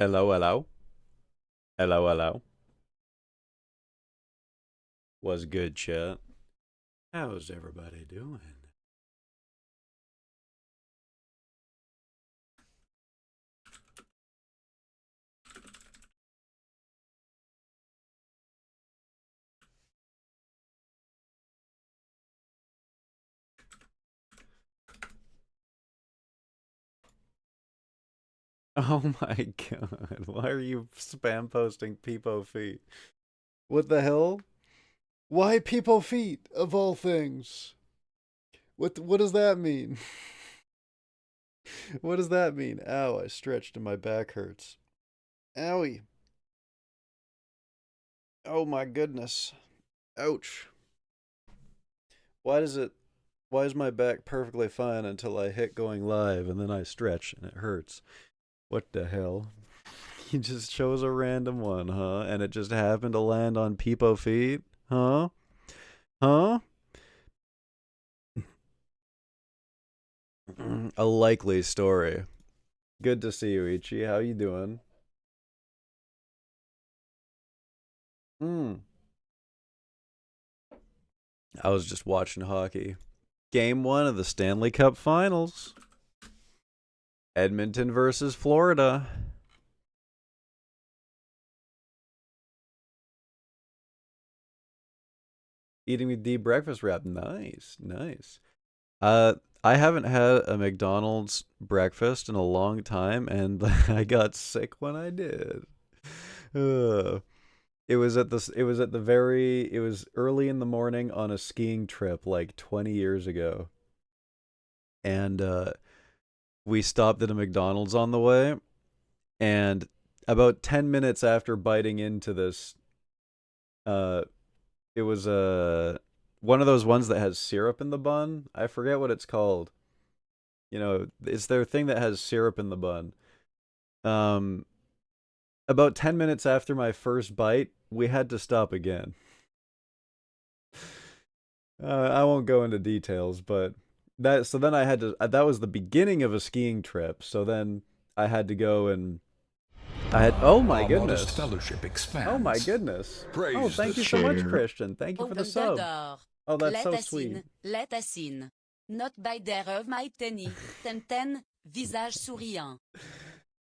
Hello, hello. Hello, hello. Was good, chat? How's everybody doing? Oh my god. Why are you spam posting Peepo feet? What the hell? Why Peepo feet, of all things? What does that mean? What does that mean? Ow, I stretched and my back hurts. Owie. Oh my goodness. Ouch. Why does it why is my back perfectly fine until I hit going live and then I stretch and it hurts? What the hell? You just chose a random one, huh? And it just happened to land on Peepo feet? Huh? Huh? A likely story. Good to see you, Ichi. How you doing? Hmm. I was just watching hockey. Game 1 of the Stanley Cup Finals. Edmonton versus Florida. Eating with D breakfast wrap. Nice, nice. Uh, I haven't had a McDonald's breakfast in a long time, and I got sick when I did. Uh, it was early in the morning on a skiing trip like 20 years ago. And we stopped at a McDonald's on the way, and about 10 minutes after biting into this, uh it was one of those ones that has syrup in the bun. I forget what it's called. It's their thing that has syrup in the bun. Um about 10 minutes after my first bite, we had to stop again. I won't go into details, but then I had to that was the beginning of a skiing trip. So then I had to go and oh my Our modest goodness. fellowship Oh my expands. goodness. Oh, Praise the thank you so much, chair. Christian. Thank you for the sub. D'or. Oh, that's Let so us sweet. in, let us in. Not by der of my tenny. Ten, visage souriant.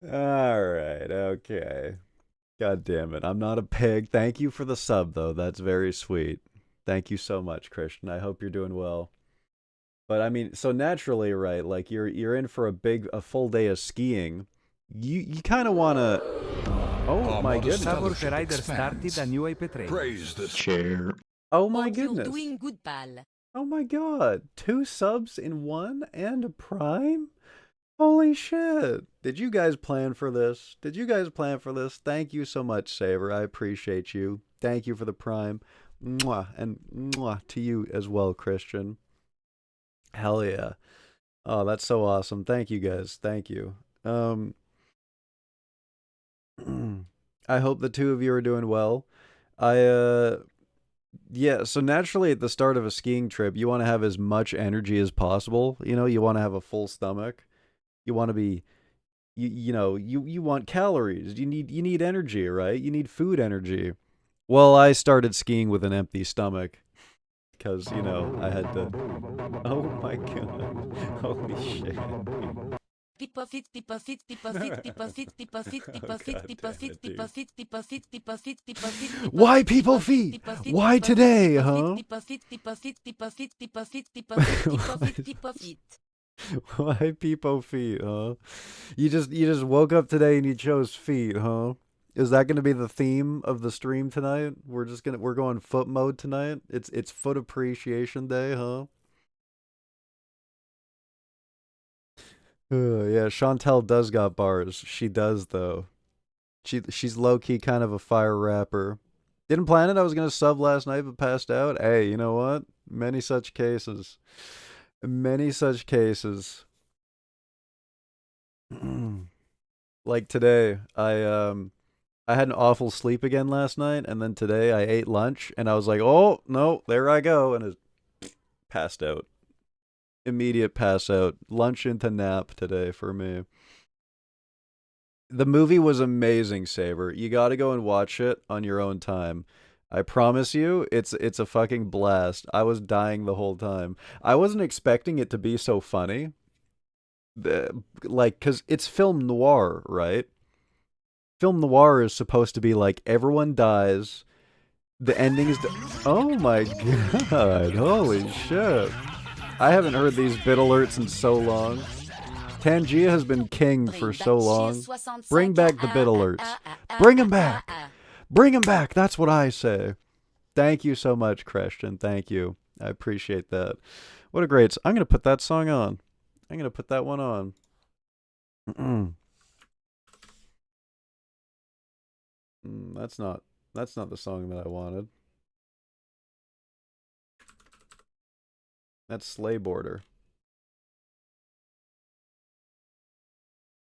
All right, okay. God damn it. I'm not a pig. Thank you for the sub though. That's very sweet. Thank you so much, Christian. I hope you're doing well. But I mean, so naturally, right? Like you're in for a full day of skiing. You kind of want to Oh Our my modest goodness. Favor fellowship Rider started expands. a new IP3. Praise the Chair. Oh my Hope you're goodness. doing good, pal. Oh my god. 2 subs in one and a prime? Holy shit. Did you guys plan for this? Did you guys plan for this? Thank you so much, Saber. I appreciate you. Thank you for the prime. Mwah. And mwah to you as well, Christian. Hell yeah. Oh, that's so awesome. Thank you guys. Thank you. Um I hope the two of you are doing well. I Yeah, so naturally at the start of a skiing trip, you want to have as much energy as possible. You want to have a full stomach. You want to be you want calories. You need energy, right? You need food energy. Well, I started skiing with an empty stomach because, I had to. Oh my god. Holy shit. People fit, people fit, people fit, people fit, people fit, people Oh fit, god people damn fit, it, people dude. fit, people fit, people fit, people fit, people Why fit, people people fit, feet? people fit, Why people fit, today, people fit, huh? people fit, people fit, people fit, people fit, people fit, people fit, people fit. Why people feet, huh? You just woke up today and you chose feet, huh? Is that going to be the theme of the stream tonight? We're going foot mode tonight. It's foot appreciation day, huh? Yeah, Chantel does got bars. She does though. She's low key kind of a fire rapper. Didn't plan it. I was gonna sub last night, but passed out. Hey, you know what? Many such cases. Many such cases. Like today, I had an awful sleep again last night, and then today I ate lunch, and I was like, "Oh no, there I go," and it passed out. Immediate pass out. Lunch into nap today for me. The movie was amazing, Saber. You got to go and watch it on your own time. I promise you, it's a fucking blast. I was dying the whole time. I wasn't expecting it to be so funny. Like, cause it's film noir, right? Film noir is supposed to be like everyone dies. The ending is. Oh my god! Holy shit! I haven't heard these bit alerts in so long. Tangia has been king for so long. Bring back the bit alerts. Bring them back. Bring them back. That's what I say. Thank you so much, Christian. Thank you. I appreciate that. What a great. I'm gonna put that song on. I'm gonna put that one on. That's not. That's not the song that I wanted. That's Slay Border.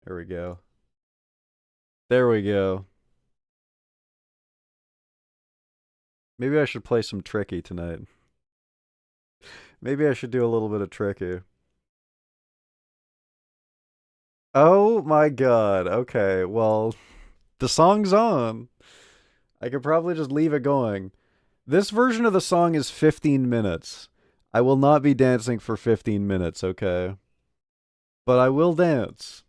There we go. There we go. Maybe I should play some Tricky tonight. Maybe I should do a little bit of Tricky. Oh my god. Okay, well, the song's on. I could probably just leave it going. This version of the song is 15 minutes. I will not be dancing for 15 minutes, okay? But I will dance.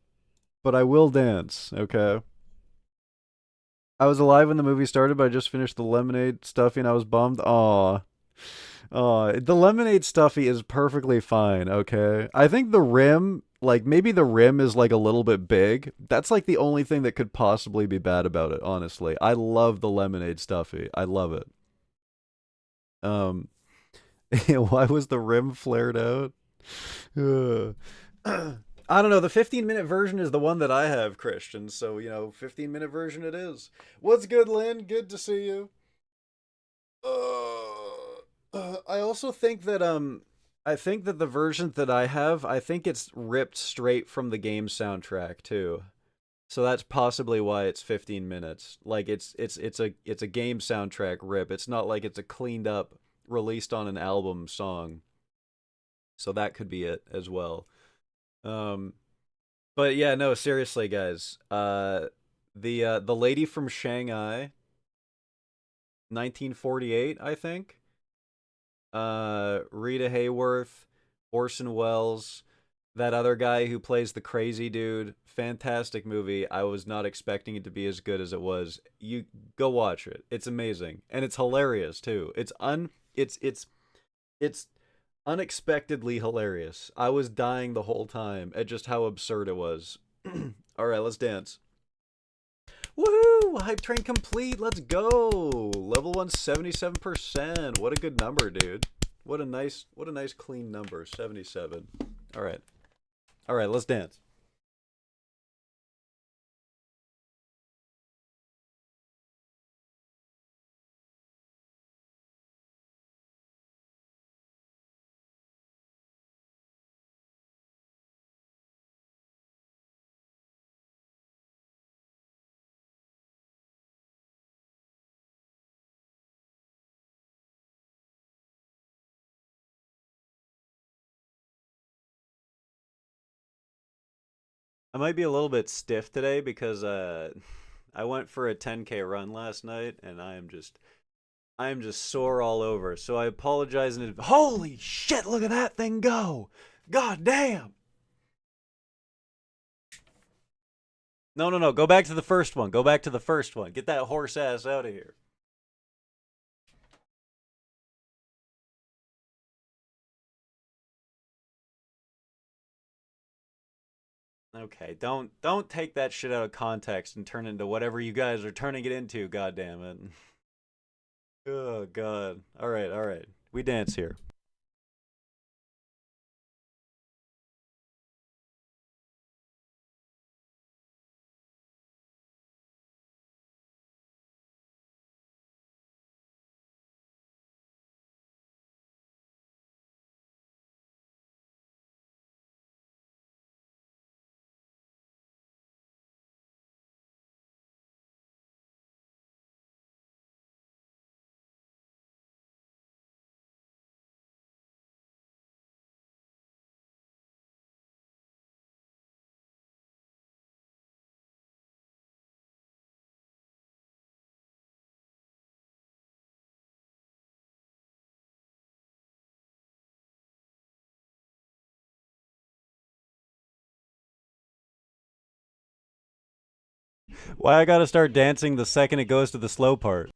But I will dance, okay? I was alive when the movie started, but I just finished the lemonade stuffy and I was bummed. Aw. Aw. The lemonade stuffy is perfectly fine, okay? I think the rim, like, maybe the rim is, like, a little bit big. That's, like, the only thing that could possibly be bad about it, honestly. I love the lemonade stuffy. I love it. Um, why was the rim flared out? I don't know. The 15-minute version is the one that I have, Christian. So, 15-minute version it is. What's good, Lynn? Good to see you. I also think that I think that the version that I have, I think it's ripped straight from the game soundtrack too. So that's possibly why it's 15 minutes. Like it's a game soundtrack rip. It's not like it's a cleaned up released on an album song. So that could be it as well. Um but yeah, no, seriously guys. The lady from Shanghai, 1948, I think. Rita Hayworth, Orson Welles, that other guy who plays the crazy dude. Fantastic movie. I was not expecting it to be as good as it was. You go watch it. It's amazing and it's hilarious too. It's unexpectedly hilarious. I was dying the whole time at just how absurd it was. All right, let's dance. Woohoo! Hype train complete. Let's go. Level 177%. What a good number, dude. What a nice clean number. 77. All right. All right, let's dance. I might be a little bit stiff today because I went for a 10K run last night and I am just sore all over. So I apologize in advance. Holy shit, look at that thing go. God damn. No, no, no. Go back to the first one. Go back to the first one. Get that horse ass out of here. Okay, don't take that shit out of context and turn it into whatever you guys are turning it into, god damn it. Oh god. All right, all right. We dance here. Why I gotta start dancing the second it goes to the slow part?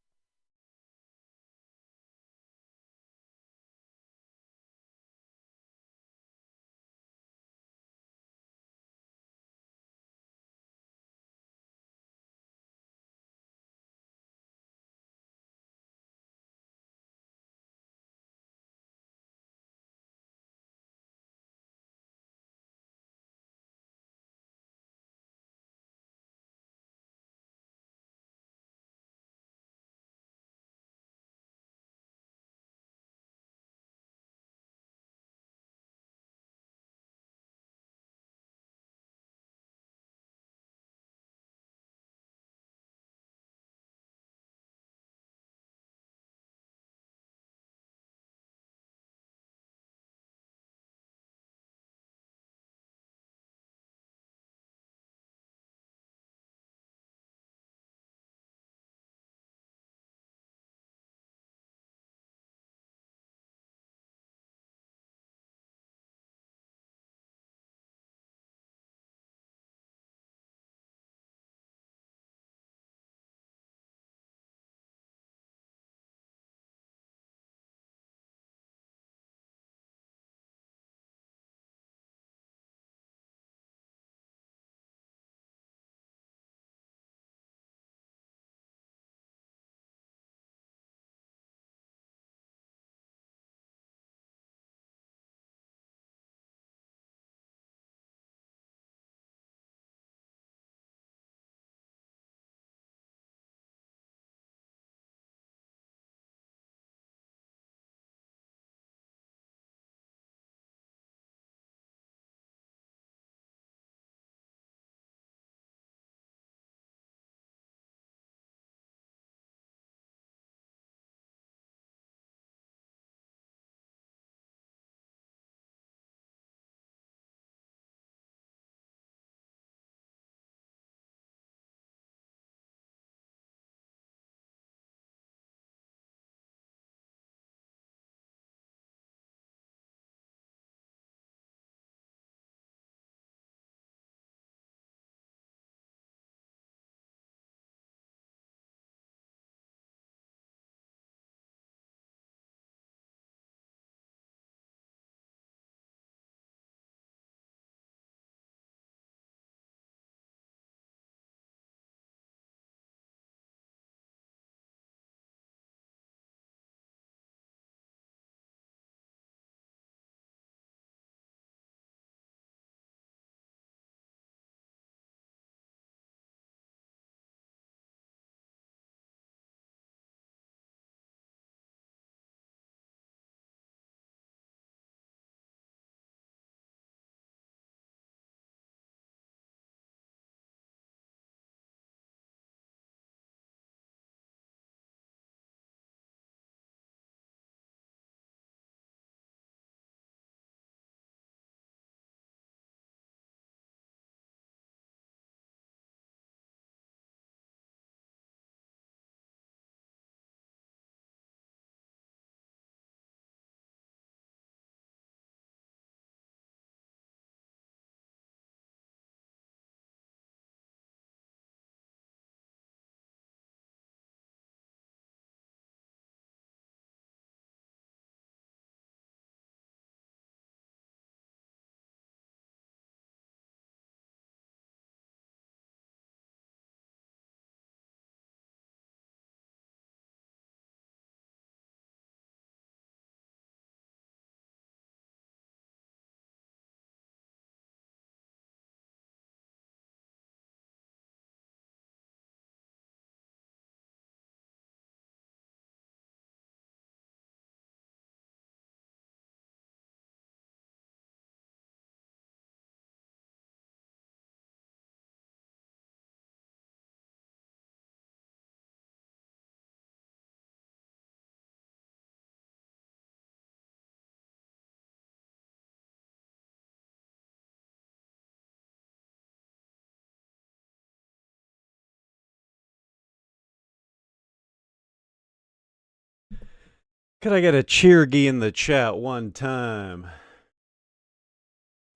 Could I get a cheergy in the chat one time?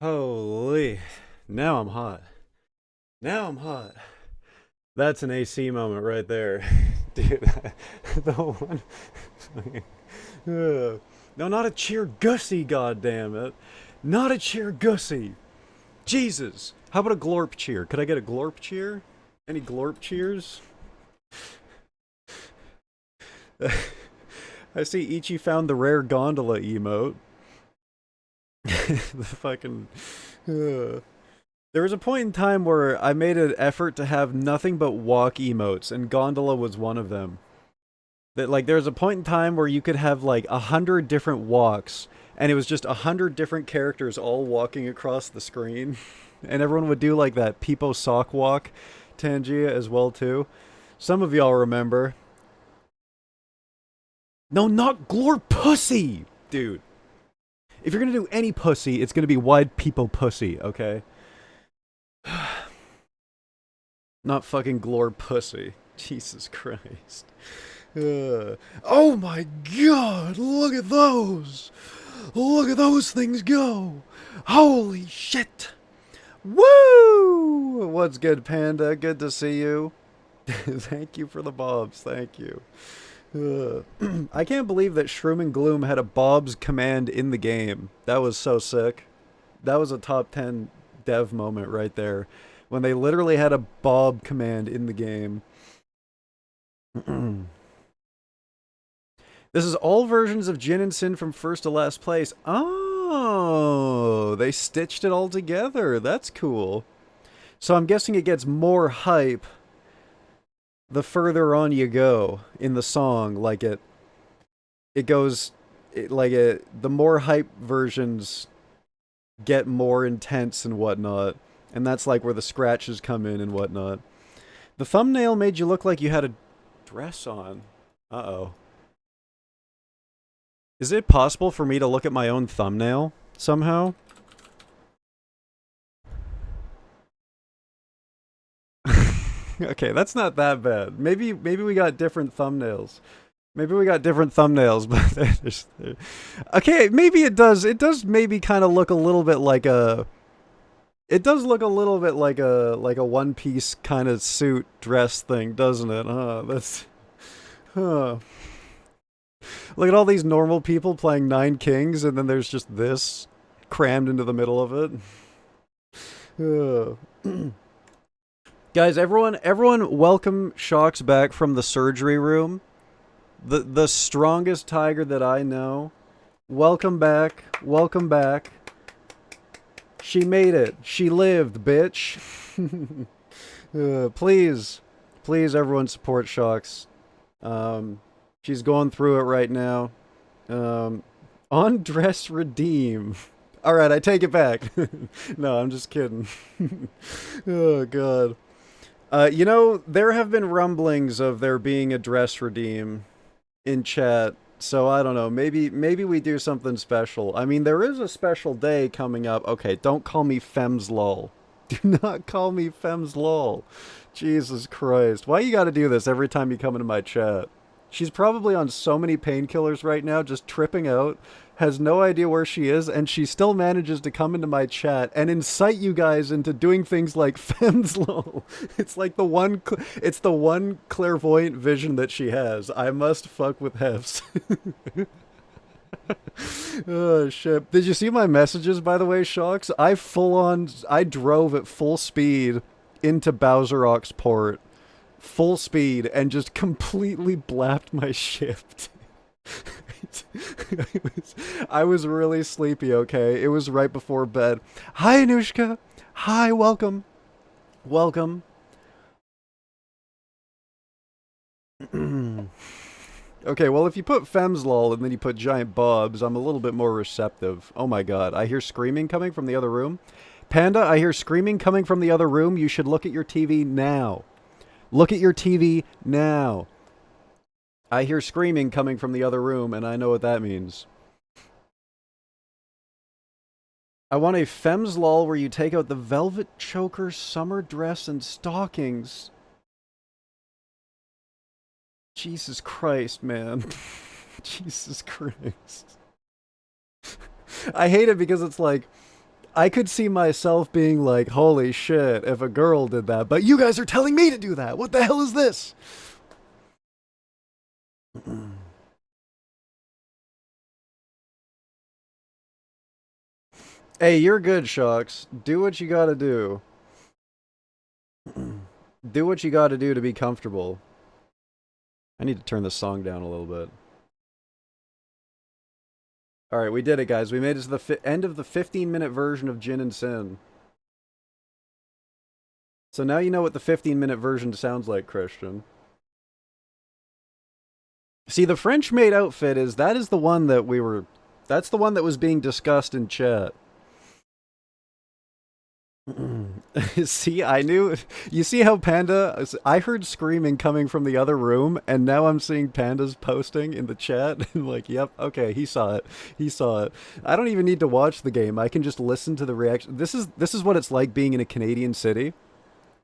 Holy. Now I'm hot. Now I'm hot. That's an AC moment right there. Dude, the one... No, not a cheer gussy, goddammit. Not a cheer gussy. Jesus. How about a glorp cheer? Could I get a glorp cheer? Any glorp cheers? I see Ichi found the rare gondola emote. The fucking... There was a point in time where I made an effort to have nothing but walk emotes, and gondola was one of them. That, like, there was a point in time where you could have like 100 different walks, and it was just 100 different characters all walking across the screen, and everyone would do like that Peepo sock walk, Tangia as well too. Some of y'all remember. No, not glor pussy, dude. If you're gonna do any pussy, it's gonna be wide Peepo pussy, okay? Not fucking glor pussy. Jesus Christ. Oh my god, look at those! Look at those things go! Holy shit! Woo! What's good, Panda? Good to see you. Thank you for the bobs, thank you. I can't believe that Shroom and Gloom had a Bob's command in the game. That was so sick. That was a top 10 dev moment right there. When they literally had a Bob command in the game. This is all versions of Jin and Sin from first to last place. Oh, they stitched it all together. That's cool. So I'm guessing it gets more hype the further on you go in the song. Like the more hype versions get more intense and whatnot. And that's like where the scratches come in and whatnot. The thumbnail made you look like you had a dress on. Uh-oh. Is it possible for me to look at my own thumbnail somehow? Okay, that's not that bad. Maybe we got different thumbnails. Maybe we got different thumbnails, but okay, maybe it does. It does maybe kind of look a little bit like a... It does look a little bit like a One Piece kind of suit dress thing, doesn't it? That's... Huh. Look at all these normal people playing Nine Kings, and then there's just this crammed into the middle of it. Guys, everyone welcome Shocks back from the surgery room. The strongest tiger that I know. Welcome back. Welcome back. She made it. She lived, bitch. Please everyone support Shocks. She's going through it right now. On dress redeem. Alright, I take it back. No, I'm just kidding. Oh, God. You know, there have been rumblings of there being a dress redeem in chat. So, I don't know. Maybe we do something special. I mean, there is a special day coming up. Okay, don't call me Femslol. Do not call me Femslol. Jesus Christ. Why you gotta do this every time you come into my chat? She's probably on so many painkillers right now, just tripping out, has no idea where she is, and she still manages to come into my chat and incite you guys into doing things like Femslol. It's like the one clairvoyant vision that she has. I must fuck with HEFZ. Oh shit. Did you see my messages, by the way, Shocks? I drove at full speed into Bowserok's port. Full speed and just completely blapped my shift. I was really sleepy, okay? It was right before bed. Hi, Anushka. Hi, welcome. Welcome. Okay, well, if you put Femslol and then you put Giant Bobs, I'm a little bit more receptive. Oh my god, I hear screaming coming from the other room. Panda, I hear screaming coming from the other room. You should look at your TV now. Look at your TV now. I hear screaming coming from the other room, and I know what that means. I want a Femslol where you take out the velvet choker, summer dress, and stockings. Jesus Christ, man. Jesus Christ. I hate it because it's like... I could see myself being like, holy shit, if a girl did that, but you guys are telling me to do that. What the hell is this? Hey, you're good, Shucks. Do what you gotta do. Do what you gotta do to be comfortable. I need to turn this song down a little bit. Alright, we did it, guys. We made it to the end of the 15-minute version of Jin and Sin. So now you know what the 15-minute version sounds like, Christian. See, the French maid outfit that is the one that we were... That's the one that was being discussed in chat. See, I knew... You see how Panda... I heard screaming coming from the other room, and now I'm seeing Panda's posting in the chat. And like, yep, okay, he saw it. He saw it. I don't even need to watch the game. I can just listen to the reaction. This is what it's like being in a Canadian city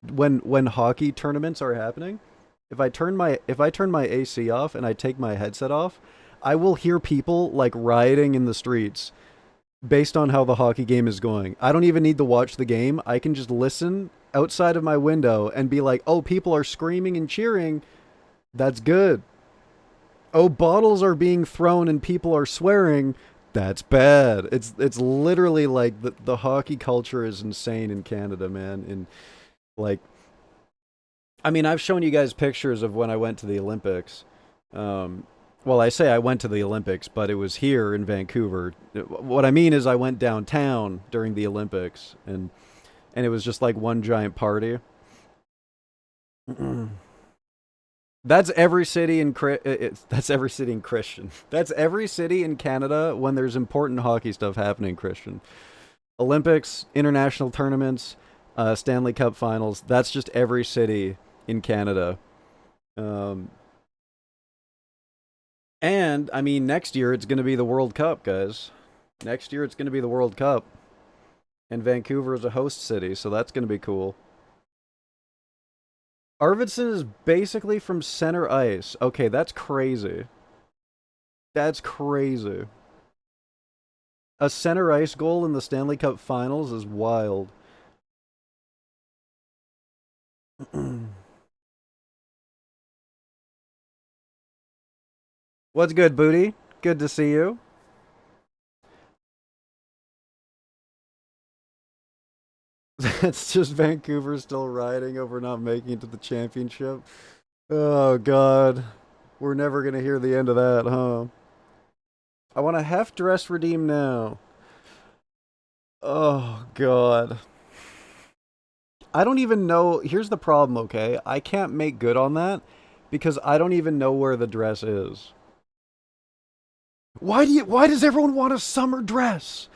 when hockey tournaments are happening. If I turn my AC off and I take my headset off, I will hear people like rioting in the streets based on how the hockey game is going. I don't even need to watch the game. I can just listen outside of my window and be like, oh, people are screaming and cheering. That's good. Oh, bottles are being thrown and people are swearing. That's bad. It's literally like the hockey culture is insane in Canada, man. And like, I mean, I've shown you guys pictures of when I went to the Olympics. Well, I say I went to the Olympics, but it was here in Vancouver. What I mean is I went downtown during the Olympics, and it was just like one giant party. That's every city in that's every city in Christian. That's every city in Canada when there's important hockey stuff happening, Christian. Olympics, international tournaments, Stanley Cup finals. That's just every city in Canada. And, I mean, next year it's going to be the World Cup, guys. Next year it's going to be the World Cup. And Vancouver is a host city, so that's going to be cool. Arvidsson is basically from center ice. Okay, that's crazy. That's crazy. A center ice goal in the Stanley Cup Finals is wild. What's good, Booty? Good to see you. That's just Vancouver still riding over not making it to the championship. Oh, God. We're never going to hear the end of that, huh? I want a half dress redeem now. Oh, God. I don't even know. Here's the problem, okay? I can't make good on that because I don't even know where the dress is. Why does everyone want a summer dress?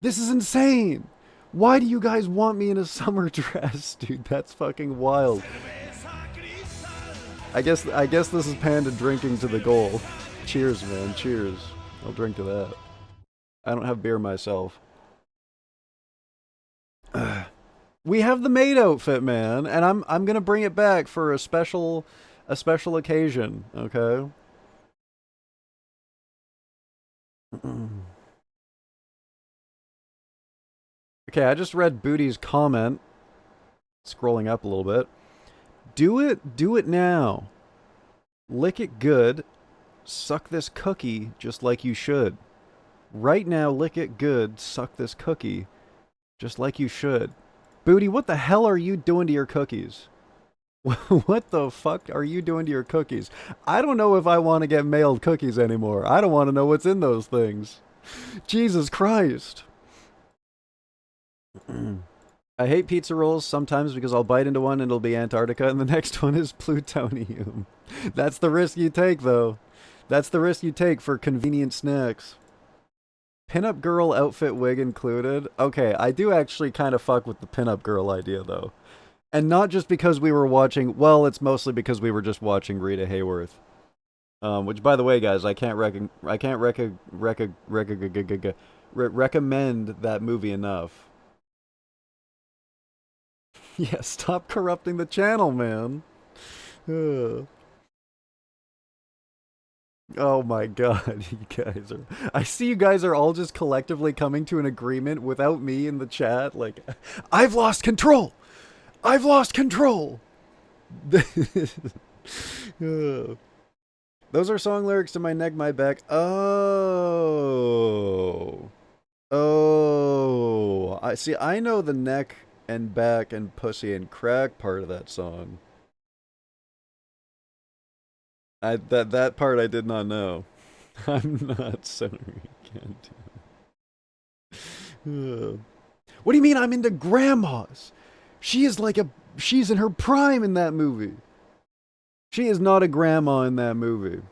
This is insane. Why do you guys want me in a summer dress, dude? That's fucking wild. I guess this is Panda drinking to the goal. Cheers, man. Cheers. I'll drink to that. I don't have beer myself. We have the maid outfit, man, and I'm gonna bring it back for a special occasion, okay? Okay, I just read Booty's comment. Scrolling up a little bit. Do it now. Lick it good. Suck this cookie just like you should. Right now, lick it good. Suck this cookie just like you should. Booty, what the hell are you doing to your cookies? What the fuck are you doing to your cookies? I don't know if I want to get mailed cookies anymore. I don't want to know what's in those things. Jesus Christ. I hate pizza rolls sometimes because I'll bite into one and it'll be Antarctica and the next one is plutonium. That's the risk you take, though. That's the risk you take for convenient snacks. Pinup girl outfit wig included. Okay, I do actually kind of fuck with the pinup girl idea, though. And not just because we were watching... Well, it's mostly because we were just watching Rita Hayworth. Which, by the way, guys, I can't recommend that movie enough. Yeah, stop corrupting the channel, man. Oh my god, you guys are. I see you guys are all just collectively coming to an agreement without me in the chat. Like, I've lost control! I've lost control! Those are song lyrics to My Neck, My Back. Oh. Oh. I see, I know the neck and back and pussy and crack part of that song. That part I did not know. I'm not sorry. Can't do. What do you mean I'm into grandmas? She is like a she's in her prime in that movie. She is not a grandma in that movie.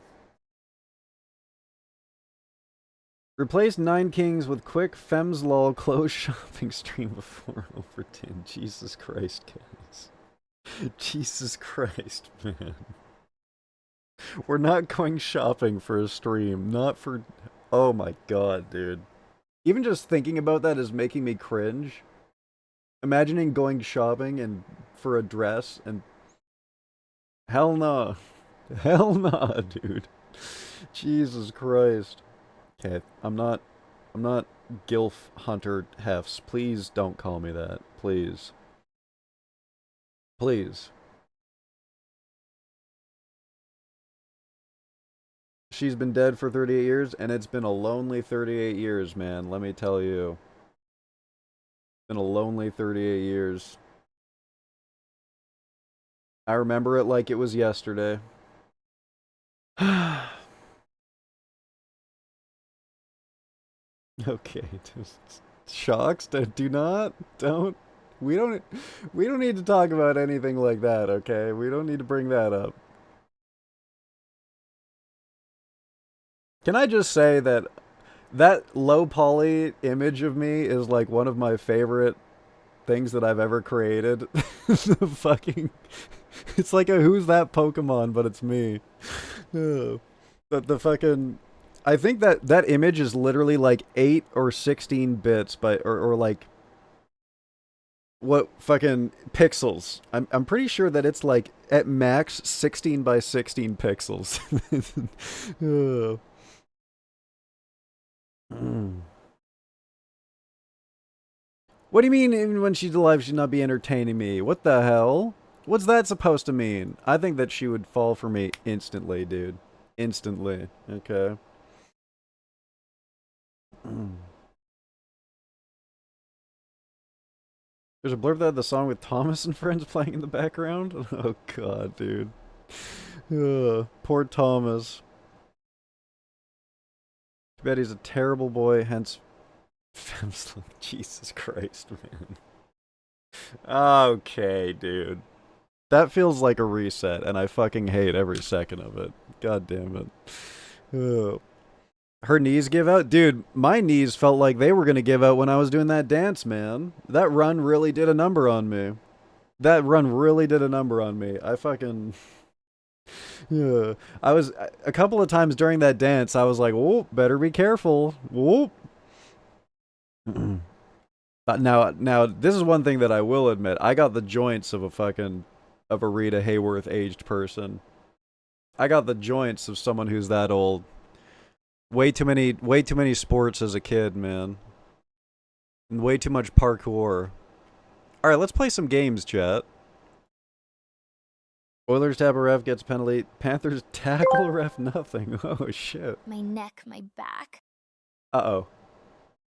Replace Nine Kings with quick Fem's Lol close shopping stream before OBRA DINN. Jesus Christ, guys. Jesus Christ, man. We're not going shopping for a stream. Not for. Oh my god, dude. Even just thinking about that is making me cringe. Imagining going shopping and for a dress and. Hell no. Hell no, dude. Jesus Christ. Okay, I'm not Gilf Hunter Hefs. Please don't call me that. Please. Please. She's been dead for 38 years, and it's been a lonely 38 years, man. Let me tell you. It's been a lonely 38 years. I remember it like it was yesterday. Okay, just shocks. Do not, don't. We don't need to talk about anything like that. Okay, we don't need to bring that up. Can I just say that that low poly image of me is like one of my favorite things that I've ever created. The fucking, it's like a who's that Pokemon, but it's me. But the fucking, I think that that image is literally like 8 or 16 bits, but or like what fucking pixels. I'm pretty sure that it's like at max 16 by 16 pixels. Oh. What do you mean even when she's alive she'd not be entertaining me? What the hell? What's that supposed to mean? I think that she would fall for me instantly, dude. Instantly. Okay. There's a blurb that had the song with Thomas and Friends playing in the background. Oh god, dude. Poor Thomas. Too bad he's a terrible boy, hence Jesus Christ, man. Okay, dude. That feels like a reset, and I fucking hate every second of it. God damn it. Ugh. Her knees give out? Dude, my knees felt like they were gonna give out when I was doing that dance, man. That run really did a number on me. That run really did a number on me. I fucking... Yeah. I was... A couple of times during that dance, I was like, whoop, better be careful. Whoop. Now, this is one thing that I will admit. I got the joints of a fucking... of a Rita Hayworth aged person. I got the joints of someone who's that old. Way too many sports as a kid, man. And way too much parkour. Alright, let's play some games, chat. Oilers tap a ref, gets penalty. Panthers tackle ref, nothing. Oh, shit. My neck, my back. Uh-oh.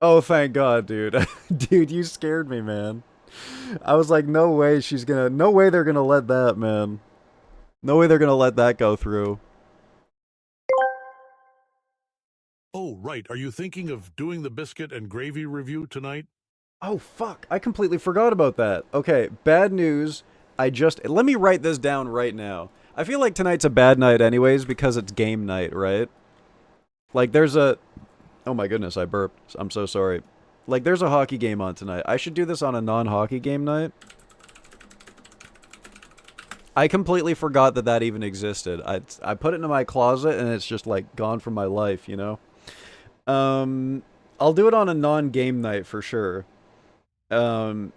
Oh, thank God, dude. Dude, you scared me, man. I was like, no way she's gonna... No way they're gonna let that, man. No way they're gonna let that go through. Oh, right. Are you thinking of doing the biscuit and gravy review tonight? Oh, fuck. I completely forgot about that. Okay, bad news. Let me write this down right now. I feel like tonight's a bad night anyways because it's game night, right? Like, there's a... Oh my goodness, I burped. I'm so sorry. Like, there's a hockey game on tonight. I should do this on a non-hockey game night. I completely forgot that that even existed. I put it in my closet and it's just, like, gone from my life, you know? I'll do it on a non-game night for sure. And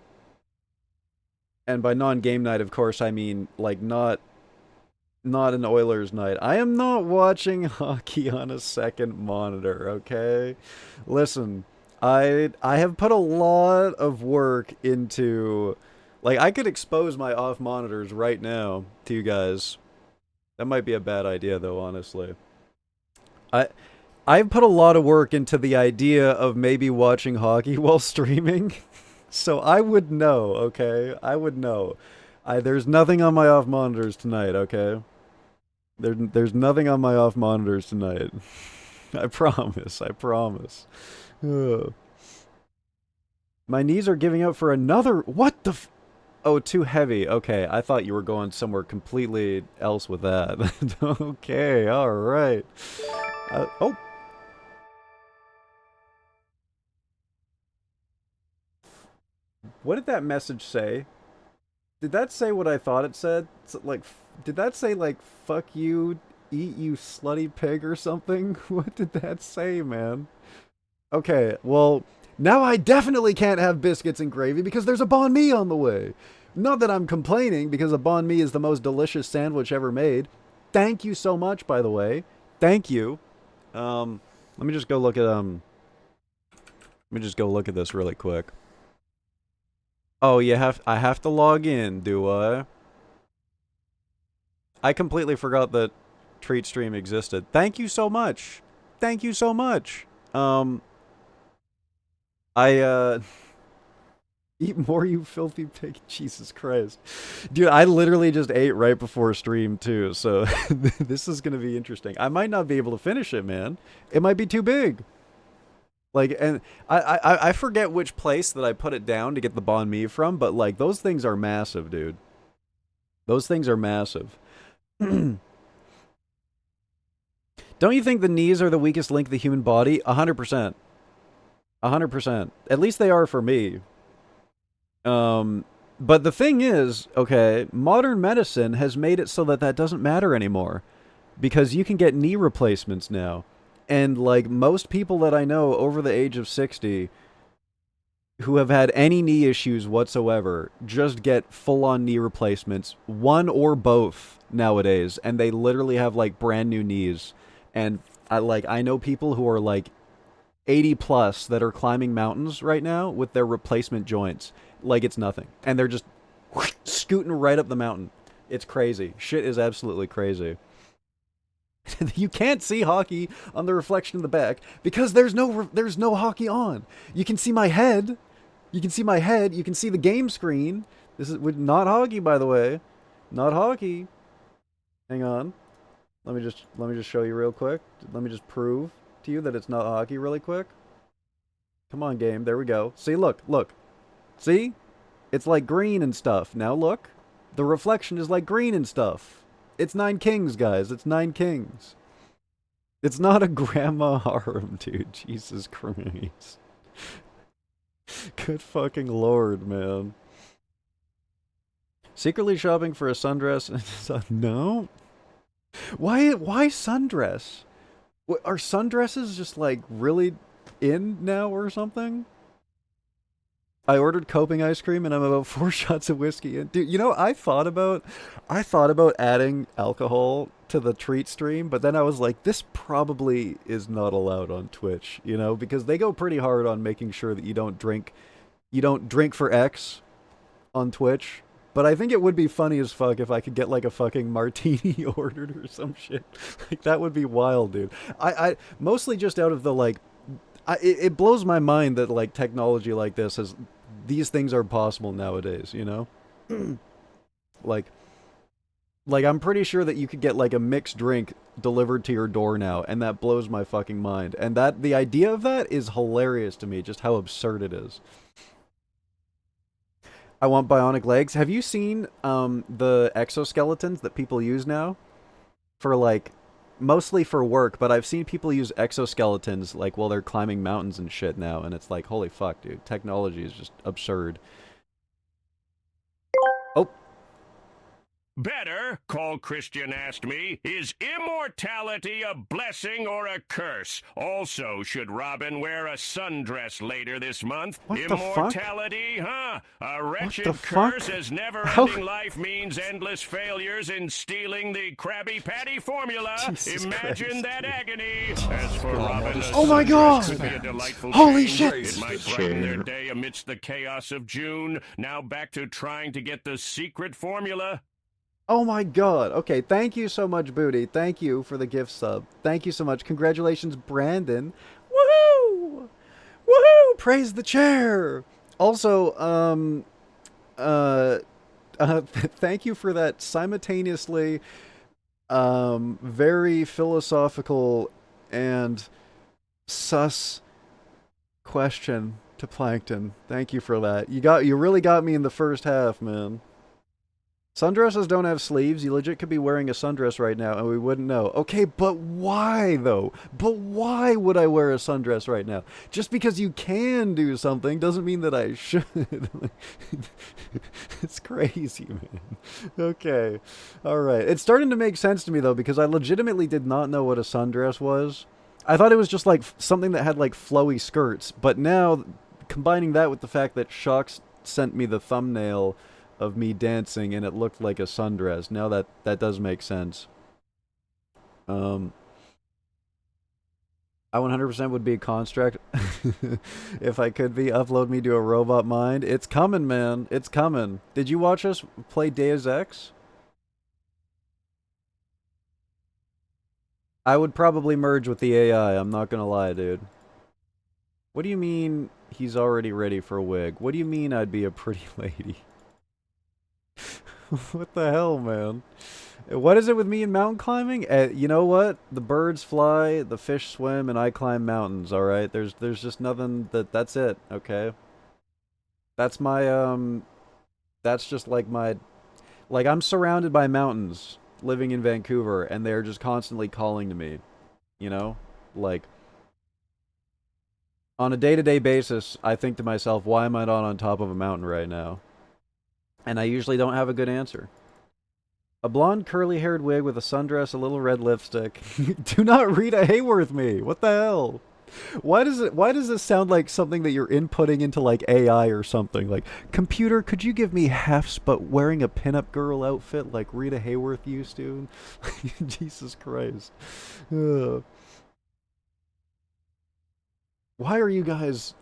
by non-game night, of course, I mean, like, not not an Oilers night. I am not watching hockey on a second monitor, okay? Listen, I have put a lot of work into, like, I could expose my off monitors right now to you guys. That might be a bad idea though, honestly. I I've put a lot of work into the idea of maybe watching hockey while streaming. So I would know, okay? I would know. There's nothing on my off monitors tonight, okay? There's nothing on my off monitors tonight. I promise. I promise. Ugh. My knees are giving out for another. What the? Oh, too heavy. Okay, I thought you were going somewhere completely else with that. Okay, all right. Oh. What did that message say? Did that say what I thought it said? Like, did that say like "fuck you, eat you slutty pig" or something? What did that say, man? Okay, well, now I definitely can't have biscuits and gravy because there's a banh mi on the way. Not that I'm complaining, because a banh mi is the most delicious sandwich ever made. Thank you so much, by the way. Thank you. Let me just go look at Let me just go look at this really quick. Oh, I have to log in, do I? I completely forgot that Treat Stream existed. Thank you so much. Thank you so much. Eat more, you filthy pig. Jesus Christ. Dude, I literally just ate right before stream, too, so this is gonna be interesting. I might not be able to finish it, man. It might be too big. Like, and I forget which place that I put it down to get the banh mi from, but, like, those things are massive, dude. Those things are massive. Don't you think the knees are the weakest link of the human body? 100%. 100%. At least they are for me. But the thing is, okay, modern medicine has made it so that that doesn't matter anymore. Because you can get knee replacements now. And, like, most people that I know over the age of 60 who have had any knee issues whatsoever just get full-on knee replacements, one or both nowadays, and they literally have, like, brand new knees. And I know people who are, like, 80 plus that are climbing mountains right now with their replacement joints like it's nothing, and they're just scooting right up the mountain. It's crazy. Shit is absolutely crazy. You can't see hockey on the reflection of the back because there's no hockey on. You can see my head. You can see my head. You can see the game screen. This is not hockey, by the way. Not hockey. Hang on. Let me just show you real quick. Let me just prove to you that it's not hockey really quick. Come on, game. There we go. See, look. See? It's like green and stuff. Now look. The reflection is like green and stuff. It's 9 kings, guys. It's 9 kings. It's not a grandma harem, dude. Jesus Christ. Good fucking lord, man. Secretly shopping for a sundress? No? Why sundress? Are sundresses just, like, really in now or something? I ordered coping ice cream and I'm about 4 shots of whiskey in. Dude, you know, I thought about adding alcohol to the treat stream, but then I was like, this probably is not allowed on Twitch, you know, because they go pretty hard on making sure that you don't drink for X on Twitch. But I think it would be funny as fuck if I could get, like, a fucking martini ordered or some shit. Like, that would be wild, dude. I mostly just out of the, like, it blows my mind that, like, technology like this these things are possible nowadays, you know? like I'm pretty sure that you could get, like, a mixed drink delivered to your door now, and that blows my fucking mind. And the idea of that is hilarious to me, just how absurd it is. I want bionic legs. Have you seen the exoskeletons that people use now? For, like, mostly for work, but I've seen people use exoskeletons, like, while they're climbing mountains and shit now, and it's like, holy fuck, dude. Technology is just absurd. Oh. Better, Call Christian asked me, is immortality a blessing or a curse? Also, should Robin wear a sundress later this month? What the fuck? Immortality, huh? A wretched the fuck? curse as never-ending How- life means endless failures in stealing the Krabby Patty formula. Jesus Imagine Christ, that dude. agony. As for Robin, a Oh my sundress God! could be a delightful Holy change. shit! It might brighten their day amidst the chaos of June. Now back to trying to get the secret formula. Oh my God. Okay, thank you so much, Booty. Thank you for the gift sub. Thank you so much. Congratulations, Brandon. Woohoo! Woohoo! Praise the chair. Also, thank you for that simultaneously very philosophical and sus question to Plankton. Thank you for that. You really got me in the first half, man. Sundresses don't have sleeves. You legit could be wearing a sundress right now and we wouldn't know. Okay, but why though? But why would I wear a sundress right now? Just because you can do something doesn't mean that I should. It's crazy, man. Okay. All right. It's starting to make sense to me though because I legitimately did not know what a sundress was. I thought it was just like something that had like flowy skirts, but now combining that with the fact that Shocks sent me the thumbnail of me dancing and it looked like a sundress. Now that does make sense. I 100% would be a construct if I could be. Upload me to a robot mind. It's coming, man. It's coming. Did you watch us play Deus Ex? I would probably merge with the AI. I'm not gonna lie, dude. What do you mean he's already ready for a wig? What do you mean I'd be a pretty lady? What the hell, man? What is it with me and mountain climbing? You know what? The birds fly, the fish swim, and I climb mountains, alright? There's just nothing that's it, okay? That's my, that's just like my, like I'm surrounded by mountains living in Vancouver, and they're just constantly calling to me, you know? Like, on a day-to-day basis, I think to myself, why am I not on top of a mountain right now? And I usually don't have a good answer. A blonde curly-haired wig with a sundress, a little red lipstick. Do not Rita Hayworth me. What the hell? Why does this sound like something that you're inputting into like AI or something? Like, computer, could you give me HEFZ but wearing a pinup girl outfit like Rita Hayworth used to? Jesus Christ. Ugh. Why are you guys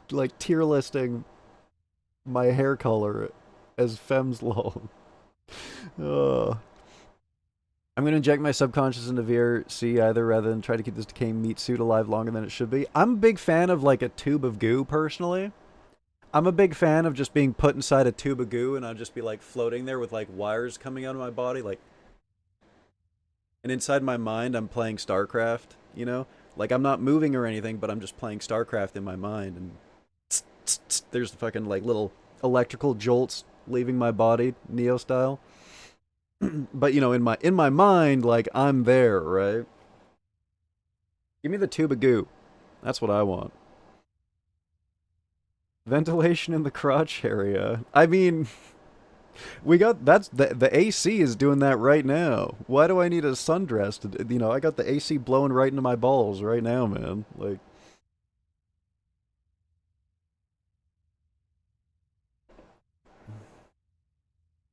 like tier listing my hair color as femmes lol? I'm gonna inject my subconscious into VRC either rather than try to keep this decaying meat suit alive longer than it should be. I'm a big fan of like a tube of goo personally. I'm a big fan of just being put inside a tube of goo and I'll just be like floating there with like wires coming out of my body, like, and inside my mind I'm playing StarCraft, you know? Like I'm not moving or anything, but I'm just playing StarCraft in my mind and there's the fucking like little electrical jolts leaving my body, Neo style. But you know, in my mind, like I'm there, right? Give me the tube of goo. That's what I want. Ventilation in the crotch area. I mean, the AC is doing that right now. Why do I need a sundress to, you know, I got the AC blowing right into my balls right now, man. Like,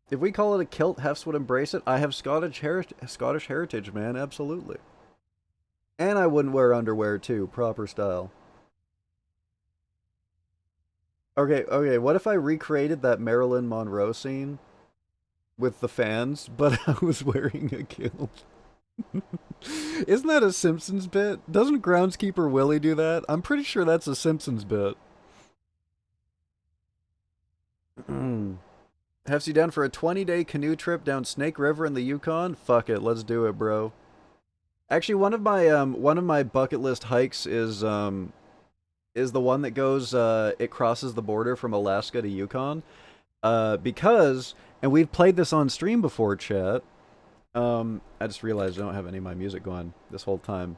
if we call it a kilt, Hefs would embrace it. I have Scottish heritage, man, absolutely. And I wouldn't wear underwear too, proper style. Okay, what if I recreated that Marilyn Monroe scene with the fans, but I was wearing a kilt? Isn't that a Simpsons bit? Doesn't Groundskeeper Willie do that? I'm pretty sure that's a Simpsons bit. Hefs, you down for a 20-day canoe trip down Snake River in the Yukon? Fuck it, let's do it, bro. Actually, one of my bucket list hikes is the one that goes it crosses the border from Alaska to Yukon. Because, and we've played this on stream before, chat. I just realized I don't have any of my music going this whole time.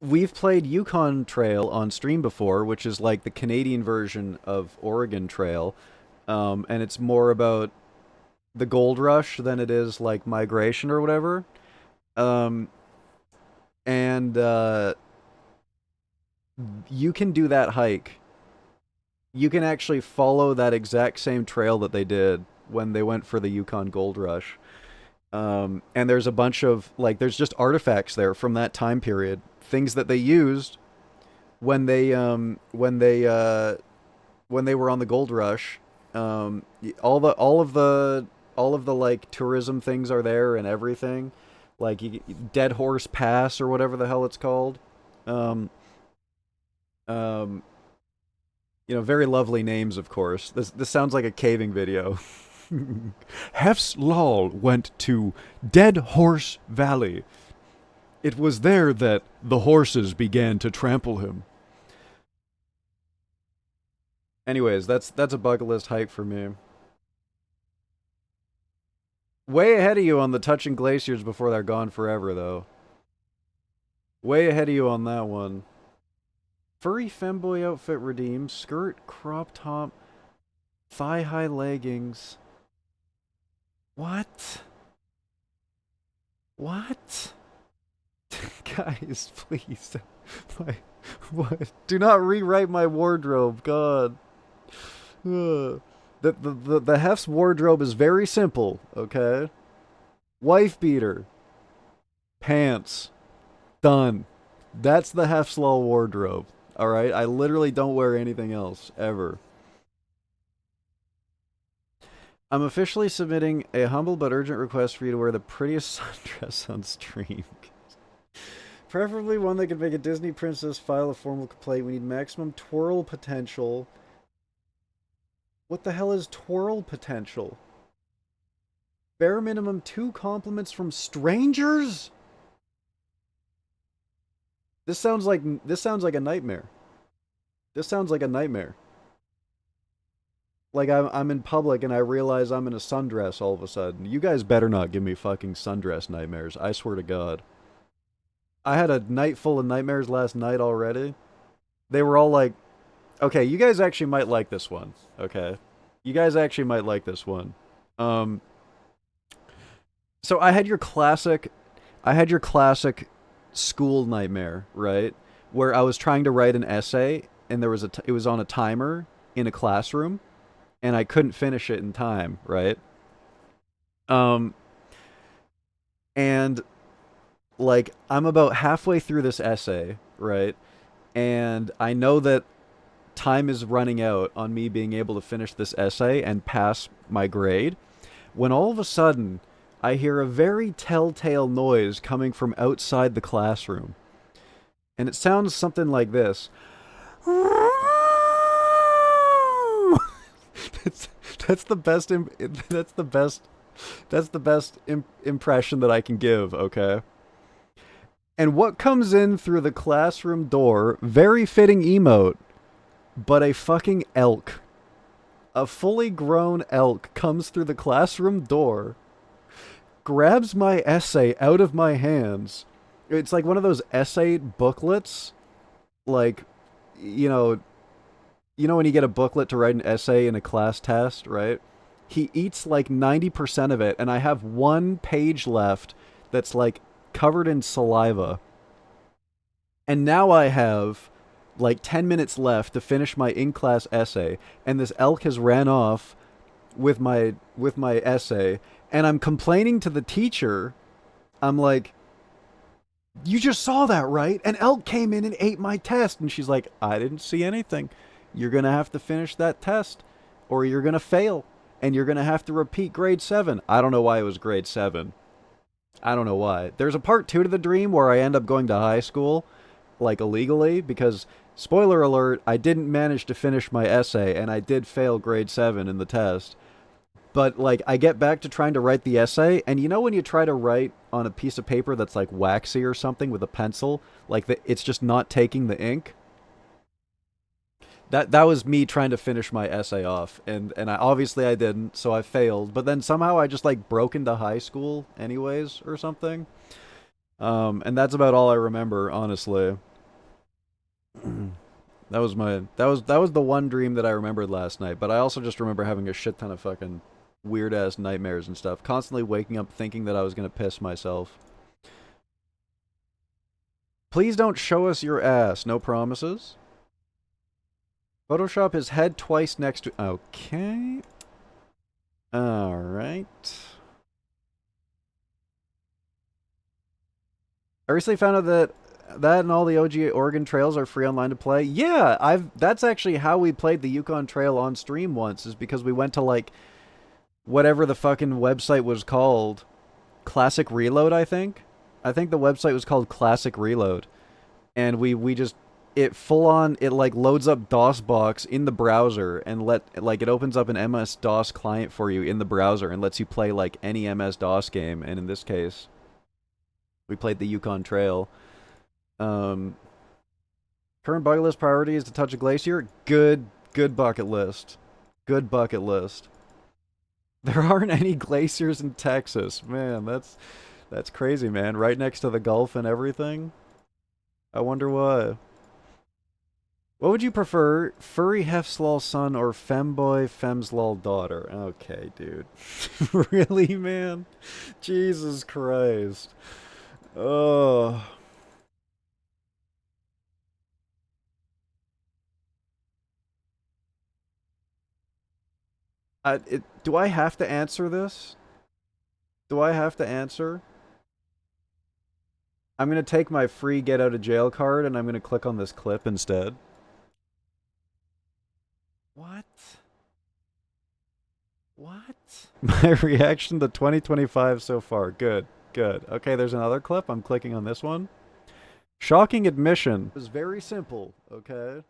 we've played Yukon Trail on stream before, which is like the Canadian version of Oregon Trail, and it's more about the gold rush than it is like migration or whatever. Um, and you can do that hike. You can actually follow that exact same trail that they did when they went for the Yukon Gold Rush. And there's a bunch of like there's just artifacts there from that time period, things that they used when they were on the gold rush. All of the like tourism things are there and everything, like Dead Horse Pass or whatever the hell it's called. Um, um, very lovely names, of course. This sounds like a caving video. Hef's Lal went to Dead Horse Valley. It was there that the horses began to trample him. Anyways, that's a bucket list hike for me. Way ahead of you on the touching glaciers before they're gone forever, though. Way ahead of you on that one. Furry femboy outfit redeemed. Skirt, crop top, thigh-high leggings. What? What? Guys, please. What? Do not rewrite my wardrobe, God. The Hef's wardrobe is very simple, okay? Wife beater. Pants. Done. That's the Hef's Law wardrobe, alright? I literally don't wear anything else, ever. I'm officially submitting a humble but urgent request for you to wear the prettiest sundress on stream. Preferably one that could make a Disney princess file a formal complaint. We need maximum twirl potential. What the hell is twirl potential? Bare minimum 2 compliments from strangers? This sounds like a nightmare. This sounds like a nightmare. Like I'm in public and I realize I'm in a sundress all of a sudden. You guys better not give me fucking sundress nightmares. I swear to God. I had a night full of nightmares last night already. They were all like, okay, you guys actually might like this one. Okay. You guys actually might like this one. So I had your classic school nightmare, right? Where I was trying to write an essay and it was on a timer in a classroom and I couldn't finish it in time, right? And like I'm about halfway through this essay, right? And I know that time is running out on me being able to finish this essay and pass my grade, when all of a sudden I hear a very telltale noise coming from outside the classroom. And it sounds something like this. That's the best impression that I can give, okay? And what comes in through the classroom door, very fitting emote, but a fucking elk. A fully grown elk comes through the classroom door, grabs my essay out of my hands. It's like one of those essay booklets. Like, you know when you get a booklet to write an essay in a class test, right? He eats like 90% of it, and I have one page left that's like covered in saliva. And now I have like 10 minutes left to finish my in-class essay, and this elk has ran off with my essay, and I'm complaining to the teacher. I'm like, you just saw that, right? An elk came in and ate my test. And she's like, I didn't see anything. You're going to have to finish that test or you're going to fail and you're going to have to repeat grade 7. I don't know why it was grade 7. I don't know why. There's a part 2 to the dream where I end up going to high school, like illegally, because, spoiler alert, I didn't manage to finish my essay and I did fail grade 7 in the test. But, like, I get back to trying to write the essay, and you know when you try to write on a piece of paper that's, like, waxy or something with a pencil? Like, it's just not taking the ink? That was me trying to finish my essay off, and obviously I didn't, so I failed. But then somehow I just, like, broke into high school anyways, or something. And that's about all I remember, honestly. That was the one dream that I remembered last night, but I also just remember having a shit ton of fucking weird ass nightmares and stuff. Constantly waking up thinking that I was gonna piss myself. Please don't show us your ass. No promises. Photoshop his head twice next to... Okay. Alright. I recently found out that and all the OG Oregon trails are free online to play. Yeah, that's actually how we played the Yukon Trail on stream once, is because we went to, like, whatever the fucking website was called. Classic Reload, I think? I think the website was called Classic Reload. And we just... It full on, it like loads up DOSBox in the browser and it opens up an MS-DOS client for you in the browser and lets you play like any MS-DOS game. And in this case, we played the Yukon Trail. Current bucket list priority is to touch a glacier. Good bucket list. Good bucket list. There aren't any glaciers in Texas. Man, that's crazy, man. Right next to the Gulf and everything. I wonder why. What would you prefer, furry Hefslol son or femboy Femslol daughter? Okay, dude. Really, man? Jesus Christ. Oh. Do I have to answer this? Do I have to answer? I'm gonna take my free get out of jail card and I'm gonna click on this clip instead. What? What? My reaction to 2025 so far. Good. Good. Okay, there's another clip. I'm clicking on this one. Shocking admission. It was very simple, okay?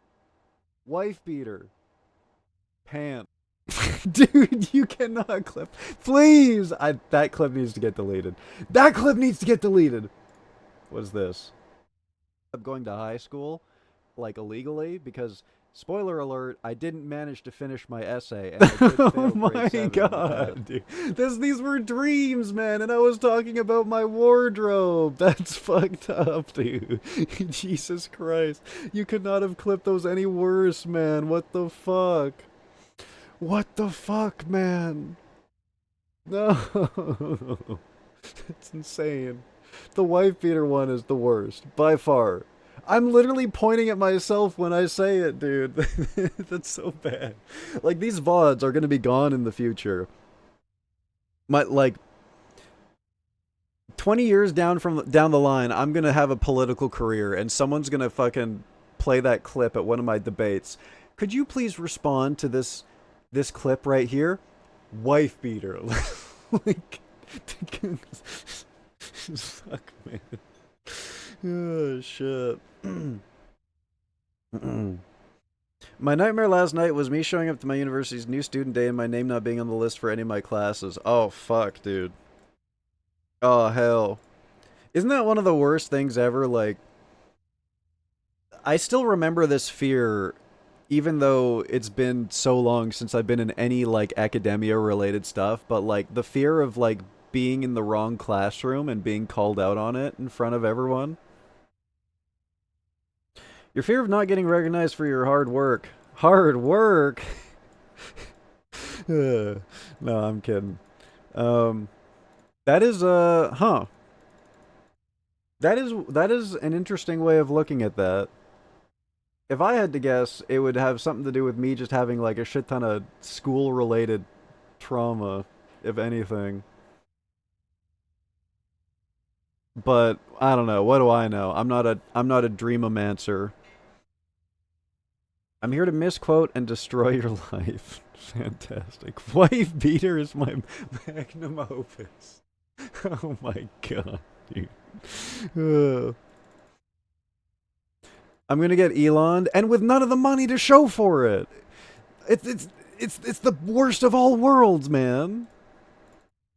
Wife beater. Pants. Dude, you cannot clip. Please! That clip needs to get deleted. That clip needs to get deleted! What is this? I'm going to high school, like illegally, because... Spoiler alert, I didn't manage to finish my essay. And I did fail Oh my god, dude. These were dreams, man, and I was talking about my wardrobe. That's fucked up, dude. Jesus Christ. You could not have clipped those any worse, man. What the fuck? What the fuck, man? No. It's insane. The wife beater one is the worst, by far. I'm literally pointing at myself when I say it, dude. That's so bad. Like, these VODs are gonna be gone in the future. 20 years down the line, I'm gonna have a political career, and someone's gonna fucking play that clip at one of my debates. Could you please respond to this clip right here? Wife beater. Like, fuck, man. Oh, shit. My nightmare last night was me showing up to my university's new student day and my name not being on the list for any of my classes. Oh, fuck, dude. Oh, hell. Isn't that one of the worst things ever? Like, I still remember this fear, even though it's been so long since I've been in any, like, academia-related stuff, but, like, the fear of, like, being in the wrong classroom and being called out on it in front of everyone. Your fear of not getting recognized for your hard work. Hard work? No, I'm kidding. That is, huh. That is an interesting way of looking at that. If I had to guess, it would have something to do with me just having, like, a shit ton of school-related trauma, if anything. But I don't know. What do I know? I'm not a dreamomancer. I'm here to misquote and destroy your life. Fantastic. Wife beater is my magnum opus. Oh my god, dude. I'm gonna get Elon, and with none of the money to show for it. It's the worst of all worlds, man.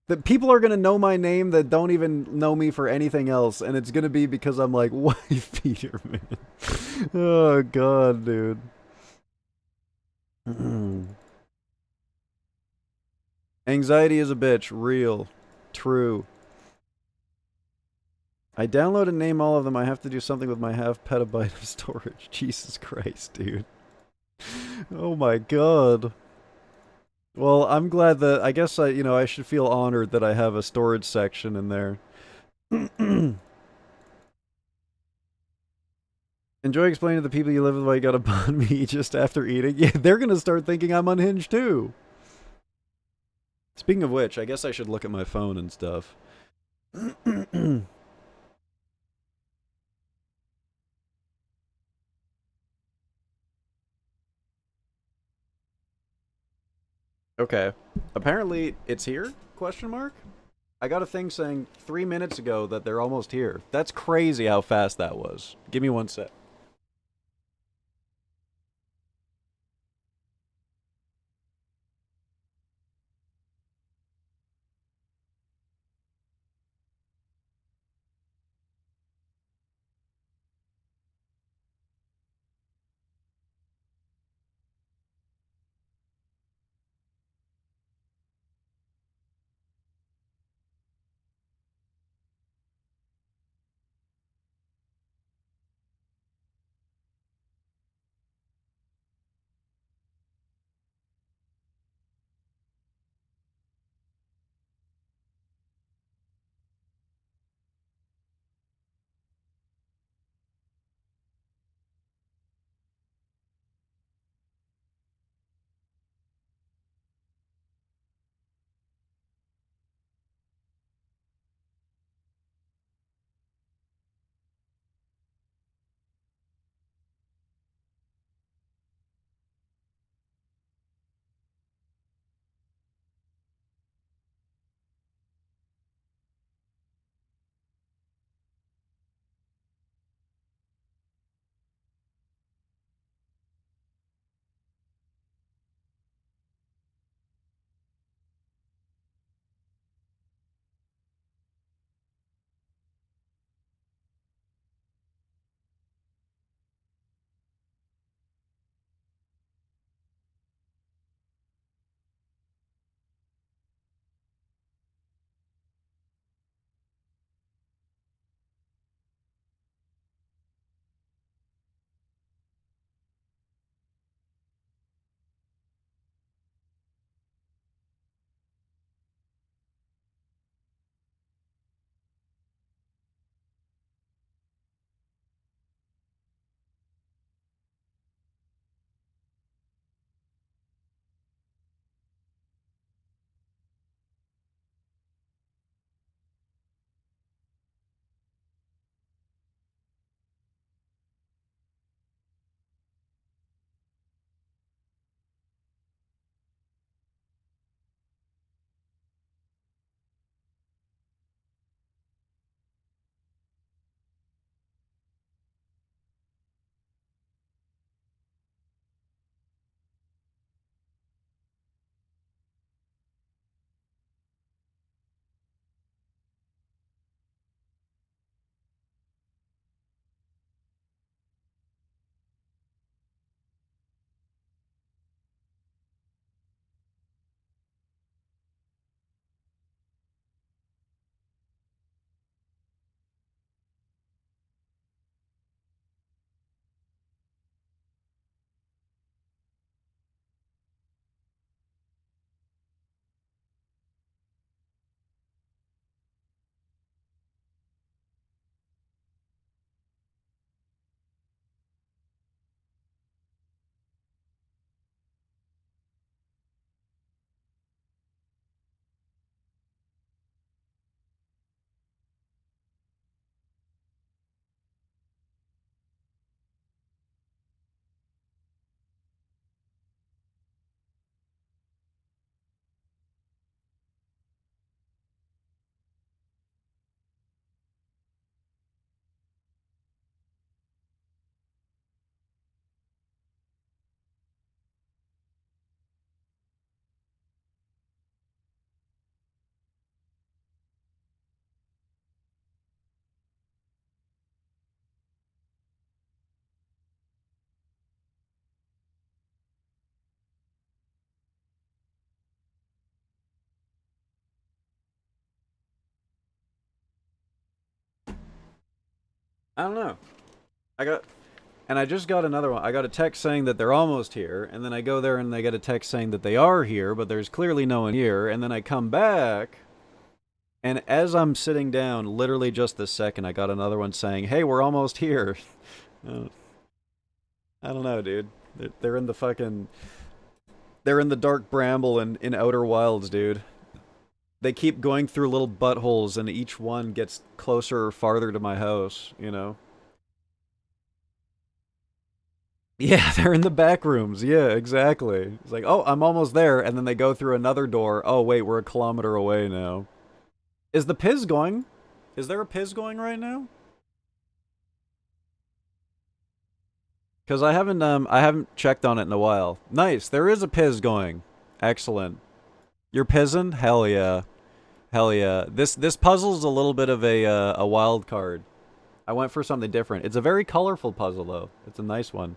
That people are gonna know my name that don't even know me for anything else, and it's gonna be because I'm like, wife beater, man. Oh god, dude. Anxiety is a bitch. Real. True. I download and name all of them. I have to do something with my half petabyte of storage. Jesus Christ, dude. Oh my god. Well, I'm glad that I guess I should feel honored that I have a storage section in there. Enjoy explaining to the people you live with why you got a banh mi just after eating. Yeah, they're gonna start thinking I'm unhinged too. Speaking of which, I guess I should look at my phone and stuff. Okay. Apparently, it's here? Question mark? I got a thing saying 3 minutes ago that they're almost here. That's crazy how fast that was. Give me 1 sec. I don't know. And I just got another one. I got a text saying that they're almost here, and then I go there and I get a text saying that they are here, but there's clearly no one here, and then I come back, and as I'm sitting down, literally just this second, I got another one saying, hey, we're almost here. I don't know, dude. They're in the fucking... They're in the dark bramble and in Outer Wilds, dude. They keep going through little buttholes, and each one gets closer or farther to my house, you know? Yeah, they're in the back rooms. Yeah, exactly. It's like, oh, I'm almost there, and then they go through another door. Oh, wait, we're a kilometer away now. Is the Piz going? Is there a Piz going right now? Because I haven't checked on it in a while. Nice, there is a Piz going. Excellent. You're pizzing? Hell yeah. Hell yeah. This puzzle's a little bit of a wild card. I went for something different. It's a very colorful puzzle, though. It's a nice one.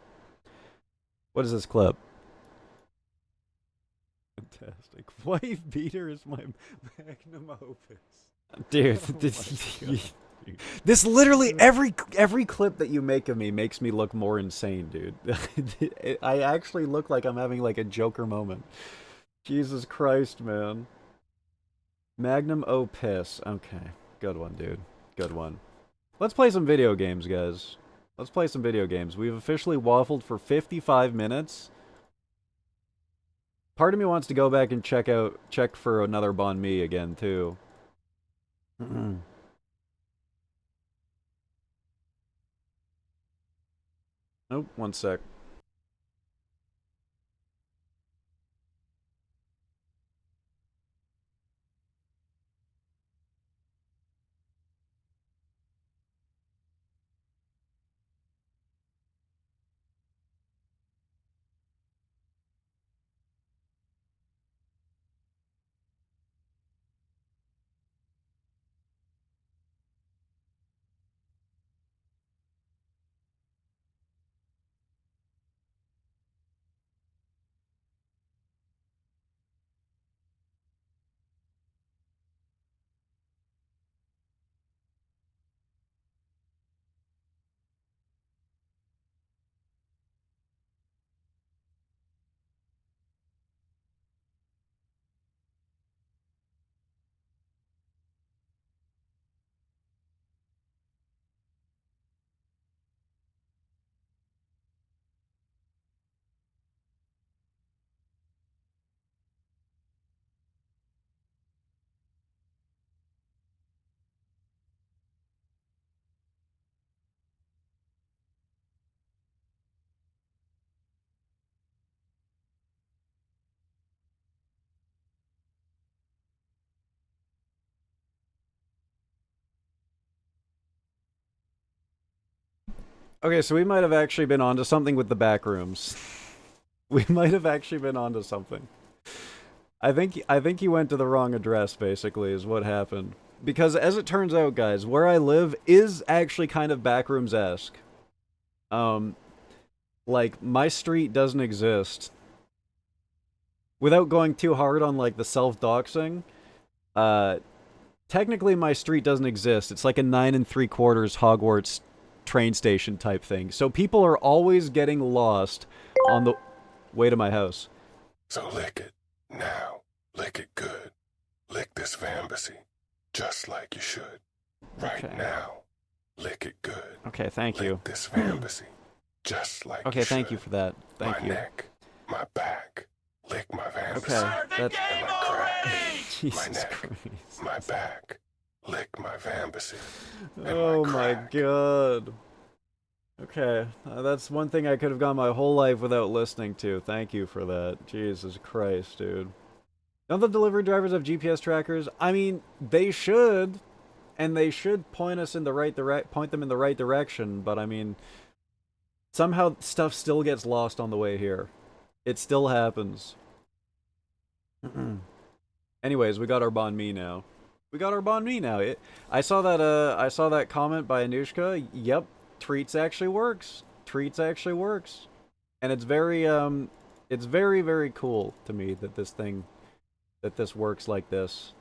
What is this clip? Fantastic. Wife beater is my magnum opus. Dude, this literally every clip that you make of me makes me look more insane, dude. I actually look like I'm having like a Joker moment. Jesus Christ, man. Magnum opus. Okay, good one, dude. Good one. Let's play some video games, guys. Let's play some video games. We've officially waffled for 55 minutes. Part of me wants to go back and check for another Bon Mi again, too. Nope, one sec. Okay, so we might have actually been onto something with the back rooms. We might have actually been onto something. I think he went to the wrong address, basically, is what happened. Because as it turns out, guys, where I live is actually kind of backrooms-esque. Like, my street doesn't exist. Without going too hard on, like, the self-doxing, technically my street doesn't exist. It's like a 9 3/4 Hogwarts train station type thing. So people are always getting lost on the way to my house. So lick it. Now. Lick it good. Lick this Vambassy. Just like you should. Right now. Lick it good. Okay, thank you. Lick this Vambassy. Just like okay, you thank should. you for that. Thank my you. neck. My back. Lick my Vambassy. Okay, that's... And my crack. Jesus my neck. Christ. My back. Lick my Vambassy. Oh my god. Okay, that's one thing I could have gone my whole life without listening to. Thank you for that. Jesus Christ, dude. Don't the delivery drivers have GPS trackers? I mean, they should, and they should point us in the right point them in the right direction. But I mean, somehow stuff still gets lost on the way here. It still happens. Anyways, we got our Bon Mi now. We got our Bon Mi now. I saw that comment by Anushka. Yep. Treats actually works. Treats actually works. And it's very, very cool to me that this works like this.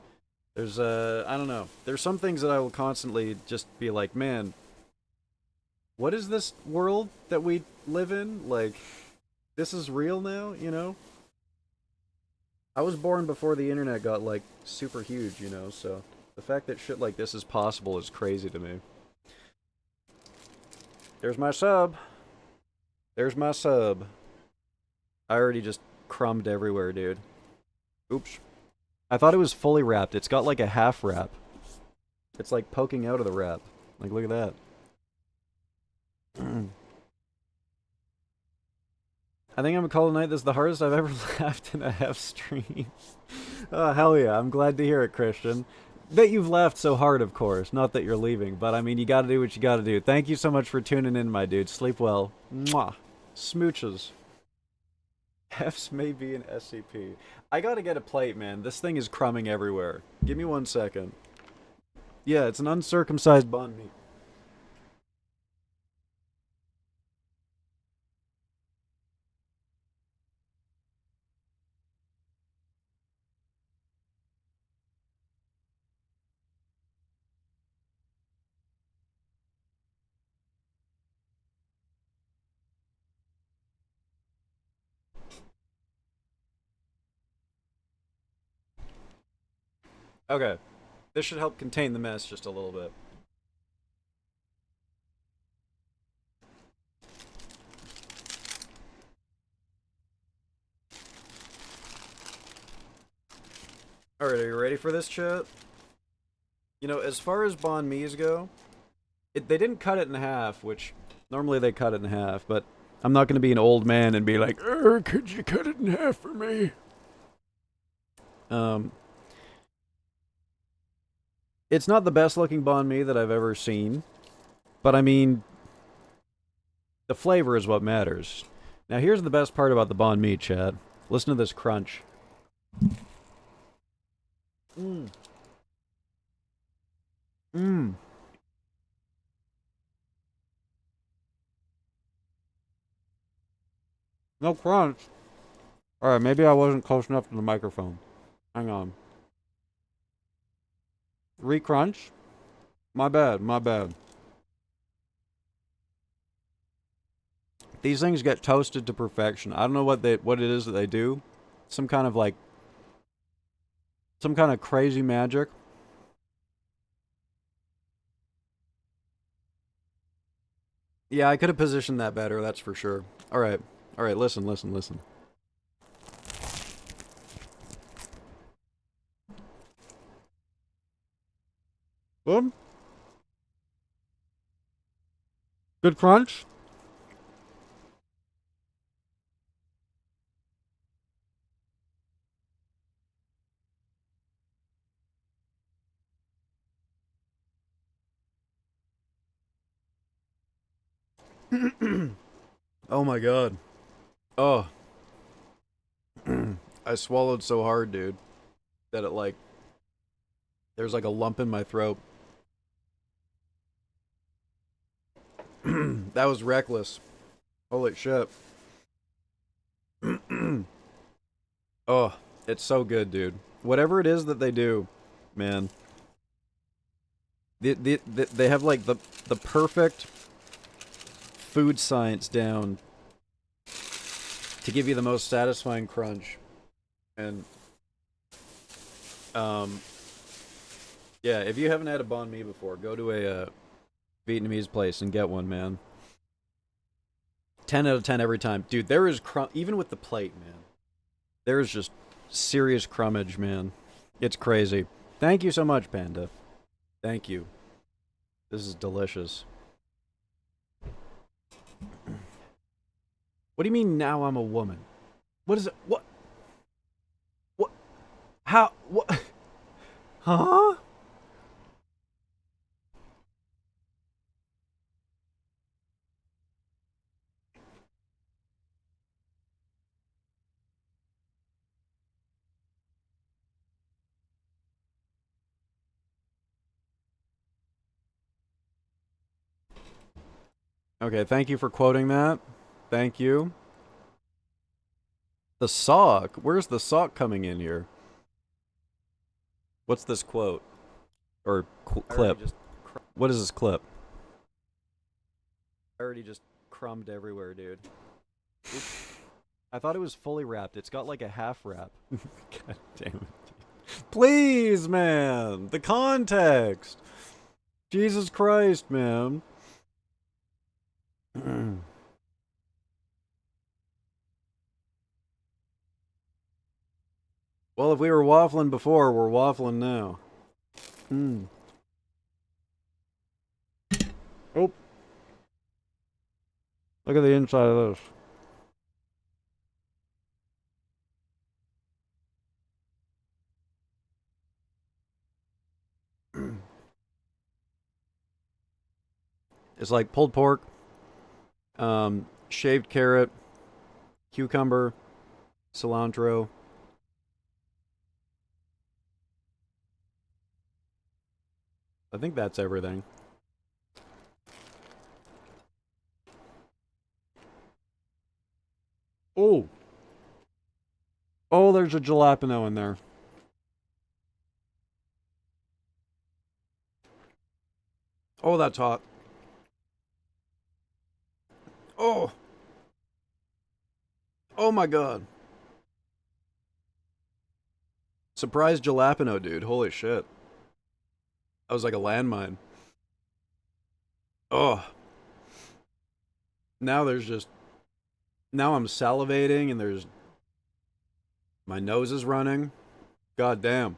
There's, I don't know. There's some things that I will constantly just be like, man, what is this world that we live in? Like, this is real now, you know? I was born before the internet got, like, super huge, you know, so the fact that shit like this is possible is crazy to me. There's my sub. There's my sub. I already just crumbed everywhere, dude. Oops. I thought it was fully wrapped. It's got, like, a half wrap. It's, like, poking out of the wrap. Like, look at that. I think I'm gonna call it a night. This is the hardest I've ever laughed in a HEF stream. Oh, hell yeah. I'm glad to hear it, Christian. That you've laughed so hard, of course. Not that you're leaving, but I mean, you gotta do what you gotta do. Thank you so much for tuning in, my dude. Sleep well. Mwah. Smooches. HEFs may be an SCP. I gotta get a plate, man. This thing is crumbing everywhere. Give me 1 second. Yeah, it's an uncircumcised banh mi. Okay. This should help contain the mess just a little bit. Alright, are you ready for this, chat? You know, as far as banh mi's go, they didn't cut it in half, which normally they cut it in half, but I'm not going to be an old man and be like, could you cut it in half for me? It's not the best looking banh mi that I've ever seen, but I mean, the flavor is what matters. Now here's the best part about the banh mi, chat. Listen to this crunch. Mmm. Mmm. No crunch. Alright, maybe I wasn't close enough to the microphone. Hang on. Re-crunch? My bad, my bad. These things get toasted to perfection. I don't know what it is that they do. Some kind of like... some kind of crazy magic. Yeah, I could have positioned that better, that's for sure. Alright. Alright, listen. Good? Good crunch? Oh my god. Oh. I swallowed so hard, dude, that it like... there's like a lump in my throat. That was reckless. Holy shit. Oh, it's so good, dude. Whatever it is that they do, man. They have like the perfect food science down to give you the most satisfying crunch. And yeah, if you haven't had a banh mi before, go to a Vietnamese place and get one, man. 10 out of 10 every time. Dude, there is even with the plate, man. There is just serious crummage, man. It's crazy. Thank you so much, Panda. Thank you. This is delicious. What do you mean now I'm a woman? What is it? What? What? How? What? Huh? Okay, thank you for quoting that. Thank you. The sock? Where's the sock coming in here? What's this quote? Or clip? What is this clip? already just crumbed everywhere, dude. Oops. I thought it was fully wrapped. It's got like a half wrap. God damn it. Please, man! The context! Jesus Christ, man. Well, if we were waffling before, we're waffling now. Oh. Look at the inside of this. It's like pulled pork, shaved carrot, cucumber, cilantro. I think that's everything. Oh. Oh, there's a jalapeno in there. Oh, that's hot. Oh. Oh my god. Surprise jalapeno, dude. Holy shit. That was like a landmine. Oh. Now there's just... Now I'm salivating and there's... My nose is running. God damn.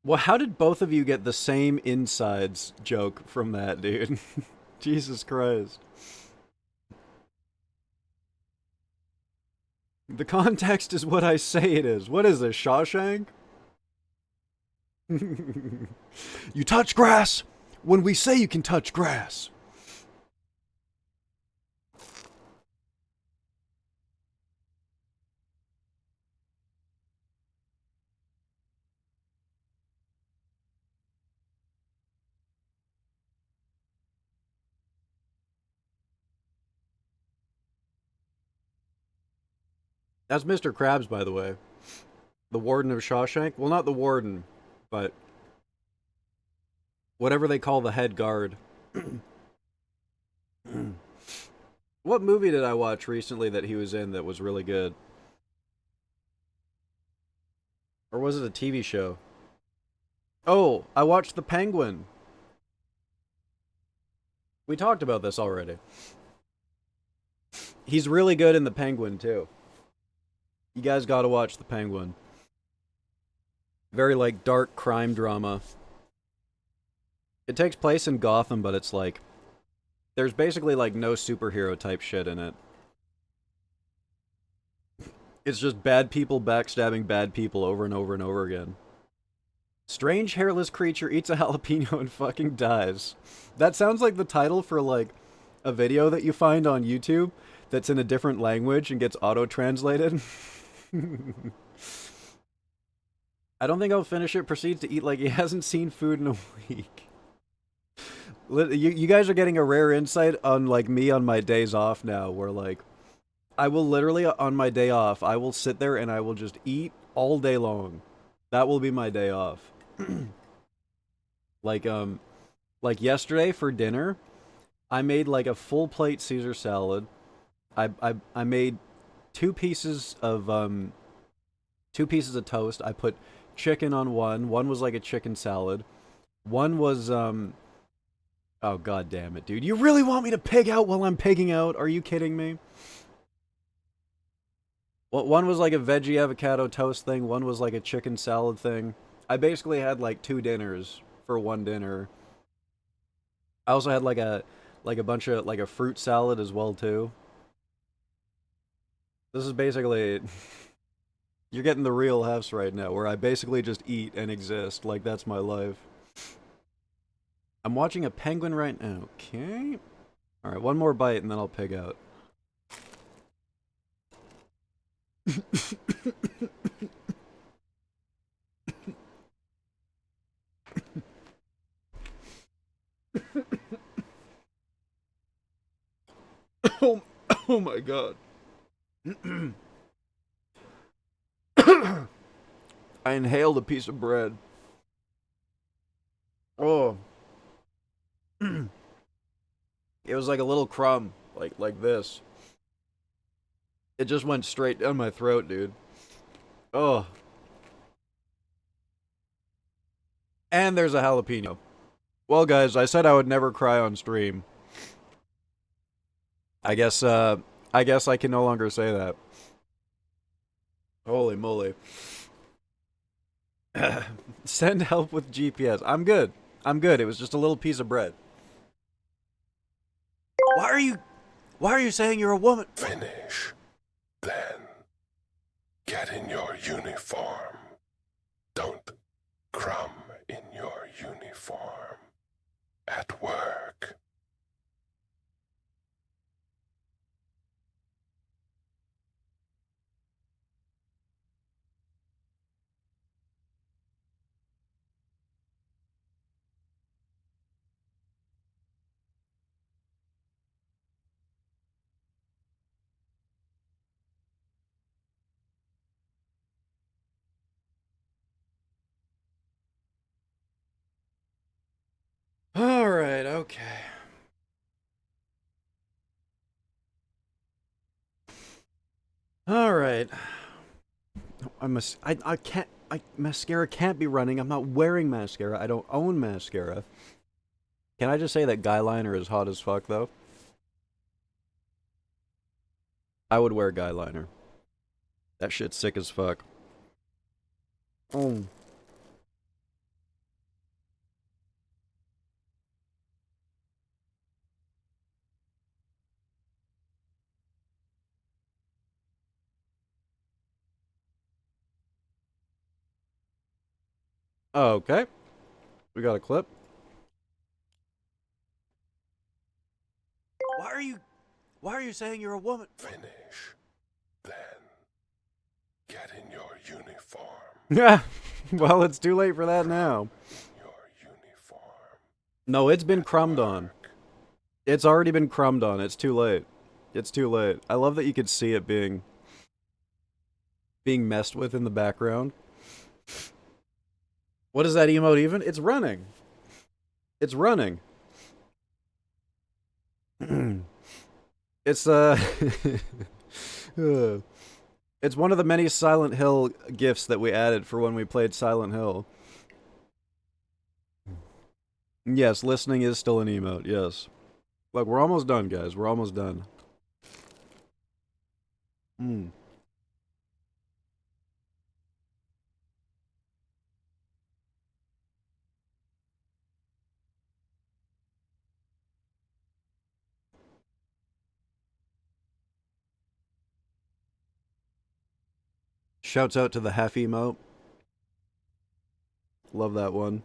Well, how did both of you get the same insides joke from that, dude? Jesus Christ. The context is what I say it is. What is this, Shawshank? You touch grass when we say you can touch grass. That's Mr. Krabs, by the way. The warden of Shawshank. Well, not the warden, but whatever they call the head guard. What movie did I watch recently that he was in that was really good? Or was it a TV show? Oh, I watched The Penguin. We talked about this already. He's really good in The Penguin, too. You guys gotta watch The Penguin. Very, like, dark crime drama. It takes place in Gotham, but it's like... There's basically, like, no superhero type shit in it. It's just bad people backstabbing bad people over and over and over again. Strange hairless creature eats a jalapeno and fucking dies. That sounds like the title for, like, a video that you find on YouTube that's in a different language and gets auto-translated. I don't think I'll finish it. Proceeds to eat like he hasn't seen food in a week. You guys are getting a rare insight on, like, me on my days off now, where, like, I will literally, on my day off, I will sit there and I will just eat all day long. That will be my day off. Like yesterday for dinner, I made, like, a full plate Caesar salad. I made two pieces of toast. I put chicken on one. One was like a chicken salad. One was oh god damn it, dude. You really want me to pig out while I'm pigging out? Are you kidding me? Well, one was like a veggie avocado toast thing. One was like a chicken salad thing. I basically had like two dinners for one dinner. I also had like a bunch of like a fruit salad as well too. This is basically you're getting the real HEFZ right now, where I basically just eat and exist. Like, that's my life. I'm watching a penguin right now. Okay. Alright, one more bite and then I'll pig out. Oh my god. I inhaled a piece of bread. Oh. It It was like a little crumb, like this. It just went straight down my throat, dude. Oh. And there's a jalapeno. Well, guys, I said I would never cry on stream. I guess I can no longer say that. Holy moly. Send help with GPS. I'm good. I'm good. It was just a little piece of bread. Why are you saying you're a woman? Finish. Then, get in your uniform. Don't crumb in your uniform. At work. Alright, okay. Alright. Mascara can't be running. I'm not wearing mascara. I don't own mascara. Can I just say that guy liner is hot as fuck, though? I would wear guy liner. That shit's sick as fuck. Oh. Okay. We got a clip. Why are you saying you're a woman? Finish. Then, get in your uniform. Yeah. Well, it's too late for that now. Your uniform. No, it's been crumbed on. It's already been crumbed on. It's too late. It's too late. I love that you could see it being messed with in the background. What is that emote even? It's running. It's running. It's it's one of the many Silent Hill gifts that we added for when we played Silent Hill. Yes, listening is still an emote, yes. Look, we're almost done, guys. We're almost done. Shouts out to the half emote. Love that one.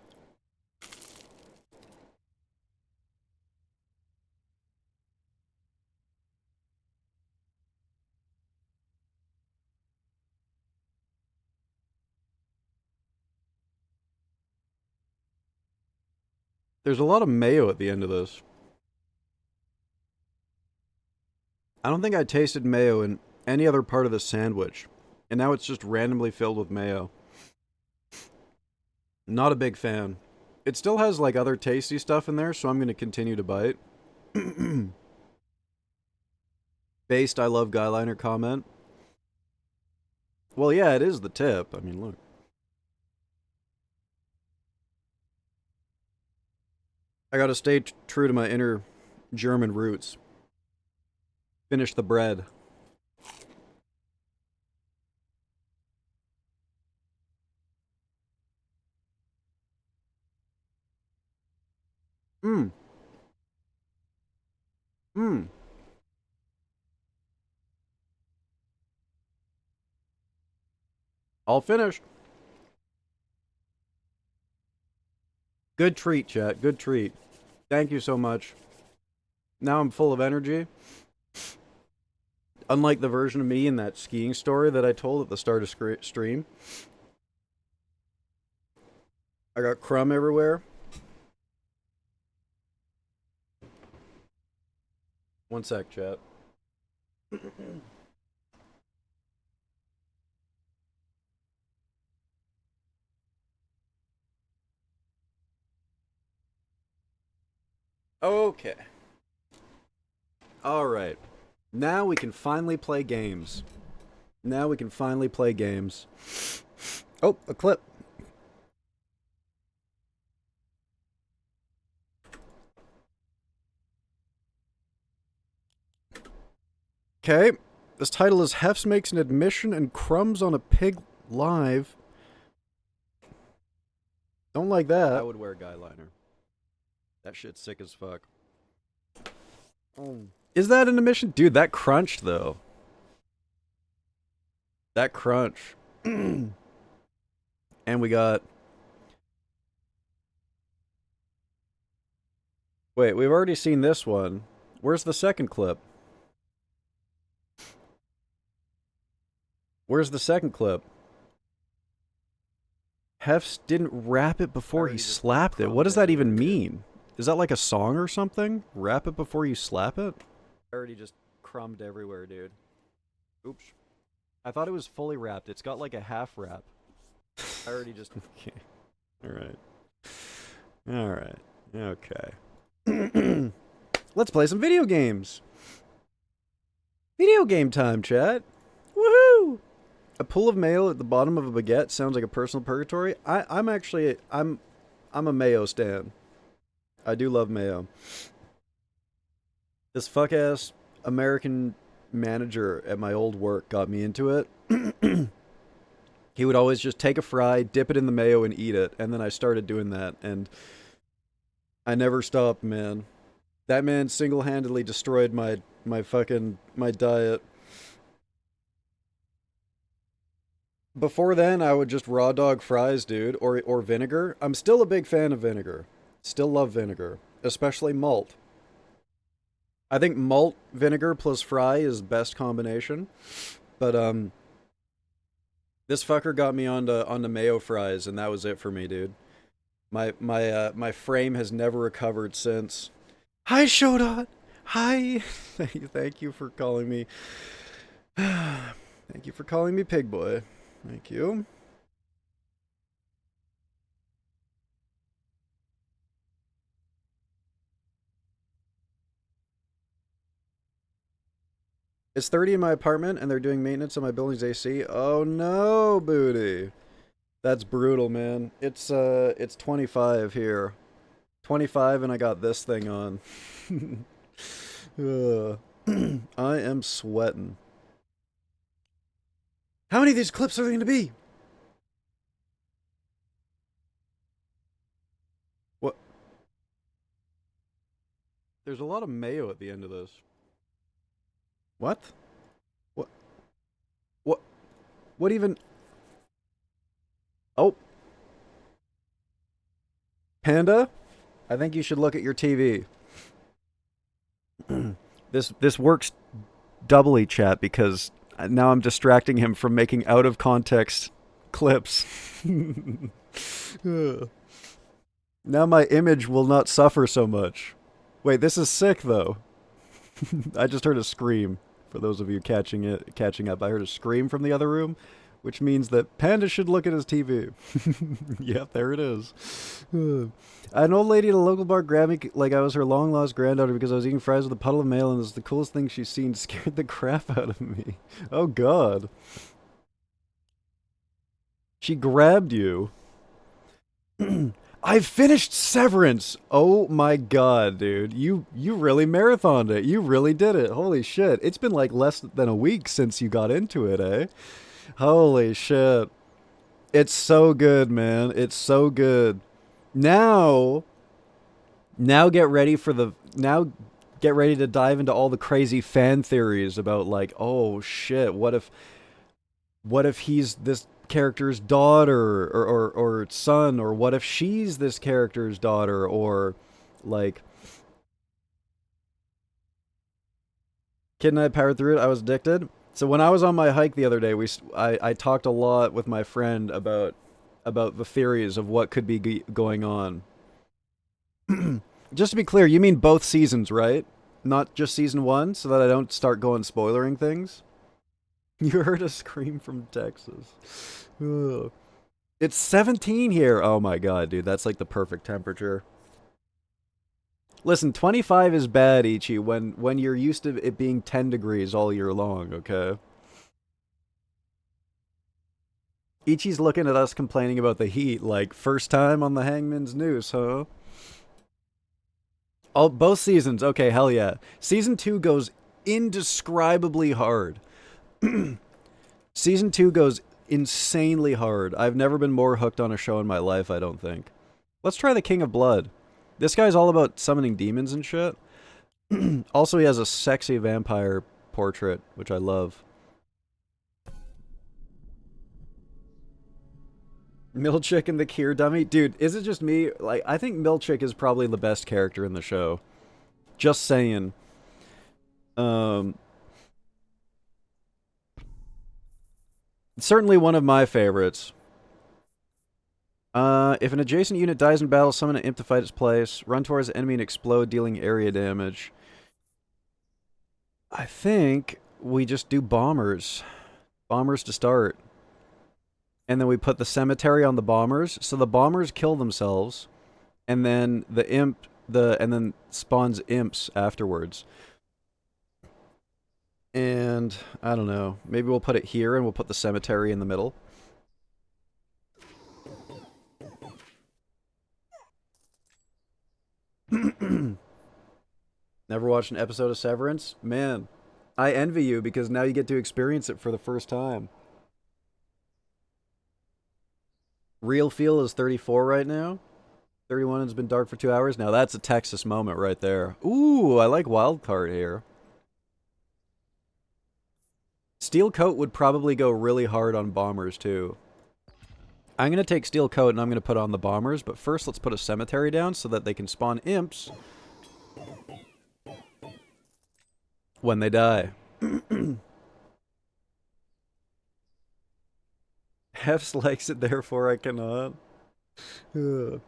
There's a lot of mayo at the end of this. I don't think I tasted mayo in any other part of the sandwich. And now it's just randomly filled with mayo. Not a big fan. It still has like other tasty stuff in there, so I'm going to continue to bite. Based I love guy liner comment. Well, yeah, it is the tip. I mean, look. I gotta stay true to my inner German roots. Finish the bread. Mmm. Mmm. All finished. Good treat, chat. Good treat. Thank you so much. Now I'm full of energy. Unlike the version of me in that skiing story that I told at the start of stream. I got crumb everywhere. One sec, chat. Okay. Alright. Now we can finally play games. Now we can finally play games. Oh, a clip. Okay. This title is HEFZ makes an admission and crumbs on a pig live. Don't like that. I would wear guy liner. That shit's sick as fuck. Oh. Is that an admission? Dude, that crunched though. That crunch. And we got... Wait, we've already seen this one. Where's the second clip? Where's the second clip? HEFZ didn't wrap it before he slapped it. What does that even mean? Is that like a song or something? Wrap it before you slap it? I already just crumbed everywhere, dude. Oops. I thought it was fully wrapped. It's got like a half wrap. I already just... Okay. Alright. Alright. Okay. Let's play some video games. Video game time, chat. Woohoo! A pool of mayo at the bottom of a baguette sounds like a personal purgatory. I'm a mayo stan. I do love mayo. This fuck-ass American manager at my old work got me into it. He would always just take a fry, dip it in the mayo, and eat it. And then I started doing that, and I never stopped, man. That man single-handedly destroyed my diet. Before then, I would just raw dog fries, dude, or vinegar. I'm still a big fan of vinegar. Still love vinegar, especially malt. I think malt, vinegar plus fry is best combination. But this fucker got me onto mayo fries, and that was it for me, dude. My frame has never recovered since. Hi, Shodot. Hi. Thank you for calling me. Thank you for calling me Pig Boy. Thank you. It's 30 in my apartment, and they're doing maintenance on my building's AC. Oh no, booty. That's brutal, man. It's 25 here. 25, and I got this thing on. I am sweating. How many of these clips are there going to be? What? There's a lot of mayo at the end of this. What? What? What? What even? Oh. Panda? I think you should look at your TV. This works doubly, chat, because now I'm distracting him from making out of context clips. Now my image will not suffer so much. Wait, this is sick though. I just heard a scream. For those of you catching up, I heard a scream from the other room, which means that Panda should look at his TV. Yep, there it is. An old lady at a local bar grabbed me like I was her long-lost granddaughter because I was eating fries with a puddle of mayo, and it was the coolest thing she's seen. Scared the crap out of me. Oh, God. She grabbed you. I finished Severance. Oh my god, dude. You really marathoned it. You really did it. Holy shit. It's been like less than a week since you got into it, eh? Holy shit. It's so good, man. It's so good. Now get ready to dive into all the crazy fan theories about like, oh shit, what if he's this character's daughter or son, or what if she's this character's daughter, or like Kid and I powered through it. I was addicted. So when I was on my hike the other day, I talked a lot with my friend about the theories of what could be going on. Just to be clear, you mean both seasons, right? Not just season 1, so that I don't start going spoilering things? You heard a scream from Texas. Ugh. It's 17 here. Oh my god, dude. That's like the perfect temperature. Listen, 25 is bad, Ichi, when you're used to it being 10 degrees all year long, okay? Ichi's looking at us complaining about the heat, like, first time on the Hangman's Noose, huh? Oh, both seasons, okay, hell yeah. Season 2 goes indescribably hard. Season 2 goes insanely hard. I've never been more hooked on a show in my life, I don't think. Let's try the King of Blood. This guy's all about summoning demons and shit. Also, he has a sexy vampire portrait, which I love. Milchick and the Kier dummy? Dude, is it just me? Like, I think Milchick is probably the best character in the show. Just saying. Certainly one of my favorites. If an adjacent unit dies in battle, summon an imp to fight its place. Run towards the enemy and explode, dealing area damage. I think we just do bombers. Bombers to start. And then we put the cemetery on the bombers. So the bombers kill themselves. And then the imp, and then spawns imps afterwards. And, I don't know. Maybe we'll put it here and we'll put the cemetery in the middle. Never watched an episode of Severance? Man, I envy you because now you get to experience it for the first time. Real feel is 34 right now. 31 has been dark for 2 hours. Now that's a Texas moment right there. Ooh, I like Wildcard here. Steel Coat would probably go really hard on bombers too. I'm going to take Steel Coat and I'm going to put on the bombers, but first let's put a cemetery down so that they can spawn imps when they die. Hefs likes it, therefore I cannot. Ugh.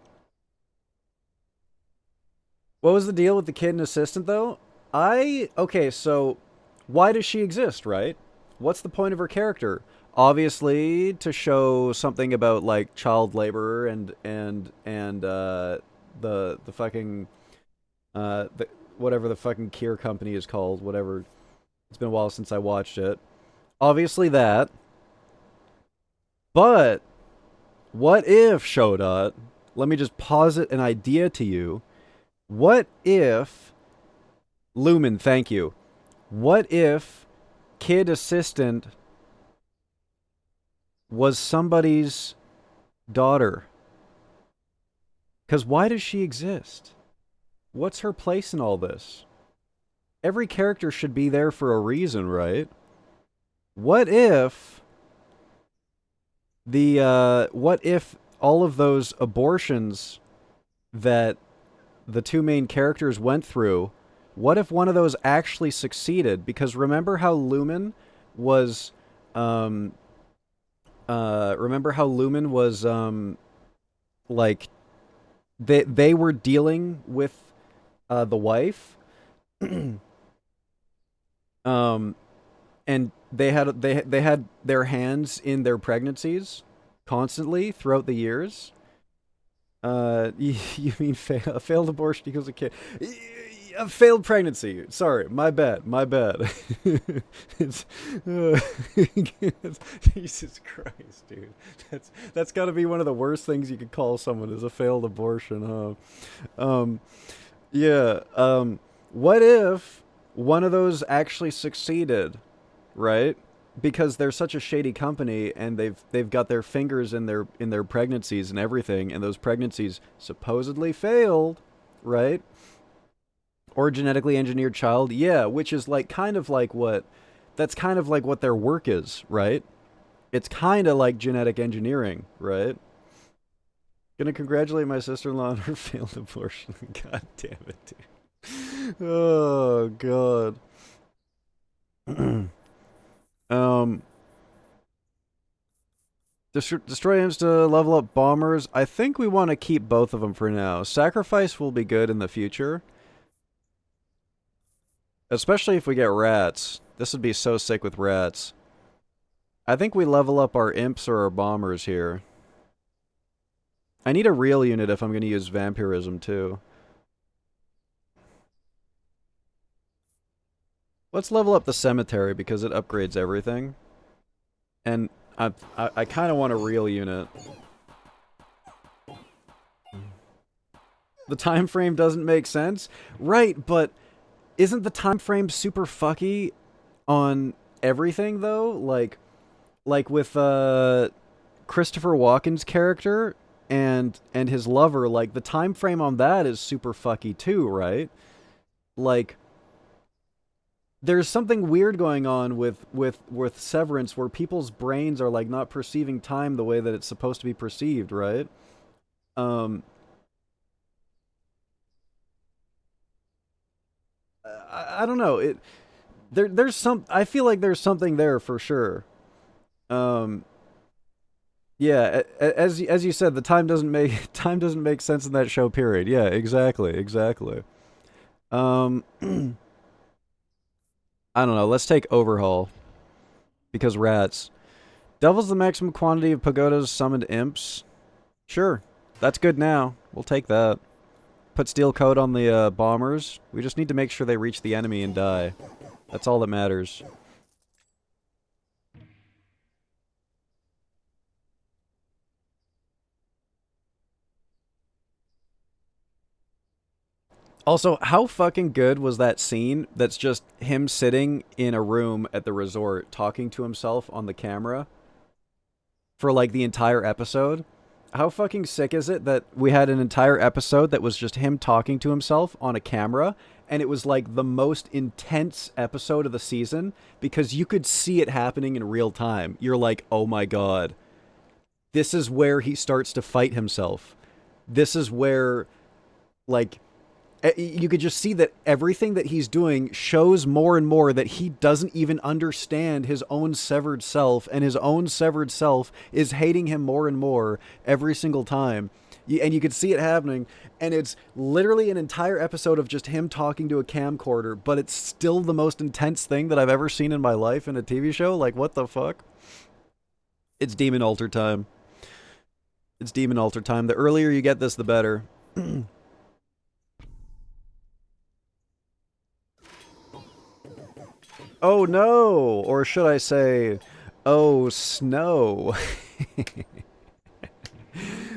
What was the deal with the kid and assistant, though? Okay, so why does she exist, right? What's the point of her character? Obviously, to show something about, like, child labor and the fucking, whatever the fucking Kier company is called, whatever. It's been a while since I watched it. Obviously that. But, what if, Shodot, let me just posit an idea to you. What if, Lumen, thank you. What if kid assistant was somebody's daughter? Because why does she exist? What's her place in all this? Every character should be there for a reason, right? What if what if all of those abortions that the two main characters went through, what if one of those actually succeeded? Because remember how Lumen was, like, they were dealing with, the wife, and they had their hands in their pregnancies constantly throughout the years. You mean a failed abortion equals a kid? A failed pregnancy. Sorry, my bad. It's, Jesus Christ, dude. That's got to be one of the worst things you could call someone is a failed abortion, huh? What if one of those actually succeeded, right? Because they're such a shady company and they've got their fingers in their pregnancies and everything, and those pregnancies supposedly failed, right? Or genetically engineered child, yeah, which is like kind of like what their work is, right? It's kind of like genetic engineering, right? Gonna congratulate my sister-in-law on her failed abortion. God damn it, dude. Oh God. Destroy imps to level up bombers. I think we want to keep both of them for now. Sacrifice will be good in the future. Especially if we get rats. This would be so sick with rats. I think we level up our imps or our bombers here. I need a real unit if I'm going to use vampirism too. Let's level up the cemetery because it upgrades everything. And I kind of want a real unit. The time frame doesn't make sense. Right, but isn't the time frame super fucky on everything though? Like with Christopher Walken's character and his lover, like the time frame on that is super fucky too, right? Like there's something weird going on with Severance where people's brains are like not perceiving time the way that it's supposed to be perceived, right? I don't know. There's some. I feel like there's something there for sure. Yeah, as you said, the time doesn't make sense in that show. Period. Yeah, exactly. I don't know. Let's take Overhaul because rats. Doubles the maximum quantity of Pagoda's summoned imps. Sure, that's good now. We'll take that. Put steel coat on the bombers. We just need to make sure they reach the enemy and die. That's all that matters. Also, how fucking good was that scene that's just him sitting in a room at the resort talking to himself on the camera for like the entire episode? How fucking sick is it that we had an entire episode that was just him talking to himself on a camera, and it was like the most intense episode of the season because you could see it happening in real time. You're like, oh my god. This is where he starts to fight himself. This is where, like, you could just see that everything that he's doing shows more and more that he doesn't even understand his own severed self, and his own severed self is hating him more and more every single time. And you could see it happening, and it's literally an entire episode of just him talking to a camcorder, but it's still the most intense thing that I've ever seen in my life in a TV show. Like, what the fuck? It's Demon Altar time. It's Demon Altar time. The earlier you get this, the better. Oh no! Or should I say, oh snow.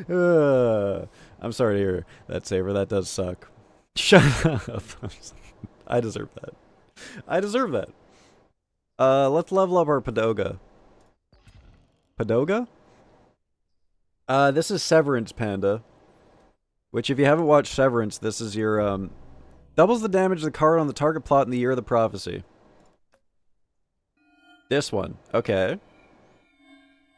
I'm sorry to hear that, Saber. That does suck. Shut up. I deserve that. I deserve that. Let's level up our Padoga. Padoga? This is Severance, Panda. Which, if you haven't watched Severance, this is your, doubles the damage of the card on the target plot in the Year of the Prophecy. This one. Okay.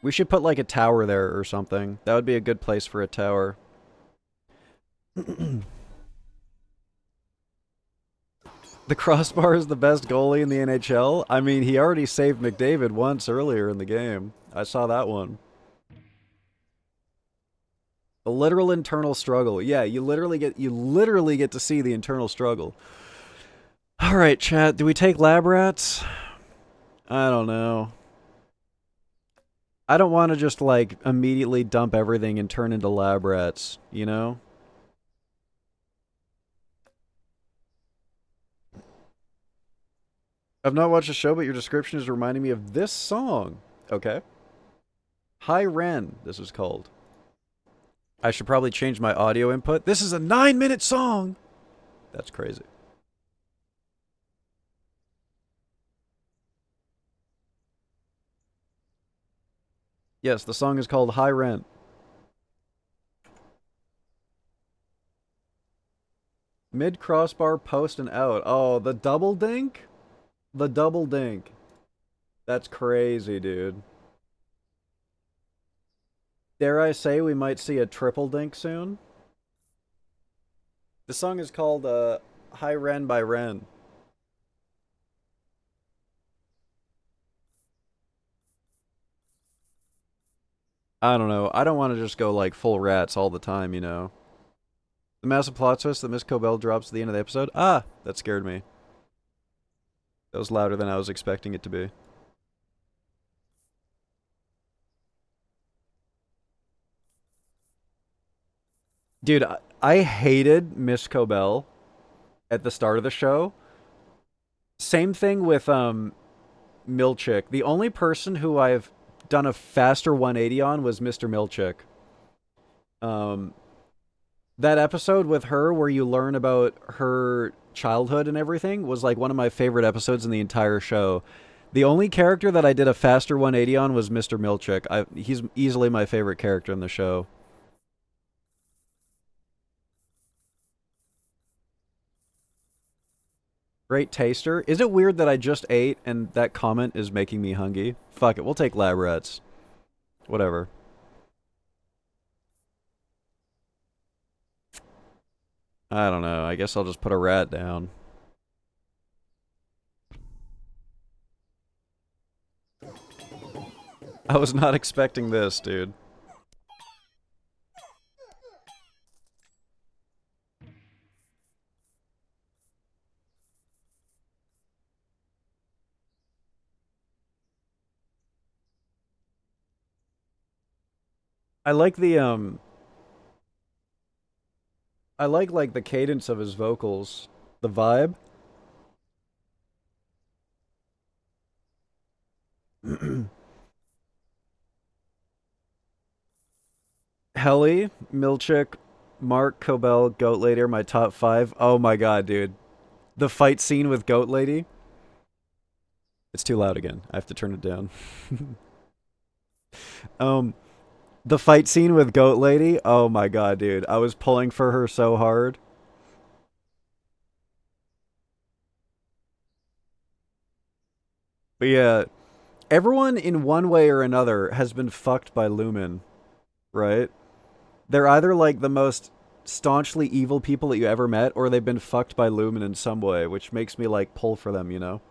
We should put, like, a tower there or something. That would be a good place for a tower. The crossbar is the best goalie in the NHL? I mean, he already saved McDavid once earlier in the game. I saw that one. A literal internal struggle. Yeah, you literally get to see the internal struggle. Alright, chat. Do we take lab rats? I don't know. I don't want to just, like, immediately dump everything and turn into lab rats, you know? I've not watched the show, but your description is reminding me of this song. Okay. Hi Ren, this is called. I should probably change my audio input. This is a 9-minute song! That's crazy. Yes, the song is called High Rent. Mid crossbar, post, and out. Oh, the double dink? The double dink. That's crazy, dude. Dare I say we might see a triple dink soon? The song is called High Ren by Ren. I don't know. I don't want to just go like full rats all the time, you know. The massive plot twist that Miss Cobell drops at the end of the episode. Ah, that scared me. That was louder than I was expecting it to be. Dude, I hated Miss Cobell at the start of the show. Same thing with Milchick. The only person who I've done a faster 180 on was Mr. Milchick. That episode with her where you learn about her childhood and everything was like one of my favorite episodes in the entire show. The only character that I did a faster 180 on was Mr. Milchick. He's easily my favorite character in the show. Great taster. Is it weird that I just ate and that comment is making me hungry? Fuck it, we'll take lab rats. Whatever. I don't know. I guess I'll just put a rat down. I was not expecting this, dude. I like the I like the cadence of his vocals, the vibe. Helly, Milchick, Mark, Cobell, Goat Lady are my top 5. Oh my god, dude. The fight scene with Goat Lady. It's too loud again. I have to turn it down. The fight scene with Goat Lady. Oh my god, dude. I was pulling for her so hard. But yeah, everyone in one way or another has been fucked by Lumen, right? They're either like the most staunchly evil people that you ever met, or they've been fucked by Lumen in some way, which makes me like pull for them, you know?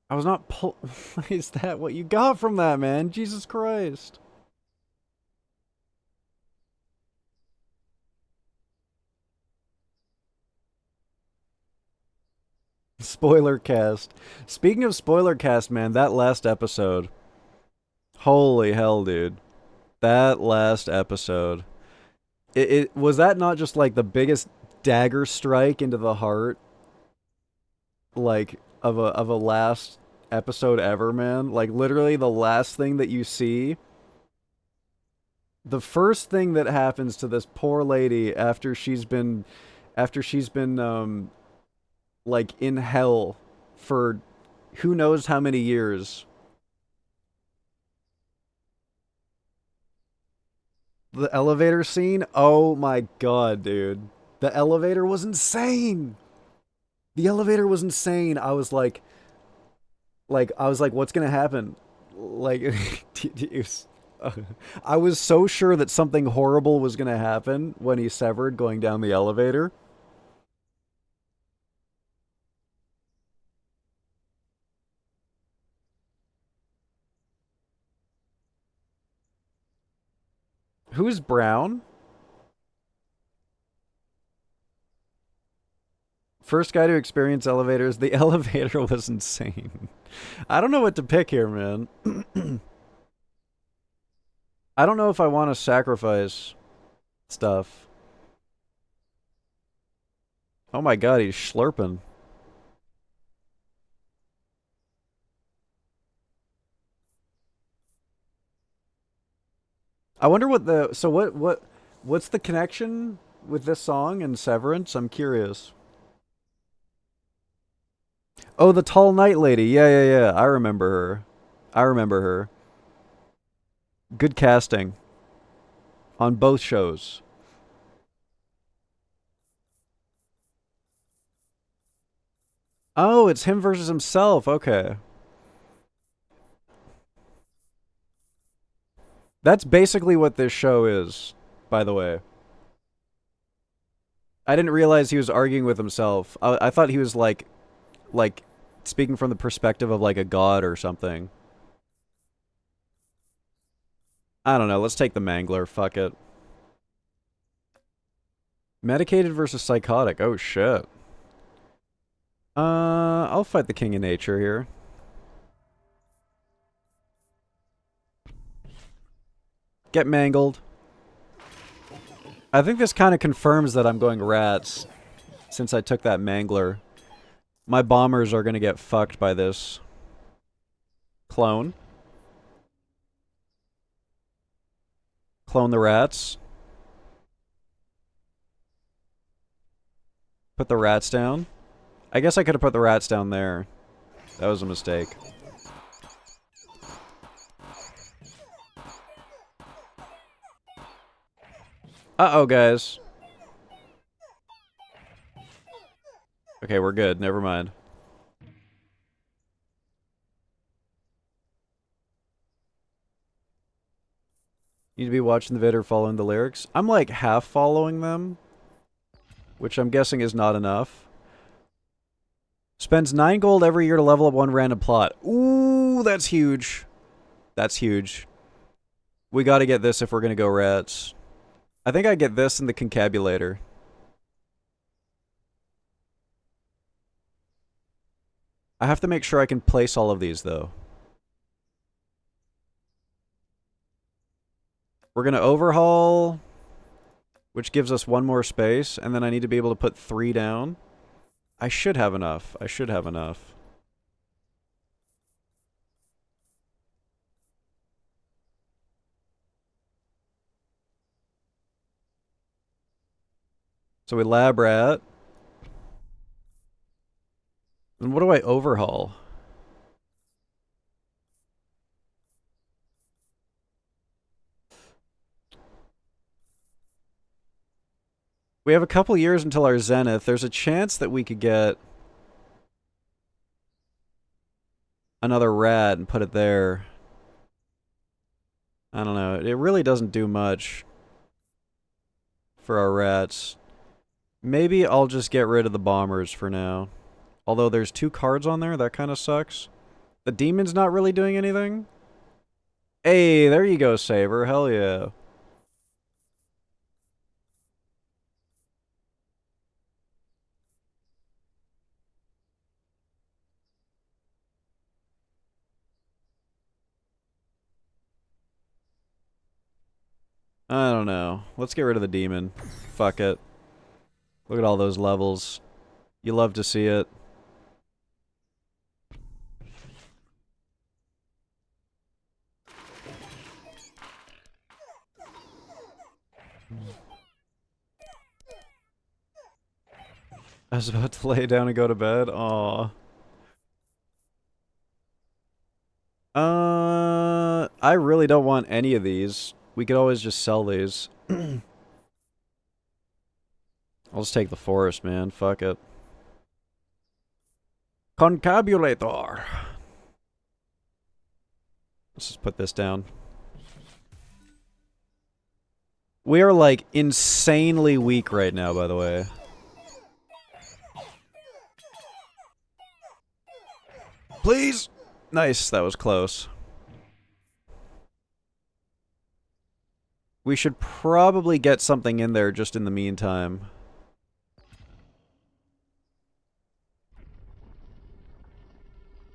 I was not pull. Is that what you got from that, man? Jesus Christ. Spoiler cast. Speaking of spoiler cast, man, that last episode. Holy hell, dude. That last episode. It was that not just like the biggest dagger strike into the heart, like of a last episode ever, man? Like literally the last thing that you see. The first thing that happens to this poor lady after she's been like in hell for who knows how many years. The elevator scene? Oh my god, dude. The elevator was insane. The elevator was insane. I was like, what's gonna happen? Like, it was, I was so sure that something horrible was gonna happen when he severed going down the elevator. Who's Brown? First guy to experience elevators. The elevator was insane. I don't know what to pick here, man. I don't know if I want to sacrifice stuff. Oh my god, he's slurping. I wonder what the what's the connection with this song and Severance? I'm curious. Oh, the tall night lady. Yeah. I remember her. I remember her. Good casting on both shows. Oh, it's him versus himself. Okay. That's basically what this show is, by the way. I didn't realize he was arguing with himself. I thought he was like speaking from the perspective of like a god or something. I don't know. Let's take the Mangler. Fuck it. Medicated versus psychotic. Oh shit. I'll fight the King of Nature here. Get mangled. I think this kind of confirms that I'm going rats. since I took that mangler. My bombers are gonna get fucked by this. Clone. Clone the rats. Put the rats down. I guess I could have put the rats down there. That was a mistake. Uh-oh, guys. Okay, we're good. Never mind. You need to be watching the vid or following the lyrics. I'm like half following them, which I'm guessing is not enough. Spends 9 gold every year to level up 1 random plot. Ooh, that's huge. That's huge. We gotta get this if we're gonna go rats. I think I get this in the concabulator. I have to make sure I can place all of these, though. We're gonna overhaul, which gives us 1 more space, and then I need to be able to put 3 down. I should have enough. I should have enough. So we lab rat. And what do I overhaul? We have a couple years until our zenith. There's a chance that we could get another rat and put it there. I don't know. It really doesn't do much for our rats. Maybe I'll just get rid of the bombers for now. Although there's 2 cards on there, that kind of sucks. The demon's not really doing anything. Hey, there you go, Saber. Hell yeah. I don't know. Let's get rid of the demon. Fuck it. Look at all those levels. You love to see it. I was about to lay down and go to bed. Aw. I really don't want any of these. We could always just sell these. I'll just take the forest, man. Fuck it. Concabulator. Let's just put this down. We are, like, insanely weak right now, by the way. Please! Nice, that was close. We should probably get something in there just in the meantime.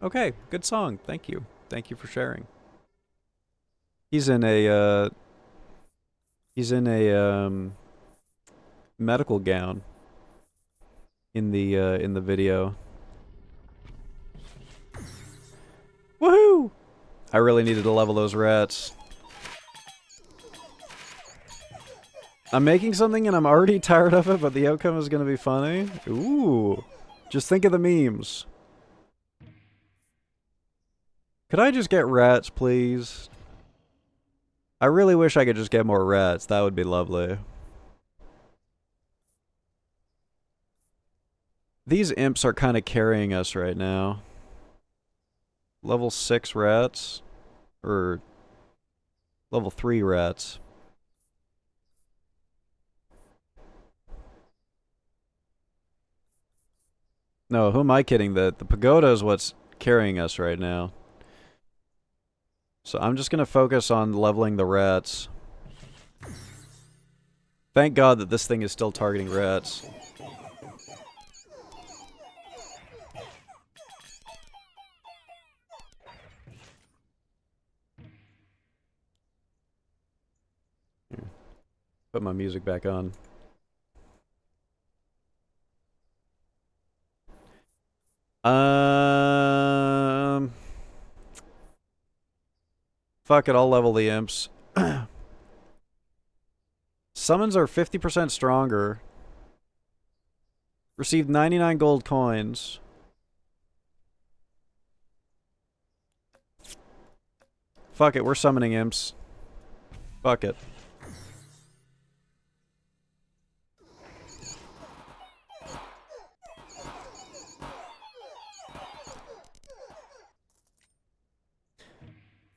Okay, good song. Thank you. Thank you for sharing. He's in a medical gown in the video. Woohoo! I really needed to level those rats. I'm making something and I'm already tired of it, but the outcome is gonna be funny. Ooh. Just think of the memes. Could I just get rats, please? I really wish I could just get more rats. That would be lovely. These imps are kind of carrying us right now. Level 6 rats. Or... level 3 rats. No, who am I kidding? The pagoda is what's carrying us right now. So I'm just gonna focus on leveling the rats. Thank God that this thing is still targeting rats. Here. Put my music back on. Fuck it, I'll level the imps. Summons are 50% stronger. Received 99 gold coins. Fuck it, we're summoning imps. Fuck it.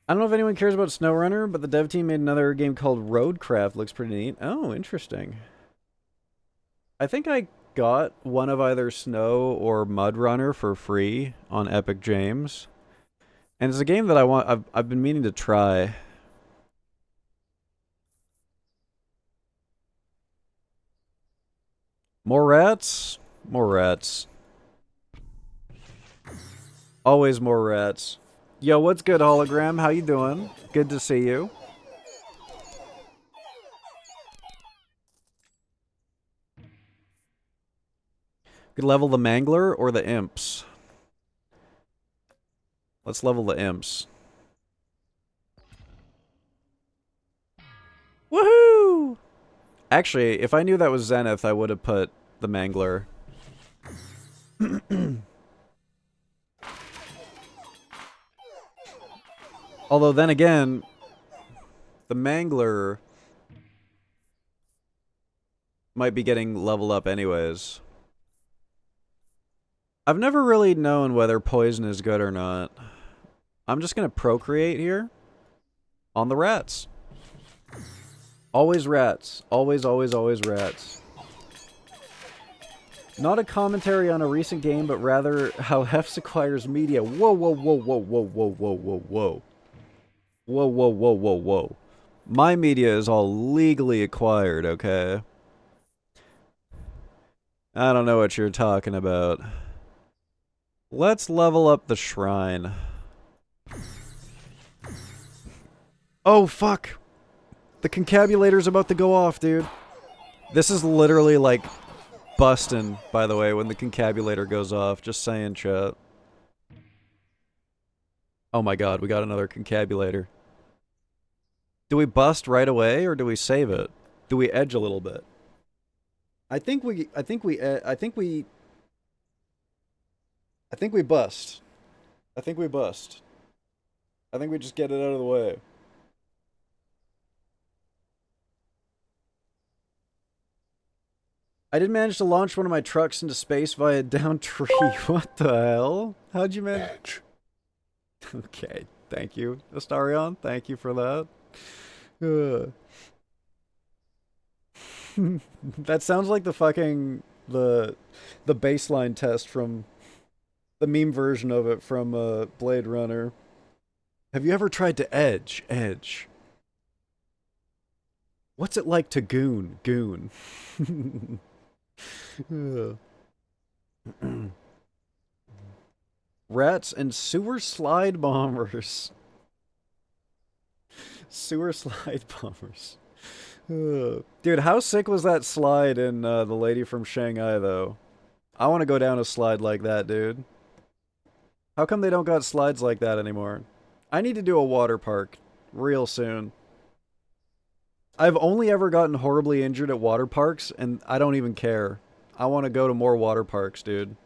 I don't know if anyone cares about SnowRunner, but the dev team made another game called Roadcraft. Looks pretty neat. Oh, interesting. I think I got one of either Snow or Mud Runner for free on Epic Games. And it's a game that I've been meaning to try. More rats? More rats. Always more rats. Yo, what's good, Hologram? How you doing? Good to see you. Could level the Mangler or the Imps. Let's level the Imps. Woohoo! Actually, if I knew that was Zenith, I would have put the Mangler. Although then again, the Mangler might be getting leveled up anyways. I've never really known whether poison is good or not. I'm just gonna procreate here on the rats. Always rats. Always, always, always rats. Not a commentary on a recent game, but rather how HEFZ acquires media. Whoa, whoa, whoa, whoa, whoa, whoa, whoa, whoa, whoa. Whoa, whoa, whoa, whoa, whoa. My media is all legally acquired, okay? I don't know what you're talking about. Let's level up the shrine. Oh, fuck! The concabulator's about to go off, dude. This is literally like bustin', by the way, when the concabulator goes off. Just saying, chat. Oh my god, we got another concabulator. Do we bust right away, or do we save it? Do we edge a little bit? I think we bust. I think we bust. I think we just get it out of the way. I did manage to launch one of my trucks into space via down tree. What the hell? How'd you manage? Edge. Okay, thank you, Astarion. Thank you for that. That sounds like the fucking the baseline test from the meme version of it from Blade Runner. Have you ever tried to edge? Edge. What's it like to goon? Goon. Rats and sewer slide bombers. Sewer slide bombers. Dude, how sick was that slide in The Lady from Shanghai, though? I want to go down a slide like that, dude. How come they don't got slides like that anymore? I need to do a water park real soon. I've only ever gotten horribly injured at water parks, and I don't even care. I want to go to more water parks, dude.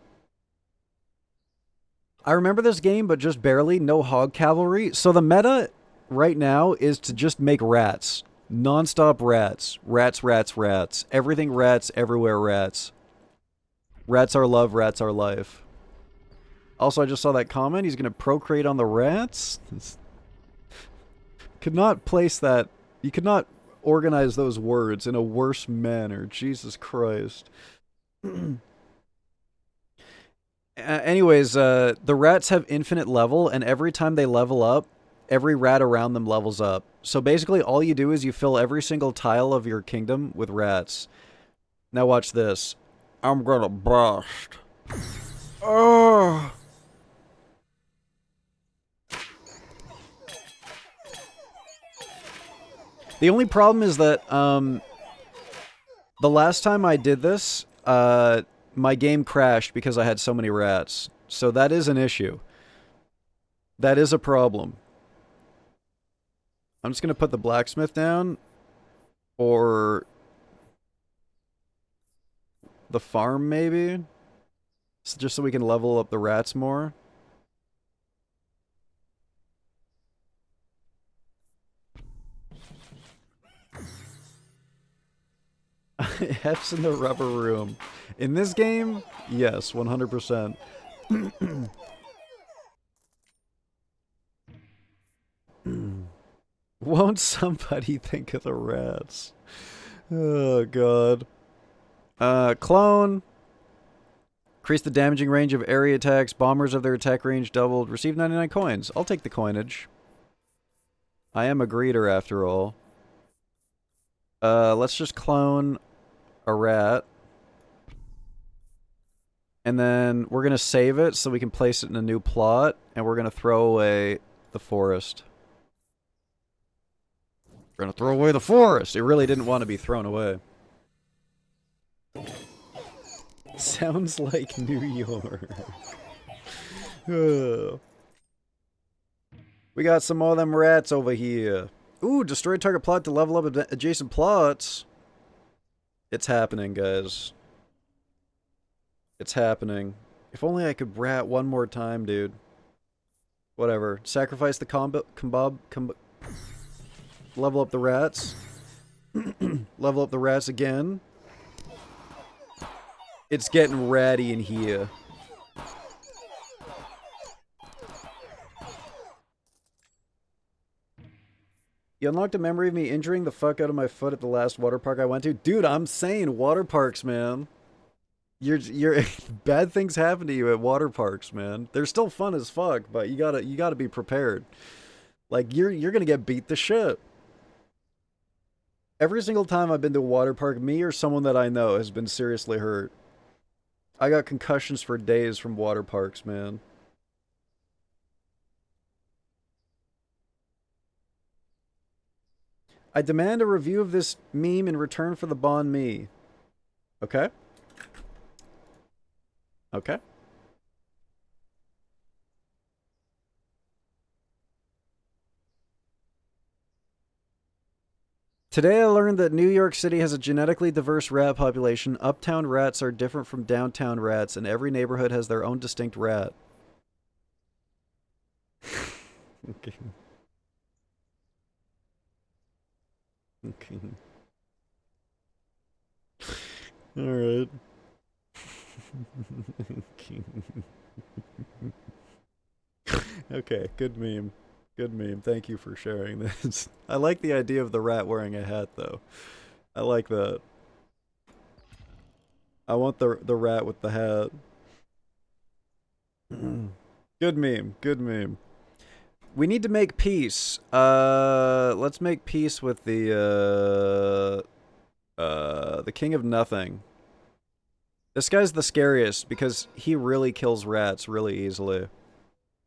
I remember this game, but just barely. No hog cavalry. So the meta right now is to just make rats. Non-stop rats. Rats, rats, rats. Everything rats, everywhere rats. Rats are love, rats are life. Also, I just saw that comment. He's going to procreate on the rats. Could not place that. You could not organize those words in a worse manner. Jesus Christ. Anyways, the rats have infinite level, and every time they level up, every rat around them levels up. So basically, all you do is you fill every single tile of your kingdom with rats. Now watch this. I'm gonna bust. Oh. The only problem is that, the last time I did this, my game crashed because I had so many rats. So that is an issue. That is a problem. I'm just going to put the blacksmith down. Or the farm, maybe? Just so we can level up the rats more. F's in the rubber room. In this game, yes, 100%. Won't somebody think of the rats? Oh, God. Clone. Increase the damaging range of area attacks. Bombers of their attack range doubled. Receive 99 coins. I'll take the coinage. I am a greeter, after all. Let's just clone a rat. And then we're going to save it so we can place it in a new plot. And we're going to throw away the forest. We're going to throw away the forest! It really didn't want to be thrown away. Sounds like New York. We got some more of them rats over here. Ooh, destroy target plot to level up adjacent plots. It's happening, guys. It's happening. If only I could rat one more time, dude. Whatever. Sacrifice the level up the rats. Level up the rats again. It's getting ratty in here. You unlocked a memory of me injuring the fuck out of my foot at the last water park I went to. Dude, I'm saying water parks, man. You're bad things happen to you at water parks, man. They're still fun as fuck, but you gotta be prepared. Like you're gonna get beat to shit. Every single time I've been to a water park, me or someone that I know has been seriously hurt. I got concussions for days from water parks, man. I demand a review of this meme in return for the banh mi. Okay. Okay. Today I learned that New York City has a genetically diverse rat population. Uptown rats are different from downtown rats, and every neighborhood has their own distinct rat. Okay. Okay. Alright. Okay, good meme. Good meme. Thank you for sharing this. I like the idea of the rat wearing a hat, though. I like that. I want the rat with the hat. Good meme. Good meme. We need to make peace. Let's make peace with the King of Nothing. This guy's the scariest because he really kills rats really easily.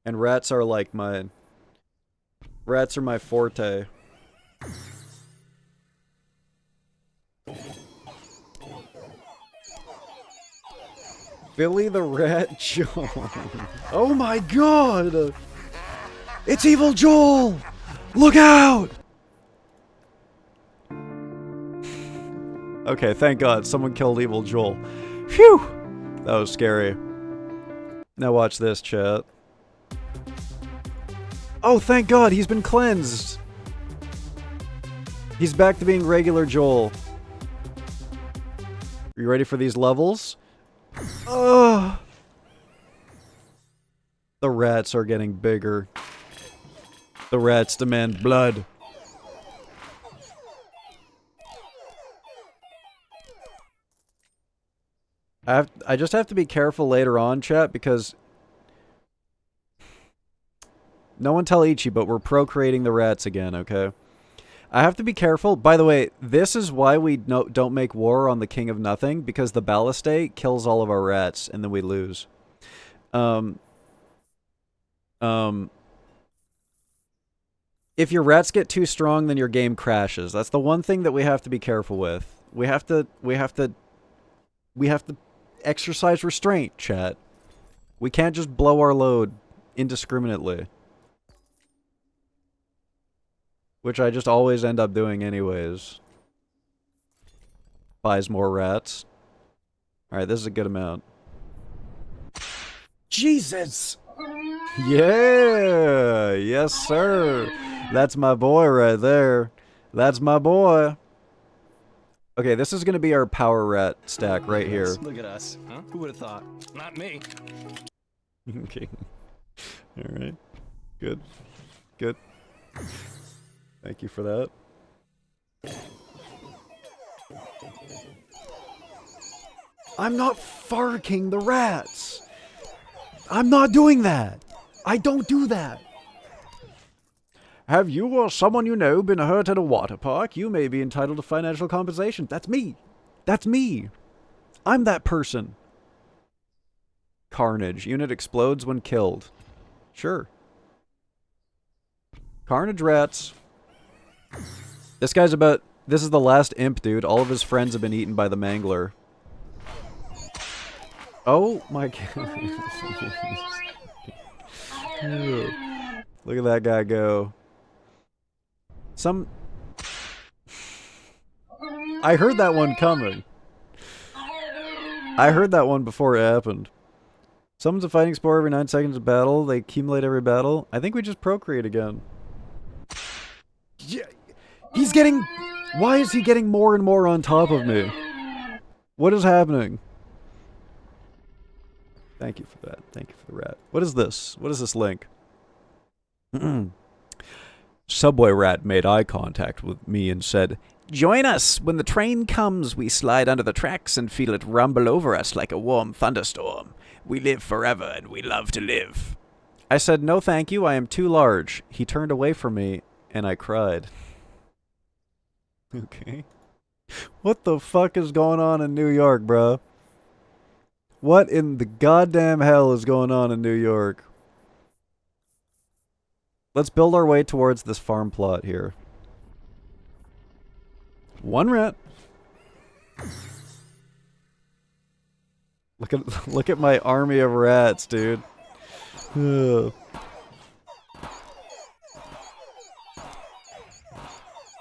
And rats are like mine. Rats are my forte. Billy the Rat Joel. Oh my god! It's Evil Joel! Look out! Okay, thank god, someone killed Evil Joel. Phew! That was scary. Now watch this, chat. Oh, thank god, he's been cleansed! He's back to being regular Joel. Are you ready for these levels? Ugh! The rats are getting bigger. The rats demand blood. I just have to be careful later on, chat, because no one tell Ichi, but we're procreating the rats again, okay? I have to be careful. By the way, this is why we don't make war on the King of Nothing, because the Balliste kills all of our rats, and then we lose. If your rats get too strong, then your game crashes. That's the one thing that we have to be careful with. We have to exercise restraint, chat. We can't just blow our load indiscriminately. Which I just always end up doing anyways. Buys more rats. Alright, this is a good amount. Jesus! Yeah! Yes, sir! That's my boy right there. That's my boy. Okay, this is gonna be our power rat stack right here. Look at us. Huh? Who would have thought? Not me. Okay. Alright. Good. Good. Thank you for that. I'm not farking the rats! I'm not doing that! I don't do that! Have you or someone you know been hurt at a water park? You may be entitled to financial compensation. That's me! That's me! I'm that person! Carnage. Unit explodes when killed. Sure. Carnage rats. This guy's about... This is the last imp, dude. All of his friends have been eaten by the mangler. Oh my god. Look at that guy go. I heard that one coming. I heard that one before it happened. Summons a fighting spore every 9 seconds of battle. They accumulate every battle. I think we just procreate again. Yeah, he's getting... Why is he getting more and more on top of me? What is happening? Thank you for that. Thank you for the rat. What is this? What is this link? Subway rat made eye contact with me and said, "Join us. When the train comes, we slide under the tracks and feel it rumble over us like a warm thunderstorm. We live forever and we love to live." I said, "No thank you, I am too large." He turned away from me and I cried. Okay. What the fuck is going on in New York, bro? What in the goddamn hell is going on in New York? Let's build our way towards this farm plot here. One rat. Look at my army of rats, dude. Ugh.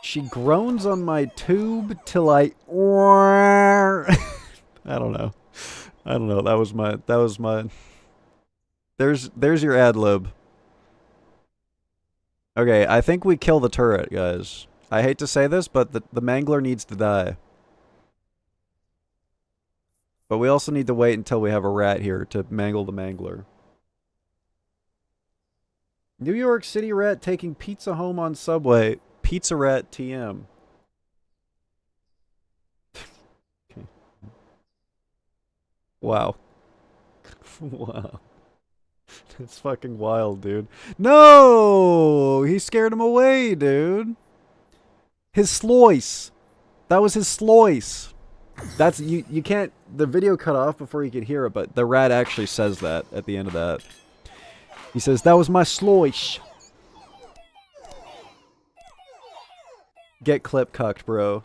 She groans on my tube till I I don't know. I don't know. That was my There's your ad lib. Okay, I think we kill the turret, guys. I hate to say this, but the mangler needs to die. But we also need to wait until we have a rat here to mangle the mangler. New York City rat taking pizza home on Subway. Pizza rat TM. Okay. Wow. Wow. It's fucking wild, dude. No! He scared him away, dude. His sloice. That was his sloice. That's you can't the video cut off before you could hear it, but the rat actually says that at the end of that. He says, "That was my sloice." Get clip cucked, bro.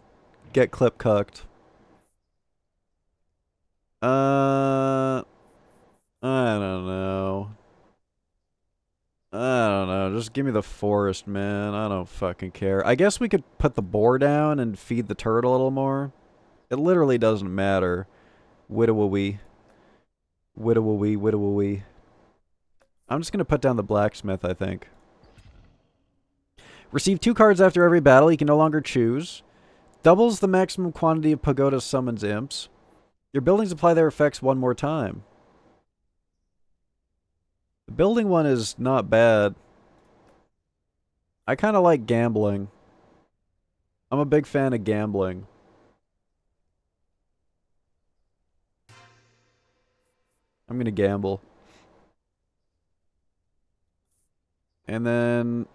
Get clip cucked. I don't know. I don't know. Just give me the forest, man. I don't fucking care. I guess we could put the boar down and feed the turret a little more. It literally doesn't matter. Widow-a-wee. Widow-a-wee, widow-a-wee. I'm just gonna put down the blacksmith, I think. Receive 2 cards after every battle. You can no longer choose. Doubles the maximum quantity of pagoda summons imps. Your buildings apply their effects 1 more time. The building one is not bad. I kind of like gambling. I'm a big fan of gambling. I'm gonna gamble. And then...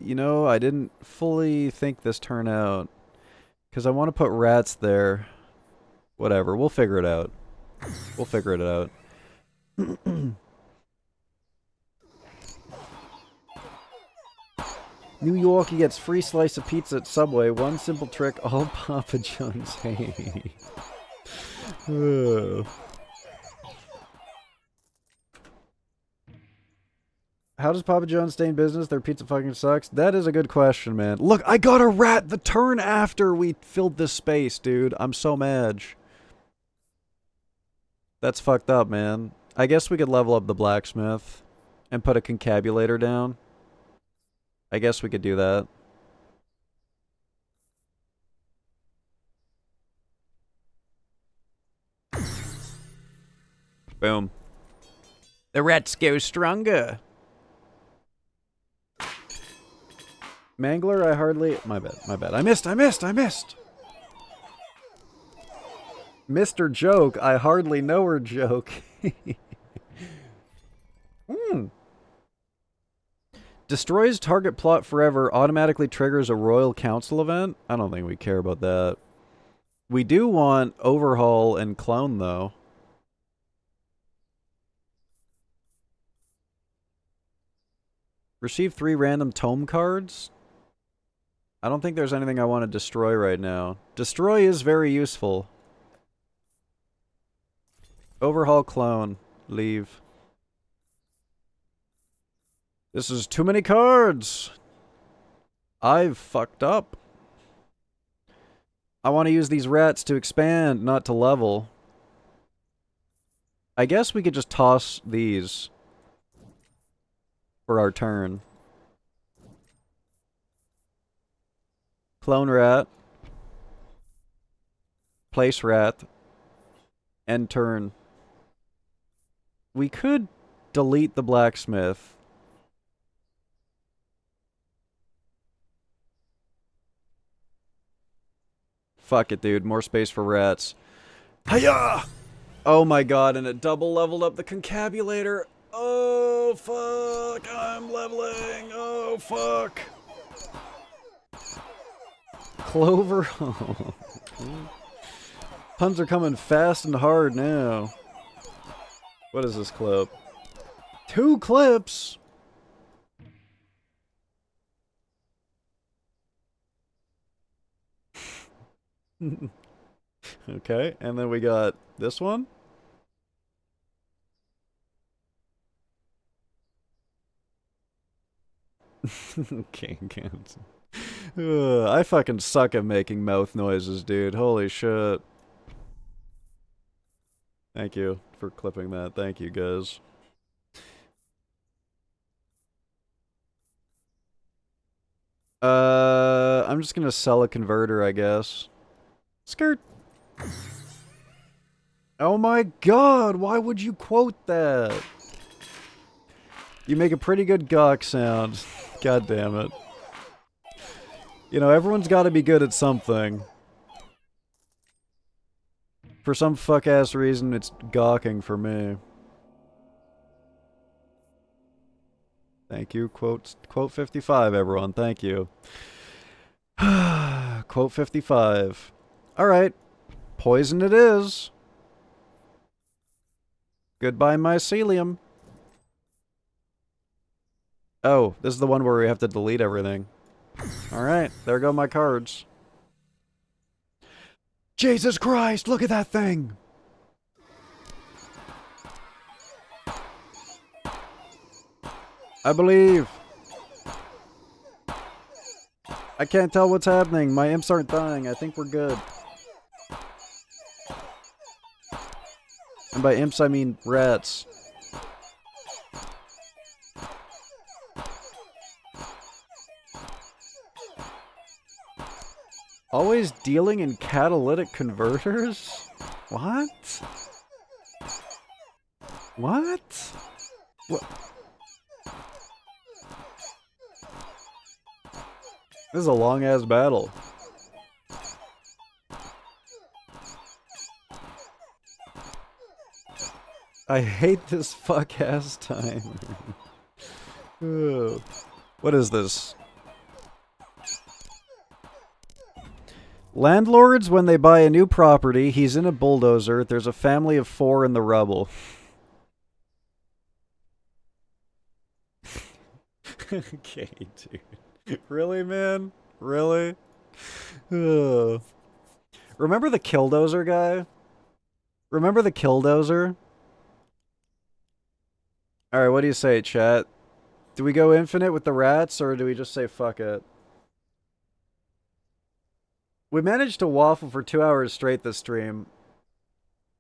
you know, I didn't fully think this turn out. Because I want to put rats there. Whatever, we'll figure it out. We'll figure it out. New Yorkie gets free slice of pizza at Subway. One simple trick, all Papa John's. Hey. How does Papa John's stay in business? Their pizza fucking sucks. That is a good question, man. Look, I got a rat the turn after we filled this space, dude. I'm so mad. That's fucked up, man. I guess we could level up the blacksmith and put a concabulator down. I guess we could do that. Boom. The rats go stronger. Mangler, I hardly... My bad. I missed! Mr. Joke, I hardly know her joke. Destroys target plot forever, automatically triggers a Royal Council event? I don't think we care about that. We do want Overhaul and Clone, though. Receive 3 random tome cards? I don't think there's anything I want to destroy right now. Destroy is very useful. Overhaul clone. Leave. This is too many cards! I've fucked up. I want to use these rats to expand, not to level. I guess we could just toss these for our turn. Clone rat. Place rat. End turn. We could delete the blacksmith. Fuck it, dude. More space for rats. Hiya! Oh my god, and it double leveled up the concabulator. Oh, fuck. I'm leveling. Oh, fuck. Clover. Puns are coming fast and hard now. What is this clip? 2 clips? Okay, and then we got this one. King Cans. I fucking suck at making mouth noises, dude. Holy shit. Thank you for clipping that. Thank you, guys. I'm just gonna sell a converter, I guess. Skirt. Oh my god, why would you quote that? You make a pretty good gawk sound. God damn it. You know, everyone's gotta be good at something. For some fuck-ass reason, it's gawking for me. Thank you. Quote 55, everyone. Thank you. Quote 55. Alright. Poison it is. Goodbye, mycelium. Oh, this is the one where we have to delete everything. Alright, there go my cards. Jesus Christ, look at that thing! I believe. I can't tell what's happening. My imps aren't dying. I think we're good. And by imps, I mean rats. Always dealing in catalytic converters? What? What? What? This is a long-ass battle. I hate this fuck-ass time. Ugh. What is this? Landlords, when they buy a new property, he's in a bulldozer, there's a family of 4 in the rubble. Okay, dude. Really, man? Really? Ugh. Remember the Killdozer guy? Remember the Killdozer? Alright, what do you say, chat? Do we go infinite with the rats, or do we just say fuck it? We managed to waffle for 2 hours straight this stream.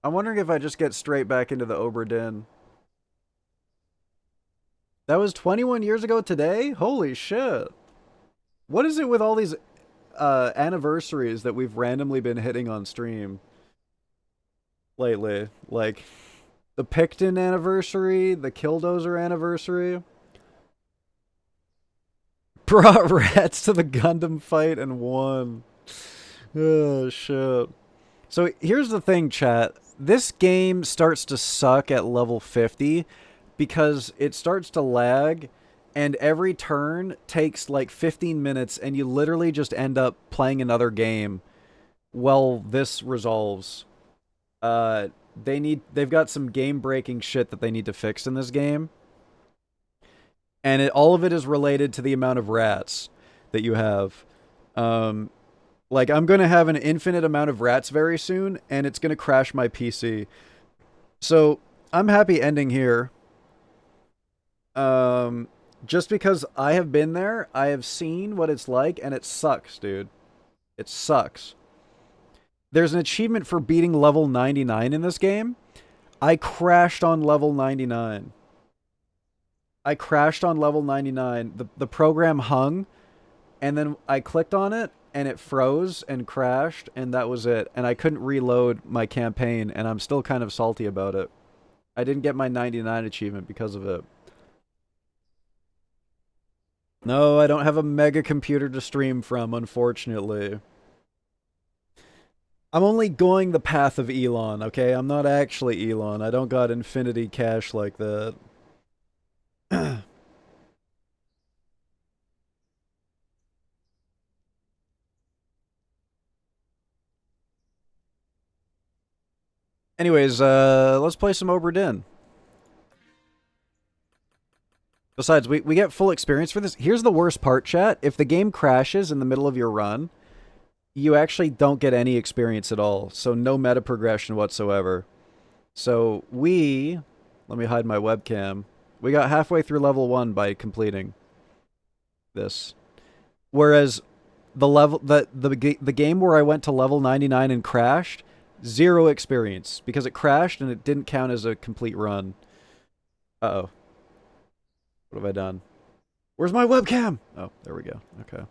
I'm wondering if I just get straight back into the OBRA DINN. That was 21 years ago today? Holy shit. What is it with all these anniversaries that we've randomly been hitting on stream lately? Like, the Picton anniversary, the Killdozer anniversary. Brought rats to the Gundam fight and won. Oh, shit. So here's the thing, chat. This game starts to suck at level 50 because it starts to lag, and every turn takes like 15 minutes, and you literally just end up playing another game while this resolves. They've got some game-breaking shit that they need to fix in this game. And all of it is related to the amount of rats that you have. Like, I'm going to have an infinite amount of rats very soon, and it's going to crash my PC. So, I'm happy ending here. Just because I have been there, I have seen what it's like, and it sucks, dude. It sucks. There's an achievement for beating level 99 in this game. I crashed on level 99. I crashed on level 99. The program hung, and then I clicked on it, and it froze and crashed, and that was it. And I couldn't reload my campaign, and I'm still kind of salty about it. I didn't get my 99 achievement because of it. No, I don't have a mega computer to stream from, unfortunately. I'm only going the path of Elon, okay? I'm not actually Elon. I don't got infinity cash like that. Anyways, let's play some OBRA DINN. Besides, we get full experience for this. Here's the worst part, chat. If the game crashes in the middle of your run, you actually don't get any experience at all. So no meta progression whatsoever. So let me hide my webcam. We got halfway through level 1 by completing this. Whereas the game where I went to level 99 and crashed, 0 experience because it crashed and it didn't count as a complete run. Uh-oh. What have I done? Where's my webcam? Oh, there we go. Okay.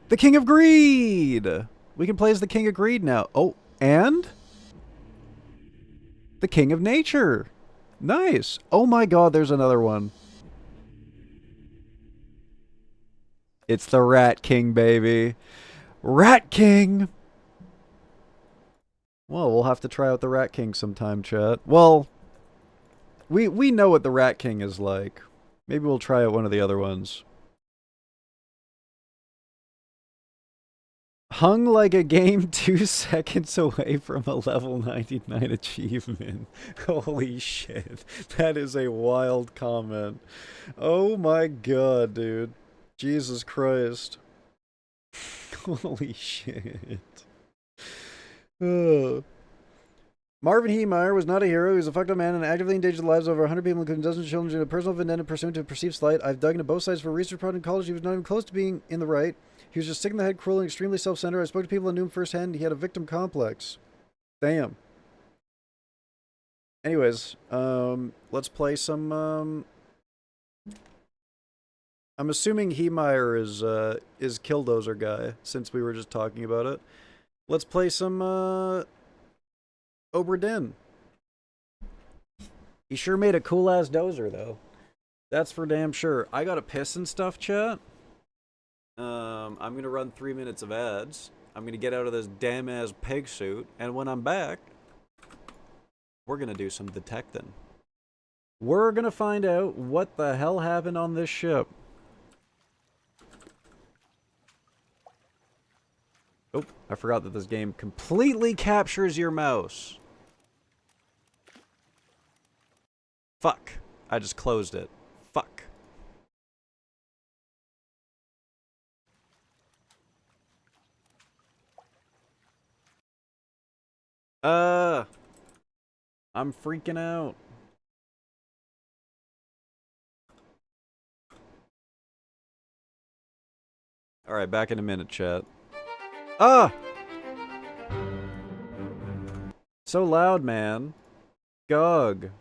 The King of Greed! We can play as the King of Greed now. Oh, and the King of Nature. Nice. Oh my god, there's another one. It's the Rat King, baby. Rat King! Well, we'll have to try out the Rat King sometime, chat. Well, we know what the Rat King is like. Maybe we'll try out one of the other ones. Hung like a game 2 seconds away from a level 99 achievement. Holy shit. That is a wild comment. Oh my god, dude. Jesus Christ. Holy shit. Ugh. Marvin Heemeyer was not a hero. He was a fucked up man and actively endangered the lives of over 100 people, including dozens of children, due to personal vendetta pursuant to a perceived slight. I've dug into both sides for a research project in college. He was not even close to being in the right. He was just sick in the head, cruel, and extremely self-centered. I spoke to people that knew him firsthand. He had a victim complex. Damn. Anyways, let's play some, I'm assuming Heemeyer is Killdozer guy, since we were just talking about it. Let's play some, OBRA DINN. He sure made a cool-ass dozer, though. That's for damn sure. I gotta piss and stuff, chat. I'm gonna run 3 minutes of ads. I'm gonna get out of this damn-ass pig suit, and when I'm back, we're gonna do some detecting. We're gonna find out what the hell happened on this ship. Oh, I forgot that this game completely captures your mouse. Fuck. I just closed it. Fuck. I'm freaking out. Alright, back in a minute, chat. Ah! So loud, man. Gog.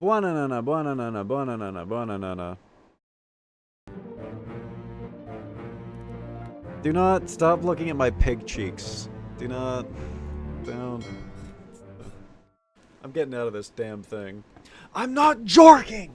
Buonanana, buonanana, buonanana, buonanana. Do not stop looking at my pig cheeks. Do not. Don't. I'm getting out of this damn thing. I'm not jorking!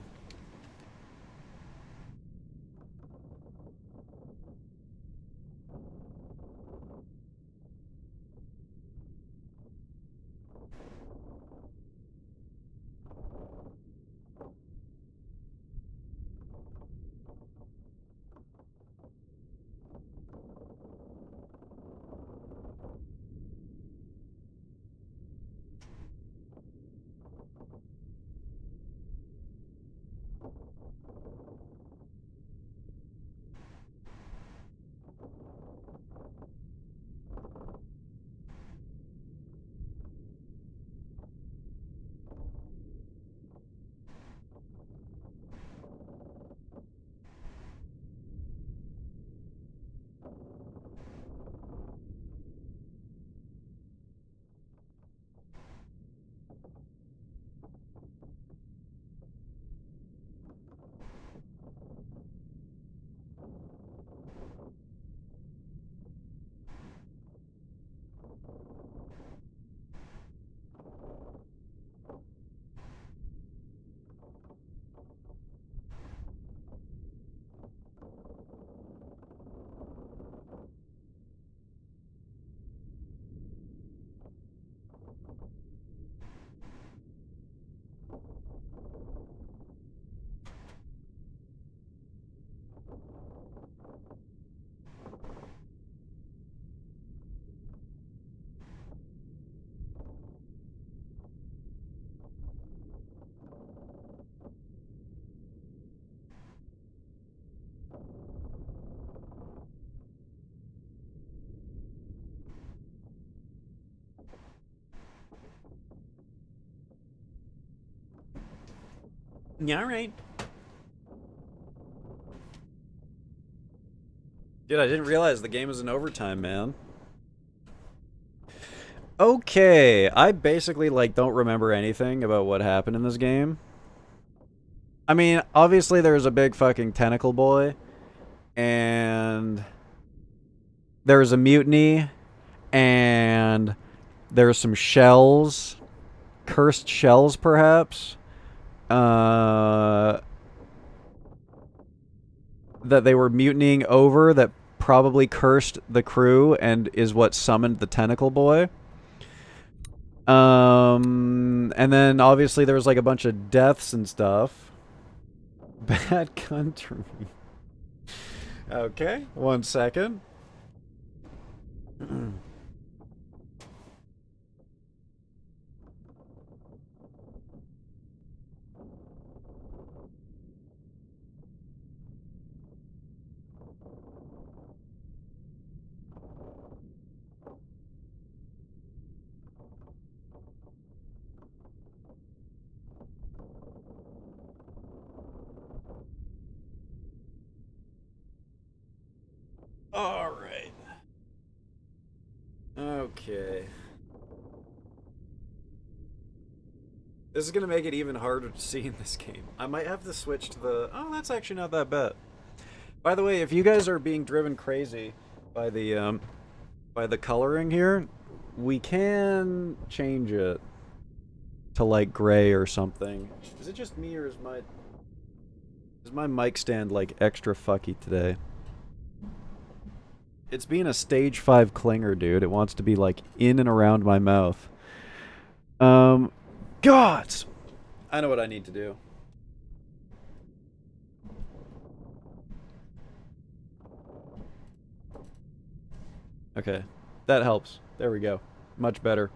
Yeah, alright. Dude, I didn't realize the game was in overtime, man. Okay, I basically, like, don't remember anything about what happened in this game. I mean, obviously there was a big fucking tentacle boy, and there was a mutiny, and there were some shells, cursed shells, perhaps, that they were mutinying over that probably cursed the crew and is what summoned the tentacle boy. And then obviously there was like a bunch of deaths and stuff. Bad country. Okay, 1 second. All right. Okay. This is gonna make it even harder to see in this game. I might have to switch to the... Oh, that's actually not that bad. By the way, if you guys are being driven crazy by the coloring here, we can change it to like gray or something. Is it just me or is my mic stand like extra fucky today? It's being a stage 5 clinger, dude. It wants to be like in and around my mouth. God! I know what I need to do. Okay. That helps. There we go. Much better.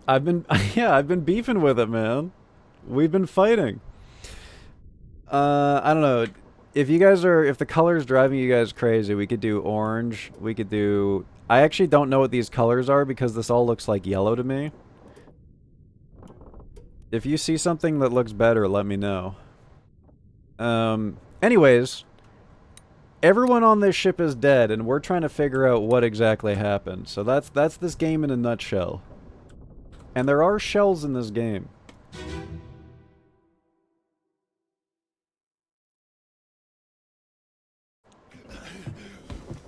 I've been beefing with it, man. We've been fighting. I don't know. If the color's driving you guys crazy, we could do orange. We could do I actually don't know what these colors are because this all looks like yellow to me. If you see something that looks better, let me know. Anyways, everyone on this ship is dead, and we're trying to figure out what exactly happened. So that's this game in a nutshell. And there are shells in this game.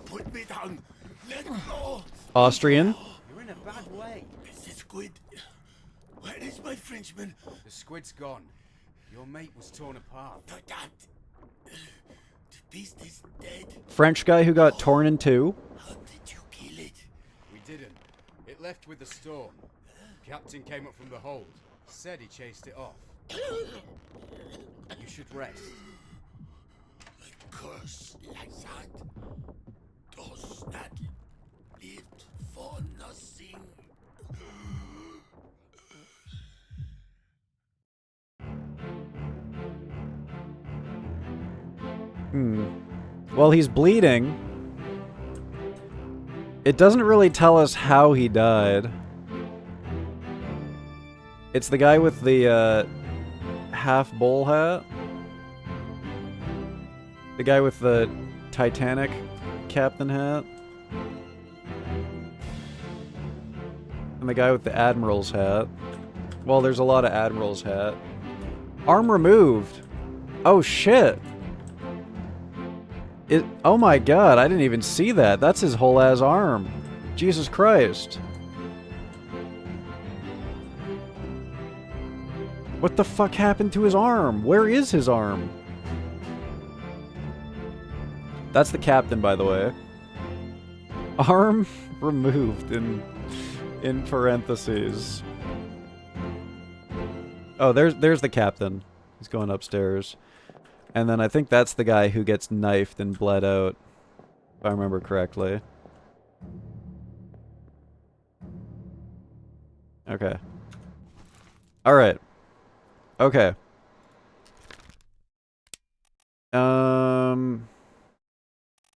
Put me down. Let go. Austrian. You're in a bad way. It's the squid. Where is my Frenchman? The squid's gone. Your mate was torn apart. The cat. The beast is dead. French guy who got torn in two. How did you kill it? We didn't. It left with the storm. Captain came up from the hold. Said he chased it off. You should rest. A curse like that. Does that live for nothing? Well, he's bleeding. It doesn't really tell us how he died. It's the guy with the, half bowl hat. The guy with the Titanic captain hat. And the guy with the admiral's hat. Well, there's a lot of admiral's hat. Arm removed. Oh, shit. Oh my god, I didn't even see that. That's his whole ass arm. Jesus Christ. What the fuck happened to his arm? Where is his arm? That's the captain, by the way. Arm removed in parentheses. Oh, there's the captain. He's going upstairs. And then I think that's the guy who gets knifed and bled out, if I remember correctly. Okay. Alright. Okay.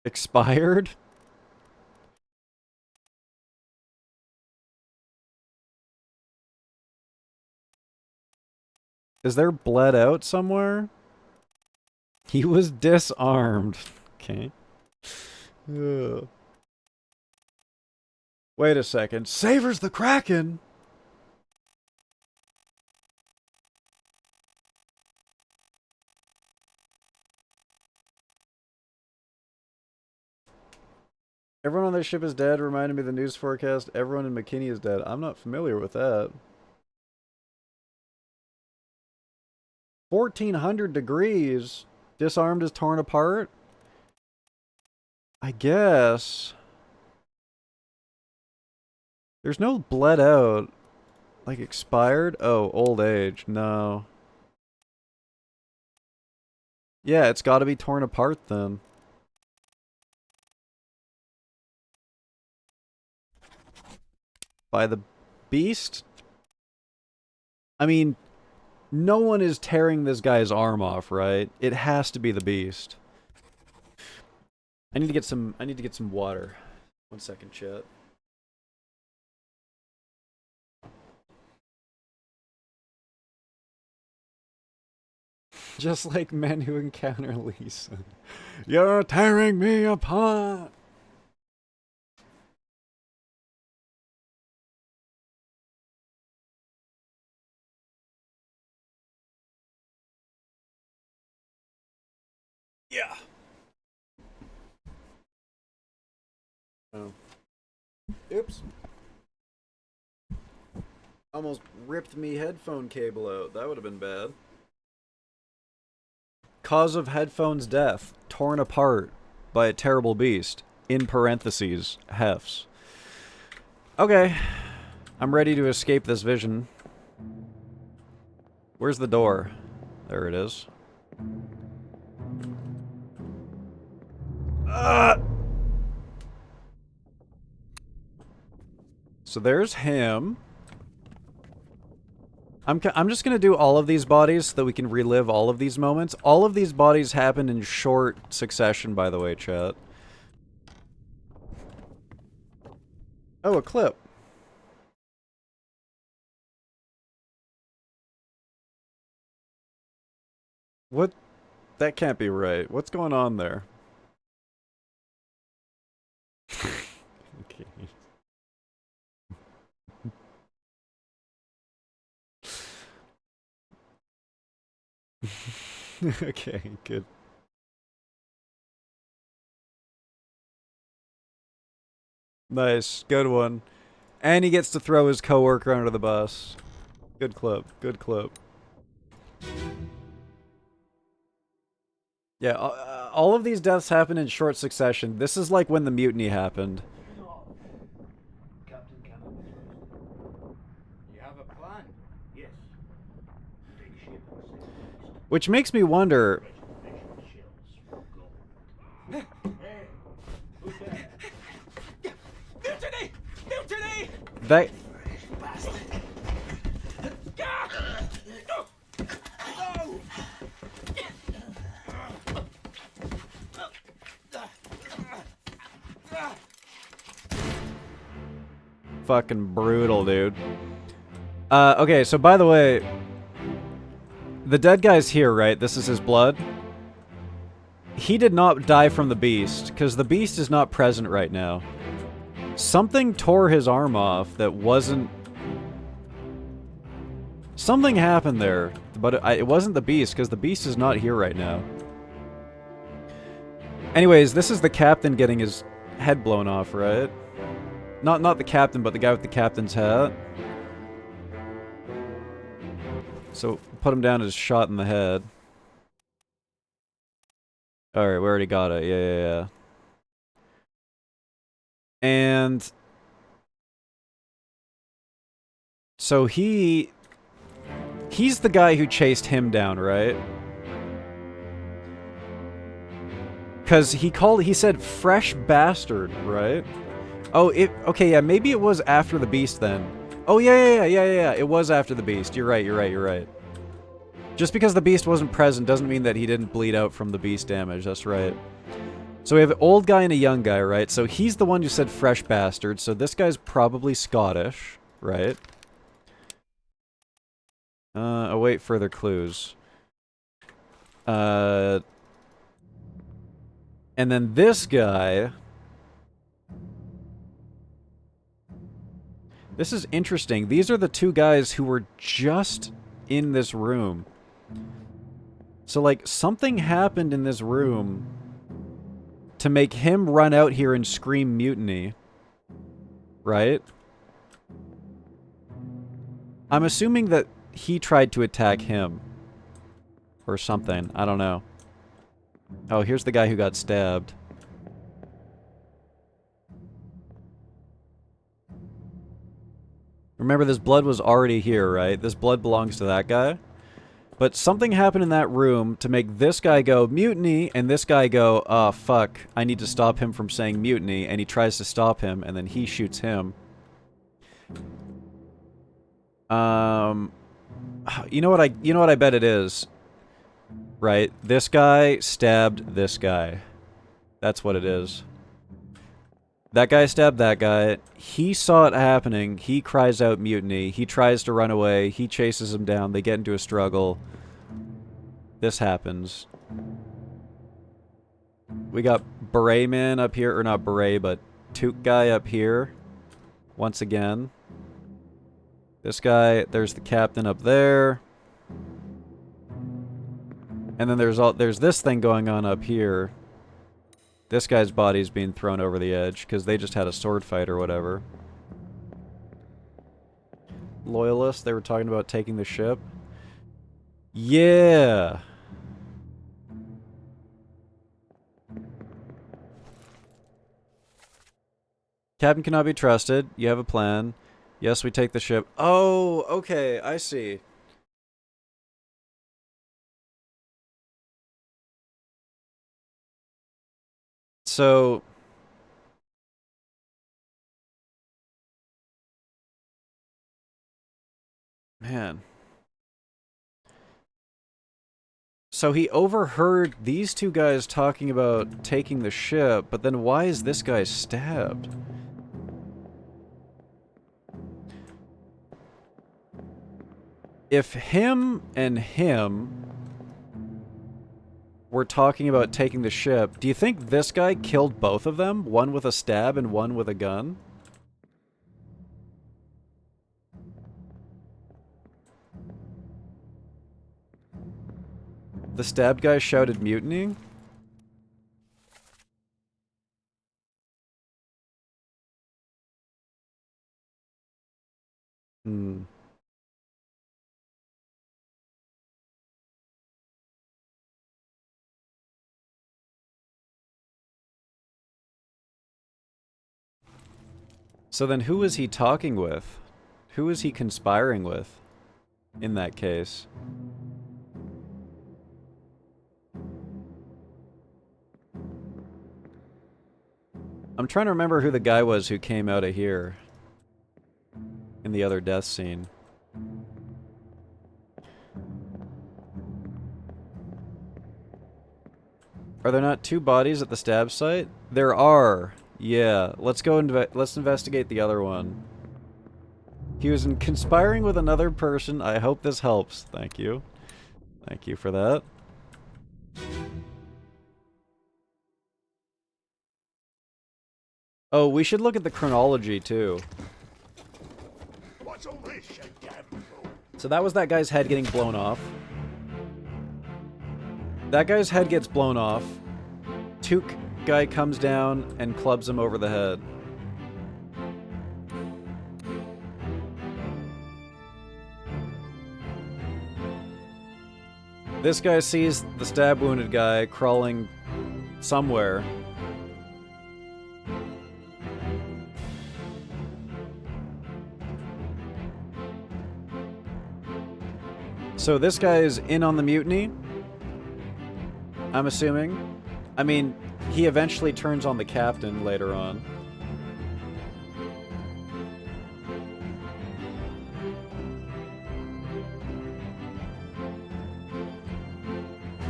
Expired? Is there bled out somewhere? He was disarmed. Okay. Ugh. Wait a second. Savers the Kraken! Everyone on this ship is dead. Reminded me of the news forecast. Everyone in McKinney is dead. I'm not familiar with that. 1400 degrees. Disarmed is torn apart? I guess. There's no bled out. Like expired? Oh, old age. No. Yeah, it's gotta be torn apart then. By the beast? I mean, no one is tearing this guy's arm off, right? It has to be the beast. I need to get some water. 1 second, chat. Just like men who encounter Lisa. You're tearing me apart! Yeah. Oh. Oops. Almost ripped me headphone cable out. That would have been bad. Cause of headphones death. Torn apart by a terrible beast. In parentheses. HEFZ. Okay. I'm ready to escape this vision. Where's the door? There it is. So there's him. I'm just gonna do all of these bodies so that we can relive all of these moments. All of these bodies happen in short succession, by the way, chat. Oh, a clip. What? That can't be right. What's going on there? Okay. Okay, good. Nice, good one. And he gets to throw his coworker under the bus. Good clip, good clip. Yeah, all of these deaths happen in short succession. This is like when the mutiny happened. Captain Cannon. You have a plan? Yes. Take ship and sail east. Which makes me wonder... Mutiny! Mutiny! That... No! Fucking brutal, dude. Okay, so by the way... The dead guy's here, right? This is his blood? He did not die from the beast, because the beast is not present right now. Something tore his arm off that wasn't... Something happened there, but it wasn't the beast, because the beast is not here right now. Anyways, this is the captain getting his head blown off, right? Not the captain, but the guy with the captain's hat. So, put him down as shot in the head. Alright, we already got it. Yeah. And... So he's the guy who chased him down, right? Because he said fresh bastard, right? Oh, okay, yeah, maybe it was after the beast then. Oh, yeah, it was after the beast. You're right. Just because the beast wasn't present doesn't mean that he didn't bleed out from the beast damage, that's right. So we have an old guy and a young guy, right? So he's the one who said fresh bastard, so this guy's probably Scottish, right? Await further clues. And then this guy... This is interesting. These are the two guys who were just in this room. So, like, something happened in this room to make him run out here and scream mutiny. Right? I'm assuming that he tried to attack him. Or something. I don't know. Oh, here's the guy who got stabbed. Remember, this blood was already here, right? This blood belongs to that guy. But something happened in that room to make this guy go, mutiny, and this guy go, oh, fuck, I need to stop him from saying mutiny, and he tries to stop him, and then he shoots him. You know what I bet it is? Right? This guy stabbed this guy. That's what it is. That guy stabbed that guy. He saw it happening. He cries out mutiny. He tries to run away. He chases him down. They get into a struggle. This happens. We got Beret Man up here. Or not Beret, but Toque Guy up here. Once again. This guy, there's the captain up there. And then there's this thing going on up here. This guy's body's being thrown over the edge, because they just had a sword fight or whatever. Loyalists, they were talking about taking the ship. Yeah! Captain cannot be trusted. You have a plan. Yes, we take the ship. Oh, okay, I see. So... Man. So he overheard these two guys talking about taking the ship, but then why is this guy stabbed? if him and him were talking about taking the ship, do you think this guy killed both of them? One with a stab and one with a gun? The stab guy shouted mutiny? Hmm. So then who is he talking with? Who is he conspiring with in that case? I'm trying to remember who the guy was who came out of here in the other death scene. Are there not two bodies at the stab site? There are. Yeah, let's go let's investigate the other one. He was conspiring with another person. I hope this helps. Thank you. Thank you for that. Oh, we should look at the chronology too. What's all this, you damn fool? So that was that guy's head getting blown off. That guy's head gets blown off. Took guy comes down and clubs him over the head. This guy sees the stab wounded guy crawling somewhere. So this guy is in on the mutiny, I'm assuming. I mean, he eventually turns on the captain later on.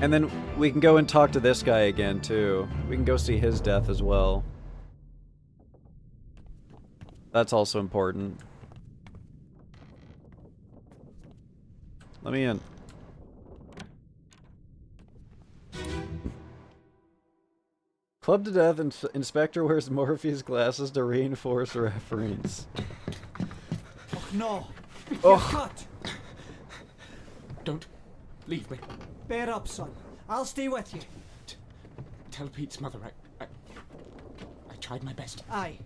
And then we can go and talk to this guy again, too. We can go see his death as well. That's also important. Let me in. Clubbed to death, Inspector wears Morpheus glasses to reinforce reference. Oh, no. Oh. You're cut. Don't leave me. Bear up, son. I'll stay with you. Tell Pete's mother I tried my best. Aye.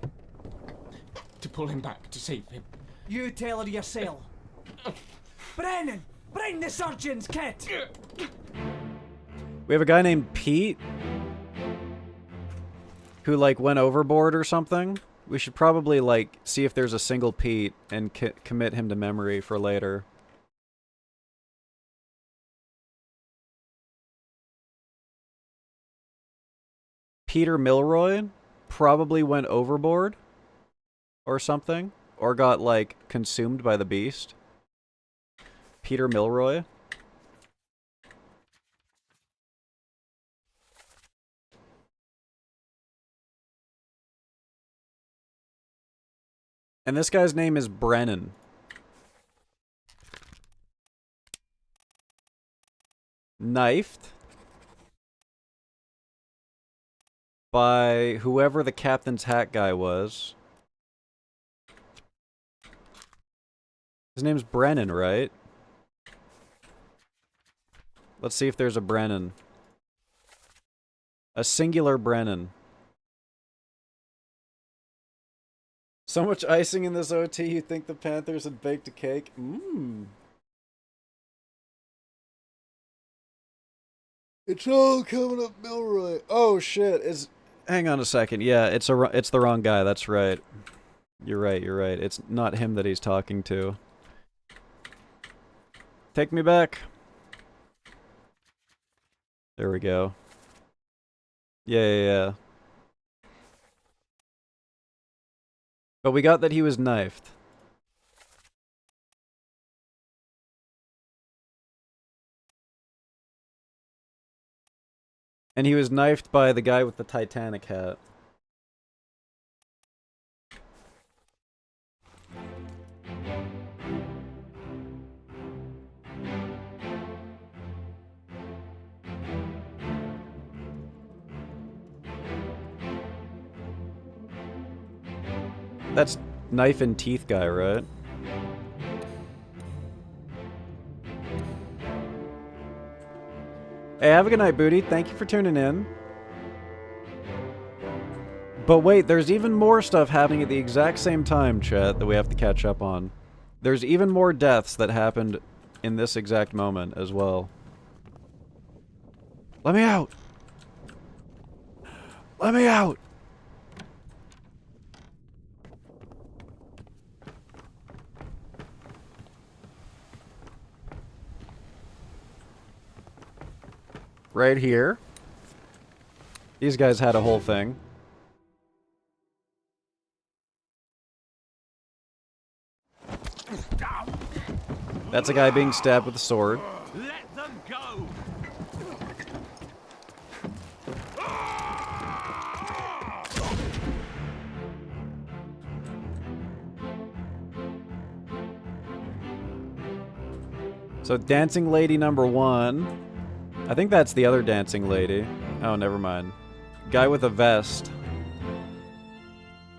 To pull him back, to save him. You tell her yourself. Brennan! Bring the surgeon's kit! We have a guy named Pete who, like, went overboard or something. We should probably, like, see if there's a single Pete and commit him to memory for later. Peter Milroy probably went overboard or something, or got, like, consumed by the beast. Peter Milroy. And this guy's name is Brennan. Knifed by whoever the captain's hat guy was. His name's Brennan, right? Let's see if there's a Brennan. A singular Brennan. So much icing in this OT, you think the Panthers had baked a cake? Mmm. It's all coming up Milroy. Oh shit, hang on a second. Yeah, it's the wrong guy, that's right. You're right, you're right. It's not him that he's talking to. Take me back. There we go. Yeah. But we got that he was knifed. And he was knifed by the guy with the Titanic hat. That's knife and teeth guy, right? Hey, have a good night, Booty. Thank you for tuning in. But wait, there's even more stuff happening at the exact same time, chat, that we have to catch up on. There's even more deaths that happened in this exact moment as well. Let me out! Let me out! Right here. These guys had a whole thing. That's a guy being stabbed with a sword. Let them go! So dancing lady number 1. I think that's the other dancing lady. Oh, never mind. Guy with a vest.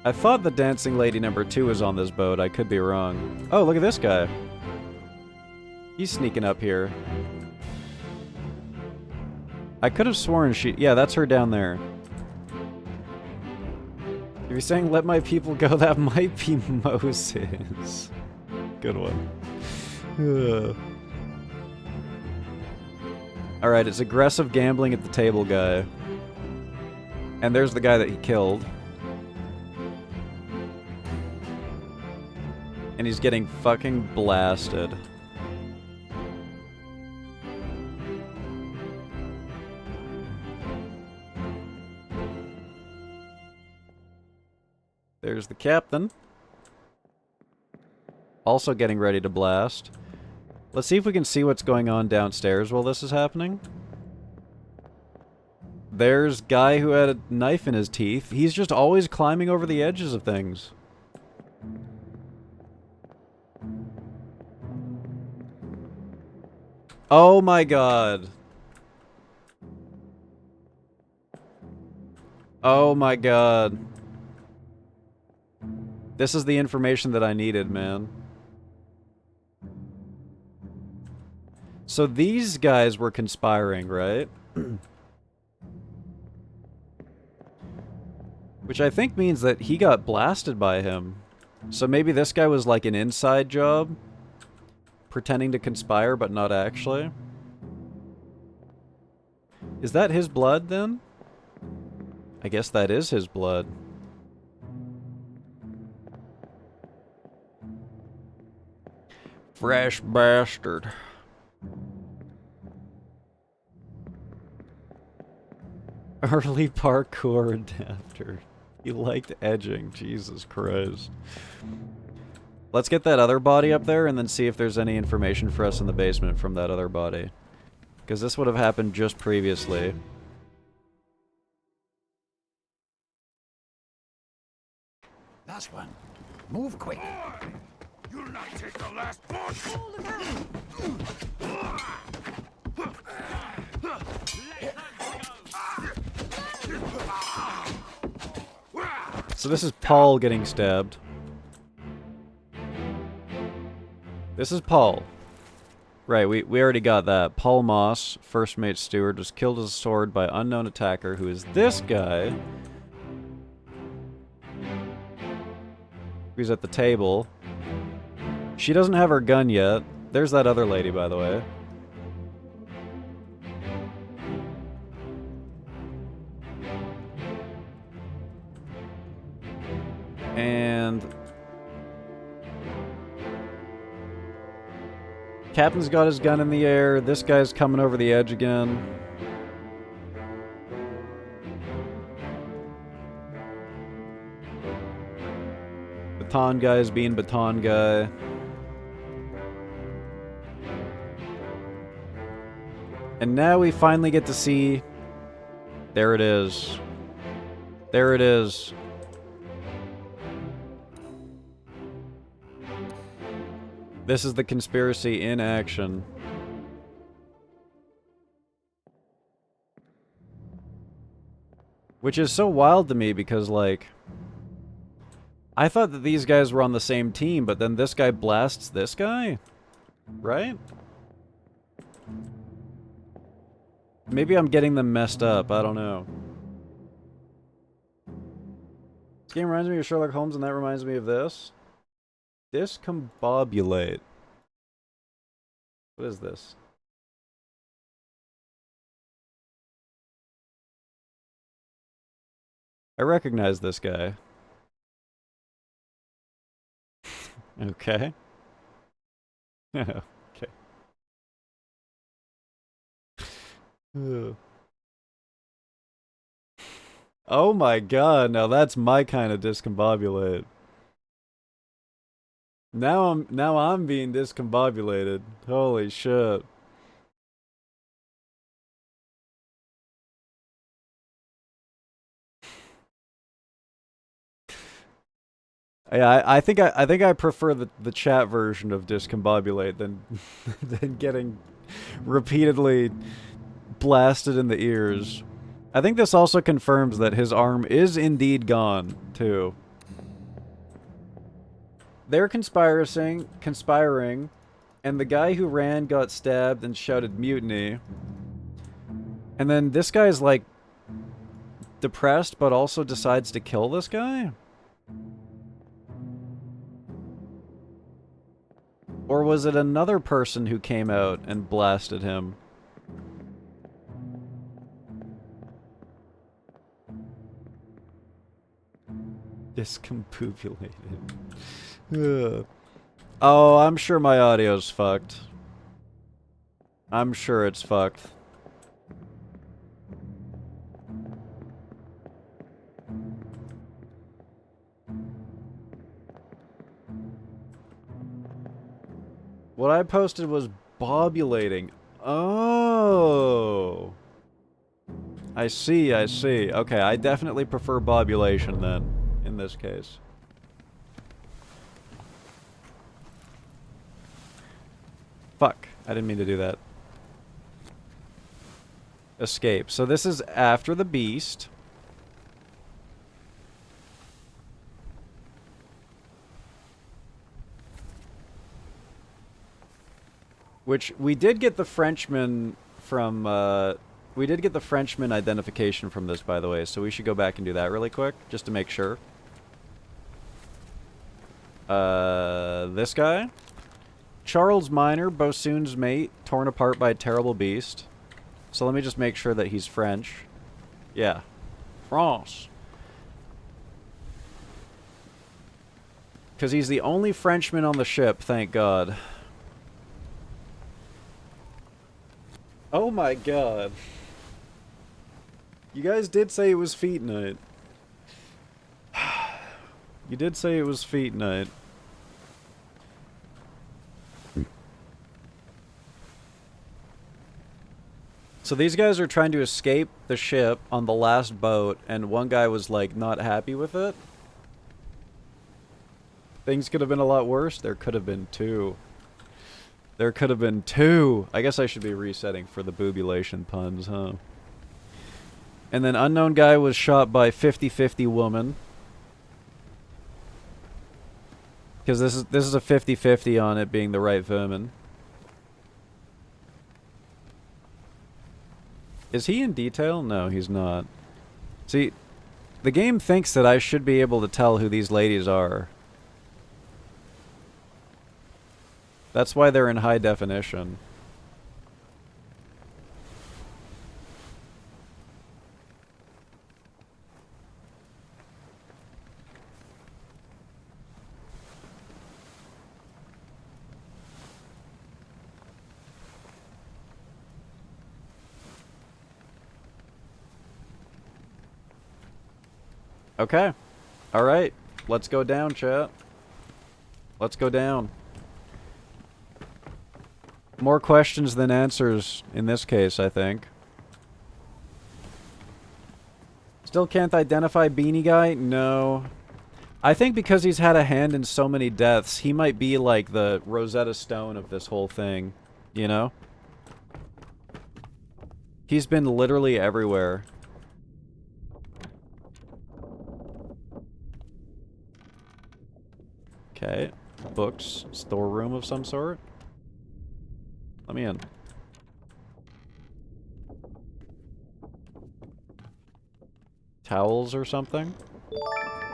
I thought the dancing lady number 2 was on this boat. I could be wrong. Oh, look at this guy. He's sneaking up here. I could have sworn she... Yeah, that's her down there. If you're saying, let my people go, that might be Moses. Good one. Alright, it's aggressive gambling at the table guy. And there's the guy that he killed. And he's getting fucking blasted. There's the captain. Also getting ready to blast. Let's see if we can see what's going on downstairs while this is happening. There's guy who had a knife in his teeth. He's just always climbing over the edges of things. Oh my god. Oh my god. This is the information that I needed, man. So these guys were conspiring, right? Which I think means that he got blasted by him. So maybe this guy was like an inside job? Pretending to conspire, but not actually? Is that his blood, then? I guess that is his blood. Fresh bastard. Early parkour adapter. He liked edging. Jesus Christ. Let's get that other body up there and then see if there's any information for us in the basement from that other body. Because this would have happened just previously. Last one. Move quick. You'll not take the last one! So this is Paul getting stabbed. This is Paul. Right, we already got that. Paul Moss, first mate steward, was killed with a sword by unknown attacker who is this guy. Who's at the table. She doesn't have her gun yet. There's that other lady, by the way. And... Captain's got his gun in the air. This guy's coming over the edge again. Baton guy's being baton guy. And now we finally get to see... There it is. There it is. This is the conspiracy in action. Which is so wild to me because, like... I thought that these guys were on the same team, but then this guy blasts this guy? Right? Maybe I'm getting them messed up, I don't know. This game reminds me of Sherlock Holmes, and that reminds me of this. Discombobulate. What is this? I recognize this guy. Okay. Okay. Oh my god, now that's my kind of discombobulate. Now I'm being discombobulated. Holy shit. Yeah, I think I prefer the chat version of discombobulate than than getting repeatedly blasted in the ears. I think this also confirms that his arm is indeed gone, too. They're conspiring, and the guy who ran got stabbed and shouted mutiny. And then this guy's like depressed, but also decides to kill this guy? Or was it another person who came out and blasted him? Discombobulated. Oh, I'm sure my audio's fucked. I'm sure it's fucked. What I posted was bobulating. Oh. I see, I see. Okay, I definitely prefer bobulation then, in this case. Fuck, I didn't mean to do that. Escape. So this is after the beast. Which, we did get the Frenchman from, we did get the Frenchman identification from this, by the way, so we should go back and do that really quick, just to make sure. This guy? Charles Minor, Bossuon's mate, torn apart by a terrible beast. So let me just make sure that he's French. Yeah. France. Because he's the only Frenchman on the ship, thank God. Oh my god. You guys did say it was feet night. You did say it was feet night. So these guys are trying to escape the ship on the last boat, and one guy was, like, not happy with it. Things could have been a lot worse. There could have been two. There could have been two. I guess I should be resetting for the boobulation puns, huh? And then unknown guy was shot by 50-50 woman. Because this is a 50-50 on it being the right vermin. Is he in detail? No, he's not. See, the game thinks that I should be able to tell who these ladies are. That's why they're in high definition. Okay. Alright. Let's go down, chat. Let's go down. More questions than answers in this case, I think. Still can't identify Beanie Guy? No. I think because he's had a hand in so many deaths, he might be like the Rosetta Stone of this whole thing. You know? He's been literally everywhere. Okay. Books. Storeroom of some sort. Let me in. Towels or something?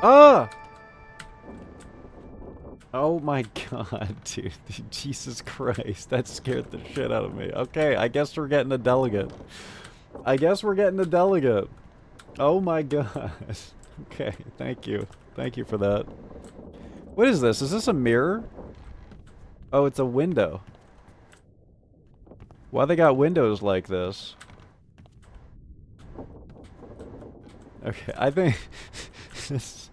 Ah! Oh my god, dude. Jesus Christ. That scared the shit out of me. Okay, I guess we're getting a delegate. I guess we're getting a delegate. Oh my god. Okay, thank you. Thank you for that. What is this? Is this a mirror? Oh, it's a window. Why they got windows like this? Okay, I think this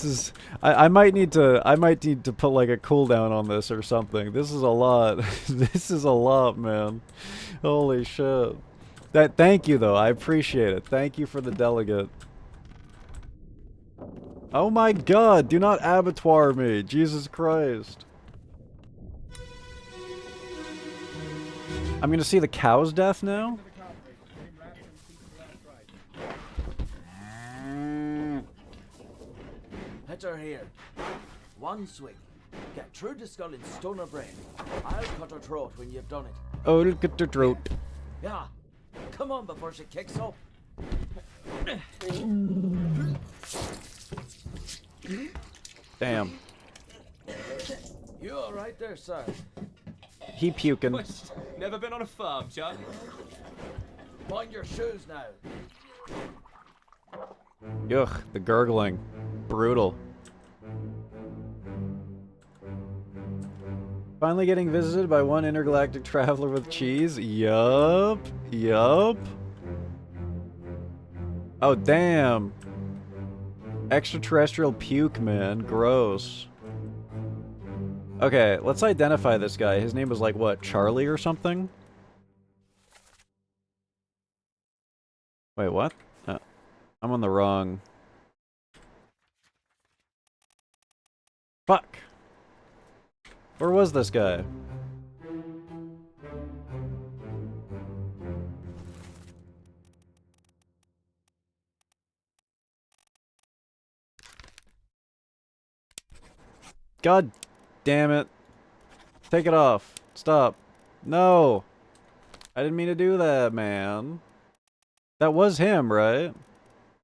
is I might need to put like a cooldown on this or something. This is a lot. This is a lot, man. Holy shit. Thank you though. I appreciate it. Thank you for the delegate. Oh my god, do not abattoir me. Jesus Christ. I'm gonna see the cow's death now? Hit her here. One swing. Get through the skull and stone her brain. I'll cut her throat when you've done it. Oh, look at the throat. Yeah. Come on before she kicks up. Damn. You alright there, sir? He puking. Never been on a farm, Chuck? Mind your shoes now. Ugh, the gurgling. Brutal. Finally getting visited by one intergalactic traveler with cheese? Yup. Yup. Oh, damn. Extraterrestrial puke, man. Gross. Okay, let's identify this guy. His name was like, what, Charlie or something? Wait, what? I'm on the wrong... Fuck! Where was this guy? God damn it. Take it off. Stop. No! I didn't mean to do that, man. That was him, right?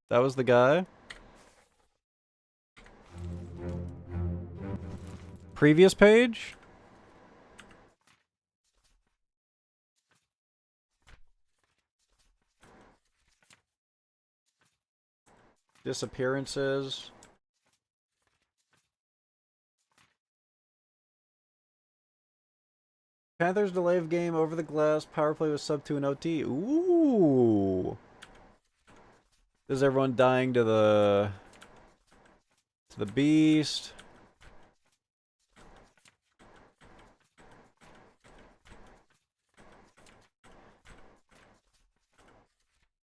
That was the guy? Previous page? Disappearances. Panthers delay of game over the glass. Power play with sub 2 and OT. Ooh. Is everyone dying to the beast?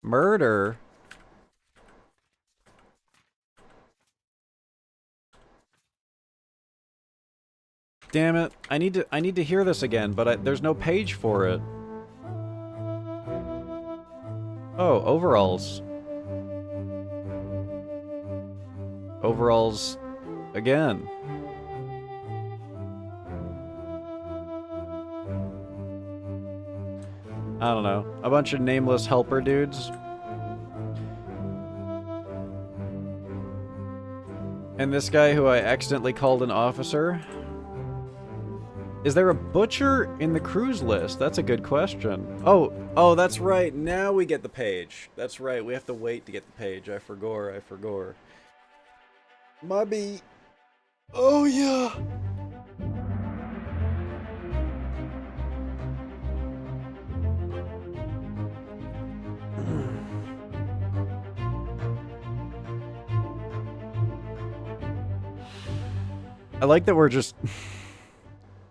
Murder? Damn it. I need to hear this again, but there's no page for it. Oh, overalls. Overalls again. I don't know. A bunch of nameless helper dudes. And this guy who I accidentally called an officer. Is there a butcher in the cruise list? That's a good question. Oh, that's right. Now we get the page. That's right. We have to wait to get the page. I forgot. Mubby. Oh, yeah. I like that we're just...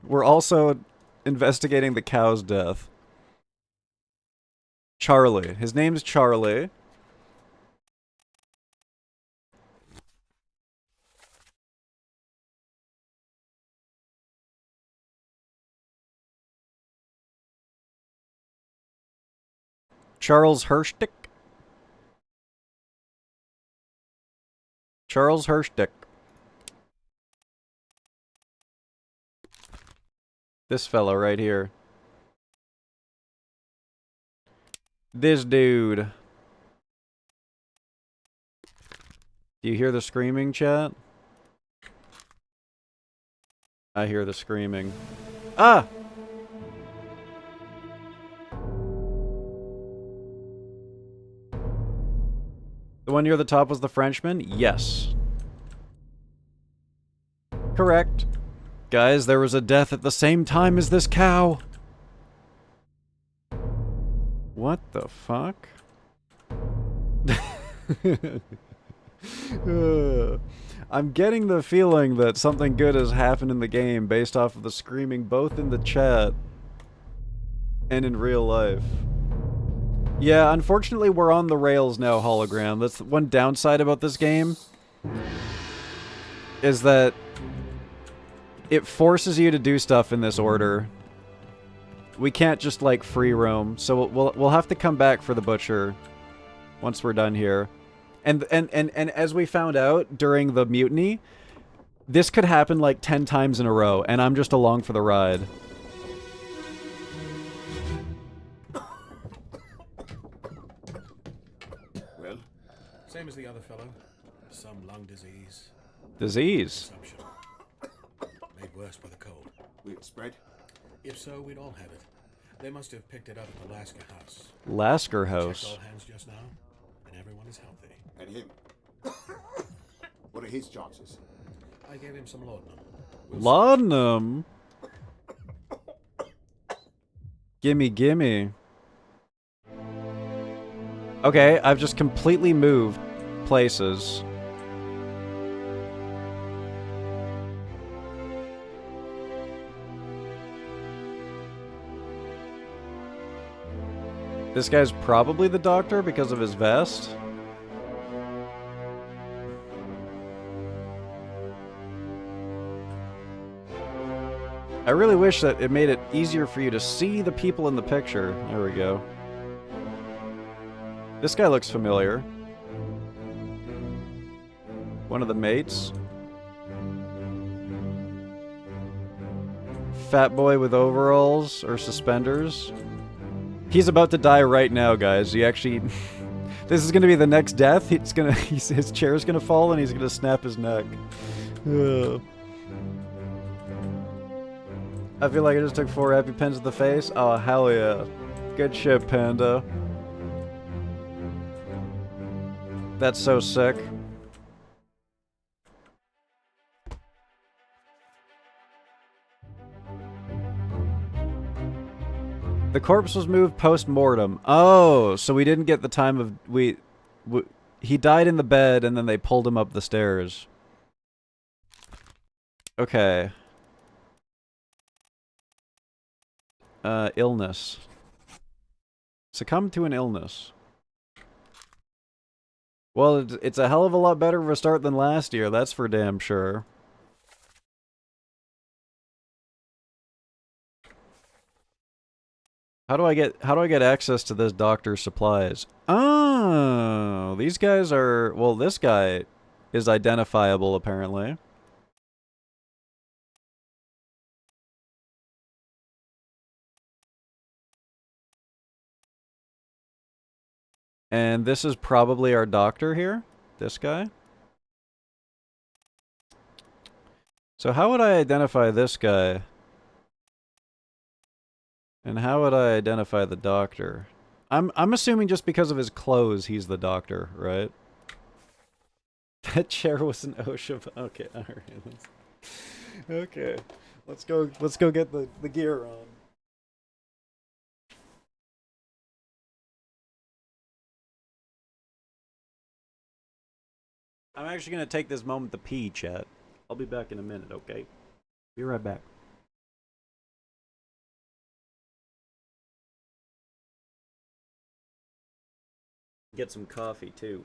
We're also investigating the cow's death. Charlie. His name's Charlie. Charles Hirschtick. Charles Hirschtick. This fellow right here. This dude. Do you hear the screaming, chat? I hear the screaming. Ah! The one near the top was the Frenchman? Yes. Correct. Guys, there was a death at the same time as this cow. What the fuck? I'm getting the feeling that something good has happened in the game based off of the screaming both in the chat and in real life. Yeah, unfortunately we're on the rails now, Hologram. That's one downside about this game. Is that it forces you to do stuff in this order. We can't just, like, free roam, so we'll have to come back for the butcher once we're done here. And as we found out during the mutiny, this could happen like 10 times in a row, and I'm just along for the ride. Well, same as the other fellow. Some lung disease. Disease? Consumption. Made worse by the cold. Will it spread? If so, we'd all have it. They must have picked it up at the Lasker house. Lasker Checked house? all hands just now, and everyone is healthy. And him? What are his chances? I gave him some laudanum. Laudanum? Gimme, gimme. Okay, I've just completely moved places. This guy's probably the doctor because of his vest. I really wish that it made it easier for you to see the people in the picture. There we go. This guy looks familiar. One of the mates. Fat boy with overalls or suspenders. He's about to die right now, guys. He actually... this is gonna be the next death. His chair's gonna fall and he's gonna snap his neck. Ugh. I feel like I just took 4 EpiPens to the face. Oh, hell yeah. Good shit, Panda. That's so sick. The corpse was moved post-mortem. Oh, so we didn't get the time of... he died in the bed and then they pulled him up the stairs. Okay. Illness. Succumb to an illness. Well, it's a hell of a lot better of a start than last year, that's for damn sure. How do I get access to this doctor's supplies? Oh, these guys are... well, this guy is identifiable, apparently. And this is probably our doctor here? This guy? So how would I identify this guy? And how would I identify the doctor? I'm assuming just because of his clothes he's the doctor, right? That chair was an OSHA... okay, alright. Okay. Let's go get the gear on. I'm actually gonna take this moment to pee, chat. I'll be back in a minute, okay? Be right back. Get some coffee, too.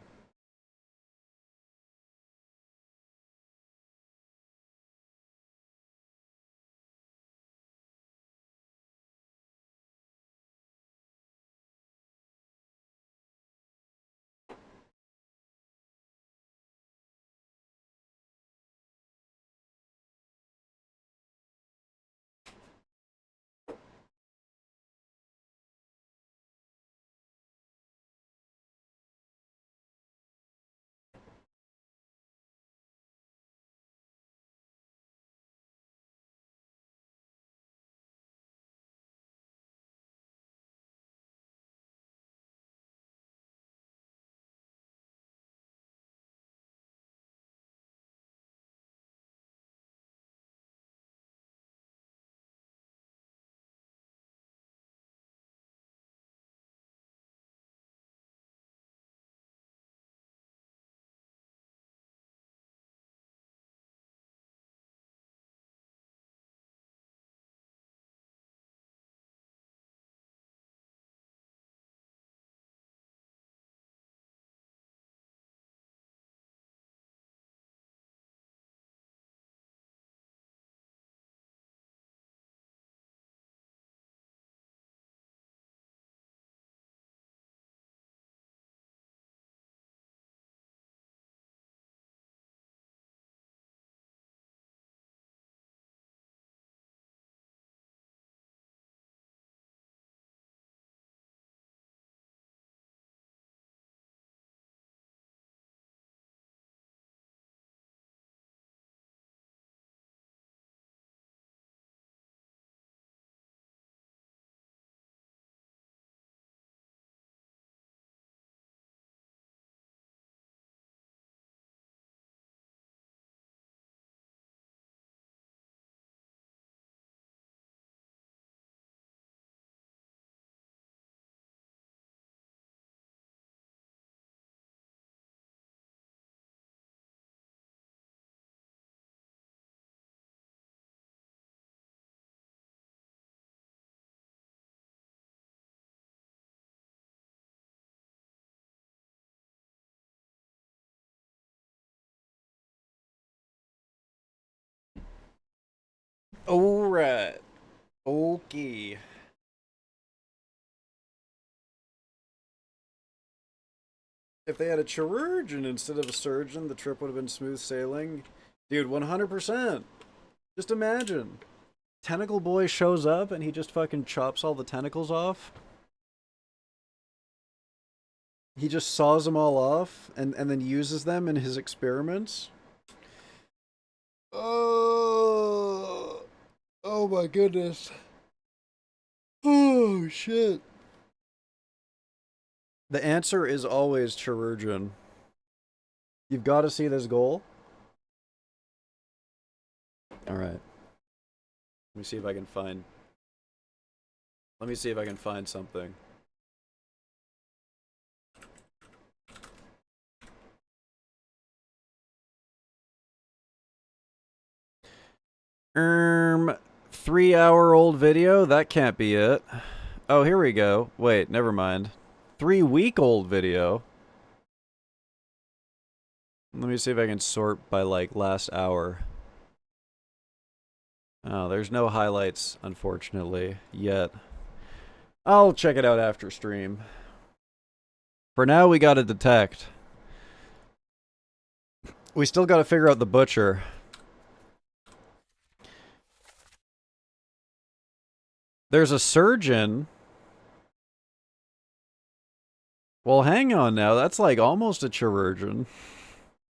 Alright. Okay. If they had a chirurgeon instead of a surgeon, the trip would have been smooth sailing. Dude, 100%. Just imagine. Tentacle Boy shows up and he just fucking chops all the tentacles off. He just saws them all off and then uses them in his experiments. Oh my goodness. Oh shit. The answer is always chirurgeon. You've got to see this goal. Alright. Let me see if I can find... Let me see if I can find something. Um, 3-hour-old video? That can't be it. Oh, here we go. Wait, never mind. 3-week-old video. Let me see if I can sort by, like, last hour. Oh, there's no highlights, unfortunately, yet. I'll check it out after stream. For now, we gotta detect. We still gotta figure out the butcher. There's a surgeon. Well, hang on now. That's like almost a chirurgeon.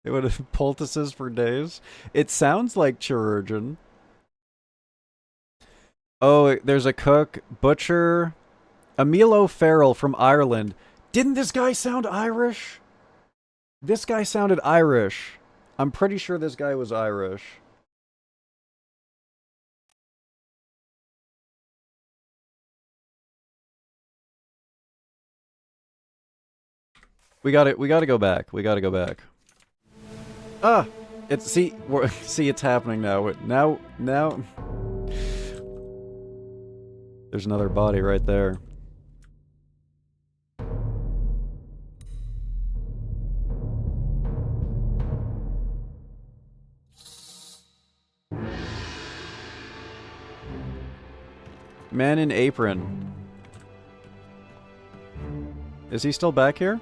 It would have poultices for days. It sounds like chirurgeon. Oh, there's a cook, butcher, Emil O'Farrell from Ireland. Didn't this guy sound Irish? This guy sounded Irish. I'm pretty sure this guy was Irish. We gotta go back. We gotta go back. Ah! It's, see, it's happening now. Now... There's another body right there. Man in apron. Is he still back here?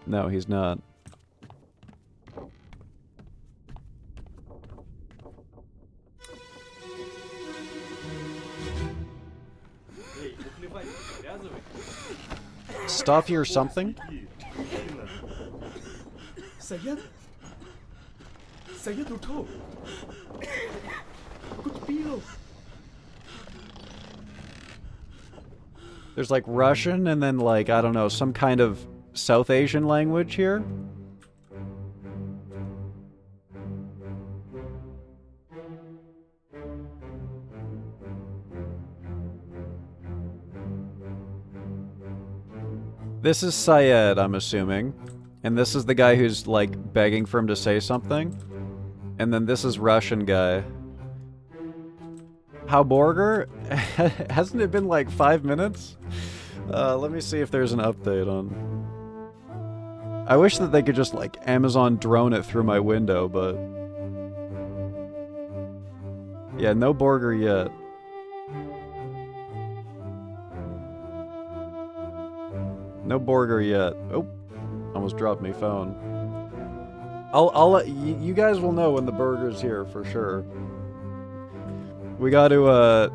No, he's not. Stop your something? Sayed? Sayed उठो. कुछ P low. There's like Russian and then like, I don't know, some kind of South Asian language here? This is Syed, I'm assuming. And this is the guy who's, like, begging for him to say something. And then this is Russian guy. How Borger? Hasn't it been, like, 5 minutes? Let me see if there's an update on... I wish that they could just, like, Amazon drone it through my window, but... Yeah, no Borger yet. No Borger yet. Oh, almost dropped my phone. I'll let you guys will know when the burger's here for sure. We got to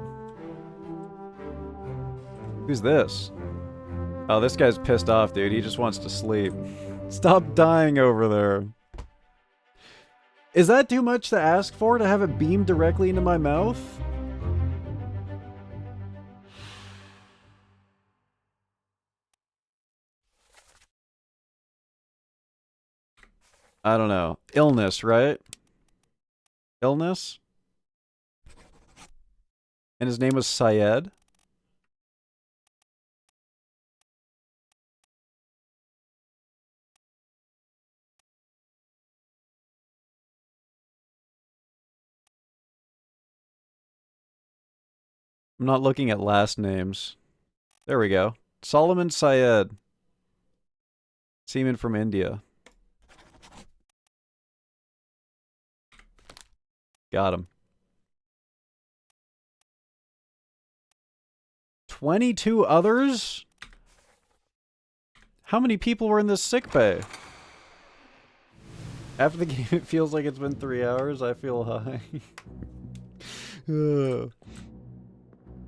who's this? Oh, this guy's pissed off, dude. He just wants to sleep. Stop dying over there. Is that too much to ask for, to have it beamed directly into my mouth? I don't know. Illness, right? Illness? And his name was Syed? I'm not looking at last names. There we go. Solomon Syed. Seaman from India. Got him. 22 others? How many people were in this sick bay? After the game, it feels like it's been 3 hours. I feel high.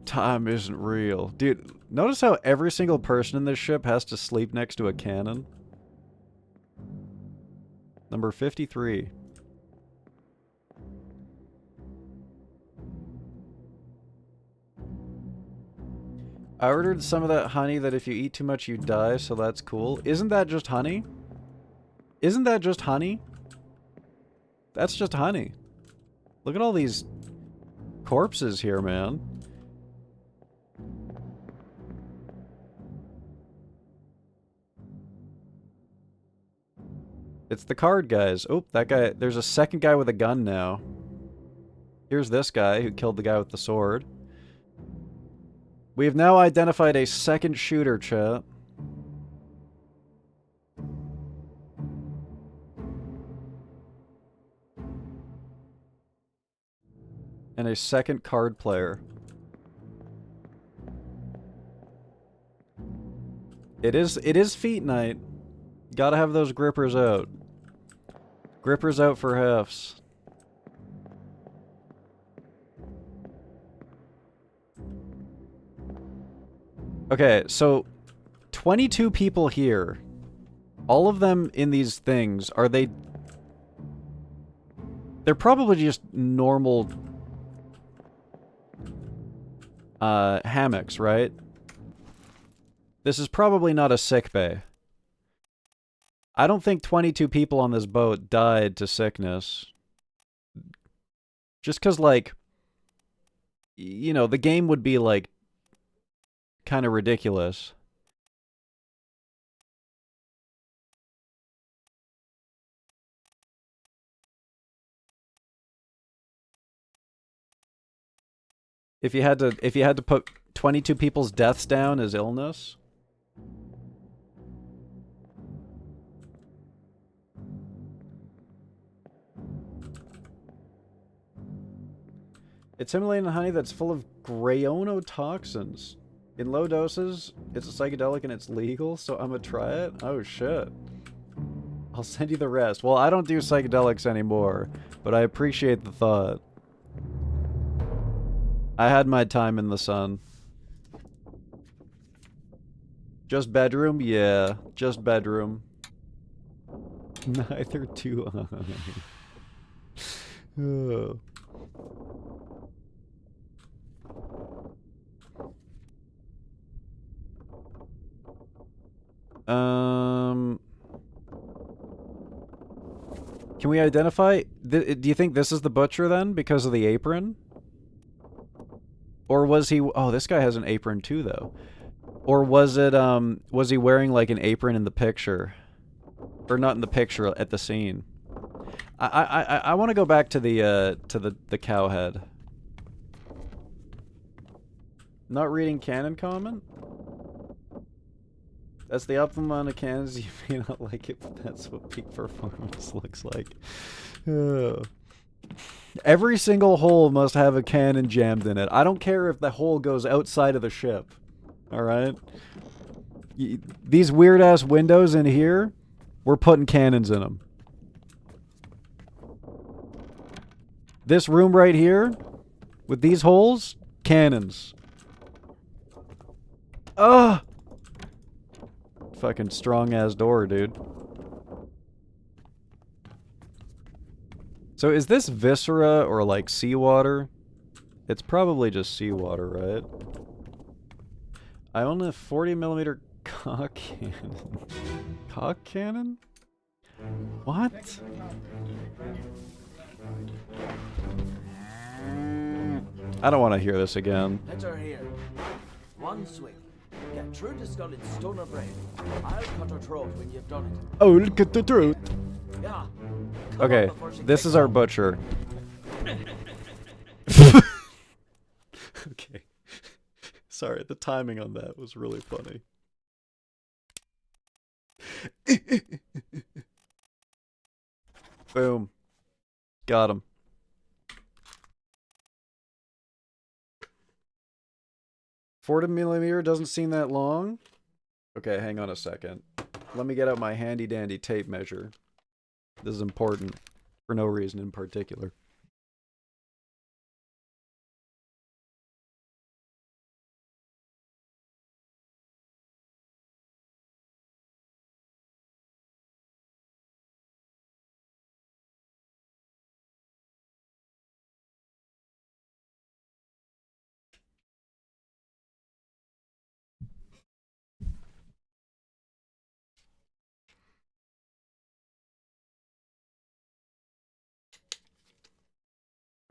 Time isn't real. Dude, notice how every single person in this ship has to sleep next to a cannon? Number 53. I ordered some of that honey that if you eat too much you die, so that's cool. Isn't that just honey? Isn't that just honey? That's just honey. Look at all these corpses here, man. It's the card guys. Oh, that guy. There's a second guy with a gun now. Here's this guy who killed the guy with the sword. We have now identified a second shooter, chat. And a second card player. It is feet night. Gotta have those grippers out. Grippers out for HEFZ. Okay, so 22 people here. All of them in these things, are they... They're probably just normal hammocks, right? This is probably not a sick bay. I don't think 22 people on this boat died to sickness. Just because, like, you know, the game would be, like, kind of ridiculous. If you had to put 22 people's deaths down as illness. It's simulating honey that's full of grayonotoxins. In low doses, it's a psychedelic and it's legal, so I'm gonna try it? Oh shit. I'll send you the rest. Well, I don't do psychedelics anymore, but I appreciate the thought. I had my time in the sun. Just bedroom? Yeah, just bedroom. Neither do I. Oh. Can we identify... do you think this is the butcher then, because of the apron? Or was he... Oh, this guy has an apron too, though. Or was it, was he wearing, like, an apron in the picture? Or not in the picture, at the scene. I want to go back to the cow head. Not reading canon comment? That's the optimum amount of cannons. You may not like it, but that's what peak performance looks like. Every single hole must have a cannon jammed in it. I don't care if the hole goes outside of the ship. Alright? These weird-ass windows in here, we're putting cannons in them. This room right here, with these holes, cannons. Ugh! Fucking strong-ass door, dude. So is this viscera or, like, seawater? It's probably just seawater, right? I own a 40mm cock cannon. Cock cannon? What? I don't want to hear this again. Heads are here. One swing. Get through the skull in stone or brain. I'll cut her throat when you've done it. Oh, look at the throat. Yeah. Okay, this is our butcher. Okay. Sorry, the timing on that was really funny. Boom. Got him. 40 millimeter doesn't seem that long. Okay, hang on a second. Let me get out my handy dandy tape measure. This is important for no reason in particular.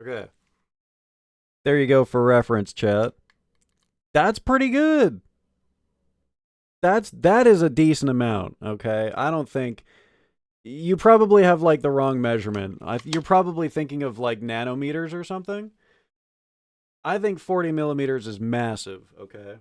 Okay. There you go for reference, chat. That's pretty good. That is a decent amount, okay? I don't think you probably have like the wrong measurement. You're probably thinking of like nanometers or something. I think 40 millimeters is massive, okay?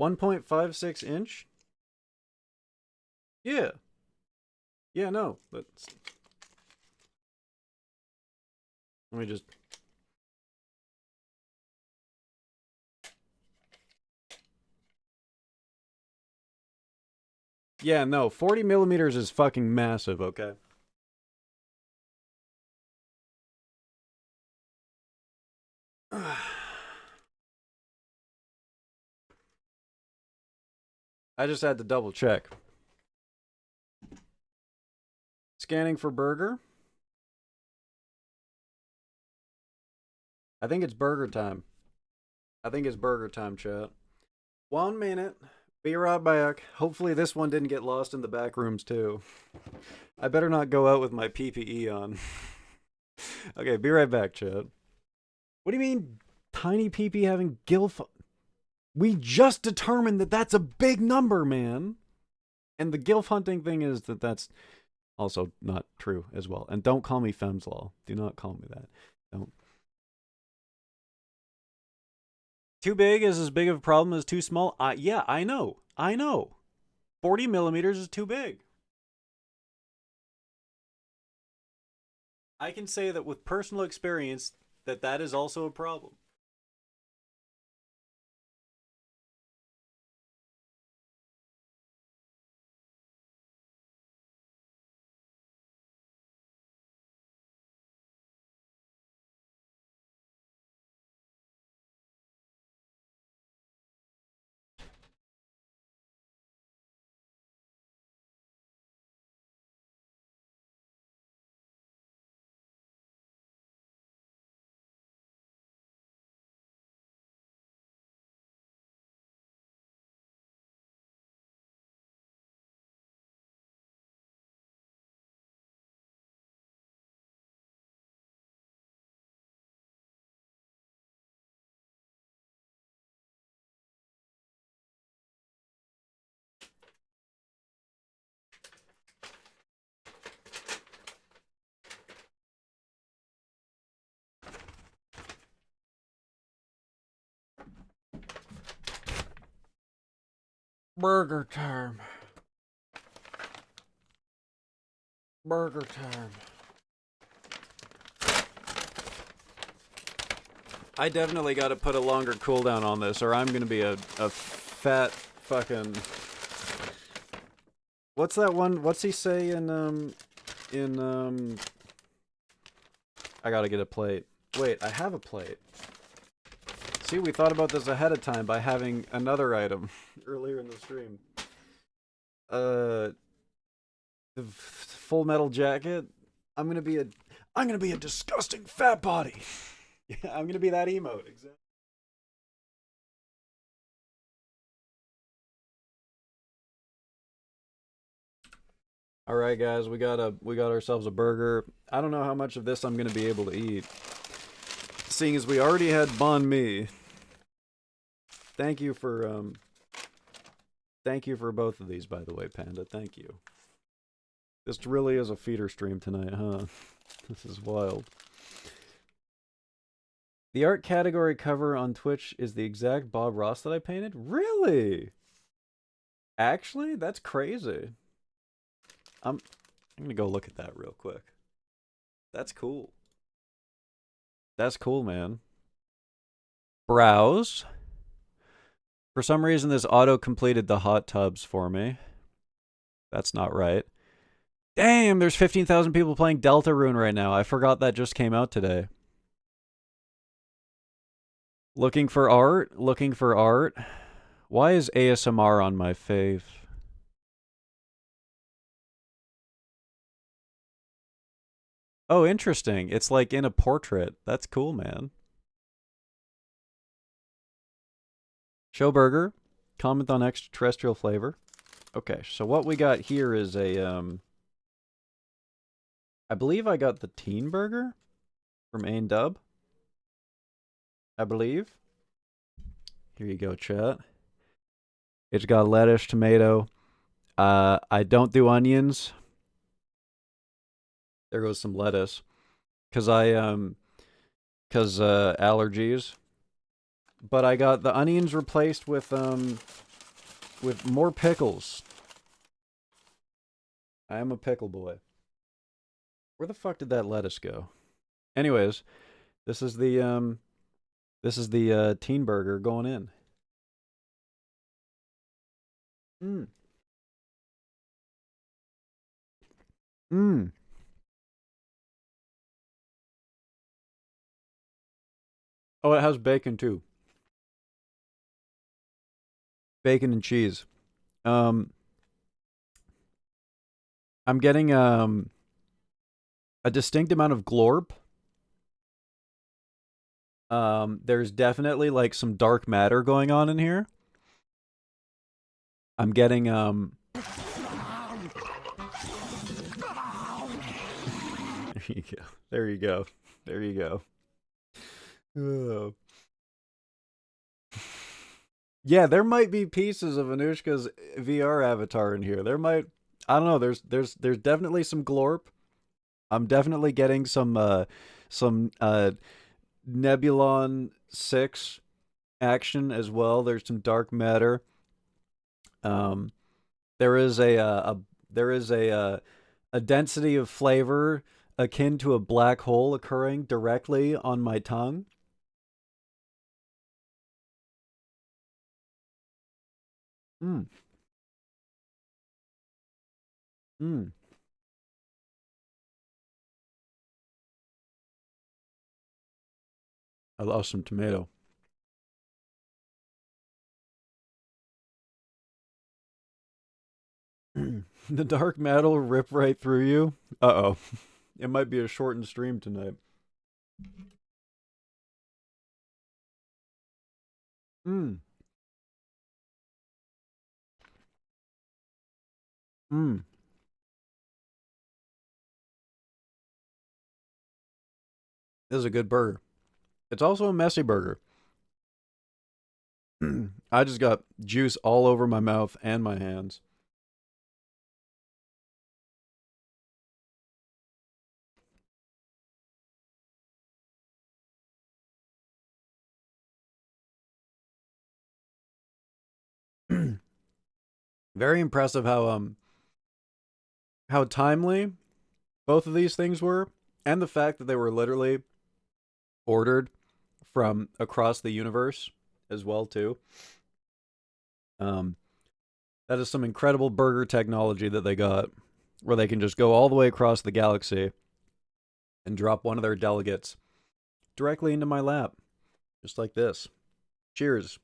.56 inch? Yeah. Yeah, no. Let me just... Yeah, no. 40 millimeters is fucking massive, okay? I just had to double check. Scanning for burger. I think it's burger time. I think it's burger time, chat. 1 minute. Be right back. Hopefully this one didn't get lost in the back rooms too. I better not go out with my PPE on. Okay, be right back, chat. What do you mean tiny PP having gilf? We just determined that that's a big number, man. And the gilf hunting thing is that that's also not true as well. And don't call me Femslaw. Do not call me that. Don't. Too big is as big of a problem as too small? Yeah, I know. 40 millimeters is too big. I can say that with personal experience that is also a problem. Burger time. Burger time. I definitely got to put a longer cooldown on this, or I'm gonna be a fat fucking. What's that one? What's he say in I gotta get a plate. Wait, I have a plate. See, we thought about this ahead of time by having another item earlier in the stream. The Full Metal Jacket. I'm gonna be a disgusting fat body. Yeah, I'm gonna be that emote. Exactly. All right, guys, we got ourselves a burger. I don't know how much of this I'm gonna be able to eat, seeing as we already had banh mi. Thank you for both of these, by the way, Panda. Thank you. This really is a feeder stream tonight, huh? This is wild. The art category cover on Twitch is the exact Bob Ross that I painted? Really? Actually? That's crazy. I'm gonna go look at that real quick. That's cool. That's cool, man. Browse. For some reason, this auto-completed the hot tubs for me. That's not right. Damn, there's 15,000 people playing Deltarune right now. I forgot that just came out today. Looking for art? Looking for art? Why is ASMR on my fave? Oh, interesting. It's like in a portrait. That's cool, man. Showburger. Comment on extraterrestrial flavor. Okay, so what we got here is a, I believe I got the teen burger from Ain Dub. I believe. Here you go, chat. It's got lettuce, tomato. I don't do onions. There goes some lettuce. Cause allergies. But I got the onions replaced with more pickles. I am a pickle boy. Where the fuck did that lettuce go? Anyways, this is the teen burger going in. Mmm. Mmm. Oh, it has bacon too. Bacon and cheese. I'm getting a distinct amount of glorp. There's definitely like some dark matter going on in here. I'm getting there you go. There you go. There you go. Oh. Yeah, there might be pieces of Anushka's VR avatar in here. There might, I don't know, there's definitely some glorp. I'm definitely getting some Nebulon 6 action as well. There's some dark matter. There is a density of flavor akin to a black hole occurring directly on my tongue. Mmm. Mmm. I lost some tomato. The dark matter will rip right through you. Uh-oh. It might be a shortened stream tonight. Mmm. Mmm. This is a good burger. It's also a messy burger. I just got juice all over my mouth and my hands. Very impressive how timely both of these things were, and the fact that they were literally ordered from across the universe as well too. That is some incredible burger technology that they got, where they can just go all the way across the galaxy and drop one of their delegates directly into my lap, just like this. Cheers,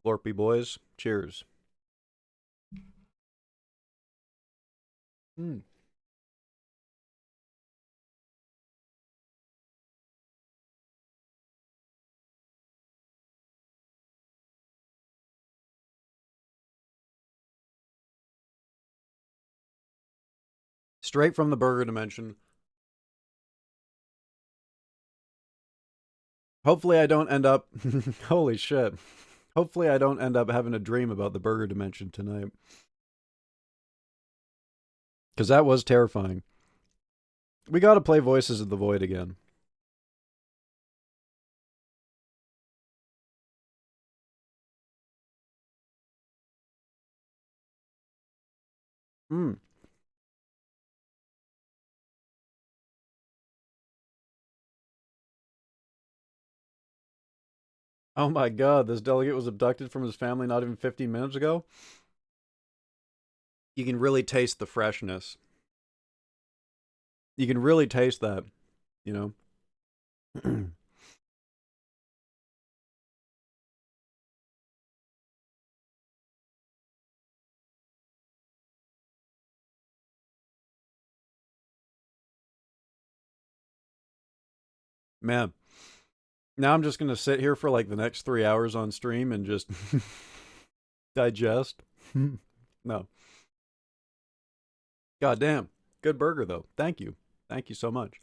Glorpy boys. Cheers. Mm. Straight from the burger dimension. Hopefully I don't end up... Holy shit. Hopefully I don't end up having a dream about the burger dimension tonight. Because that was terrifying. We gotta play Voices of the Void again. Hmm. Oh my god, this delegate was abducted from his family not even 15 minutes ago? You can really taste the freshness. You can really taste that, you know? Man, now I'm just going to sit here for like the next 3 hours on stream and just digest. No. God damn. Good burger, though. Thank you. Thank you so much.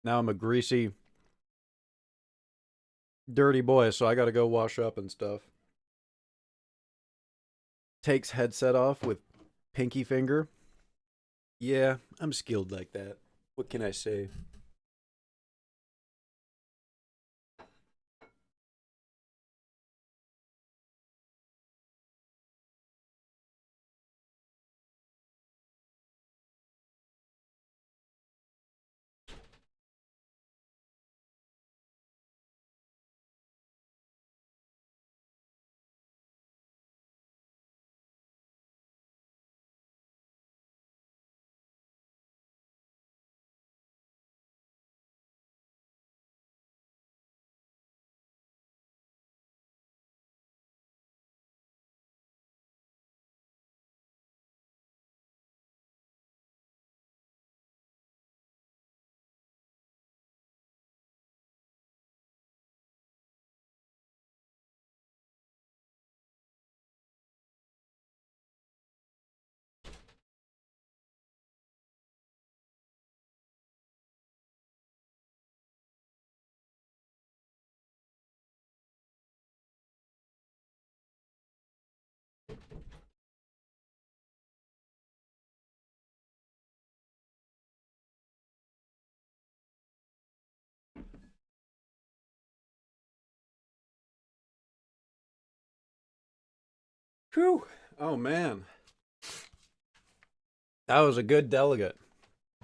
Now I'm a greasy, dirty boy, so I got to go wash up and stuff. Takes headset off with pinky finger. Yeah, I'm skilled like that. What can I say? Whew. Oh, man. That was a good delegate.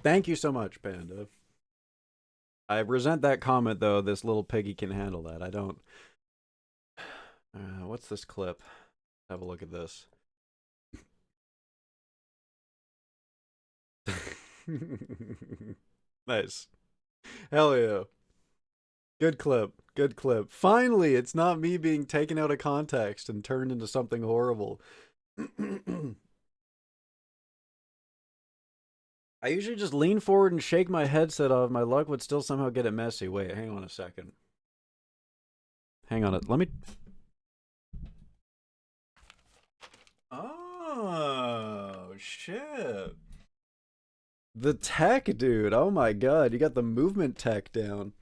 Thank you so much, Panda. I resent that comment, though. This little piggy can handle that. I don't. What's this clip? Have a look at this. Nice. Hell yeah. Good clip. Good clip. Finally, it's not me being taken out of context and turned into something horrible. I usually just lean forward and shake my headset off. My luck would still somehow get it messy. Wait, hang on a second. Hang on. Let me... Oh, shit. The tech, dude. Oh my god. You got the movement tech down.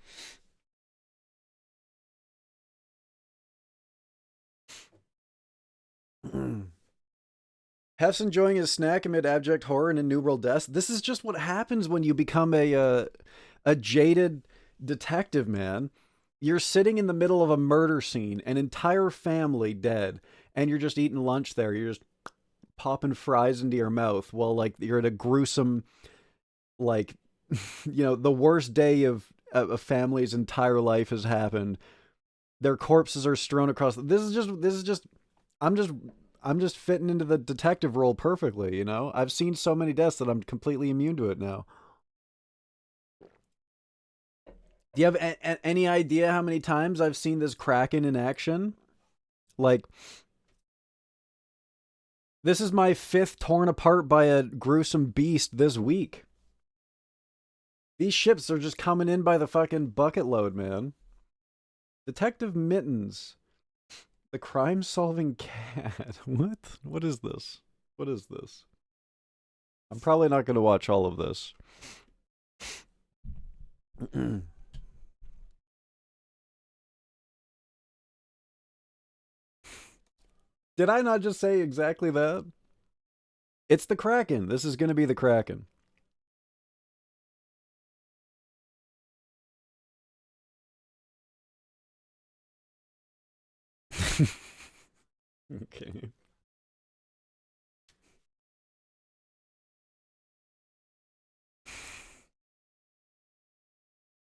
Hef's enjoying his snack amid abject horror and innumerable deaths. This is just what happens when you become a jaded detective, man. You're sitting in the middle of a murder scene, an entire family dead, and you're just eating lunch there. You're just popping fries into your mouth while, like, you're at a gruesome, like, you know, the worst day of a family's entire life has happened. Their corpses are strewn across. This is just. I'm just fitting into the detective role perfectly, you know? I've seen so many deaths that I'm completely immune to it now. Do you have any idea how many times I've seen this Kraken in action? Like, this is my 5th torn apart by a gruesome beast this week. These ships are just coming in by the fucking bucket load, man. Detective Mittens. The crime-solving cat. What? What is this? What is this? I'm probably not going to watch all of this. Did I not just say exactly that? It's the Kraken. This is gonna be the Kraken. Okay.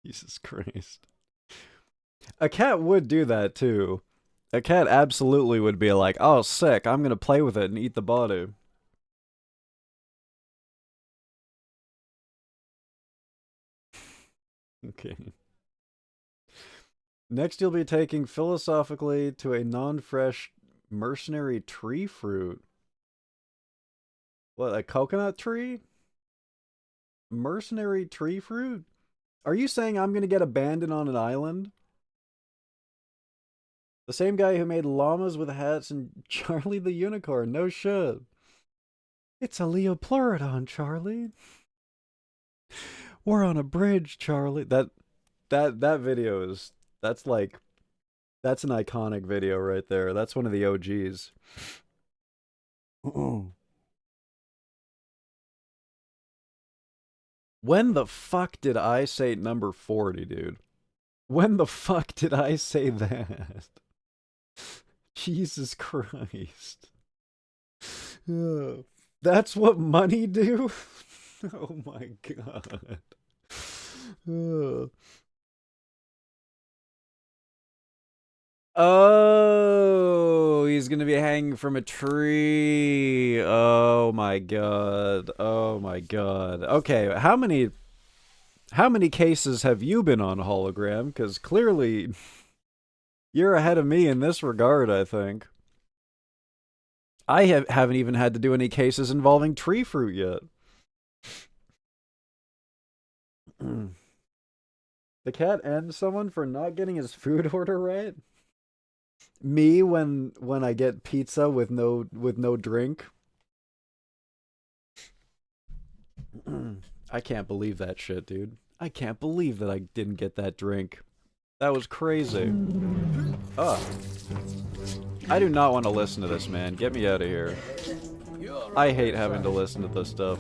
Jesus Christ. A cat would do that too. A cat absolutely would be like, oh, sick, I'm gonna play with it and eat the body. Okay. Next, you'll be taking philosophically to a non-fresh mercenary tree fruit. What, a coconut tree? Mercenary tree fruit? Are you saying I'm gonna get abandoned on an island? The same guy who made llamas with hats and Charlie the Unicorn. No shit. It's a Leopleurodon, Charlie. We're on a bridge, Charlie. That video is... That's like... That's an iconic video right there. That's one of the OGs. When the fuck did I say number 40, dude? When the fuck did I say that? Jesus Christ. That's what money do? Oh my god. Oh, he's gonna be hanging from a tree. Oh my god. Oh my god. Okay, how many cases have you been on, Hologram? Because clearly you're ahead of me in this regard, I think. I haven't even had to do any cases involving tree fruit yet. The cat ends someone for not getting his food order right? Me when I get pizza with no drink? I can't believe that shit, dude. I can't believe that I didn't get that drink. That was crazy. Oh. I do not want to listen to this, man. Get me out of here. I hate having to listen to this stuff.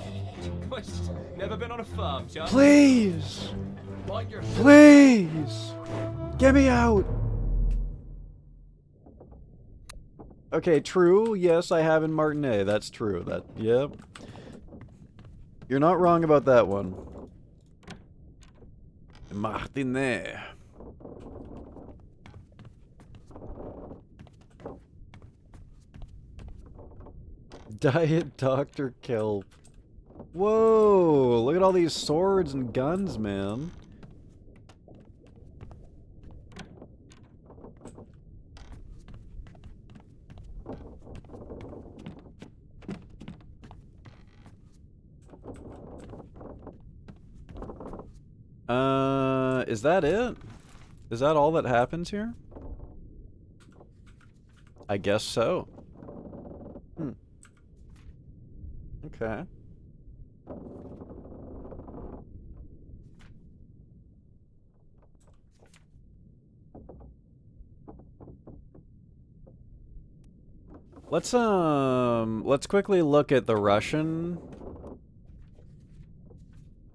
Never been on a farm, Charlie. Please! Please! Get me out! Okay, true. Yes, I have in Martinet. That's true. Yep. You're not wrong about that one. Martinet. Diet Dr. Kelp. Whoa! Look at all these swords and guns, man. Is that it? Is that all that happens here? I guess so. Okay. Let's quickly look at the Russian.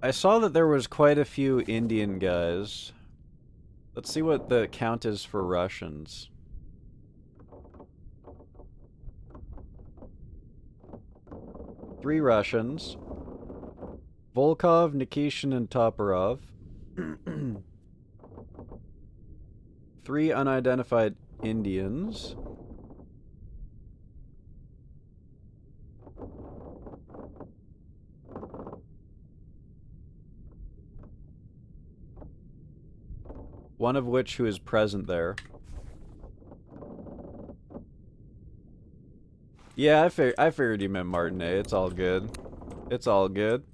I saw that there was quite a few Indian guys. Let's see what the count is for Russians. Three Russians. Volkov, Nikishin, and Toporov. 3 unidentified Indians. One of which who is present there. Yeah, I figured you meant Martinet. It's all good. It's all good.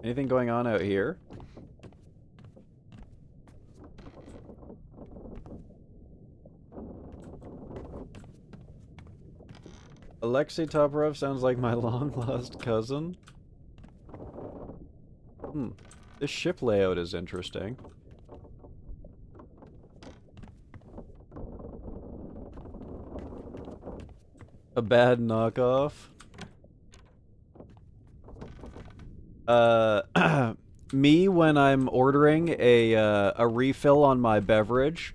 Anything going on out here? Alexei Toporov sounds like my long-lost cousin. This ship layout is interesting. A bad knockoff. Me when I'm ordering a refill on my beverage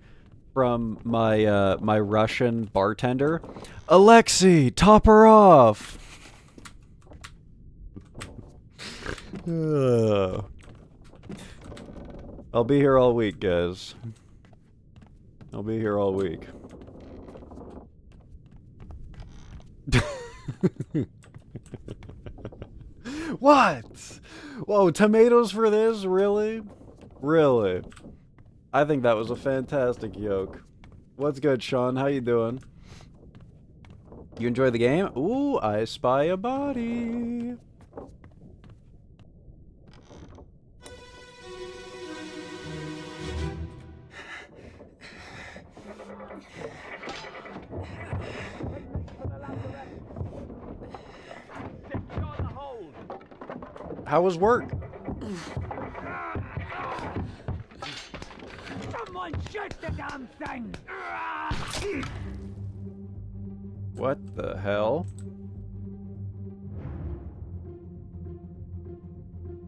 from my my Russian bartender. Alexei, top her off. I'll be here all week, guys. I'll be here all week. What? Whoa, tomatoes for this? Really? Really? I think that was a fantastic yoke. What's good, Sean? How you doing? You enjoy the game? Ooh, I spy a body. How was work? Someone shoot the damn thing! What the hell?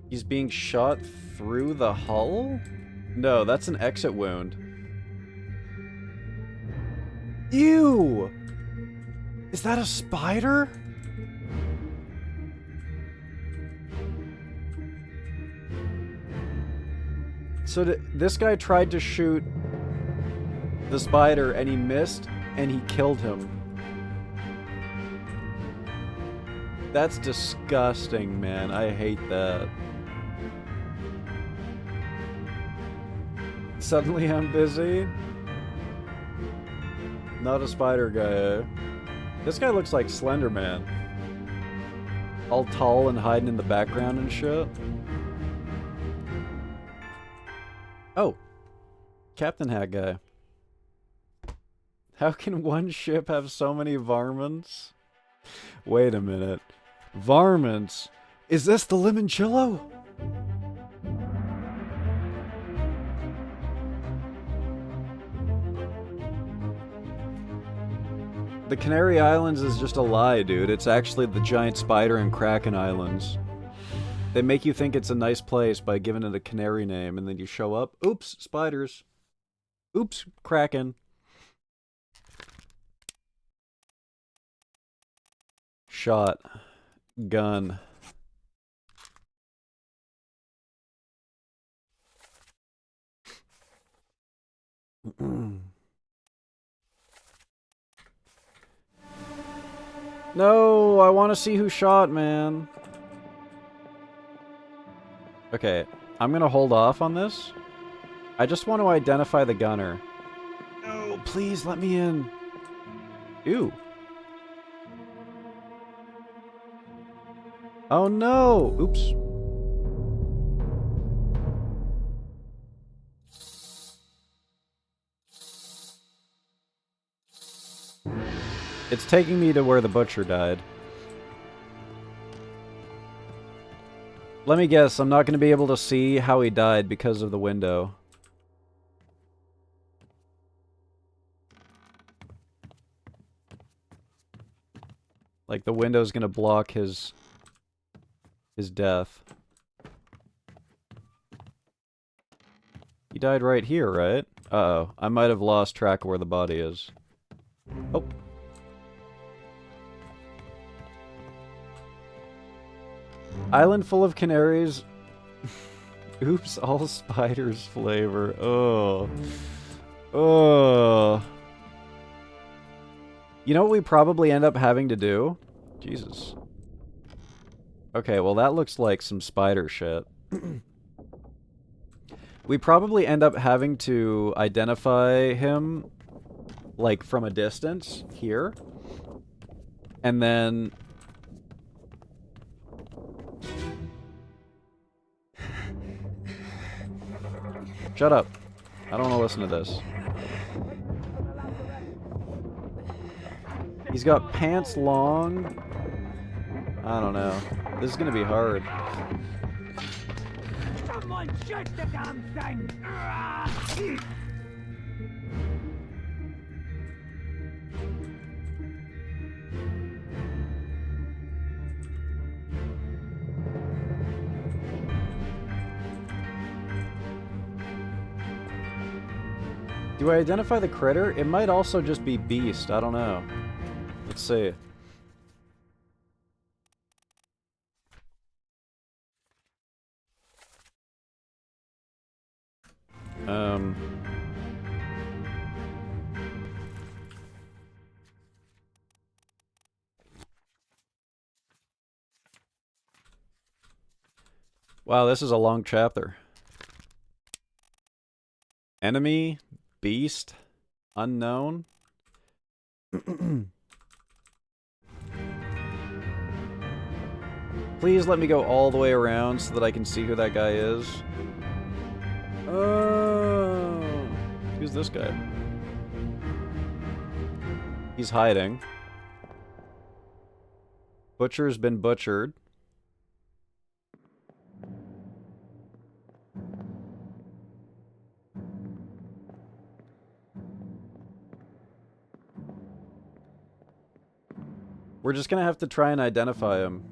He's being shot through the hull? No, that's an exit wound. Ew! Is that a spider? So this guy tried to shoot the spider and he missed and he killed him. That's disgusting, man. I hate that. Suddenly I'm busy. Not a spider guy, eh? This guy looks like Slender Man. All tall and hiding in the background and shit. Oh. Captain Hat guy. How can one ship have so many varmints? Wait a minute. Varmints? Is this the limoncello? The Canary Islands is just a lie, dude. It's actually the giant spider and Kraken Islands. They make you think it's a nice place by giving it a canary name, and then you show up. Oops, spiders. Oops, Kraken. Shot. Gun. No, I want to see who shot, man. Okay, I'm gonna hold off on this. I just want to identify the gunner. No, please let me in. Ew. Oh no! Oops. It's taking me to where the butcher died. Let me guess, I'm not going to be able to see how he died because of the window. Like, the window's going to block his death. He died right here, right? Uh-oh. I might have lost track of where the body is. Oh. Island full of canaries. Oops, all spiders flavor. Oh. Oh. You know what we probably end up having to do? Jesus. Okay, well that looks like some spider shit. We probably end up having to identify him, like, from a distance, here. And then... Shut up. I don't want to listen to this. He's got pants long. I don't know. This is gonna be hard. Someone shoot the damn thing! Do I identify the critter? It might also just be beast. I don't know. Let's see. Wow, this is a long chapter. Enemy, beast, unknown. Please let me go all the way around so that I can see who that guy is. Oh, who's this guy? He's hiding. Butcher's been butchered. We're just gonna have to try and identify him.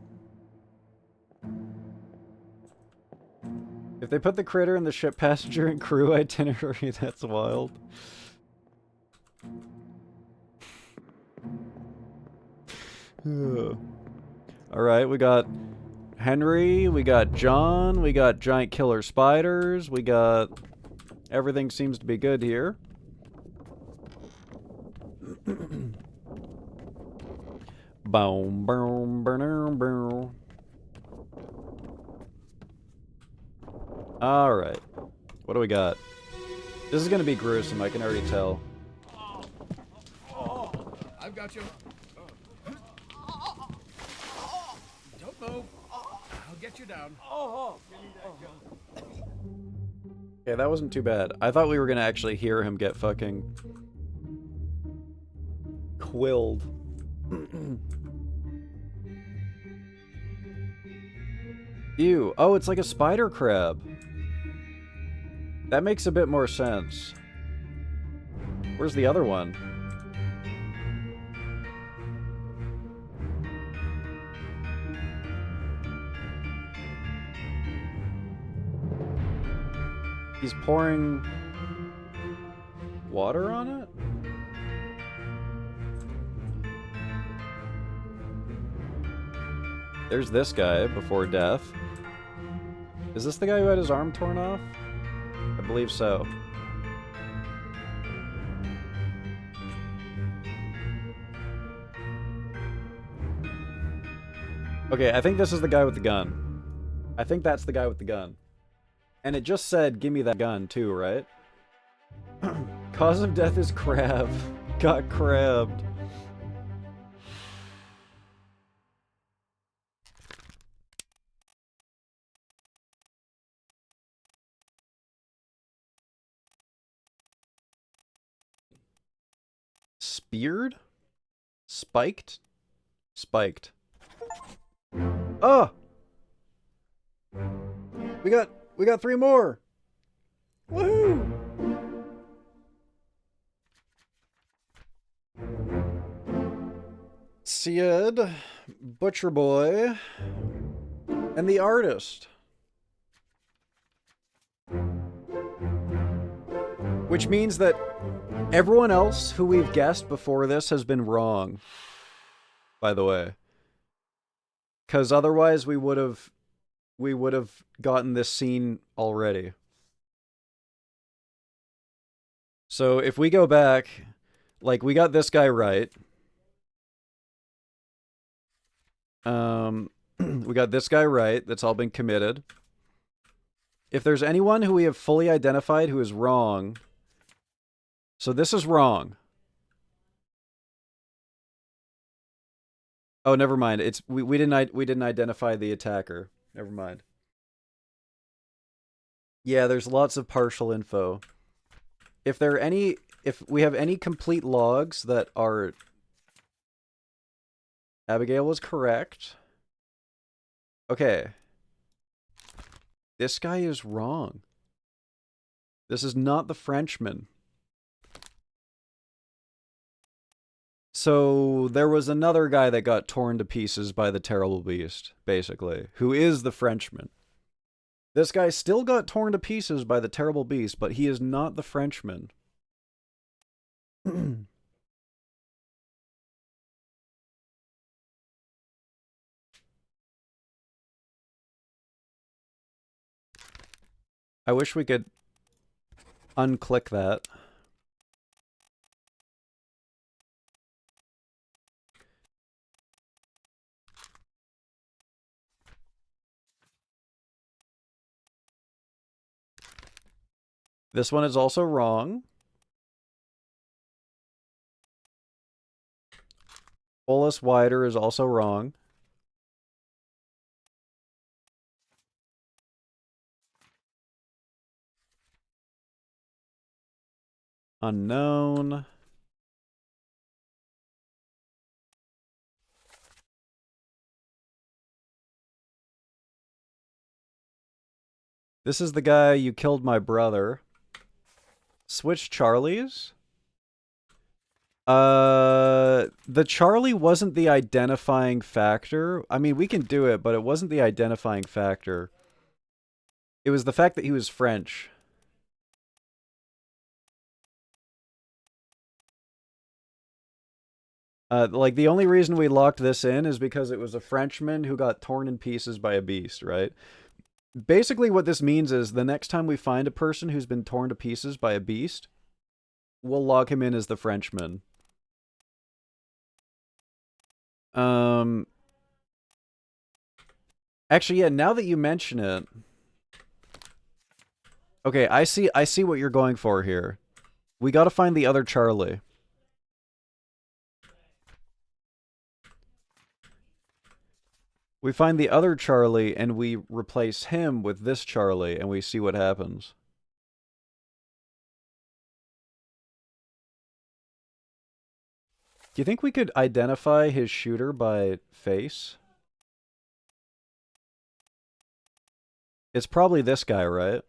If they put the critter in the ship passenger and crew itinerary, that's wild. Alright, we got Henry, we got John, we got giant killer spiders, we got... Everything seems to be good here. Boom, boom, boom, boom. Alright. What do we got? This is gonna be gruesome, I can already tell. I've got you. Don't move. I'll get you down. Okay, that wasn't too bad. I thought we were gonna actually hear him get fucking... quilled. Ew. Oh, it's like a spider crab. That makes a bit more sense. Where's the other one? He's pouring water on it? There's this guy before death. Is this the guy who had his arm torn off? I believe so. Okay, I think this is the guy with the gun. I think that's the guy with the gun. And it just said, give me that gun too, right? Cause of death is crab. Got crabbed. Speared? Spiked? Spiked. Oh! We got 3 more! Woohoo! Syed, Butcher Boy, and the artist. Which means that everyone else who we've guessed before this has been wrong, by the way. Because otherwise we would have gotten this scene already. So if we go back, like, we got this guy right. We got this guy right. That's all been committed. If there's anyone who we have fully identified who is wrong... So this is wrong. Oh, never mind. It's we didn't identify the attacker. Never mind. Yeah, there's lots of partial info. If we have any complete logs that are... Abigail was correct. Okay. This guy is wrong. This is not the Frenchman. So there was another guy that got torn to pieces by the terrible beast, basically, who is the Frenchman. This guy still got torn to pieces by the terrible beast, but he is not the Frenchman. I wish we could unclick that. This one is also wrong. Bolus wider is also wrong. Unknown. This is the guy you killed my brother. Switch Charlies? The Charlie wasn't the identifying factor. I mean, we can do it, but it wasn't the identifying factor. It was the fact that he was French. Like, the only reason we locked this in is because it was a Frenchman who got torn in pieces by a beast, right? Basically, what this means is the next time we find a person who's been torn to pieces by a beast, we'll log him in as the Frenchman. Actually, yeah, now that you mention it... Okay, I see what you're going for here. We gotta find the other Charlie. We find the other Charlie, and we replace him with this Charlie, and we see what happens. Do you think we could identify his shooter by face? It's probably this guy, right?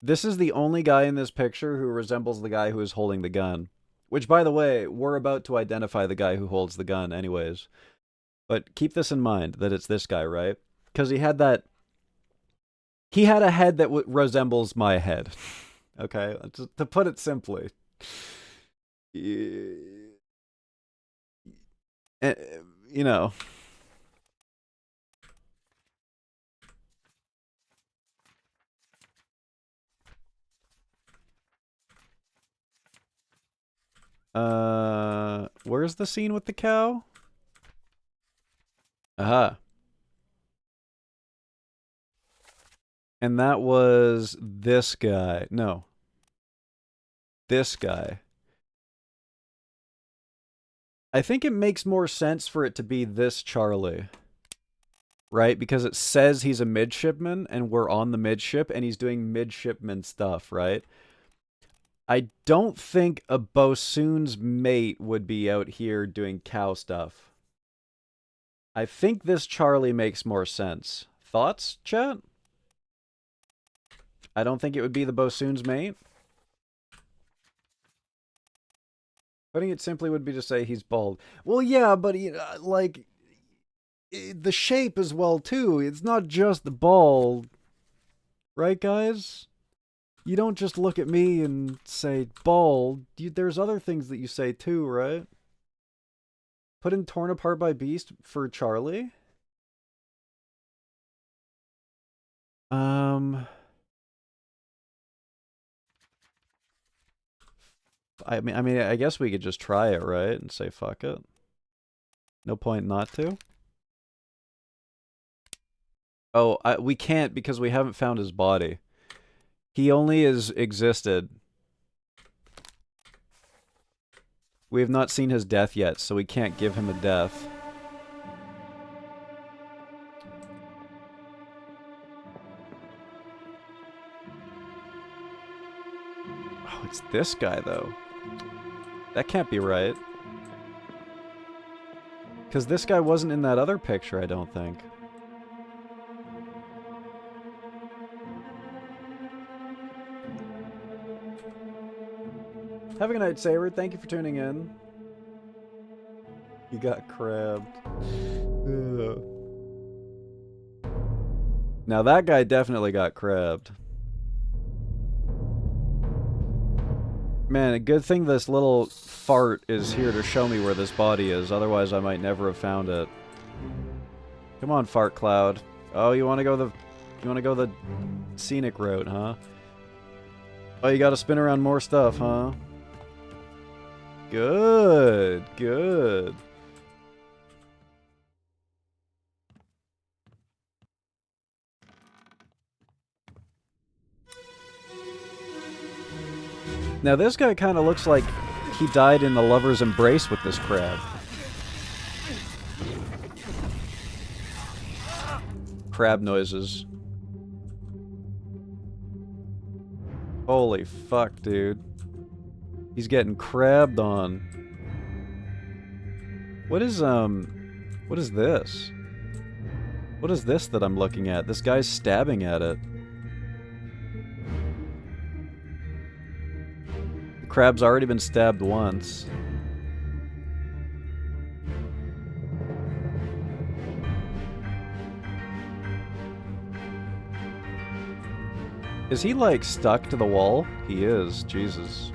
This is the only guy in this picture who resembles the guy who is holding the gun. Which, by the way, we're about to identify the guy who holds the gun anyways. But keep this in mind, that it's this guy, right? Because he had that... He had a head that resembles my head. Okay? To put it simply. You know... Where's the scene with the cow? Aha. And that was this guy. No. This guy. I think it makes more sense for it to be this Charlie. Right? Because it says he's a midshipman, and we're on the midship, and he's doing midshipman stuff, right? I don't think a bossoon's mate would be out here doing cow stuff. I think this Charlie makes more sense. Thoughts, chat? I don't think it would be the bossoon's mate. Putting it simply would be to say he's bald. Well, yeah, but like, the shape as well, too. It's not just the bald. Right, guys? You don't just look at me and say bald. There's other things that you say too, right? Put in torn apart by beast for Charlie. I mean, I guess we could just try it, right? And say fuck it. No point not to. Oh, we can't because we haven't found his body. He only has existed. We have not seen his death yet, so we can't give him a death. Oh, it's this guy, though. That can't be right. Because this guy wasn't in that other picture, I don't think. Have a good night, Saber. Thank you for tuning in. You got crabbed. Ugh. Now that guy definitely got crabbed. Man, a good thing this little fart is here to show me where this body is, otherwise I might never have found it. Come on, fart cloud. Oh, you wanna go the scenic route, huh? Oh, you gotta spin around more stuff, huh? Good, good. Now this guy kind of looks like he died in a lover's embrace with this crab. Crab noises. Holy fuck, dude. He's getting crabbed on. What is this? What is this that I'm looking at? This guy's stabbing at it. The crab's already been stabbed once. Is he, like, stuck to the wall? He is. Jesus.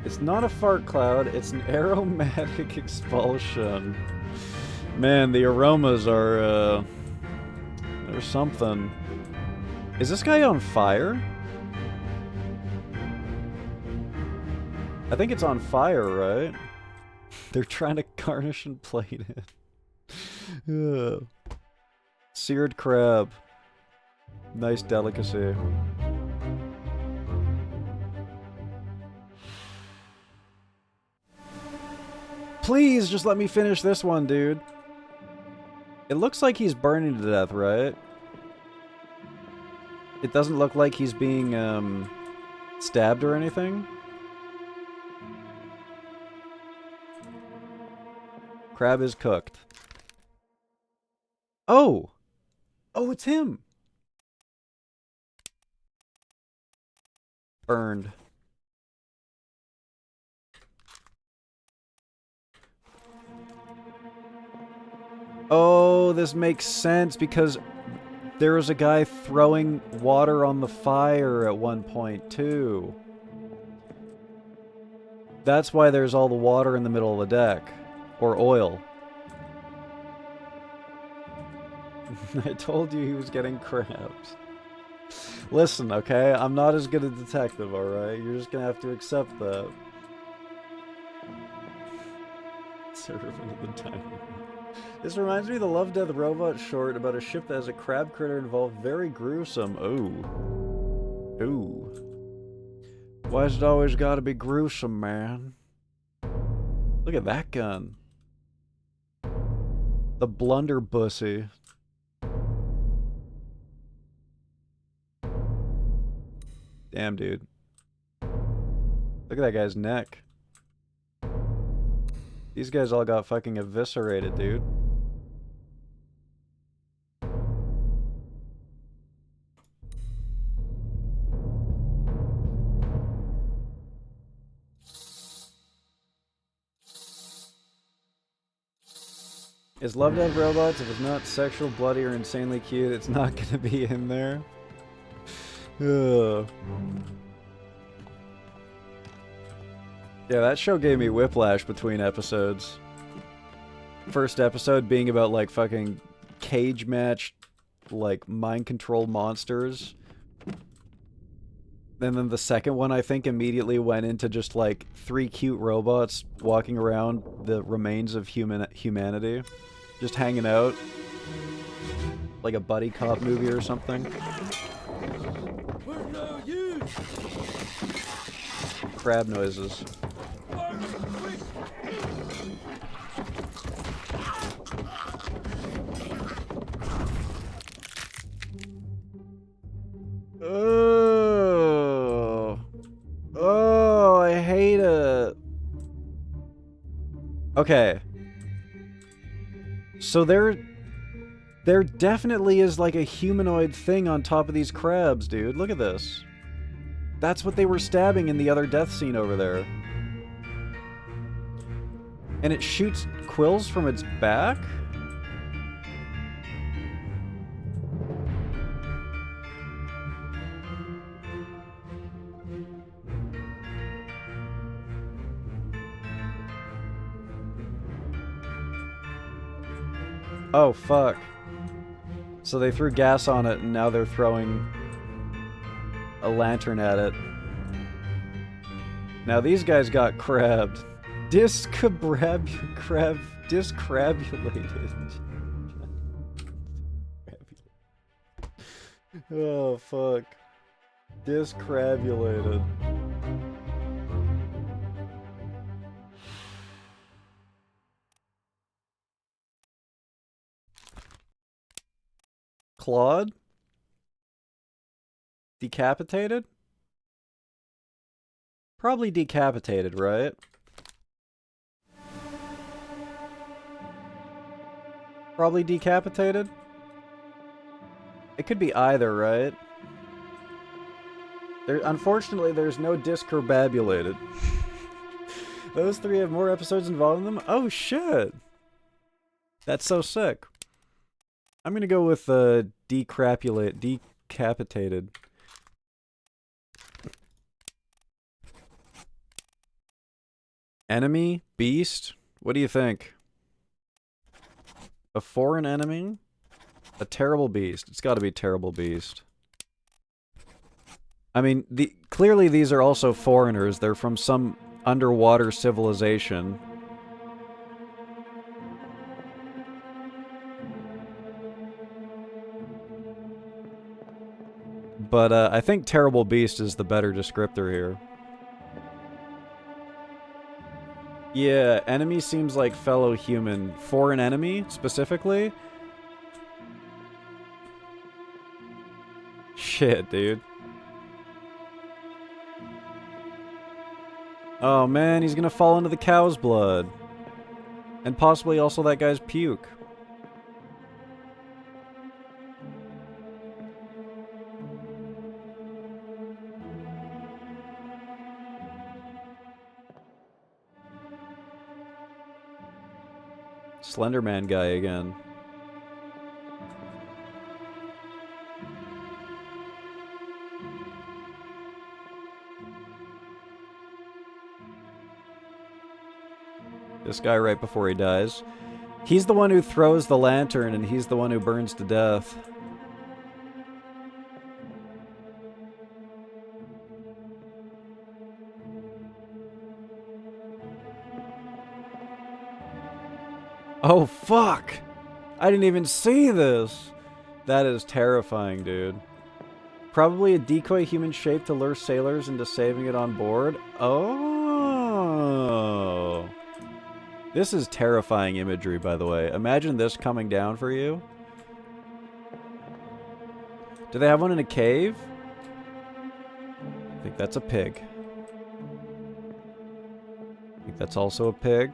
It's not a fart cloud, it's an aromatic expulsion. Man, the aromas are, there's something. Is this guy on fire? I think it's on fire, right? They're trying to garnish and plate it. Ugh. Seared crab. Nice delicacy. Please, just let me finish this one, dude. It looks like he's burning to death, right? It doesn't look like he's being, stabbed or anything. Crab is cooked. Oh! Oh, it's him! Burned. Oh, this makes sense because there was a guy throwing water on the fire at one point, too. That's why there's all the water in the middle of the deck. Or oil. I told you he was getting crabbed. Listen, okay? I'm not as good a detective, alright? You're just gonna have to accept that. Servant of the time. This reminds me of the Love, Death Robot short about a ship that has a crab critter involved. Very gruesome. Ooh. Ooh. Why's it always gotta be gruesome, man? Look at that gun. The blunderbussy. Damn, dude. Look at that guy's neck. These guys all got fucking eviscerated, dude. Is Love, Death Robots? If it's not sexual, bloody, or insanely cute, it's not gonna be in there. Ugh. Yeah, that show gave me whiplash between episodes. First episode being about, like, fucking cage match, like, mind-controlled monsters. And then the second one, I think, immediately went into just, like, 3 cute robots walking around the remains of humanity. Just hanging out. Like a buddy cop movie or something. Crab noises. Oh. Oh, I hate it. Okay. So there definitely is like a humanoid thing on top of these crabs, dude. Look at this. That's what they were stabbing in the other death scene over there. And it shoots quills from its back? Oh, fuck. So they threw gas on it, and now they're throwing a lantern at it. Now these guys got crabbed. Discrabulated. Oh, fuck. Discrabulated. Claude? Decapitated? Probably decapitated, right? Probably decapitated? It could be either, right? Unfortunately, there's no discombobulated. Those three have more episodes involved in them? Oh, shit! That's so sick. I'm gonna go with decapitated. Enemy? Beast? What do you think? A foreign enemy? A terrible beast. It's gotta be terrible beast. I mean, clearly these are also foreigners. They're from some underwater civilization. But I think terrible beast is the better descriptor here. Yeah, enemy seems like fellow human. Foreign enemy, specifically? Shit, dude. Oh man, he's gonna fall into the cow's blood. And possibly also that guy's puke. Slenderman guy again. This guy right before he dies. He's the one who throws the lantern and he's the one who burns to death. Oh, fuck! I didn't even see this! That is terrifying, dude. Probably a decoy human shape to lure sailors into saving it on board? Oh! This is terrifying imagery, by the way. Imagine this coming down for you. Do they have one in a cave? I think that's a pig. I think that's also a pig.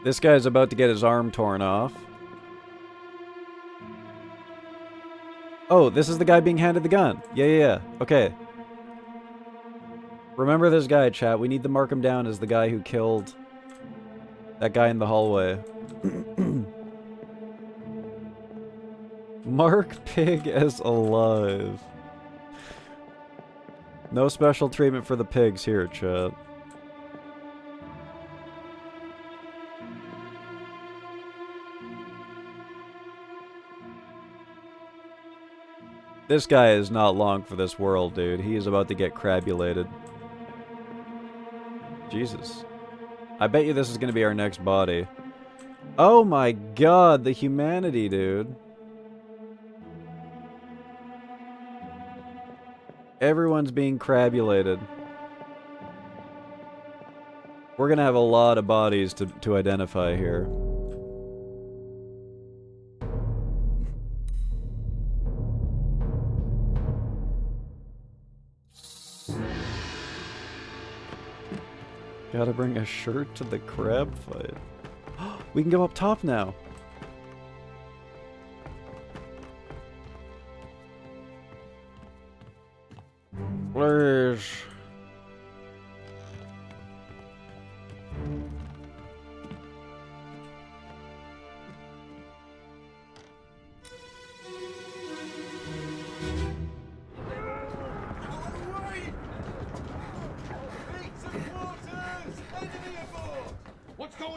This guy's about to get his arm torn off. Oh, this is the guy being handed the gun. Yeah. Okay. Remember this guy, chat. We need to mark him down as the guy who killed that guy in the hallway. Mark pig as alive. No special treatment for the pigs here, chat. This guy is not long for this world, dude. He is about to get crabulated. Jesus. I bet you this is going to be our next body. Oh my god, the humanity, dude. Everyone's being crabulated. We're going to have a lot of bodies to identify here. Gotta bring a shirt to the crab fight. We can go up top now. Please.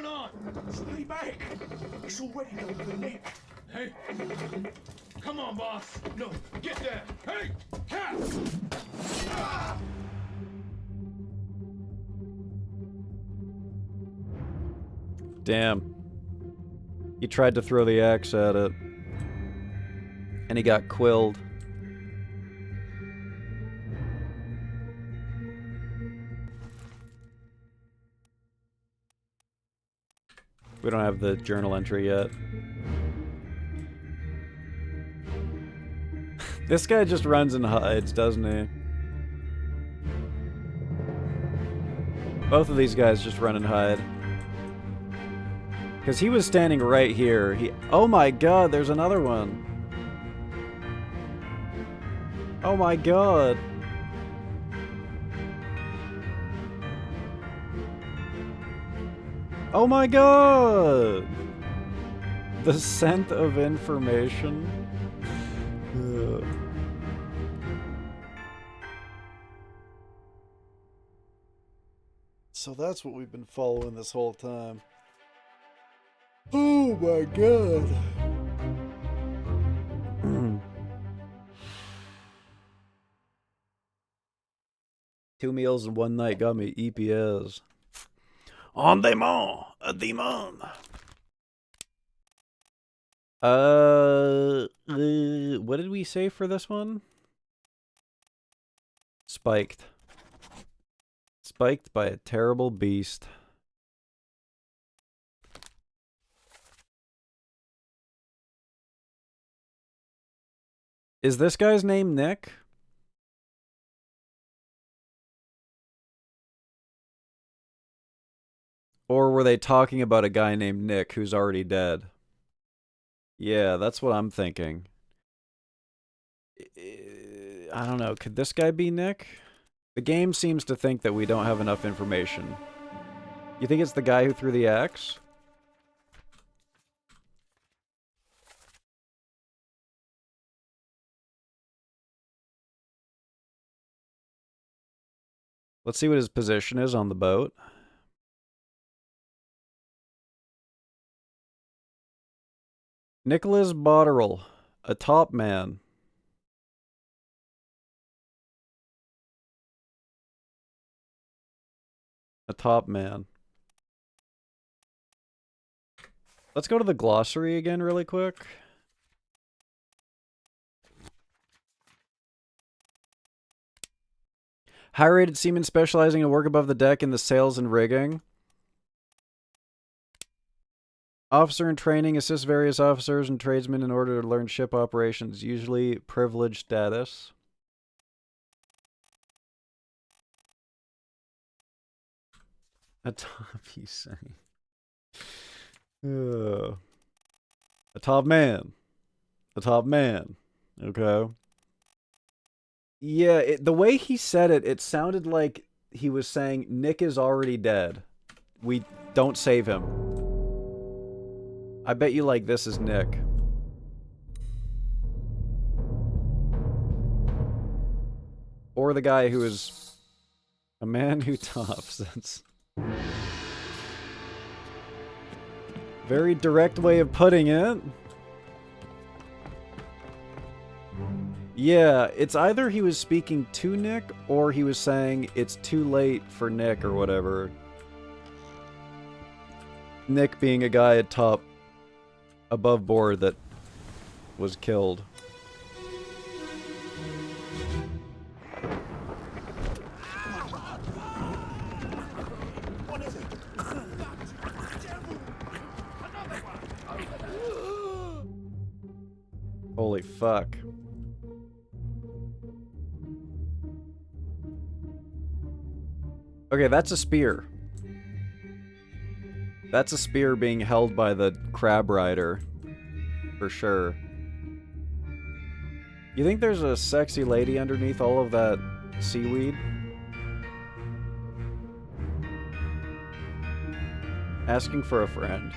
going on? Stay back. It's already done for Nick. Hey. Come on, boss. No, get there. Hey, Cap! Ah! Damn. He tried to throw the axe at it. And he got quilled. We don't have the journal entry yet. This guy just runs and hides, doesn't he? Both of these guys just run and hide. Because he was standing right here. Oh my god, there's another one. Oh my god. Oh my god! The scent of information. Ugh. So that's what we've been following this whole time. Oh my god. 2 meals in 1 night got me EPS. On demand, a demand. What did we say for this one? Spiked. Spiked by a terrible beast. Is this guy's name Nick? Or were they talking about a guy named Nick who's already dead? Yeah, that's what I'm thinking. I don't know. Could this guy be Nick? The game seems to think that we don't have enough information. You think it's the guy who threw the axe? Let's see what his position is on the boat. Nicholas Botterill, a top man. A top man. Let's go to the glossary again really quick. High-rated seaman specializing in work above the deck in the sails and rigging. Officer in training assists various officers and tradesmen in order to learn ship operations, usually privileged status. A top, he's saying. A top man. A top man. Okay. Yeah, the way he said it, it sounded like he was saying, Nick is already dead. We don't save him. I bet you like this is Nick. Or the guy who is a man who tops. That's very direct way of putting it. Yeah, it's either he was speaking to Nick or he was saying it's too late for Nick or whatever. Nick being a guy at top above board that was killed. Holy fuck. Okay, that's a spear. That's a spear being held by the crab rider. For sure. You think there's a sexy lady underneath all of that seaweed? Asking for a friend.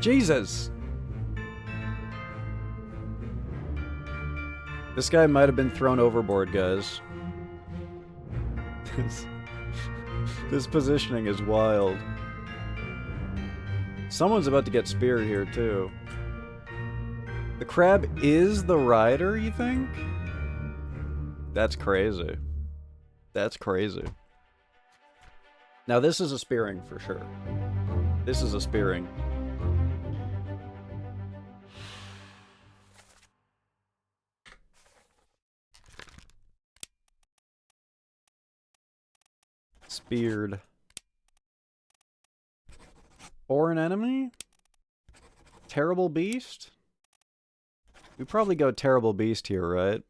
Jesus! This guy might have been thrown overboard, guys. This positioning is wild. Someone's about to get speared here, too. The crab is the rider, you think? That's crazy. That's crazy. Now, this is a spearing for sure. This is a spearing. Speared. Or an enemy? Terrible beast? We probably go terrible beast here, right?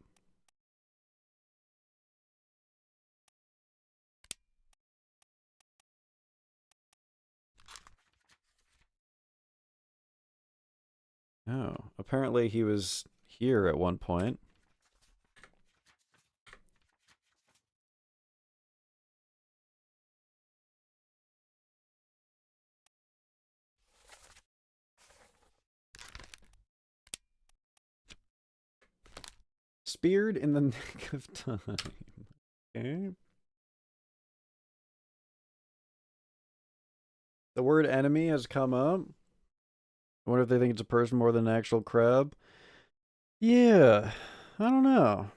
Oh, apparently he was here at one point. Speared in the nick of time. Okay. The word enemy has come up. I wonder if they think it's a person more than an actual crab. Yeah, I don't know.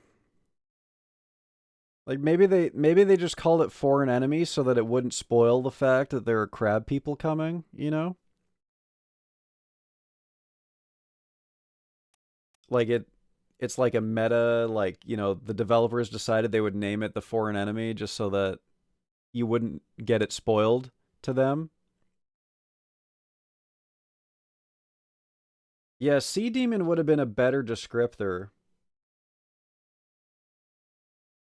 Like maybe they just called it foreign enemy so that it wouldn't spoil the fact that there are crab people coming, you know? Like it's like a meta, like, you know, the developers decided they would name it the foreign enemy just so that you wouldn't get it spoiled to them. Yeah, Sea Demon would have been a better descriptor.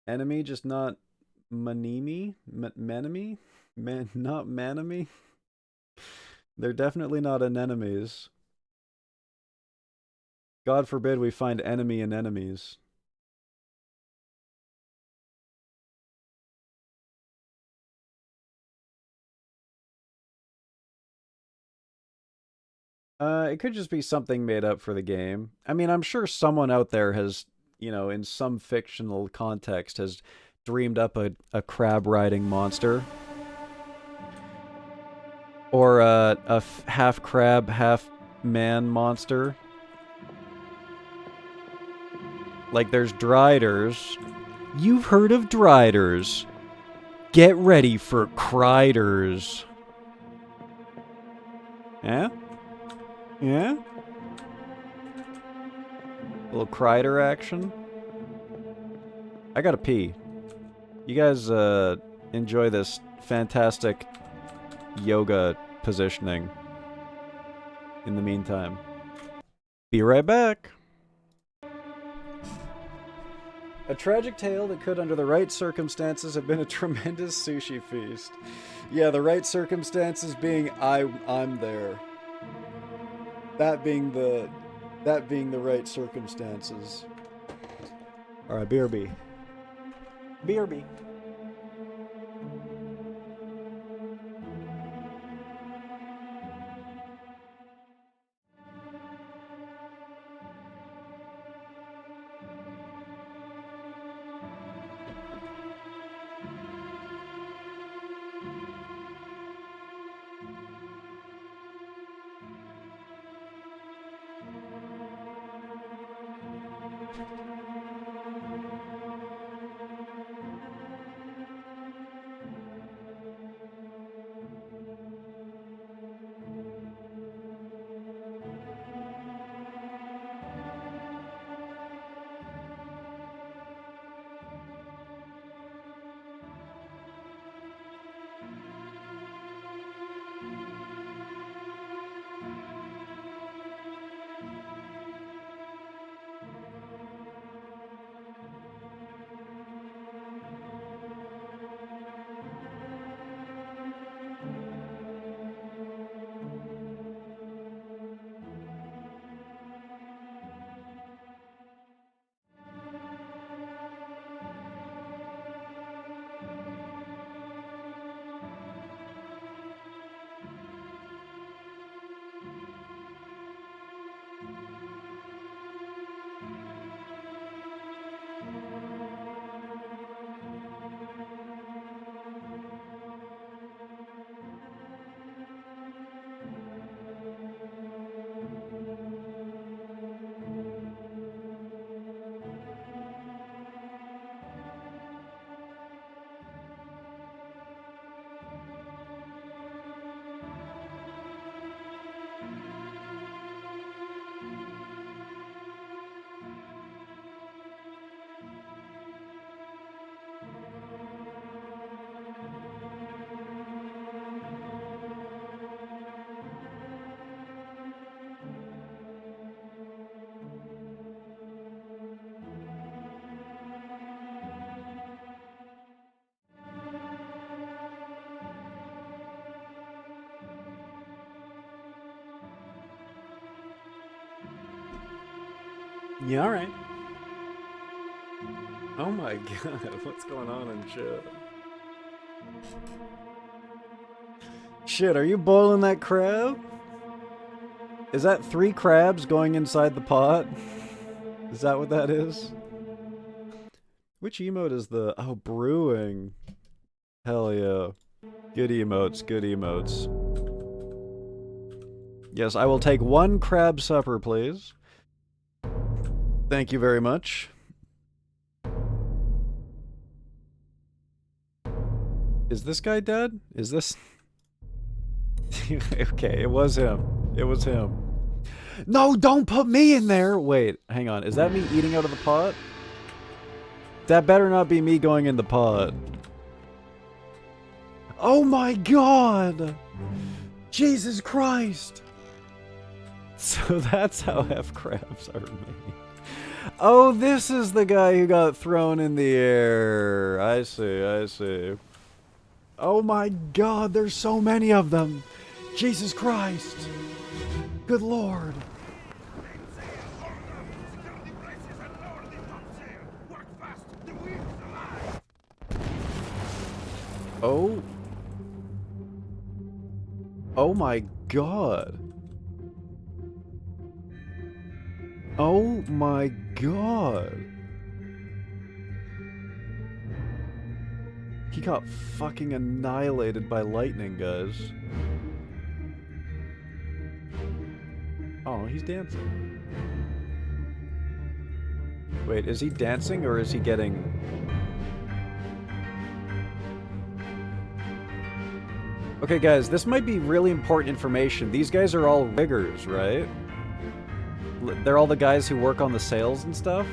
Enemy, just not Manemi? Menemy? Not Manemy? They're definitely not anemones. God forbid we find enemy in enemies. It could just be something made up for the game. I mean, I'm sure someone out there has, you know, in some fictional context has dreamed up a crab-riding monster. Or a half crab, half man monster. Like there's Driders. You've heard of Driders. Get ready for Criders. Yeah? Yeah? A little Crider action. I gotta pee. You guys enjoy this fantastic yoga positioning. In the meantime. Be right back. A tragic tale that could, under the right circumstances, have been a tremendous sushi feast. Yeah, the right circumstances being I'm there. That being the right circumstances. Alright, BRB. BRB. Yeah, alright. Oh my god, what's going on in chat? Shit, are you boiling that crab? Is that 3 crabs going inside the pot? Is that what that is? Which emote is the... Oh, brewing. Hell yeah. Good emotes, good emotes. Yes, I will take 1 crab supper, please. Thank you very much. Is this guy dead? Is this... Okay, it was him. It was him. No, don't put me in there! Wait, hang on. Is that me eating out of the pot? That better not be me going in the pot. Oh my god! Jesus Christ! So that's how F crabs are made. Oh, this is the guy who got thrown in the air. I see, I see. Oh my god, there's so many of them! Jesus Christ! Good lord! Oh. Oh my god. Oh my god. He got fucking annihilated by lightning, guys. Oh, he's dancing. Wait, is he dancing or is he getting... Okay, guys, this might be really important information. These guys are all riggers, right? They're all the guys who work on the sails and stuff?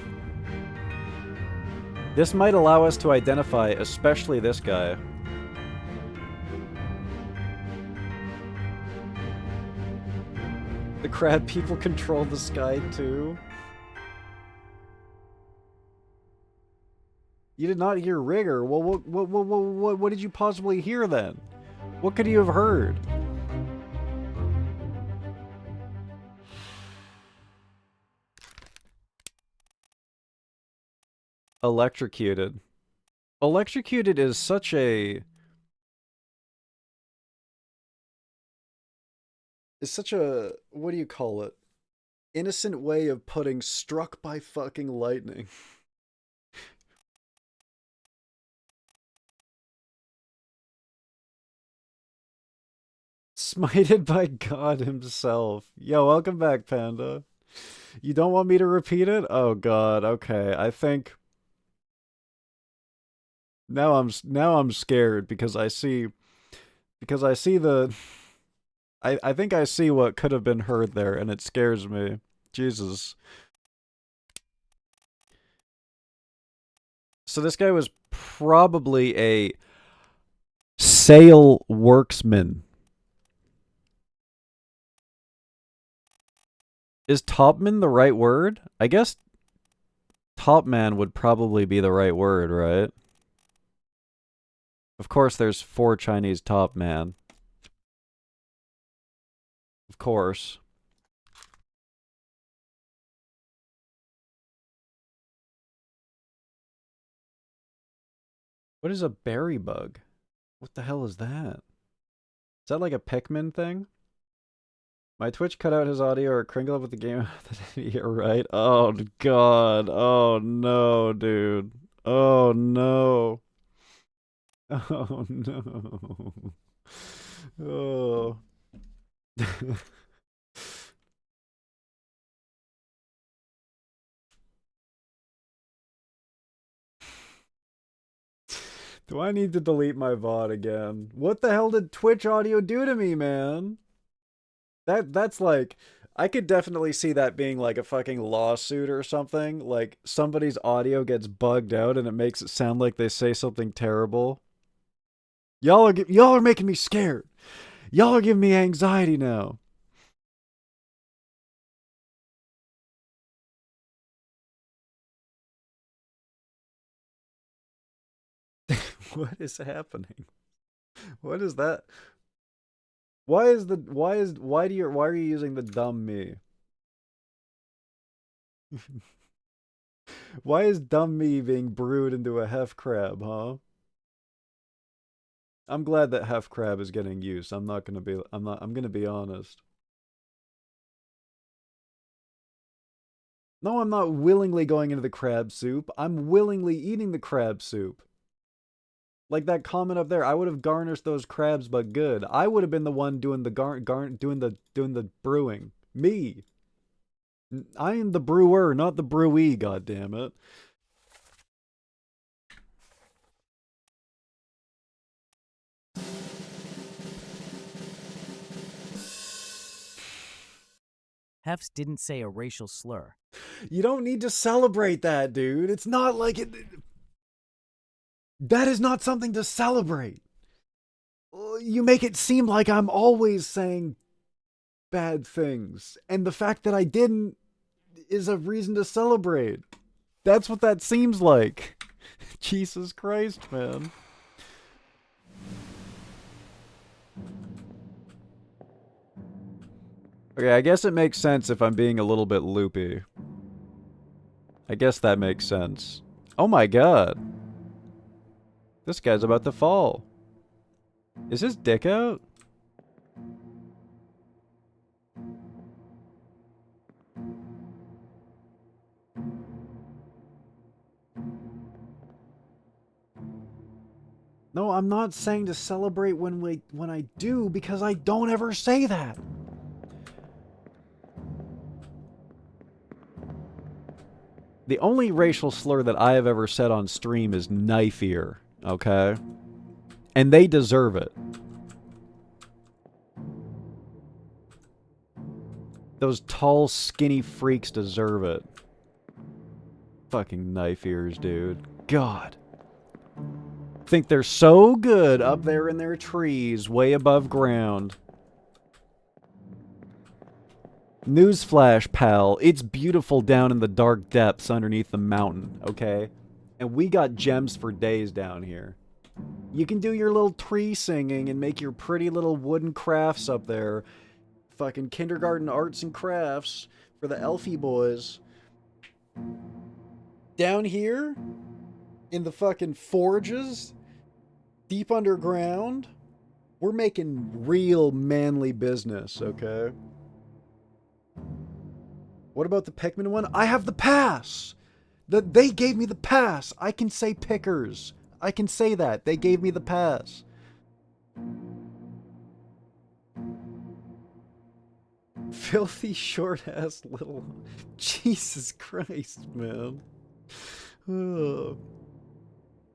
This might allow us to identify, especially this guy. The crab people control the sky too? You did not hear rigger. Well, what did you possibly hear then? What could you have heard? Electrocuted. Electrocuted is such a... Is such a... What do you call it? Innocent way of putting struck by fucking lightning. Smited by God himself. Yo, welcome back, Panda. You don't want me to repeat it? Oh God, okay. I think now I'm scared because I see the I think I see what could have been heard there and it scares me. Jesus. So this guy was probably a sail worksman. Is topman the right word? I guess topman would probably be the right word, right? Of course there's 4 Chinese topman. Of course. What is a berry bug? What the hell is that? Is that like a Pikmin thing? My Twitch cut out his audio or Kringle up with the game. You're right. Oh God. Oh no, dude. Oh no. Oh no. Oh. Do I need to delete my VOD again? What the hell did Twitch audio do to me, man? That's like, I could definitely see that being like a fucking lawsuit or something. Like somebody's audio gets bugged out and it makes it sound like they say something terrible. Y'all are making me scared. Y'all are giving me anxiety now. What is happening? What is that? Why are you using the dumb me? Why is dumb me being brewed into a hef crab, huh? I'm glad that hef crab is getting use. I'm gonna be honest. No, I'm not willingly going into the crab soup. I'm willingly eating the crab soup. Like that comment up there, I would have garnished those crabs, but good. I would have been the one doing the doing the brewing. Me. I am the brewer, not the brewee. God damn it. HEFZ didn't say a racial slur. You don't need to celebrate that, dude. It's not like it. That is not something to celebrate. You make it seem like I'm always saying bad things. And the fact that I didn't is a reason to celebrate. That's what that seems like. Jesus Christ, man. Okay, I guess it makes sense if I'm being a little bit loopy. I guess that makes sense. Oh my god. This guy's about to fall. Is his dick out? No, I'm not saying to celebrate when I do, because I don't ever say that. The only racial slur that I have ever said on stream is knife ear, okay? And they deserve it. Those tall, skinny freaks deserve it. Fucking knife ears, dude. God. Think they're so good up there in their trees, way above ground. Newsflash, pal. It's beautiful down in the dark depths underneath the mountain, okay? And we got gems for days down here. You can do your little tree singing and make your pretty little wooden crafts up there. Fucking kindergarten arts and crafts for the elfie boys. Down here, in the fucking forges, deep underground, we're making real manly business, okay? What about the Pikmin one? I have the pass! They gave me the pass! I can say pickers. I can say that. They gave me the pass. Filthy short-ass little... Jesus Christ, man. Oh.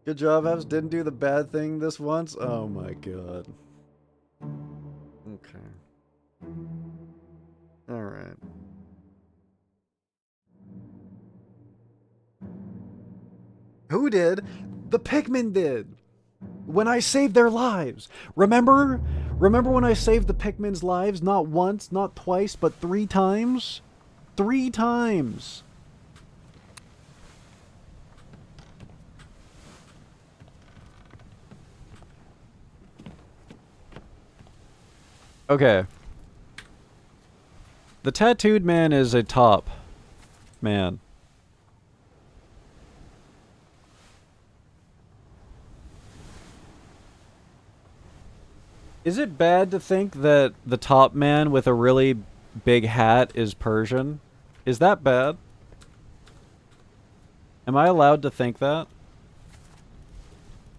Good job, HEFZ. Didn't do the bad thing this once? Oh my god. Okay. Alright. Who did? The Pikmin did! When I saved their lives! Remember? Remember when I saved the Pikmin's lives? Not once, not twice, but 3 times? 3 times! Okay. The tattooed man is a top man. Is it bad to think that the top man with a really big hat is Persian? Is that bad? Am I allowed to think that?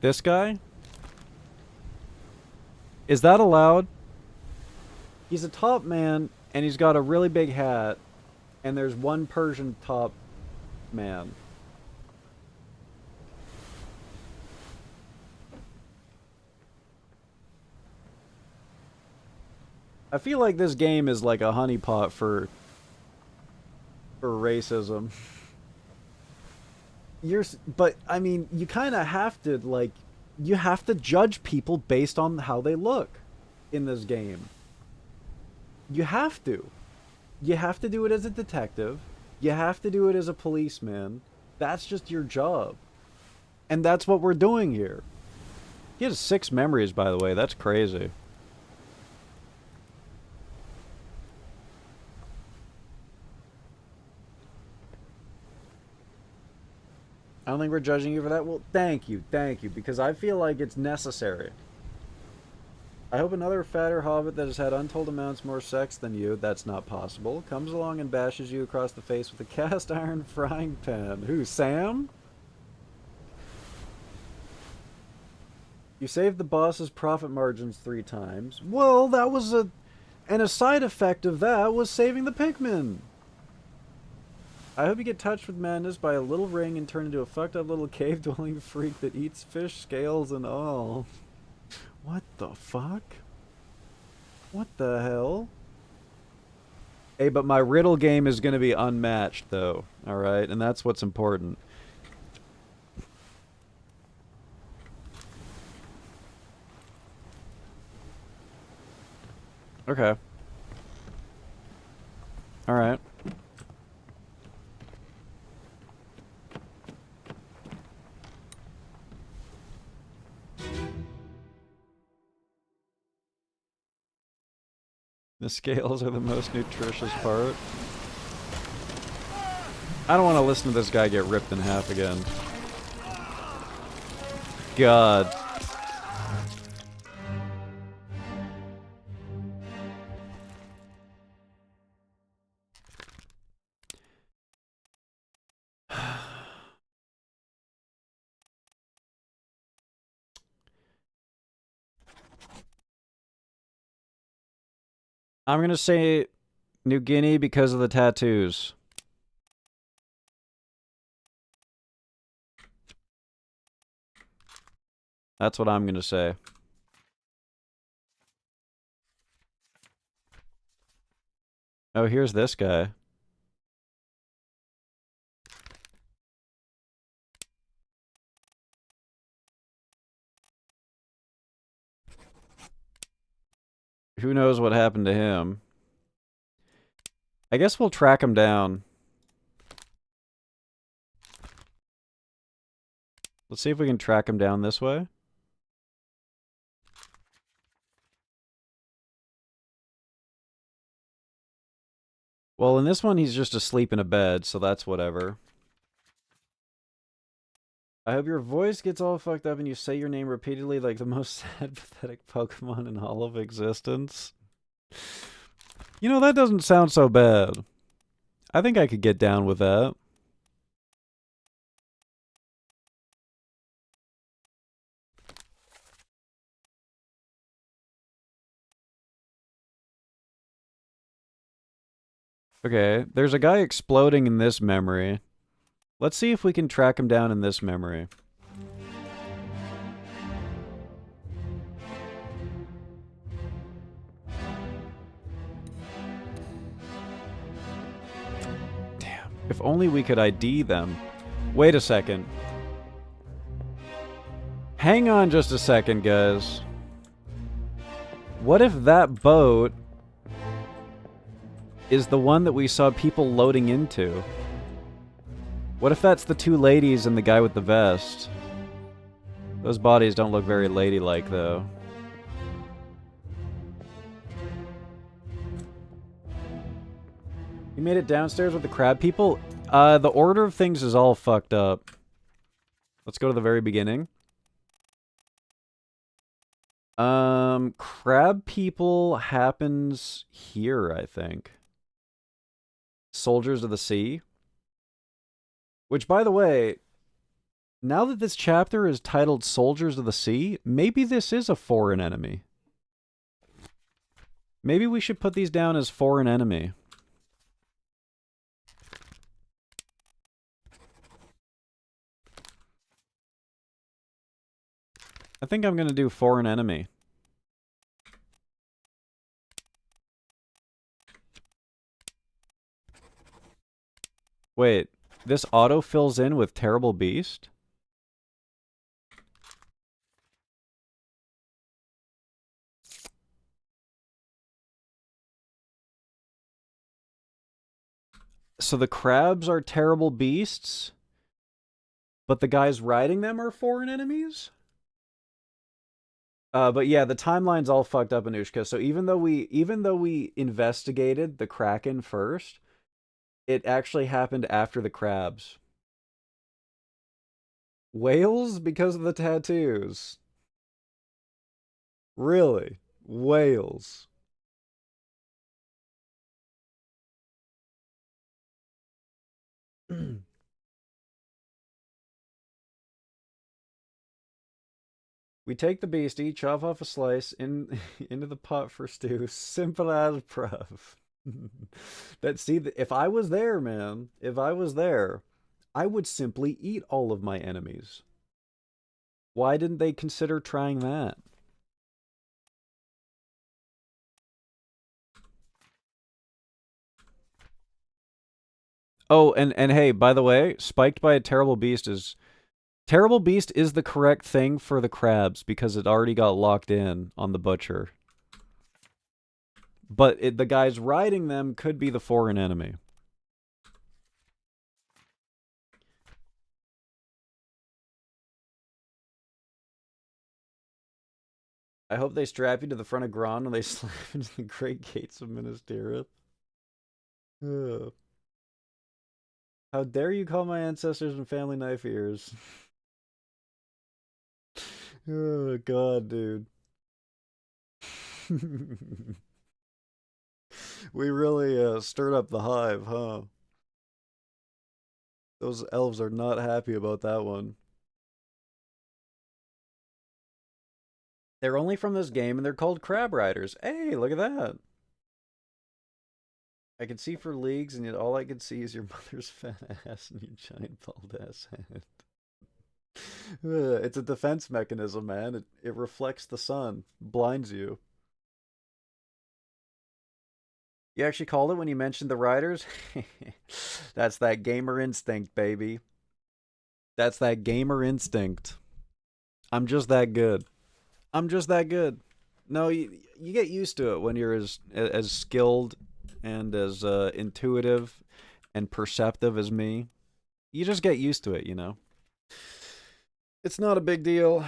This guy? Is that allowed? He's a top man, and he's got a really big hat, and there's one Persian top man. I feel like this game is like a honeypot for racism. But I mean, you kind of have to, like, you have to judge people based on how they look in this game. You have to. You have to do it as a detective. You have to do it as a policeman. That's just your job. And that's what we're doing here. He has 6 memories, by the way. That's crazy. I don't think we're judging you for that. Well, thank you, because I feel like it's necessary. I hope another fatter hobbit that has had untold amounts more sex than you, that's not possible, comes along and bashes you across the face with a cast iron frying pan. Who, Sam? You saved the boss's profit margins 3 times. Well, that was and a side effect of that was saving the Pikmin. I hope you get touched with madness by a little ring and turn into a fucked up little cave-dwelling freak that eats fish, scales, and all. What the fuck? What the hell? Hey, but my riddle game is going to be unmatched, though. Alright? And that's what's important. Okay. Alright. The scales are the most nutritious part. I don't want to listen to this guy get ripped in half again. God. I'm going to say New Guinea because of the tattoos. That's what I'm going to say. Oh, here's this guy. Who knows what happened to him? I guess we'll track him down. Let's see if we can track him down this way. Well, in this one, he's just asleep in a bed, so that's whatever. I hope your voice gets all fucked up and you say your name repeatedly like the most sad, pathetic Pokemon in all of existence. You know, that doesn't sound so bad. I think I could get down with that. Okay, there's a guy exploding in this memory. Let's see if we can track him down in this memory. Damn, if only we could ID them. Wait a second. Hang on just a second, guys. What if that boat is the one that we saw people loading into? What if that's the 2 ladies and the guy with the vest? Those bodies don't look very ladylike, though. You made it downstairs with the crab people? The order of things is all fucked up. Let's go to the very beginning. Crab people happens here, I think. Soldiers of the Sea. Which, by the way, now that this chapter is titled Soldiers of the Sea, maybe this is a foreign enemy. Maybe we should put these down as foreign enemy. I think I'm going to do foreign enemy. Wait, this auto fills in with Terrible Beast? So the crabs are terrible beasts, but the guys riding them are foreign enemies? But yeah, the timeline's all fucked up, Anushka. So even though we investigated the Kraken first, it actually happened after the crabs. Whales because of the tattoos. Really? Whales. We take the beastie, chop off a slice into the pot for stew. Simple as bruv. If I was there, man, if I was there, I would simply eat all of my enemies. Why didn't they consider trying that? Oh, and hey, by the way, spiked by a terrible beast is the correct thing for the crabs because it already got locked in on the butcher. But the guys riding them could be the foreign enemy. I hope they strap you to the front of Gron when they slam into the great gates of Minas Tirith. Ugh. How dare you call my ancestors and family knife ears? Oh, God, dude. We really stirred up the hive, huh? Those elves are not happy about that one. They're only from this game and they're called crab riders. Hey, look at that. I can see for leagues and yet all I can see is your mother's fat ass and your giant bald ass head. It's a defense mechanism, man. It reflects the sun, blinds you. You actually called it when you mentioned the riders? That's that gamer instinct, baby. That's that gamer instinct. I'm just that good. I'm just that good. No, you get used to it when you're as skilled and as intuitive and perceptive as me. You just get used to it, you know. It's not a big deal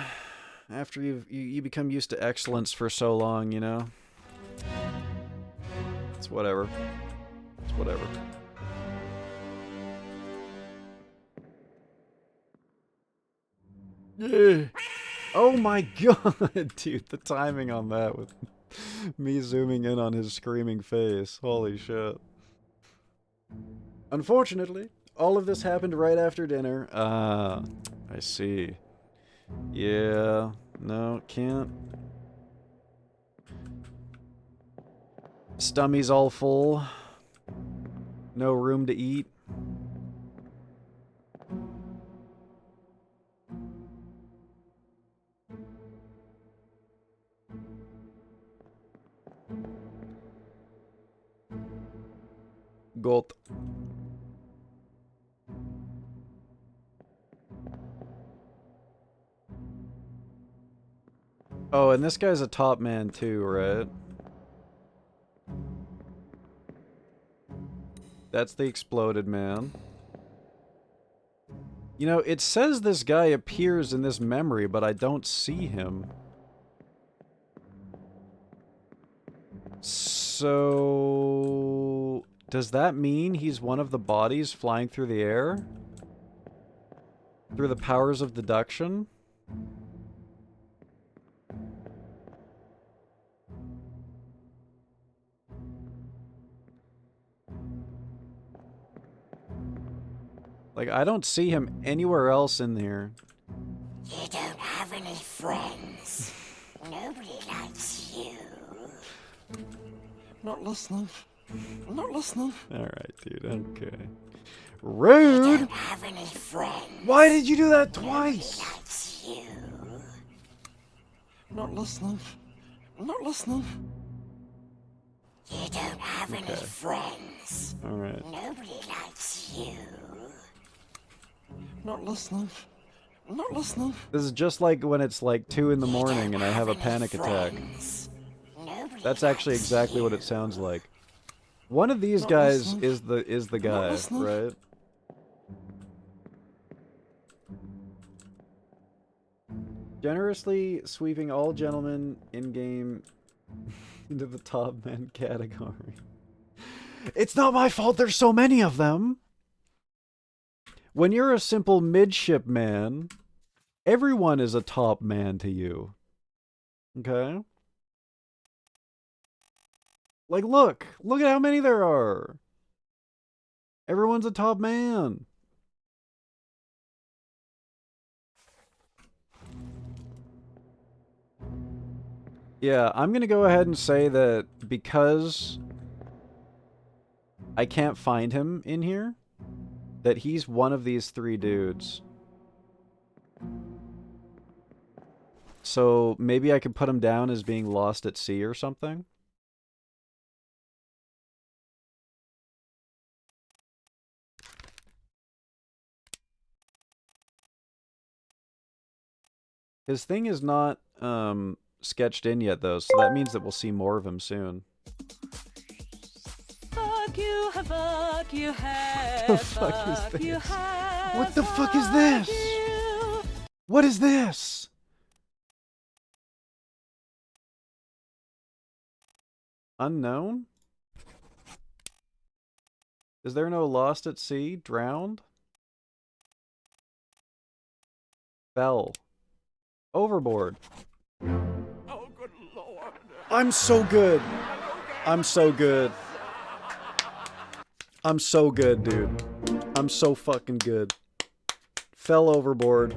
after you become used to excellence for so long, you know. It's whatever. It's whatever. Oh my god, dude, the timing on that with me zooming in on his screaming face. Holy shit. Unfortunately, all of this happened right after dinner. I see. Yeah, no, can't. Stummy's all full. No room to eat. Gold. Oh, and this guy's a top man too, right? That's the exploded man. You know, it says this guy appears in this memory, but I don't see him. So... does that mean he's one of the bodies flying through the air? Through the powers of deduction? Like, I don't see him anywhere else in here. You don't have any friends. Nobody likes you. Not listening. Not listening. Alright, dude, okay. Rude! You don't have any friends. Why did you do that twice? Nobody likes you. Not listening. Not listening. You don't have any friends. Alright. Nobody likes you. Not listening. Not listening. This is just like when it's like 2 in the morning and I have a panic attack. That's actually exactly what it sounds like. One of these guys is the guy, right? Generously sweeping all gentlemen in-game into the top men category. It's not my fault there's so many of them! When you're a simple midshipman, Everyone is a top man to you. Okay? Like, look at how many there are. Everyone's a top man. Yeah, I'm gonna go ahead and say that because I can't find him in here, that he's one of these three dudes. So maybe I could put him down as being lost at sea or something. His thing is not sketched in yet, though, so that means that we'll see more of him soon. Fuck you, fuck you, What the fuck is this? What the fuck is this? What is this? Unknown? Is there no lost at sea? Drowned? Fell. Overboard. Oh, good Lord. I'm so good. I'm so good. I'm so good, dude. I'm so fucking good. Fell overboard.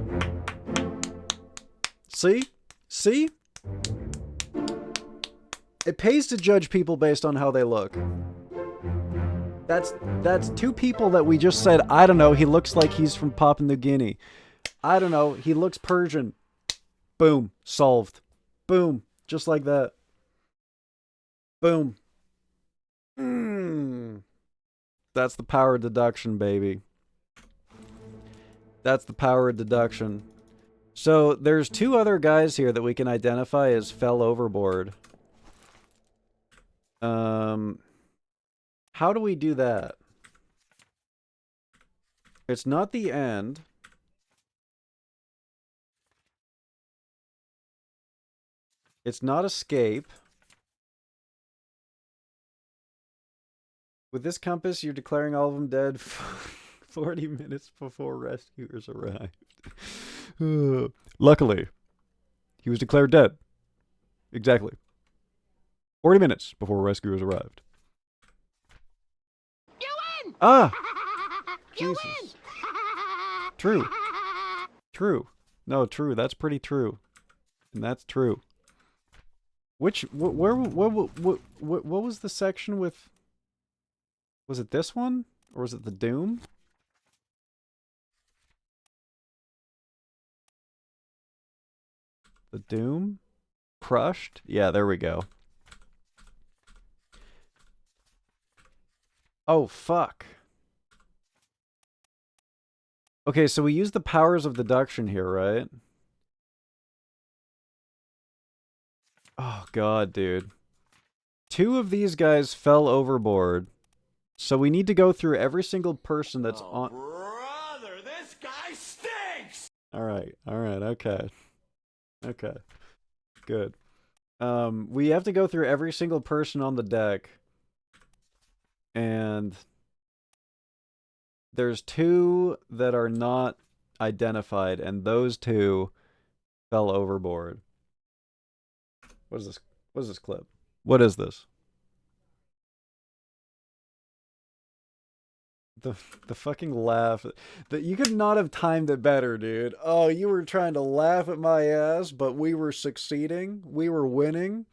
See? See? It pays to judge people based on how they look. That's two people that we just said, I don't know, he looks like he's from Papua New Guinea. I don't know, he looks Persian. Boom. Solved. Boom. Just like that. Boom. That's the power of deduction, baby. That's the power of deduction. So, there's two other guys here that we can identify as fell overboard. How do we do that? It's not the end. It's not escape. With this compass, you're declaring all of them dead 40 minutes before rescuers arrived. Luckily, he was declared dead. Exactly. 40 minutes before rescuers arrived. You win! Ah! You Jesus. win! True. True. No, true. That's pretty true. And that's true. What was the section with... Was it this one? Or was it the Doom? The Doom? Crushed? Yeah, there we go. Oh, fuck. Okay, so we use the powers of deduction here, right? Oh, God, dude. Two of these guys fell overboard. So we need to go through every single person that's on... Brother, this guy stinks! Alright, okay. Okay. Good. We have to go through every single person on the deck. And... there's two that are not identified, and those two fell overboard. What is this? What is this clip? What is this? The fucking laugh. That you could not have timed it better, dude. Oh, you were trying to laugh at my ass, but we were succeeding. We were winning.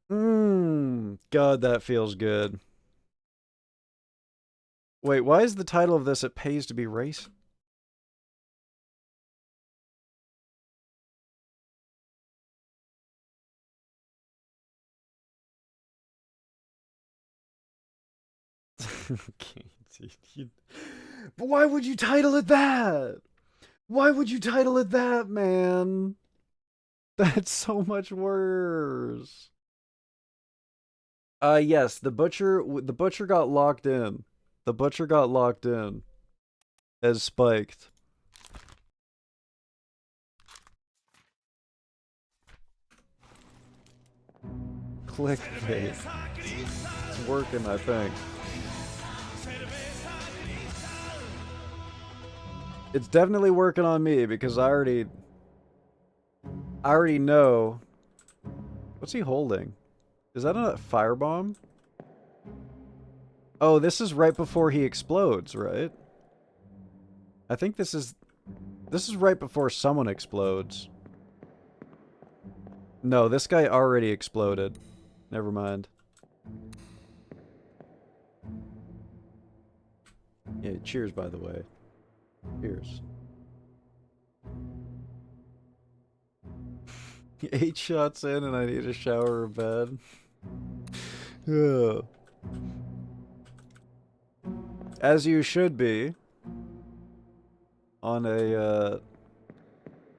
God, that feels good. Wait, why is the title of this "It Pays to Be Racist"? Okay, but why would you title it that? Why would you title it that, man? That's so much worse. Yes, the butcher got locked in. The butcher got locked in as spiked. Clickbait. It's working, I think. It's definitely working on me because I already I already know. What's he holding? Is that a firebomb? Oh, this is right before he explodes, right? I think this is right before someone explodes. No, this guy already exploded. Never mind. Yeah, cheers, by the way. Cheers. 8 shots in and I need a shower or bed. Ugh. As you should be. On a,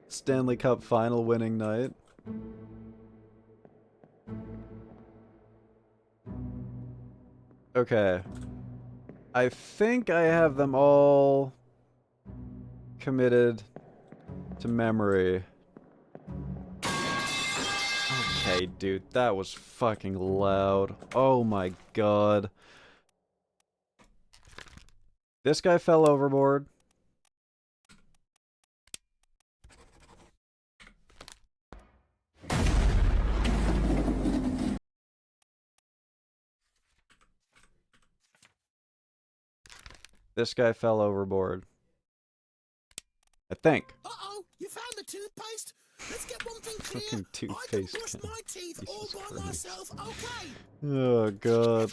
Stanley Cup final winning night. Okay. I think I have them all committed to memory. Okay, dude, that was fucking loud. Oh my god. This guy fell overboard. This guy fell overboard. I think. Uh-oh, you found the toothpaste? Let's get one thing clear. Fucking toothpaste. I can brush my teeth all by myself, okay? Oh god.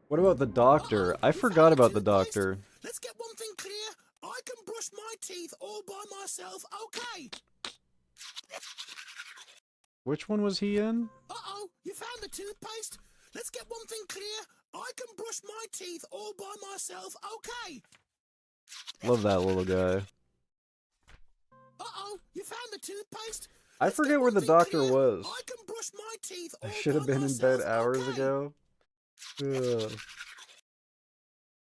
What about the doctor? I forgot about the doctor. Let's get one thing clear. I can brush my teeth all by myself, okay? Which one was he in? Uh-oh, you found the toothpaste? Let's get one thing clear. I can brush my teeth all by myself, okay? Love that little guy. Uh-oh, you found the toothpaste? I forget where the doctor was. I can brush my teeth all I should have been in bed hours ago. Ugh.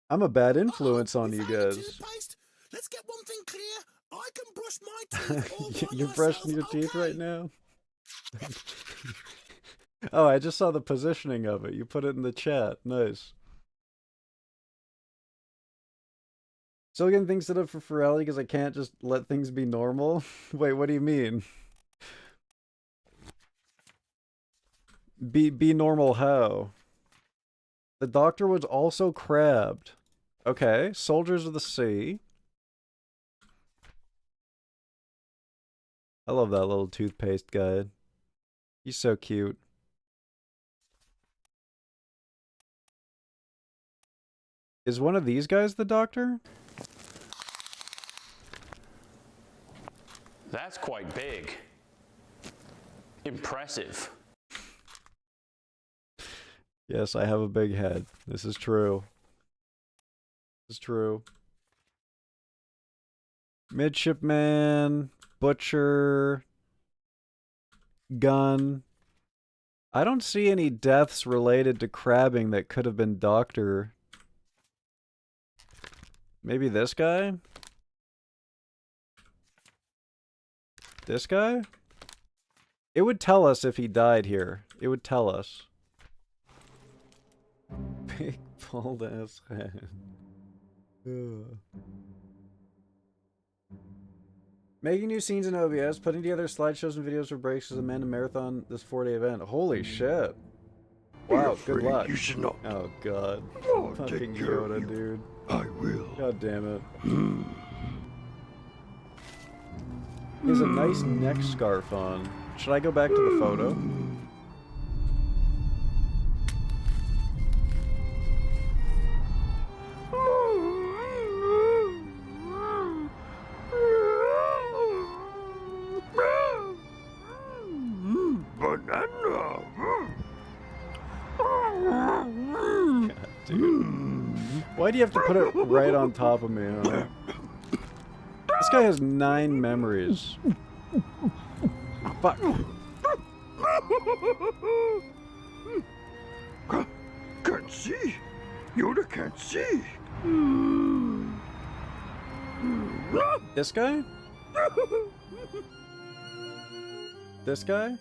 I'm a bad influence on you guys. Let's get one thing clear. I can brush my teeth all by You're myself, brushing your teeth right now? Oh, I just saw the positioning of it. You put it in the chat. Nice. Still getting things set up for Ferrelli because I can't just let things be normal? Wait, what do you mean? Be normal how? The doctor was also crabbed. Okay, Soldiers of the Sea. I love that little toothpaste guy. He's so cute. Is one of these guys the doctor? That's quite big. Impressive. Yes, I have a big head. This is true. This is true. Midshipman, Butcher, Gun. I don't see any deaths related to crabbing that could have been Doctor. Maybe this guy? This guy? It would tell us if he died here. It would tell us. Big bald ass head. Ugh. Making new scenes in OBS, putting together slideshows and videos for breaks as a man to marathon this 4-day event. Holy shit. Wow, good luck. You should not. Oh god. I'll Fucking take care of Yoda, you. dude. I will. God damn it. He has a nice neck scarf on. Should I go back to the photo? Banana. God, dude. Why do you have to put it right on top of me, huh? This guy has 9 memories. Fuck. Can't see. Yoda can't see. This guy? This guy?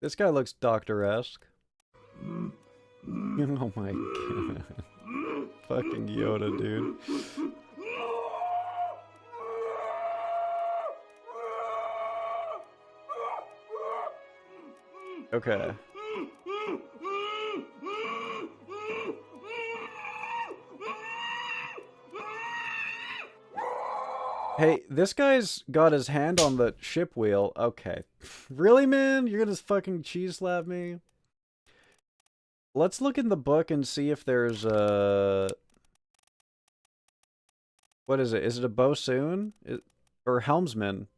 This guy looks Doctor-esque. Oh my god. Fucking Yoda, dude. Okay. Hey, this guy's got his hand on the ship wheel. Okay. Really, man? You're gonna fucking cheese slap me? Let's look in the book and see if there's a... What is it? Is it a bossoon? Or helmsman?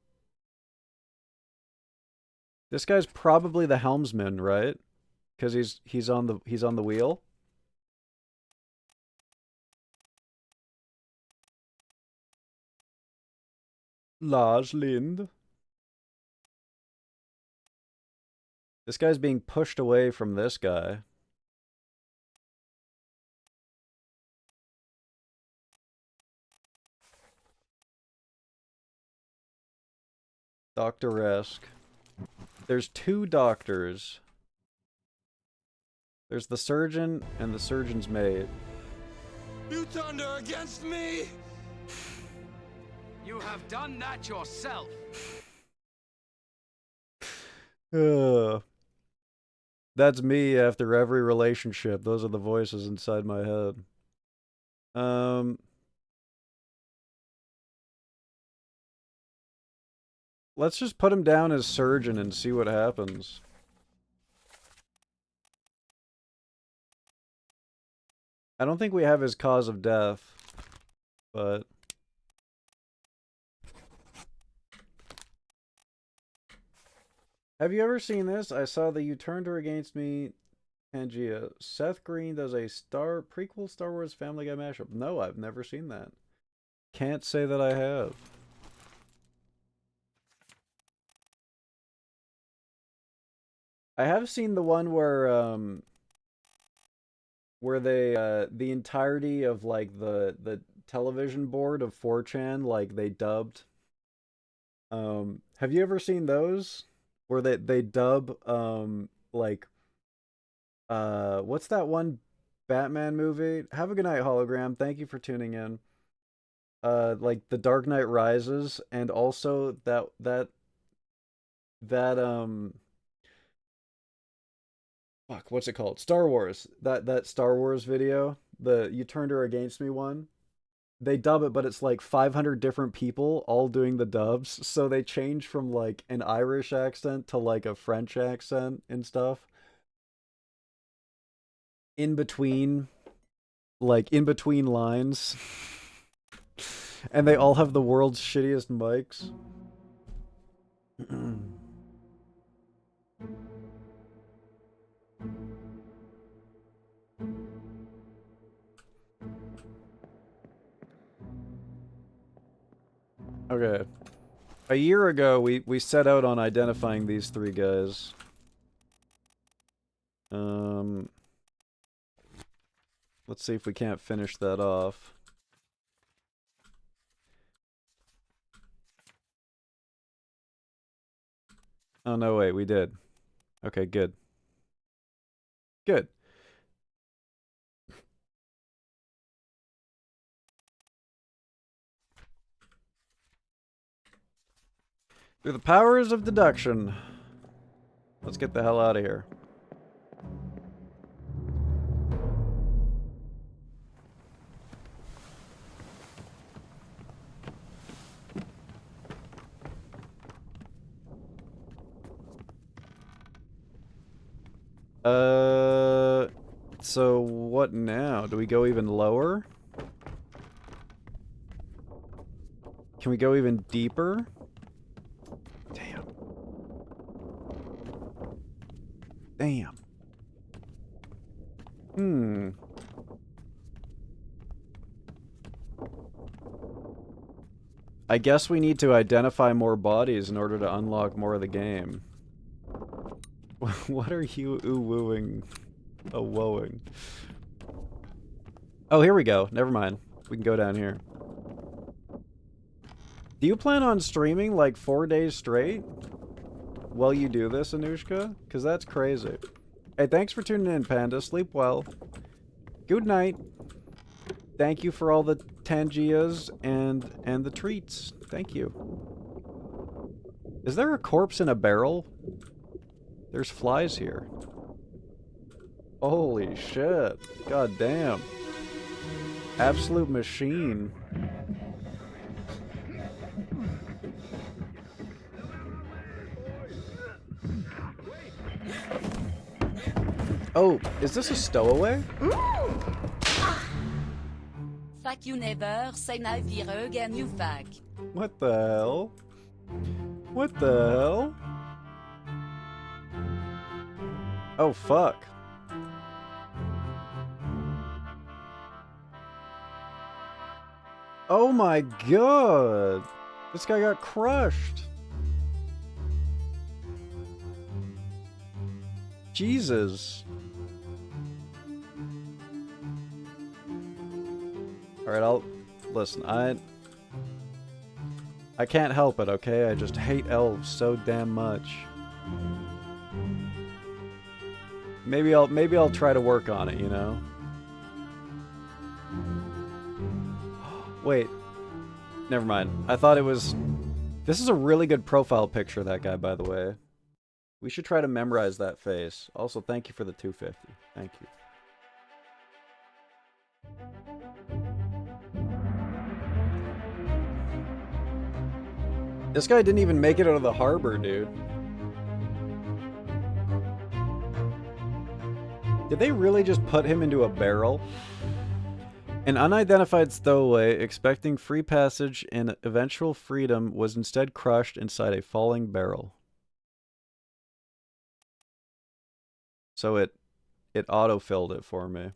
This guy's probably the helmsman, right? Because he's on the wheel. Lars Lind. This guy's being pushed away from this guy. Doctor-esque. There's two doctors. There's the surgeon and the surgeon's mate. You turned her against me? You have done that yourself. That's me after every relationship. Those are the voices inside my head. Let's just put him down as surgeon and see what happens. I don't think we have his cause of death, but... Have you ever seen this? I saw that you turned her against me, Pangea. Seth Green does a prequel Star Wars Family Guy mashup. No, I've never seen that. Can't say that I have. I have seen the one where they the entirety of like the television board of 4chan, like they dubbed. Have you ever seen those? Where they dub like what's that one Batman movie? Have a good night, hologram. Thank you for tuning in. Like The Dark Knight Rises, and also that fuck, what's it called? Star Wars. That Star Wars video, the You Turned Her Against Me one. They dub it, but it's like 500 different people all doing the dubs. So they change from like an Irish accent to like a French accent and stuff. In between lines. And they all have the world's shittiest mics. Okay. A year ago, we set out on identifying these three guys. Let's see if we can't finish that off. Oh, no, wait, we did. Okay, good. Good. Through the powers of deduction. Let's get the hell out of here. So what now? Do we go even lower? Can we go even deeper? Damn. Damn. I guess we need to identify more bodies in order to unlock more of the game. What are you ooh-wooing? Oh-woing. Oh, here we go. Never mind. We can go down here. Do you plan on streaming like 4 days straight while you do this, Anushka? Because that's crazy. Hey, thanks for tuning in, Panda. Sleep well. Good night. Thank you for all the Tangias and the treats. Thank you. Is there a corpse in a barrel? There's flies here. Holy shit. God damn. Absolute machine. Oh, is this a stowaway? Fuck you never, say navire again you fuck. What the hell? What the hell? Oh, fuck. Oh my god! This guy got crushed! Jesus. Alright, listen, I can't help it, okay? I just hate elves so damn much. Maybe I'll try to work on it, you know? Wait. Never mind. I thought it was... This is a really good profile picture, that guy, by the way. We should try to memorize that face. Also, thank you for the 250. Thank you. This guy didn't even make it out of the harbor, dude. Did they really just put him into a barrel? An unidentified stowaway expecting free passage and eventual freedom was instead crushed inside a falling barrel. So it auto-filled it for me.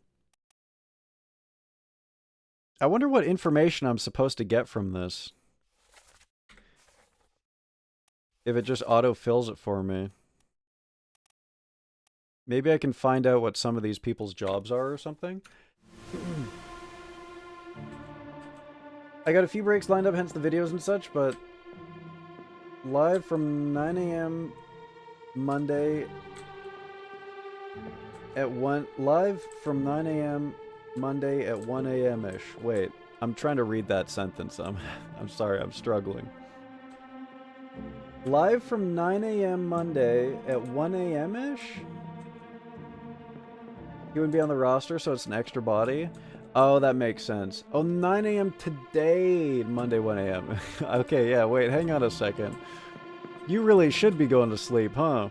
I wonder what information I'm supposed to get from this. If it just auto-fills it for me. Maybe I can find out what some of these people's jobs are or something. I got a few breaks lined up, hence the videos and such, but live from 9 a.m. Monday at 1 live from 9 a.m. Monday at 1 a.m.-ish. Wait, I'm trying to read that sentence. I'm sorry, I'm struggling. Live from 9 a.m. Monday at 1 a.m.-ish? He wouldn't be on the roster, so it's an extra body. Oh, that makes sense. Oh, 9 a.m. today, Monday 1 a.m. Okay, yeah, wait, hang on a second. You really should be going to sleep, huh?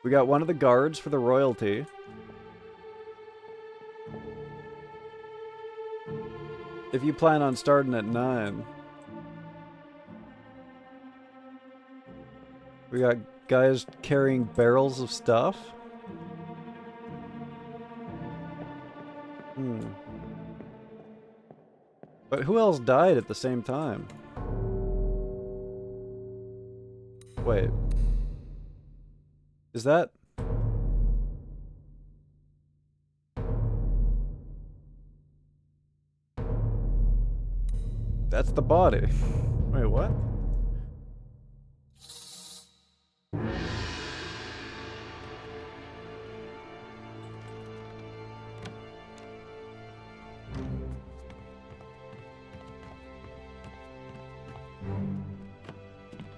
We got one of the guards for the royalty. If you plan on starting at 9. We got guys carrying barrels of stuff. But who else died at the same time? Wait. Is that... That's the body. Wait, what?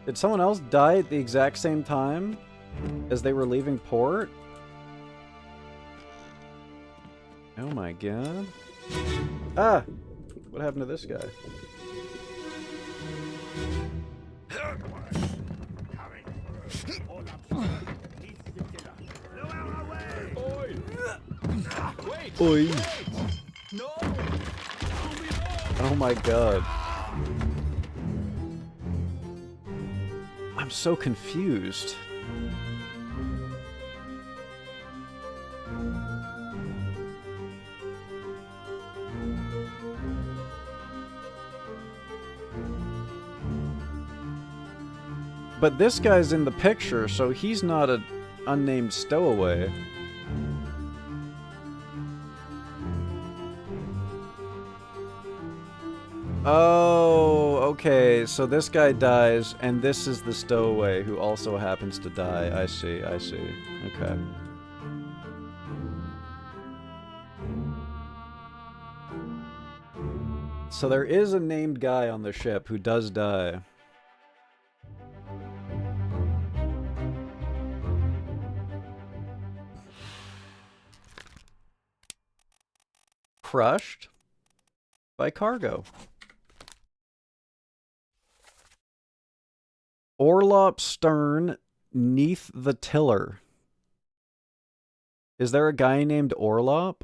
Did someone else die at the exact same time as they were leaving port? Oh my god. Ah! What happened to this guy? Oi! No! Oh my god. I'm so confused. But this guy's in the picture, so he's not an unnamed stowaway. Oh, okay, so this guy dies, and this is the stowaway who also happens to die. I see, I see. Okay. So there is a named guy on the ship who does die. crushed by cargo. Orlop stern neath the tiller. Is there a guy named Orlop?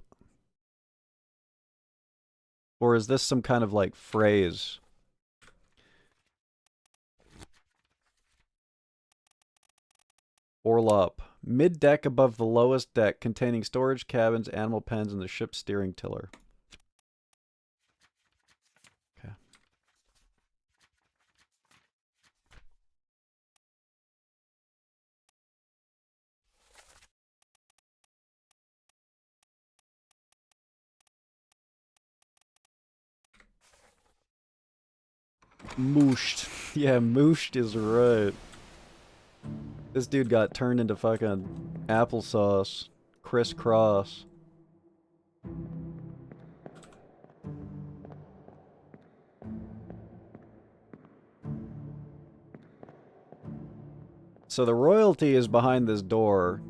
Or is this some kind of, like, phrase? Orlop. Mid-deck above the lowest deck, containing storage cabins, animal pens, and the ship's steering tiller. Okay. Mooshed. Yeah, mooshed is right. This dude got turned into fucking applesauce. Crisscross. So the royalty is behind this door.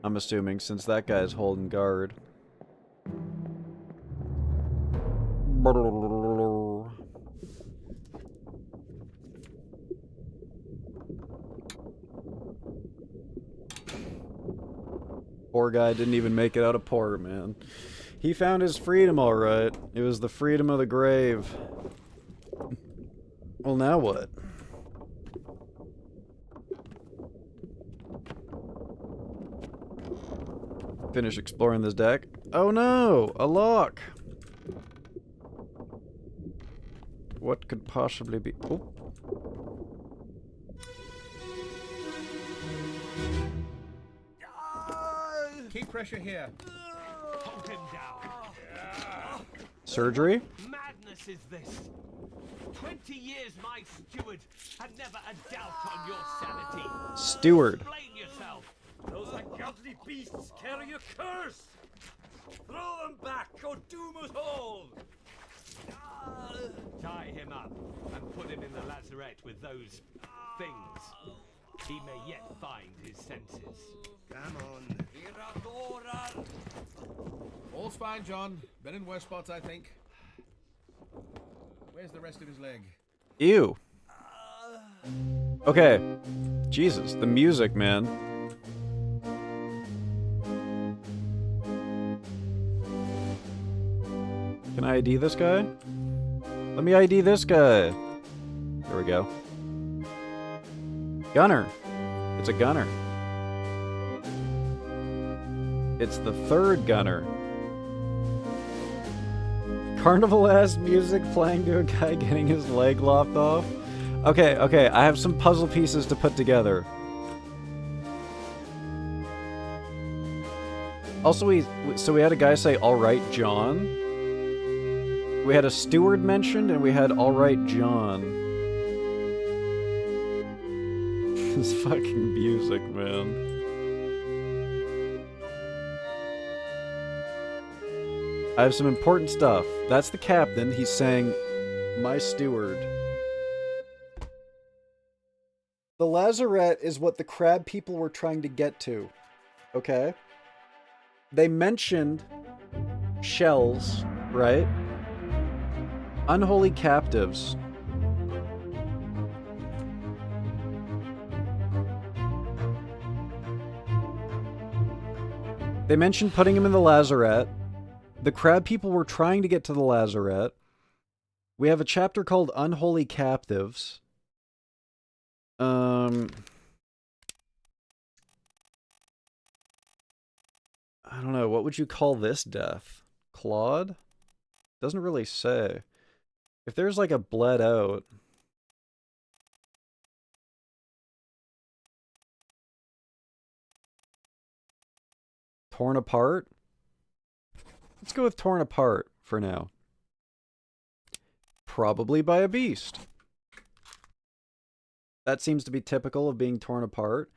I'm assuming, since that guy's holding guard. Poor guy didn't even make it out of port, man. He found his freedom, alright. It was the freedom of the grave. Well, now what? Finish exploring this deck. Oh no! A lock! What could possibly be... Oh. Keep pressure here. Hold him down. Surgery? Madness is this. 20 years my steward had never a doubt on your sanity. Steward. Explain yourself. Those ungodly beasts carry a curse! Throw them back or doom us all! Tie him up and put him in the lazarette with those things. He may yet find his senses. Come on. All's fine, John. Been in worse spots, I think. Where's the rest of his leg? Ew. Okay. Jesus, the music, man. Can I ID this guy? Let me ID this guy. There we go. Gunner. It's a gunner. It's the third gunner. Carnival-ass music playing to a guy getting his leg lopped off. Okay, okay, I have some puzzle pieces to put together. Also, we had a guy say, "All right, John." We had a steward mentioned, and we had "All right, John." This fucking music, man. I have some important stuff. That's the captain. He's saying, "My steward." The lazarette is what the crab people were trying to get to. Okay? They mentioned shells, right? Unholy captives. They mentioned putting him in the lazarette. The crab people were trying to get to the lazarette. We have a chapter called Unholy Captives. I don't know. What would you call this death? Claude? Doesn't really say. If there's like a bled out... Torn apart? Let's go with torn apart for now. Probably by a beast. That seems to be typical of being torn apart.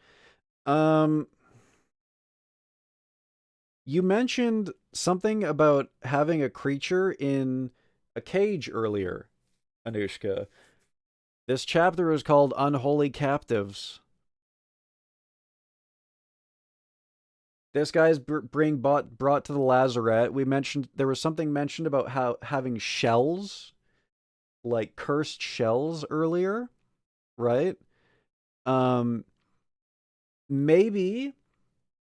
You mentioned something about having a creature in a cage earlier, Anushka. This chapter is called Unholy Captives. This guy's brought to the lazarette. We mentioned there was something mentioned about how having shells, like cursed shells earlier, right? Maybe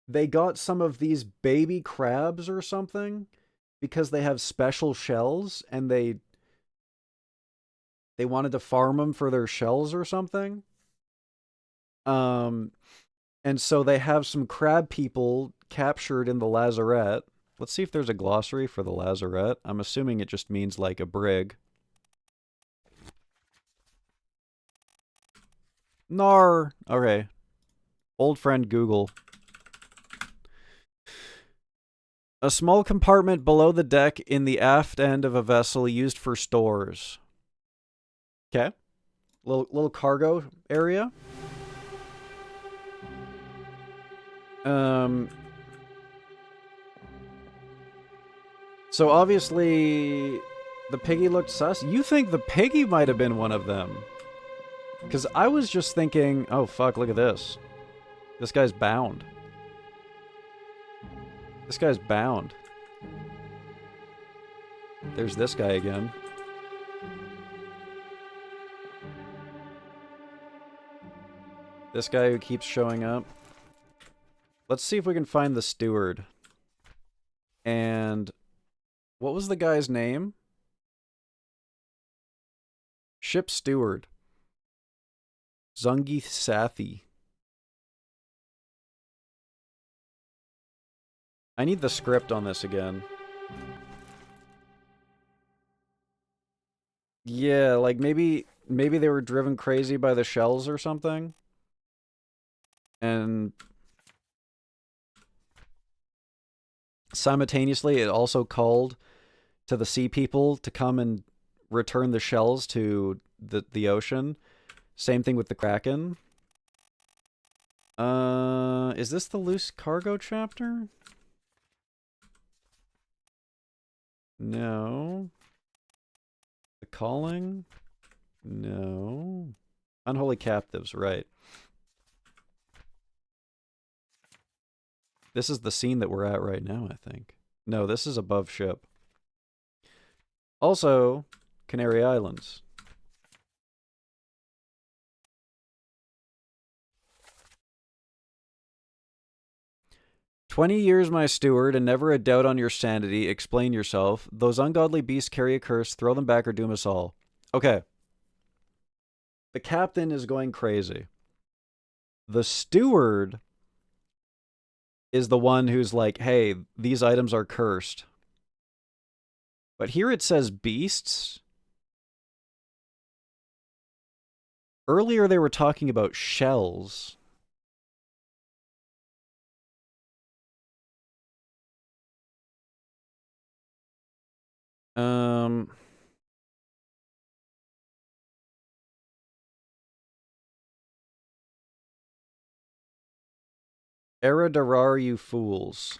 they got some of these baby crabs or something because they have special shells and they wanted to farm them for their shells or something. And so they have some crab people captured in the lazarette. Let's see if there's a glossary for the lazarette. I'm assuming it just means like a brig. Nar. Okay. Old friend Google. A small compartment below the deck in the aft end of a vessel used for stores. Okay. Little cargo area. So obviously the piggy looked sus. You think the piggy might have been one of them? Because I was just thinking, oh fuck, look at this. This guy's bound. This guy's bound. There's this guy again. This guy who keeps showing up. Let's see if we can find the steward. And what was the guy's name? Ship steward. Zungi Sathi. I need the script on this again. Yeah, like maybe they were driven crazy by the shells or something. And simultaneously, it also called to the sea people to come and return the shells to the ocean. Same thing with the Kraken. Is this the loose cargo chapter? No. The calling? No. Unholy captives, right. This is the scene that we're at right now, I think. No, this is above ship. Also, Canary Islands. "20 years, my steward, and never a doubt on your sanity. Explain yourself. Those ungodly beasts carry a curse. Throw them back or doom us all." Okay. The captain is going crazy. The steward is the one who's like, hey, these items are cursed. But here it says beasts. Earlier they were talking about shells. Eradarar, you fools.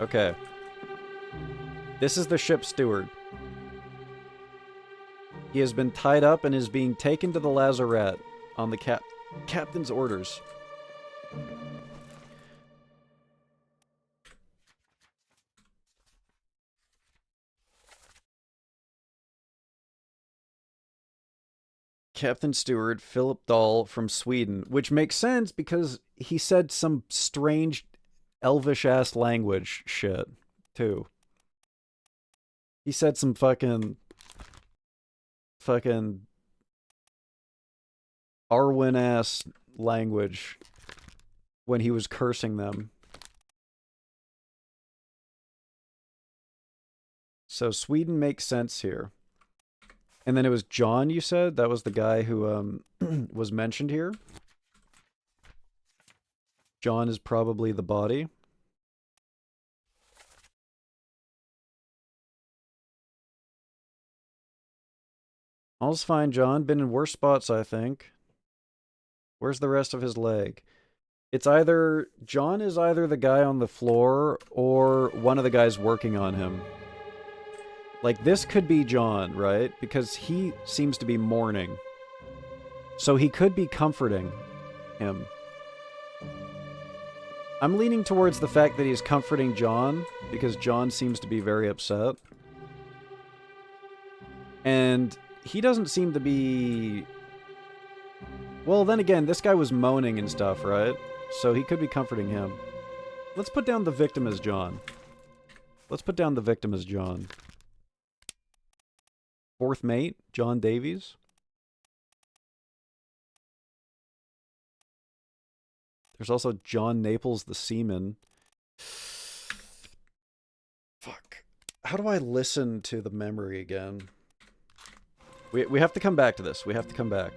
Okay. This is the ship steward. He has been tied up and is being taken to the lazarette on the captain's orders. Captain Steward, Philip Dahl from Sweden, which makes sense because he said some strange elvish-ass language shit, too. He said some fucking Arwen-ass language when he was cursing them. So Sweden makes sense here. And then it was John, you said? That was the guy who was mentioned here? John is probably the body. All's fine, John. Been in worse spots, I think. Where's the rest of his leg? It's either... John is either the guy on the floor or one of the guys working on him. Like, this could be John, right? Because he seems to be mourning. So he could be comforting him. I'm leaning towards the fact that he's comforting John, because John seems to be very upset. And he doesn't seem to be... Well, then again, this guy was moaning and stuff, right? So he could be comforting him. Let's put down the victim as John. Let's put down the victim as John. Fourth mate, John Davies. There's also John Naples, the seaman. Fuck. How do I listen to the memory again? We have to come back to this. We have to come back.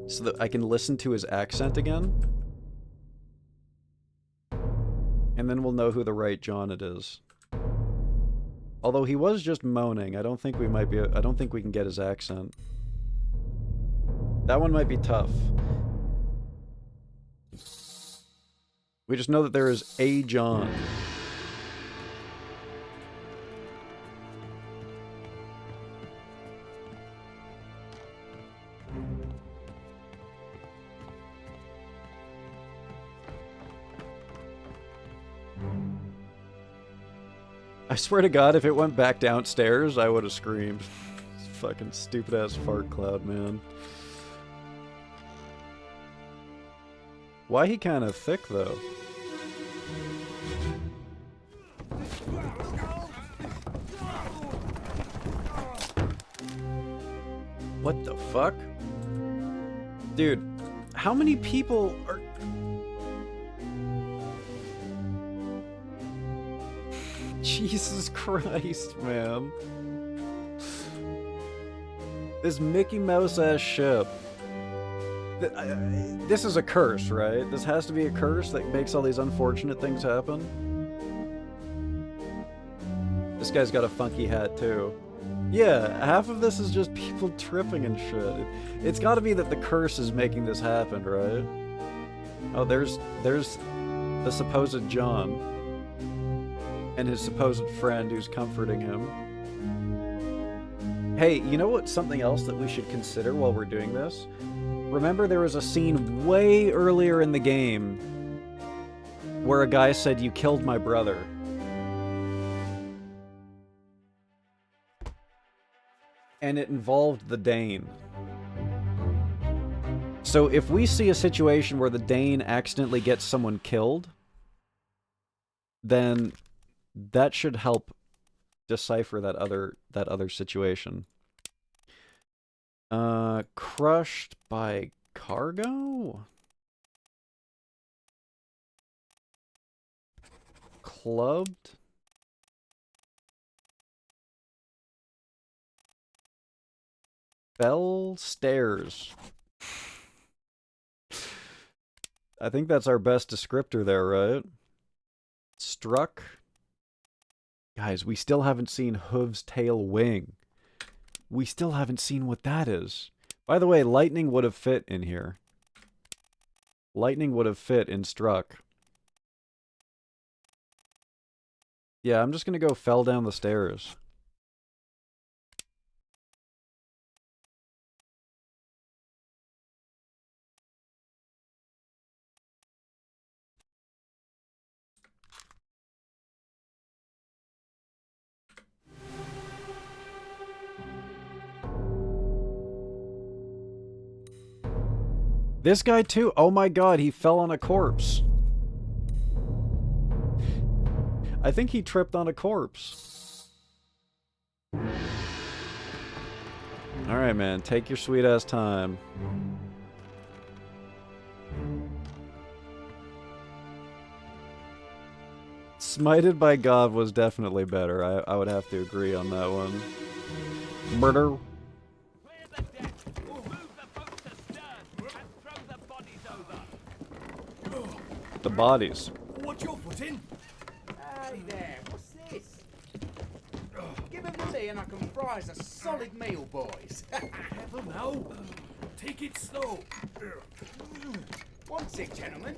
So that I can listen to his accent again. And then we'll know who the right John it is. Although he was just moaning, I don't think we can get his accent. That one might be tough. We just know that there is a John. I swear to God, if it went back downstairs, I would have screamed. Fucking stupid ass fart cloud, man. Why he kind of thick though? What the fuck? Dude, how many people are... Jesus Christ, man. This Mickey Mouse ass ship. This is a curse, right? This has to be a curse that makes all these unfortunate things happen. This guy's got a funky hat too. Yeah, half of this is just people tripping and shit. It's gotta be that the curse is making this happen, right? Oh, there's the supposed John. And his supposed friend who's comforting him. Hey, you know what? Something else that we should consider while we're doing this? Remember there was a scene way earlier in the game where a guy said, "You killed my brother." And it involved the Dane. So if we see a situation where the Dane accidentally gets someone killed, then that should help decipher that other situation. Crushed by cargo? Clubbed? Fell stairs. I think that's our best descriptor there, right? Struck. Guys, we still haven't seen Hoof's tail wing. We still haven't seen what that is. By the way, lightning would have fit in here. Lightning would have fit in struck. Yeah, I'm just gonna go fell down the stairs. This guy too? Oh my god, he fell on a corpse. I think he tripped on a corpse. Alright, man. Take your sweet ass time. Smited by God was definitely better. I would have to agree on that one. Murder. The bodies. What's your foot in? Hey there, what's this? Give him to me and I can fry us a solid meal, boys. Careful now. Take it slow. What's it, gentlemen?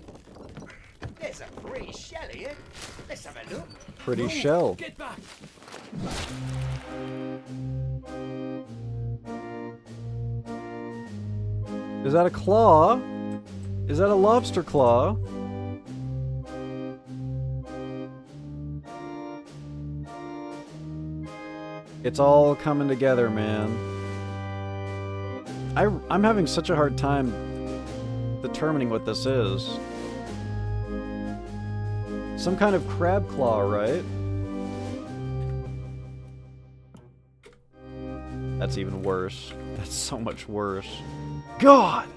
There's a pretty shell here. Let's have a look. Pretty shell. Get back. Is that a claw? Is that a lobster claw? It's all coming together, man. I'm having such a hard time determining what this is. Some kind of crab claw, right? That's even worse. That's so much worse. God!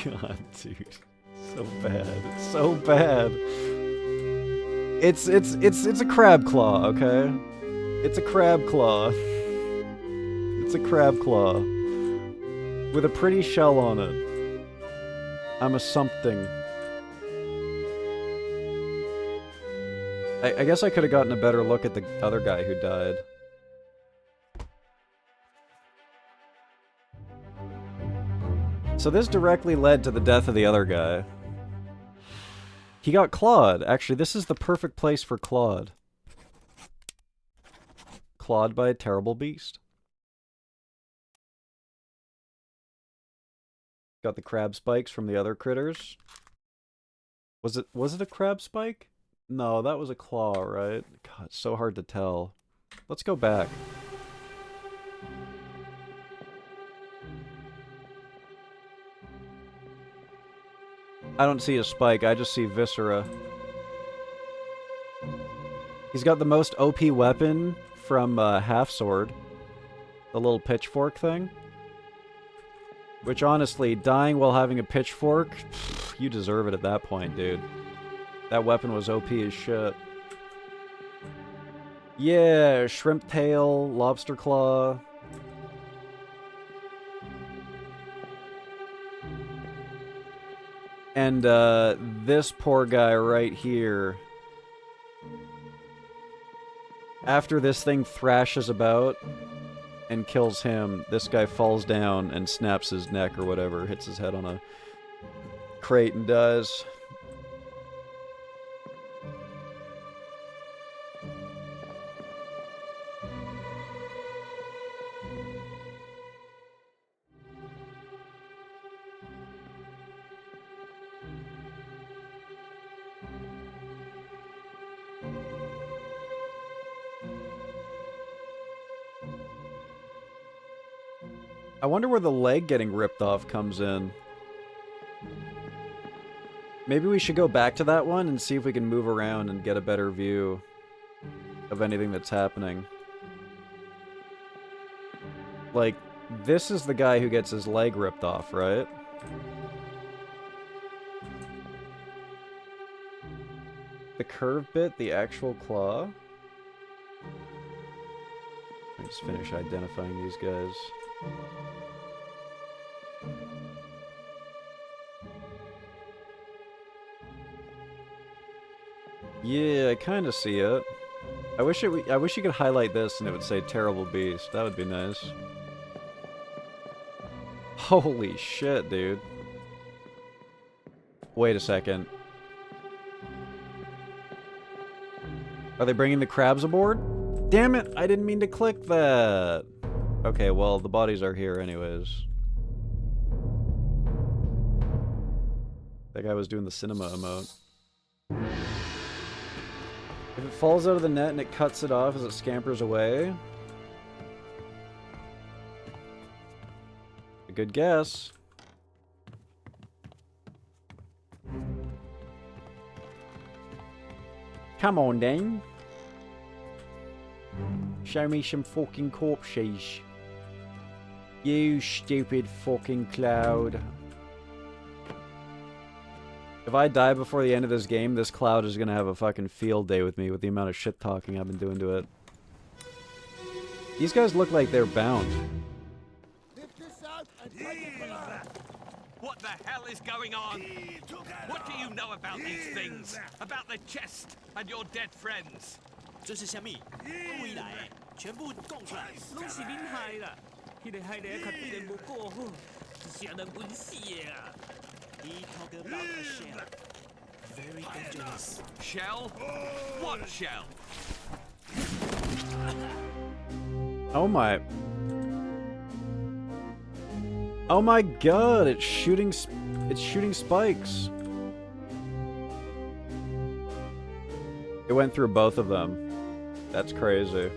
God, dude. So bad. It's so bad. It's a crab claw, okay? It's a crab claw. It's a crab claw. With a pretty shell on it. I'm a something. I guess I could have gotten a better look at the other guy who died. So this directly led to the death of the other guy. He got clawed. Actually, this is the perfect place for clawed. Clawed by a terrible beast. Got the crab spikes from the other critters. Was it a crab spike? No, that was a claw, right? God, it's so hard to tell. Let's go back. I don't see a spike, I just see viscera. He's got the most OP weapon from Half Sword. The little pitchfork thing. Which honestly, dying while having a pitchfork, you deserve it at that point, dude. That weapon was OP as shit. Yeah, shrimp tail, lobster claw. And this poor guy right here. After this thing thrashes about and kills him, this guy falls down and snaps his neck or whatever, hits his head on a crate and dies. I wonder where the leg getting ripped off comes in. Maybe we should go back to that one and see if we can move around and get a better view of anything that's happening. Like, this is the guy who gets his leg ripped off, right? The curved bit, the actual claw? Let me just finish identifying these guys. Yeah, I kind of see it. I wish you could highlight this and it would say Terrible Beast. That would be nice. Holy shit, dude. Wait a second. Are they bringing the crabs aboard? Damn it, I didn't mean to click that. Okay, well, the bodies are here anyways. That guy was doing the cinema emote. If it falls out of the net and it cuts it off as it scampers away. A good guess. Come on, then. Show me some fucking corpses. You stupid fucking cloud. If I die before the end of this game, this cloud is gonna have a fucking field day with me with the amount of shit talking I've been doing to it. These guys look like they're bound. What the hell is going on? What do you know about these things? About the chest and your dead friends? 这是什么？未来全部供出来，拢是恁害啦！迄个害的较对人无过好，啥人温死的啊！ He talk about a shell. Very dangerous. Shell? What shell? Oh my. Oh my god, it's shooting spikes. It went through both of them. That's crazy.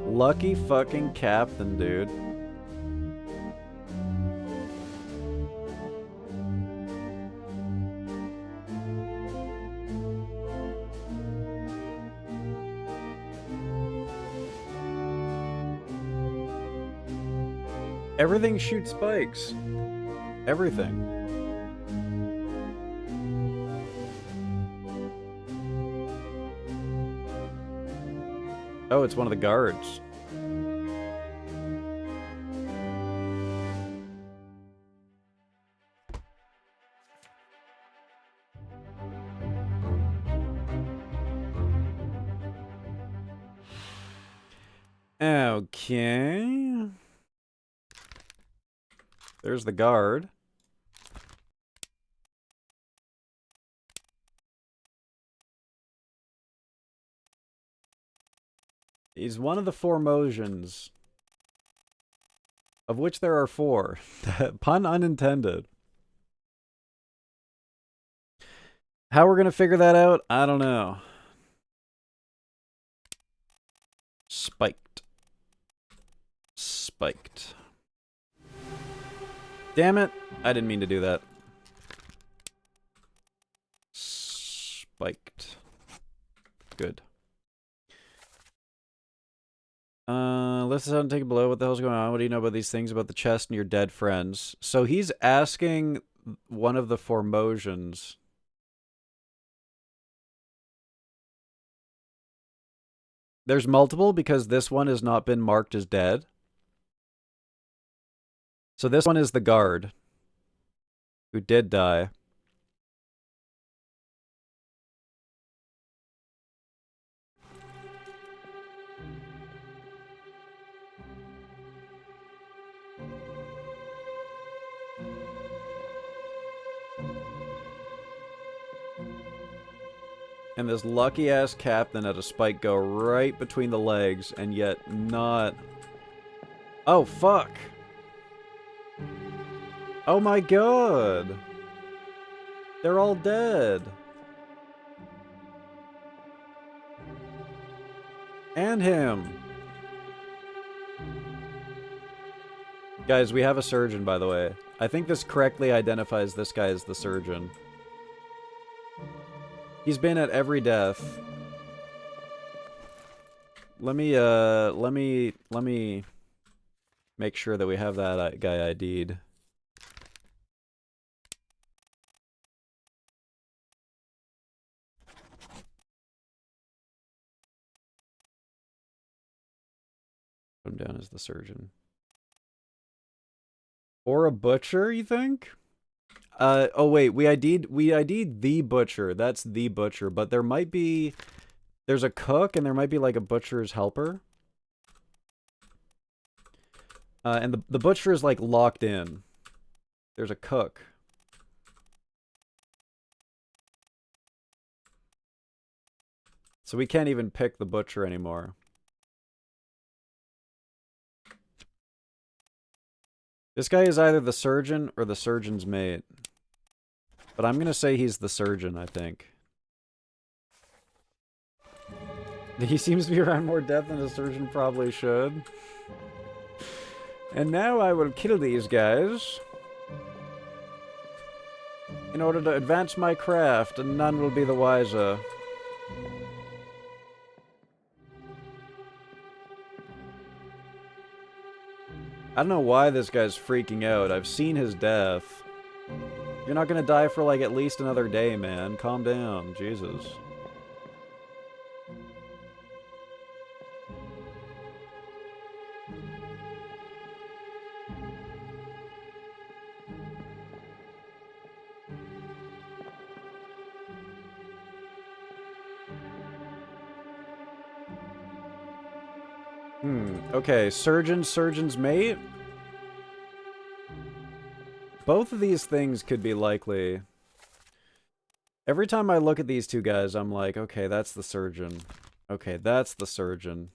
Lucky fucking captain, dude. Everything shoots spikes. Everything. Oh, it's one of the guards. Okay. There's the guard. He's one of the Formosians. Of which there are 4. Pun unintended. How we're gonna figure that out, I don't know. Spiked. Spiked. Damn it. I didn't mean to do that. Spiked. Good. Let's not take a blow. What the hell's going on? What do you know about these things about the chest and your dead friends? So he's asking one of the Formosians. There's multiple because this one has not been marked as dead. So this one is the guard who did die. And this lucky-ass captain had a spike go right between the legs, and yet not... Oh, fuck! Oh my god! They're all dead! And him! Guys, we have a surgeon, by the way. I think this correctly identifies this guy as the surgeon. He's been at every death. Let me make sure that we have that guy ID'd. Put him down as the surgeon. Or a butcher, you think? Oh wait, we ID'd the butcher. That's the butcher, but there might be... There's a cook, and there might be like a butcher's helper. And the butcher is like locked in. There's a cook. So we can't even pick the butcher anymore. This guy is either the surgeon or the surgeon's mate. But I'm gonna say he's the surgeon, I think. He seems to be around more death than a surgeon probably should. And now I will kill these guys in order to advance my craft, and none will be the wiser. I don't know why this guy's freaking out. I've seen his death. You're not gonna die for like at least another day, man. Calm down, Jesus. Okay, surgeon's mate? Both of these things could be likely. Every time I look at these two guys, I'm like, okay, that's the surgeon. Okay, that's the surgeon.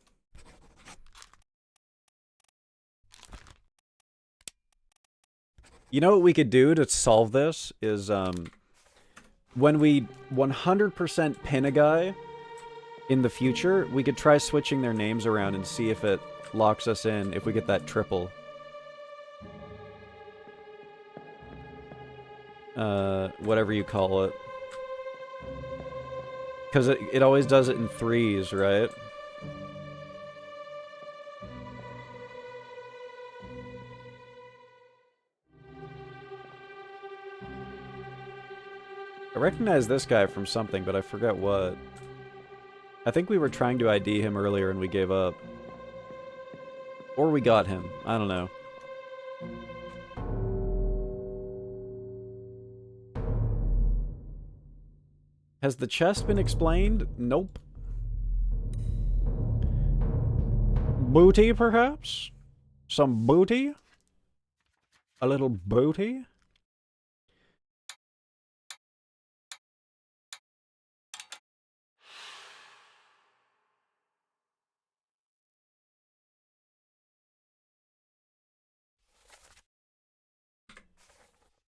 You know what we could do to solve this is, when we 100% pin a guy in the future, we could try switching their names around and see if it locks us in, if we get that triple. Whatever you call it. Because it always does it in threes, right? I recognize this guy from something, but I forget what. I think we were trying to ID him earlier and we gave up. Or we got him. I don't know. Has the chest been explained? Nope. Booty, perhaps? Some booty? A little booty?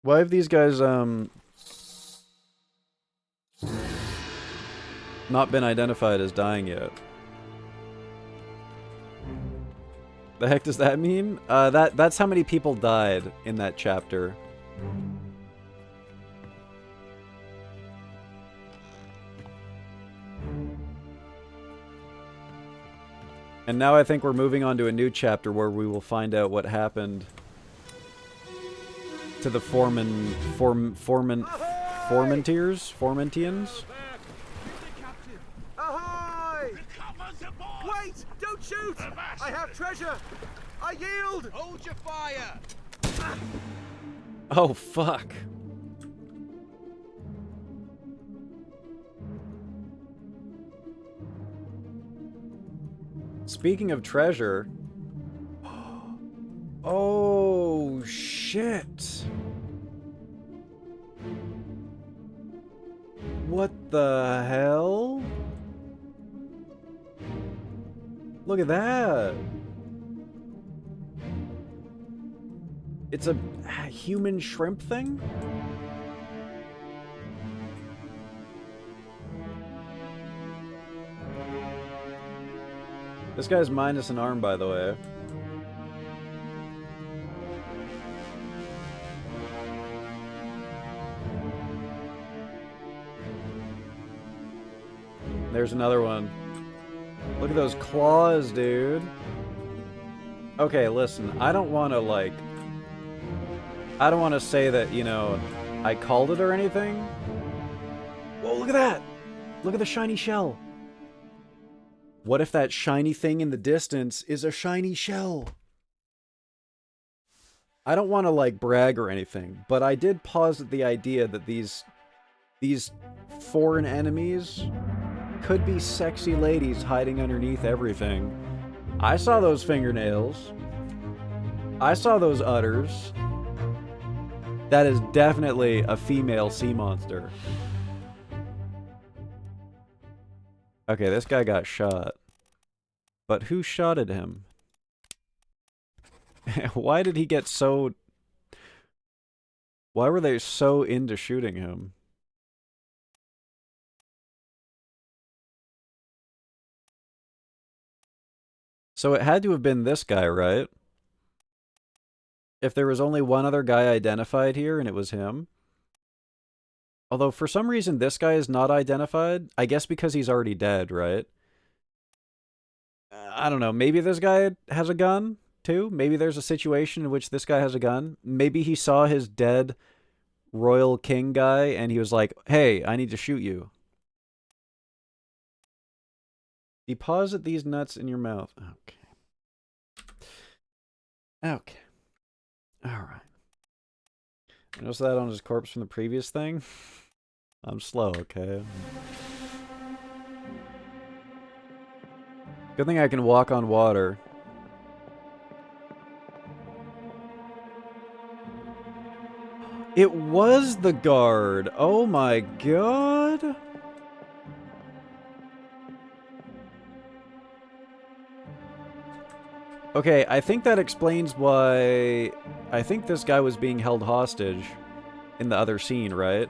Why have these guys, not been identified as dying yet? The heck does that mean? That's how many people died in that chapter. And now I think we're moving on to a new chapter where we will find out what happened to the Formentians? Ahoy! Wait! Don't shoot! I have treasure! I yield! Hold your fire! Oh, fuck. Speaking of treasure... Oh, shit. What the hell? Look at that. It's a human shrimp thing? This guy's minus an arm, by the way. There's another one. Look at those claws, dude. Okay, listen, I don't want to, like... I don't want to say that, you know, I called it or anything. Whoa, look at that! Look at the shiny shell. What if that shiny thing in the distance is a shiny shell? I don't want to, like, brag or anything, but I did posit the idea that these foreign enemies could be sexy ladies hiding underneath everything. I saw those fingernails. I saw those udders. That is definitely a female sea monster. Okay, this guy got shot. But who shot at him? Why did he get so... Why were they so into shooting him? So it had to have been this guy, right? If there was only one other guy identified here and it was him. Although for some reason this guy is not identified. I guess because he's already dead, right? I don't know. Maybe this guy has a gun too. Maybe there's a situation in which this guy has a gun. Maybe he saw his dead royal king guy and he was like, hey, I need to shoot you. Deposit these nuts in your mouth. Okay. Okay. Alright. Notice that on his corpse from the previous thing? I'm slow, okay? Good thing I can walk on water. It was the guard. Oh my god. Okay, I think that explains why... I think this guy was being held hostage in the other scene, right?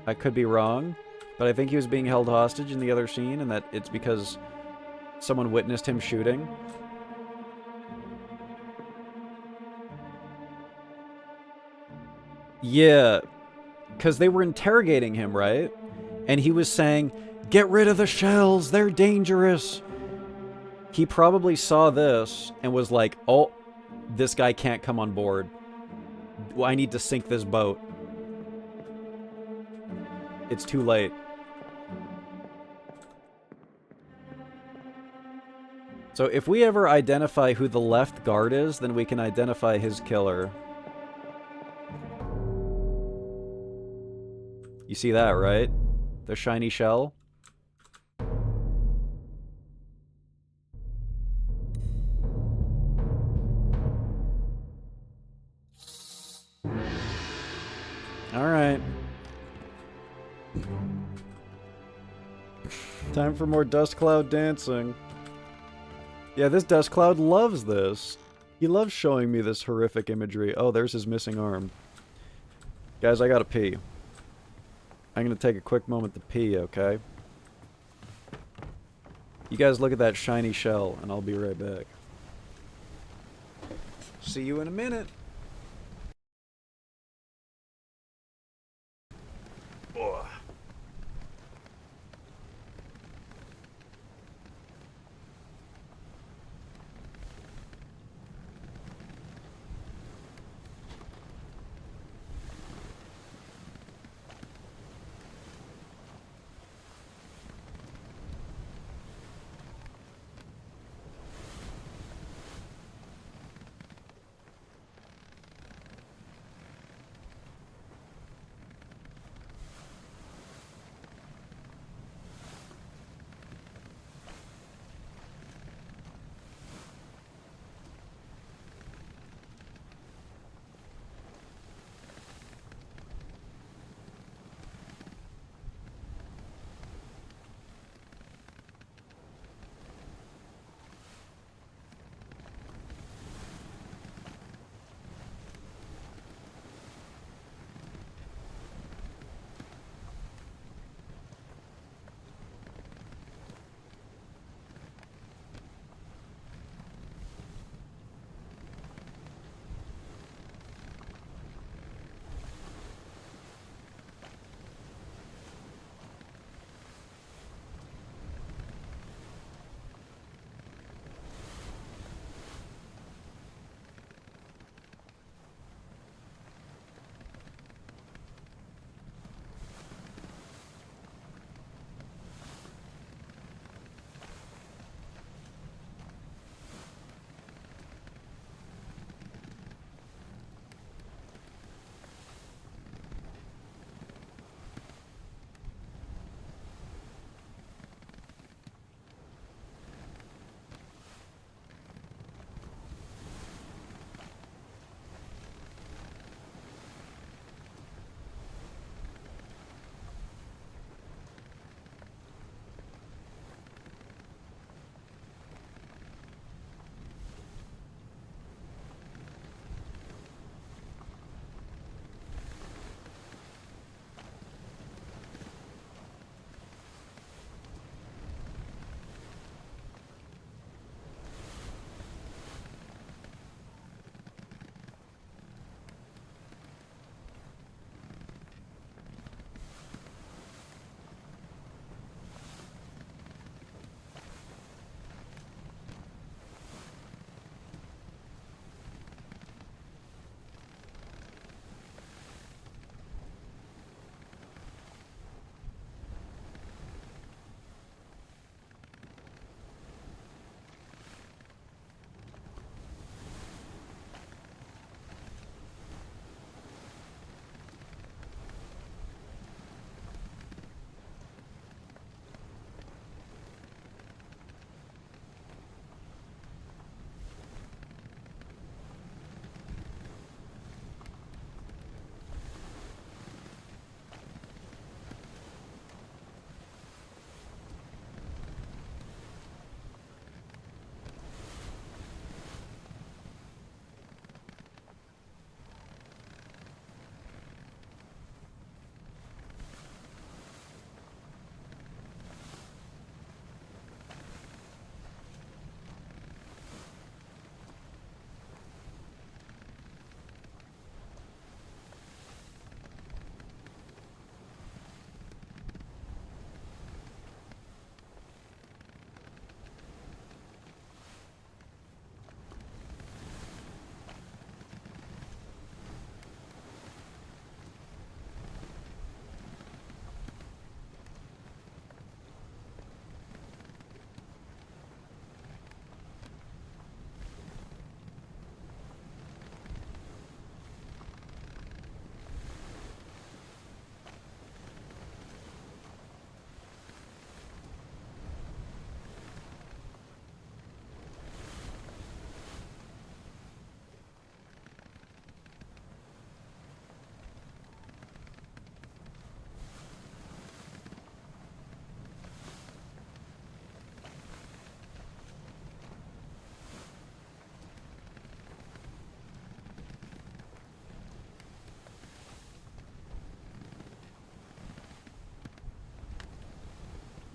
I could be wrong, but I think he was being held hostage in the other scene, and that it's because someone witnessed him shooting. Yeah, because they were interrogating him, right? And he was saying, "Get rid of the shells, they're dangerous." He probably saw this and was like, "Oh, this guy can't come on board. I need to sink this boat. It's too late." So if we ever identify who the left guard is, then we can identify his killer. You see that, right? The shiny shell? Alright. Time for more dust cloud dancing. Yeah, this dust cloud loves this. He loves showing me this horrific imagery. Oh, there's his missing arm. Guys, I gotta pee. I'm gonna take a quick moment to pee, okay? You guys look at that shiny shell, and I'll be right back. See you in a minute. Ugh.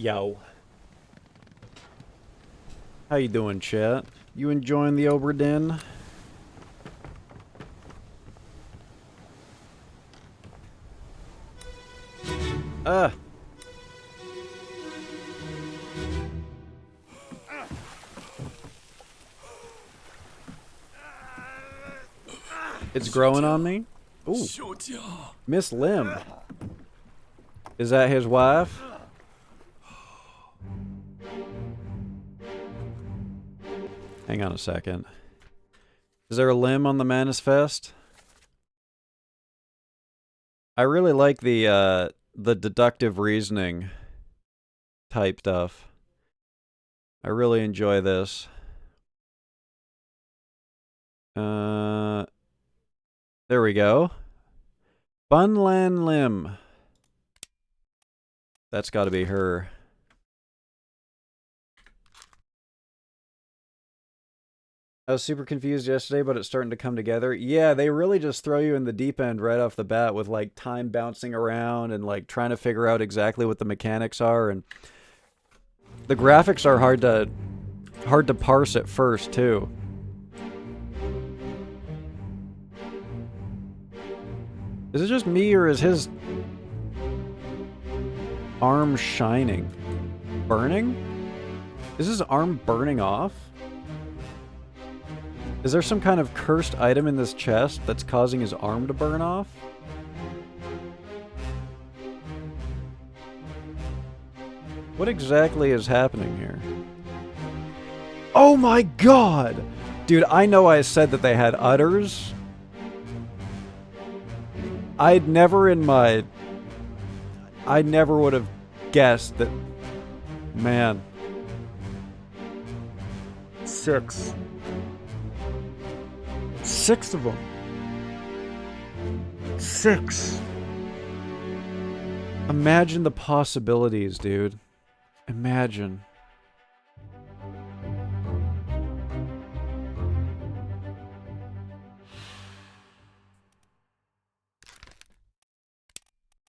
Yo. How you doing, chat? You enjoying the OBRA DINN? It's growing on me? Ooh. Miss Lim. Is that his wife? Hang on a second. Is there a limb on the Manifest? I really like the deductive reasoning type stuff. I really enjoy this. There we go. Bunlan Lim. That's got to be her. I was super confused yesterday, but it's starting to come together. Yeah, they really just throw you in the deep end right off the bat with like time bouncing around and like trying to figure out exactly what the mechanics are, and the graphics are hard to parse at first too. Is it just me, or is his arm shining? Burning? Is his arm burning off? Is there some kind of cursed item in this chest that's causing his arm to burn off? What exactly is happening here? Oh my god! Dude, I know I said that they had udders. I never would have guessed that... Man. 6. 6 of them. 6. Imagine the possibilities, dude. Imagine.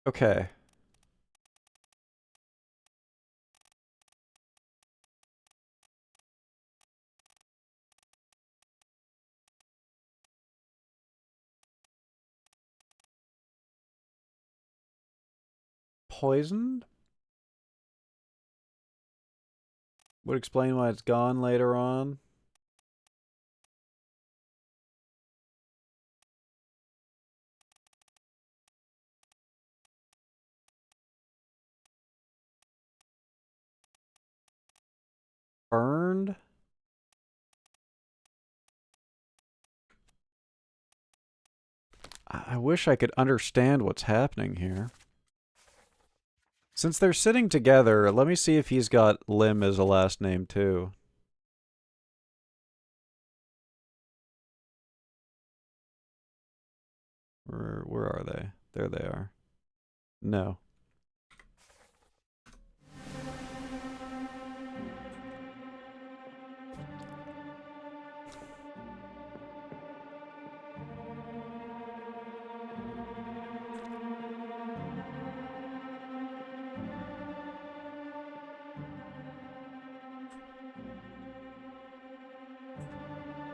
Okay. Poisoned? Would explain why it's gone later on. Burned? I wish I could understand what's happening here. Since they're sitting together, let me see if he's got Lim as a last name too. Where are they? There they are. No.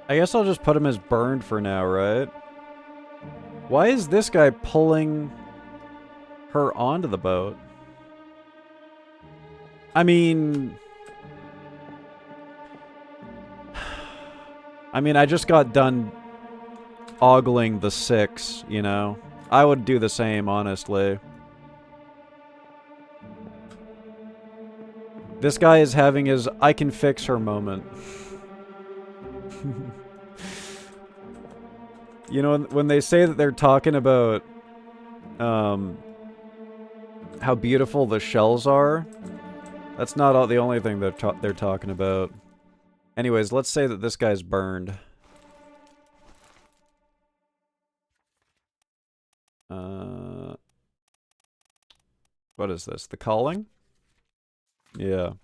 I guess I'll just put him as burned for now, right? Why is this guy pulling her onto the boat? I mean, I just got done ogling the 6, you know? I would do the same, honestly. This guy is having his I can fix her moment. You know, when they say that they're talking about how beautiful the shells are, that's not the only thing they're talking about. Anyways, let's say that this guy's burned. What is this? The Calling? Yeah.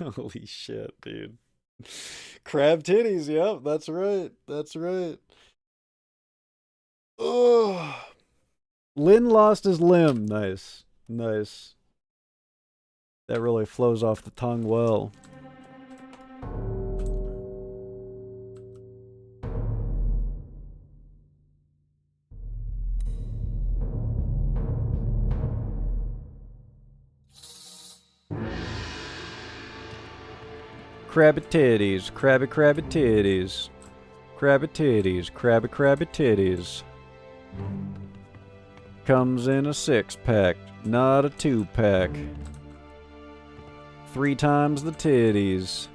Holy shit, dude. Crab titties, yep, that's right. That's right. Ugh. Lynn lost his limb. Nice. Nice. That really flows off the tongue well. Crabby titties, crabby titties. Crabby titties, crabby titties. Comes in a 6-pack, not a 2-pack. 3 times the titties.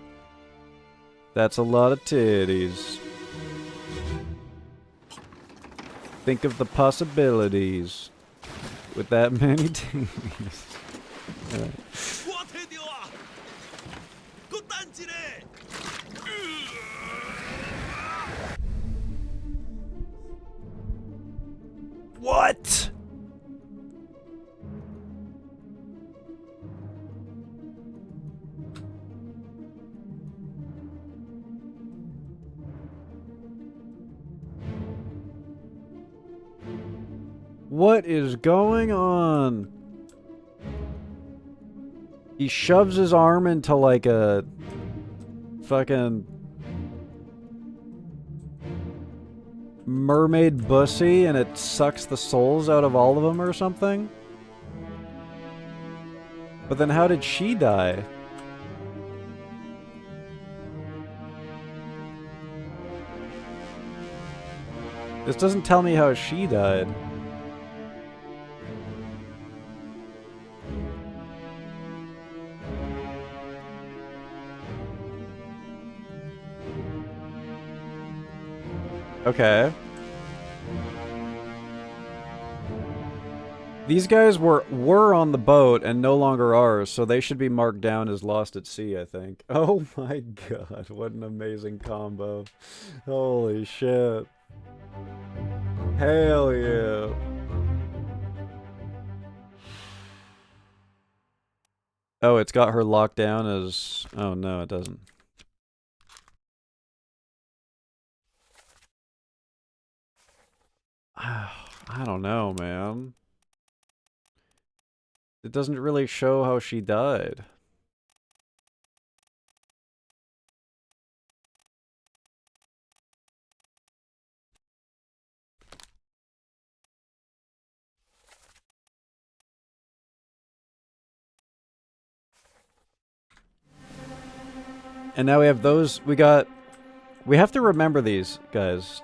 That's a lot of titties. Think of the possibilities with that many titties. Right. What? What is going on? He shoves his arm into like a fucking mermaid bussy and it sucks the souls out of all of them or something? But then how did she die? This doesn't tell me how she died. Okay. These guys were on the boat and no longer are, so they should be marked down as lost at sea, I think. Oh my god, what an amazing combo. Holy shit. Hell yeah. Oh, it's got her locked down as... Oh no, it doesn't. I don't know, man. It doesn't really show how she died. And now we have those... We have to remember these, guys.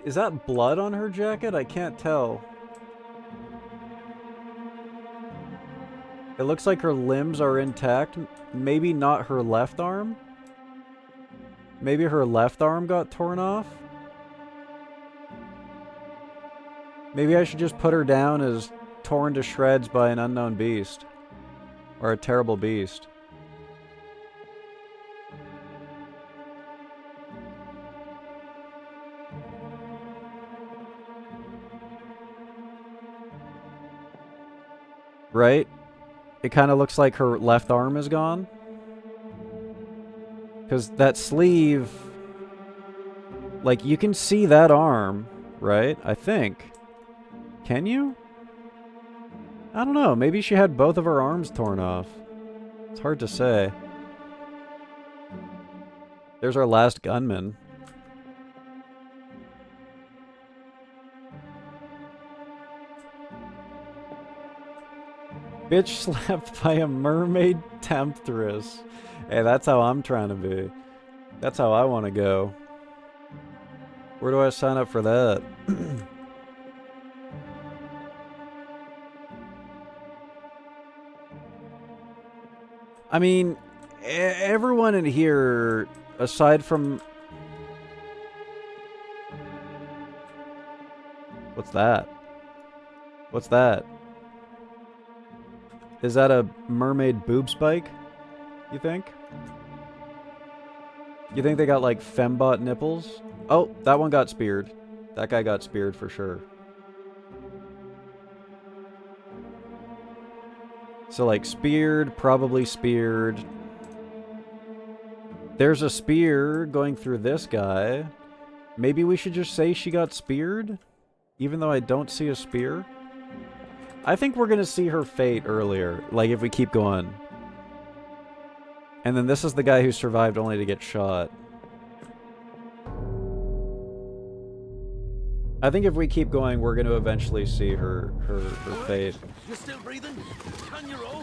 Is that blood on her jacket? I can't tell. It looks like her limbs are intact. Maybe not her left arm? Maybe her left arm got torn off? Maybe I should just put her down as torn to shreds by an unknown beast. Or a terrible beast. Right? It kind of looks like her left arm is gone. Because that sleeve... Like, you can see that arm, right? I think. Can you? I don't know. Maybe she had both of her arms torn off. It's hard to say. There's our last gunman. Bitch slapped by a mermaid temptress. Hey, that's how I'm trying to be. That's how I want to go. Where do I sign up for that? I mean, everyone in here, aside from... What's that? What's that? Is that a mermaid boob spike? You think? You think they got like fembot nipples? Oh, that one got speared. That guy got speared for sure. So like speared, probably speared. There's a spear going through this guy. Maybe we should just say she got speared? Even though I don't see a spear? I think we're gonna see her fate earlier, like if we keep going. And then this is the guy who survived only to get shot. I think if we keep going, we're gonna eventually see her fate. You still breathing? Can you roll?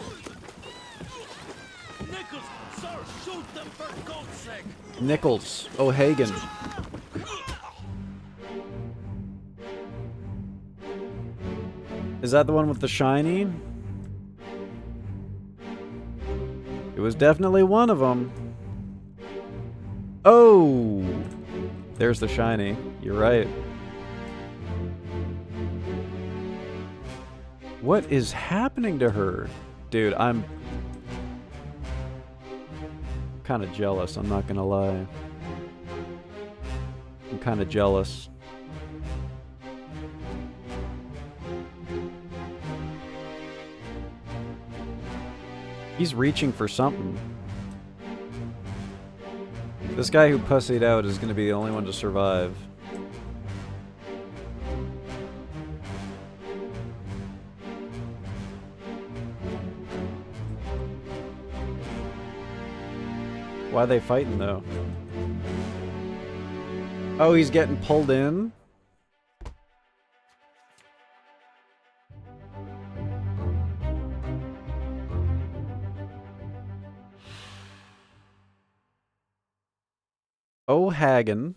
Nichols, sir, shoot them for God's sake! Nichols. O'Hagan. Is that the one with the shiny? It was definitely one of them. Oh! There's the shiny. You're right. What is happening to her? Dude, I'm kind of jealous, I'm not gonna lie. I'm kind of jealous. He's reaching for something. This guy who pussied out is gonna be the only one to survive. Why are they fighting, though? Oh, he's getting pulled in? O'Hagan.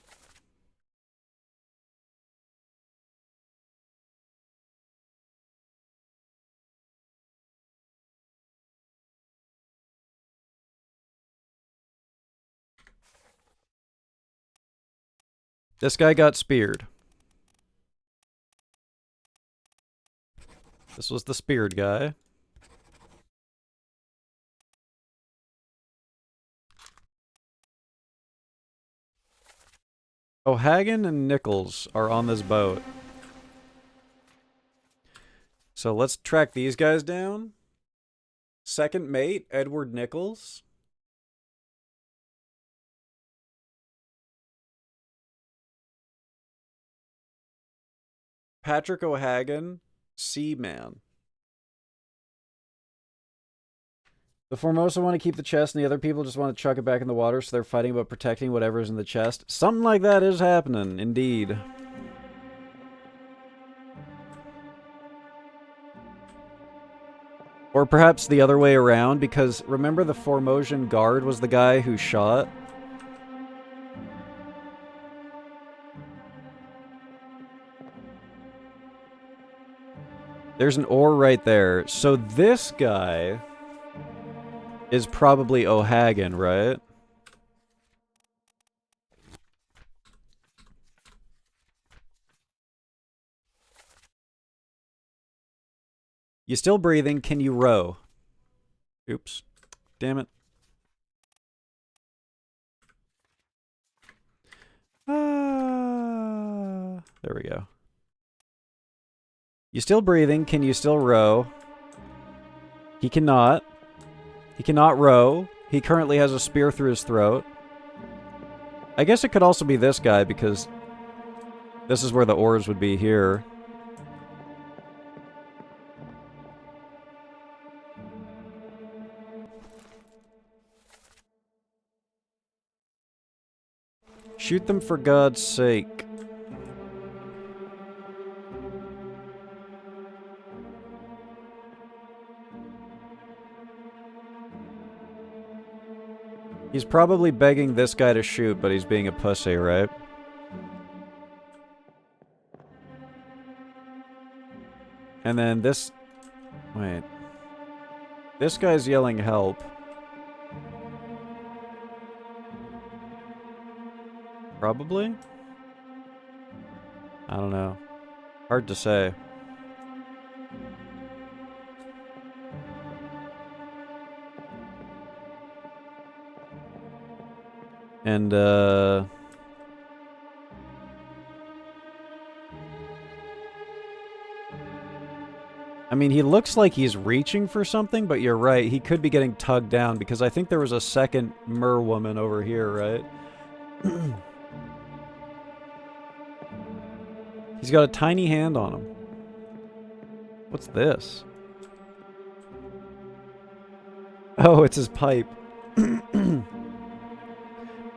This guy got speared. This was the speared guy. O'Hagan and Nichols are on this boat. So let's track these guys down. Second mate, Edward Nichols. Patrick O'Hagan, Seaman. The Formosa want to keep the chest, and the other people just want to chuck it back in the water, so they're fighting about protecting whatever's in the chest. Something like that is happening, indeed. Or perhaps the other way around, because remember the Formosian guard was the guy who shot? There's an oar right there. So this guy is probably O'Hagan, right? You still breathing? Can you row? Oops. Damn it. There we go. You still breathing? Can you still row? He cannot. He cannot row. He currently has a spear through his throat. I guess it could also be this guy, because this is where the oars would be here. Shoot them for God's sake. He's probably begging this guy to shoot, but he's being a pussy, right? And then this... Wait. This guy's yelling help. Probably? I don't know. Hard to say. And, I mean, he looks like he's reaching for something, but you're right. He could be getting tugged down, because I think there was a second mer woman over here, right? He's got a tiny hand on him. What's this? Oh, it's his pipe.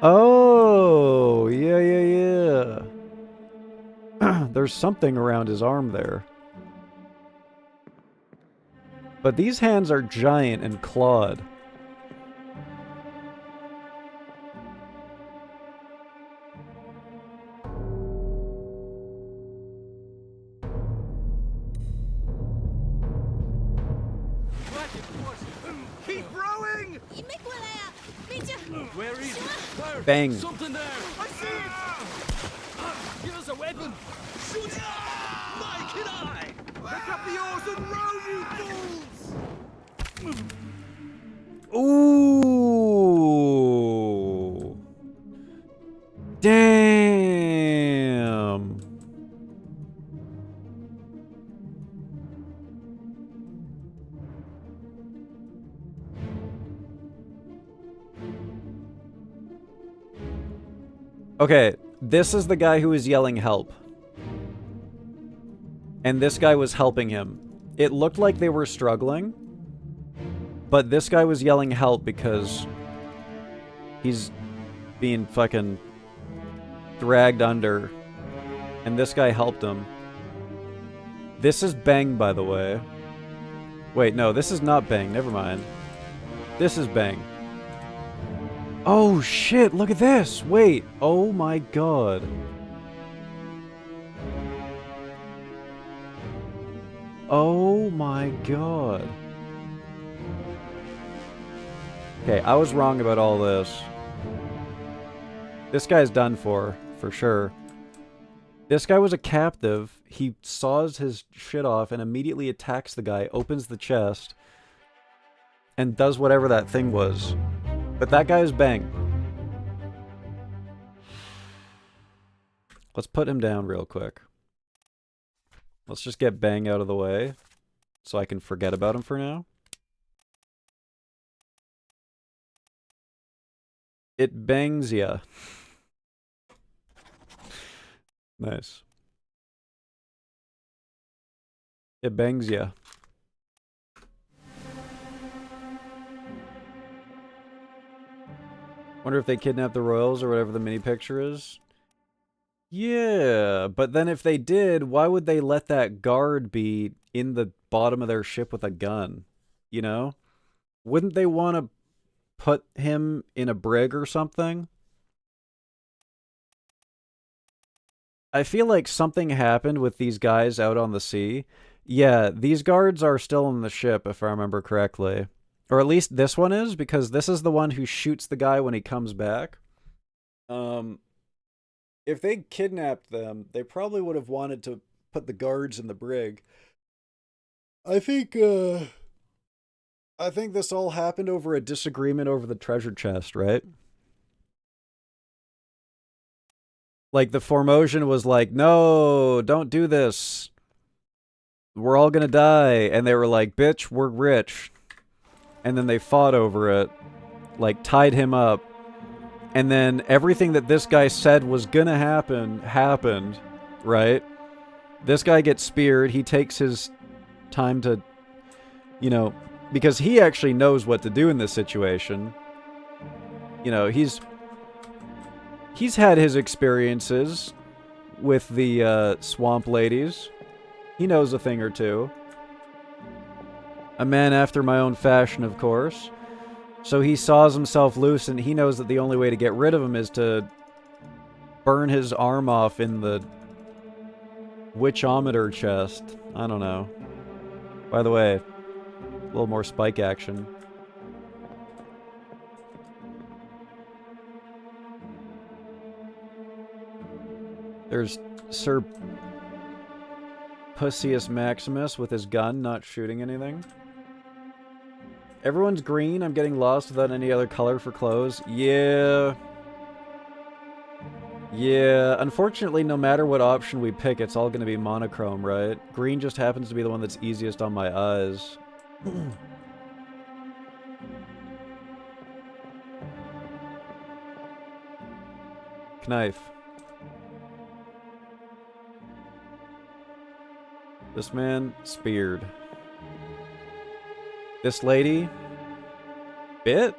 Oh, yeah, yeah, yeah. There's something around his arm there. But these hands are giant and clawed. Keep rowing! Where is it? Where? Bang. Something there! I see it! Give us a weapon! Shoot it! Mike and I! Pick up the oars and row, you fools! Ooh. Damn. Okay, this is the guy who was yelling help. And this guy was helping him. It looked like they were struggling, but this guy was yelling help because he's being fucking dragged under, and this guy helped him. This is Bang, by the way. Wait, no, this is not Bang. Never mind. This is Bang. Oh, shit, look at this! Wait, oh my god. Oh my god. Okay, I was wrong about all this. This guy's done for sure. This guy was a captive. He saws his shit off and immediately attacks the guy, opens the chest, and does whatever that thing was. But that guy is Bang. Let's put him down real quick. Let's just get Bang out of the way so I can forget about him for now. It bangs ya. Nice. It bangs ya. Wonder if they kidnapped the royals or whatever the mini picture is. Yeah, but then if they did, why would they let that guard be in the bottom of their ship with a gun? You know? Wouldn't they want to put him in a brig or something? I feel like something happened with these guys out on the sea. Yeah, these guards are still on the ship, if I remember correctly. Or at least this one is, because this is the one who shoots the guy when he comes back. If they kidnapped them, they probably would have wanted to put the guards in the brig. I think this all happened over a disagreement over the treasure chest, right? Like, the Formosan was like, no, don't do this. We're all gonna die. And they were like, bitch, we're rich. And then they fought over it. Like, tied him up. And then everything that this guy said was gonna happen, happened. Right? This guy gets speared. He takes his time to, you know, because he actually knows what to do in this situation. You know, he's had his experiences with the swamp ladies. He knows a thing or two. A man after my own fashion, of course. So he saws himself loose, and he knows that the only way to get rid of him is to burn his arm off in the witchometer chest. I don't know. By the way, a little more spike action. There's Sir Pussius Maximus with his gun, not shooting anything. Everyone's green. I'm getting lost without any other color for clothes. Yeah. Yeah. Unfortunately, no matter what option we pick, it's all going to be monochrome, right? Green just happens to be the one that's easiest on my eyes. Knife. This man speared. This lady bit?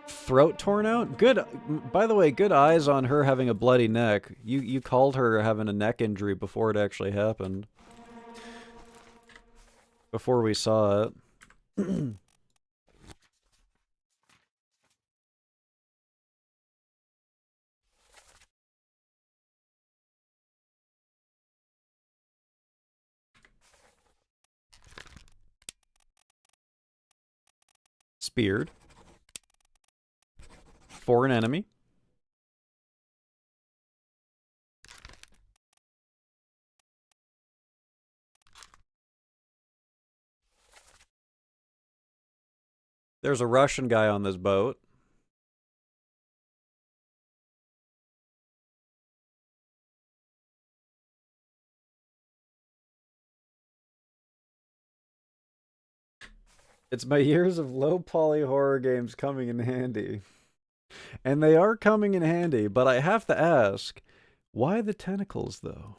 Throat torn out? Good. By the way, good eyes on her having a bloody neck. You called her having a neck injury before it actually happened. Before we saw it. Speared. For an enemy. There's a Russian guy on this boat. It's my years of low poly horror games coming in handy. And they are coming in handy, but I have to ask, why the tentacles though?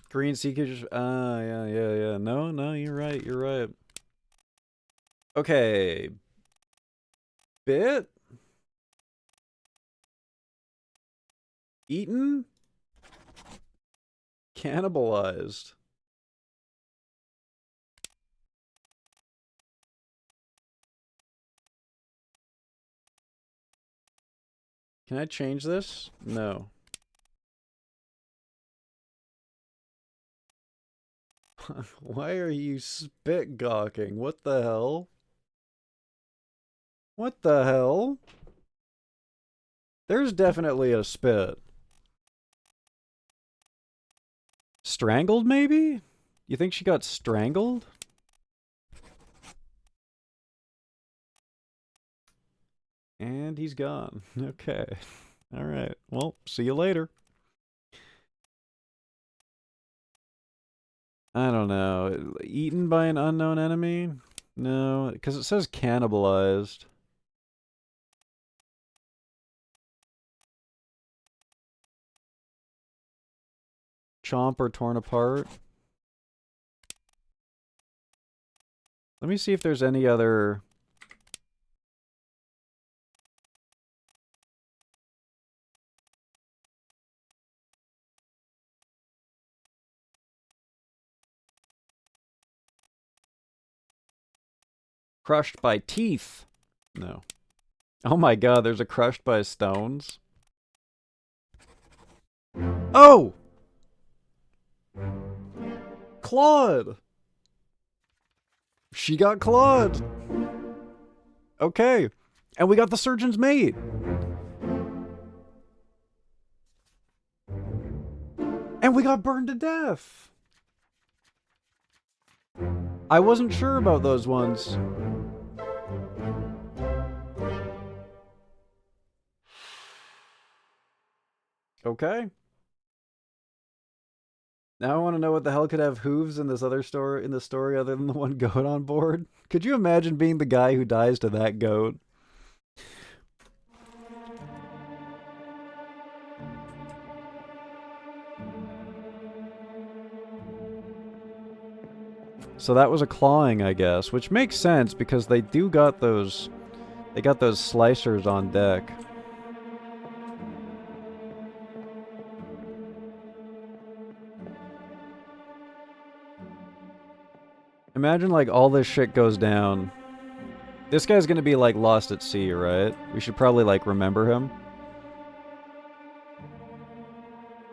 Green Seekers. Yeah. No, you're right. Okay. Bit? Eaten? Cannibalized. Can I change this? No. Why are you spit gawking? What the hell? What the hell? There's definitely a spit. Strangled, maybe? You think she got strangled? And he's gone. Okay. Alright. Well, see you later. I don't know. Eaten by an unknown enemy? No, because it says cannibalized. Chomp or torn apart. Let me see if there's any other... Crushed by teeth. No. Oh my god, there's a crushed by stones. Oh! Clawed! She got clawed! Okay. And we got the surgeon's mate! And we got burned to death! I wasn't sure about those ones. Okay. Now I want to know what the hell could have hooves in this other story, in the story other than the one goat on board. Could you imagine being the guy who dies to that goat? So that was a clawing, I guess, which makes sense because they do got those... They got those slicers on deck. Imagine, like, all this shit goes down. This guy's gonna be, like, lost at sea, right? We should probably, like, remember him.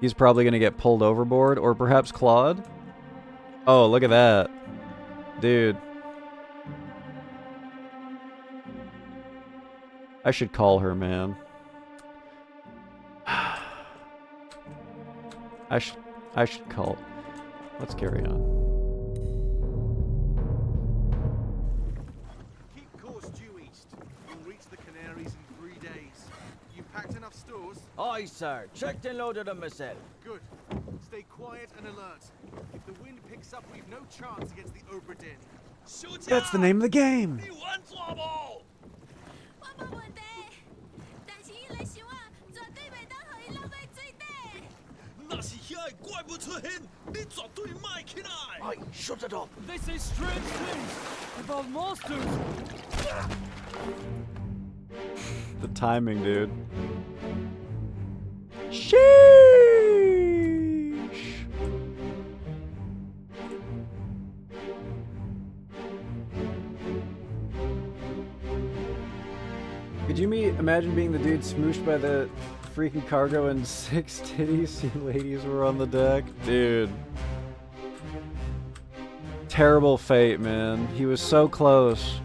He's probably gonna get pulled overboard, or perhaps clawed? Oh, look at that. Dude. I should call her, man. I should call. Let's carry on. Keep course due east. You'll reach the Canaries in 3 days. You packed enough stores? Aye, sir. Checked and loaded them myself. Good. Stay quiet and alert. If the wind picks up, we've no chance against the OBRA DINN. That's the name of the game. 我冇问题，但是伊来想啊，绝对袂当互伊落在水底。那是遐个怪物出现，你绝对卖起来。Aye, shut it up. They say strange things about monsters. The timing, dude. Sheesh. Could you imagine being the dude smooshed by the freaking cargo and 6 titty ladies were on the deck? Dude. Terrible fate, man. He was so close.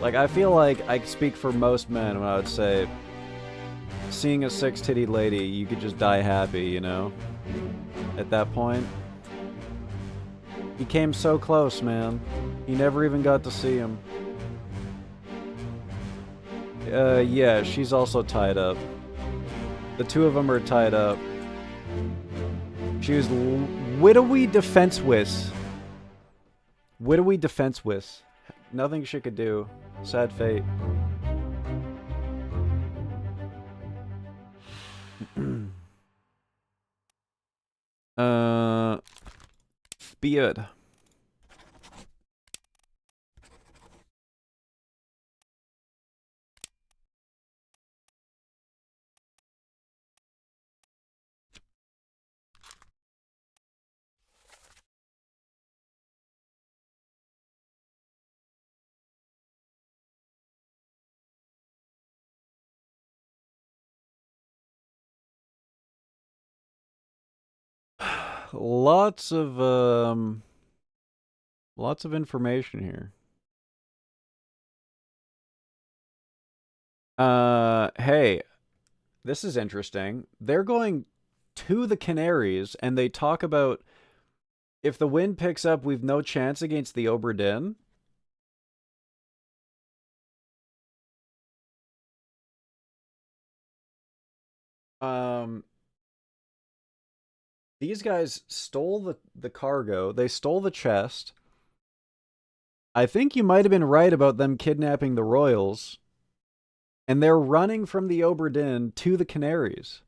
Like, I feel like I speak for most men when I would say, seeing a 6-titty lady, you could just die happy, you know? At that point. He came so close, man. He never even got to see him. Yeah, she's also tied up. The two of them are tied up. She was widowy defenseless. Widowy defenseless. Nothing she could do. Sad fate. Beard. Lots of information here. Hey, this is interesting. They're going to the Canaries, and they talk about if the wind picks up, we've no chance against the OBRA DINN. These guys stole the cargo. They stole the chest. I think you might have been right about them kidnapping the royals. And they're running from the OBRA DINN to the Canaries.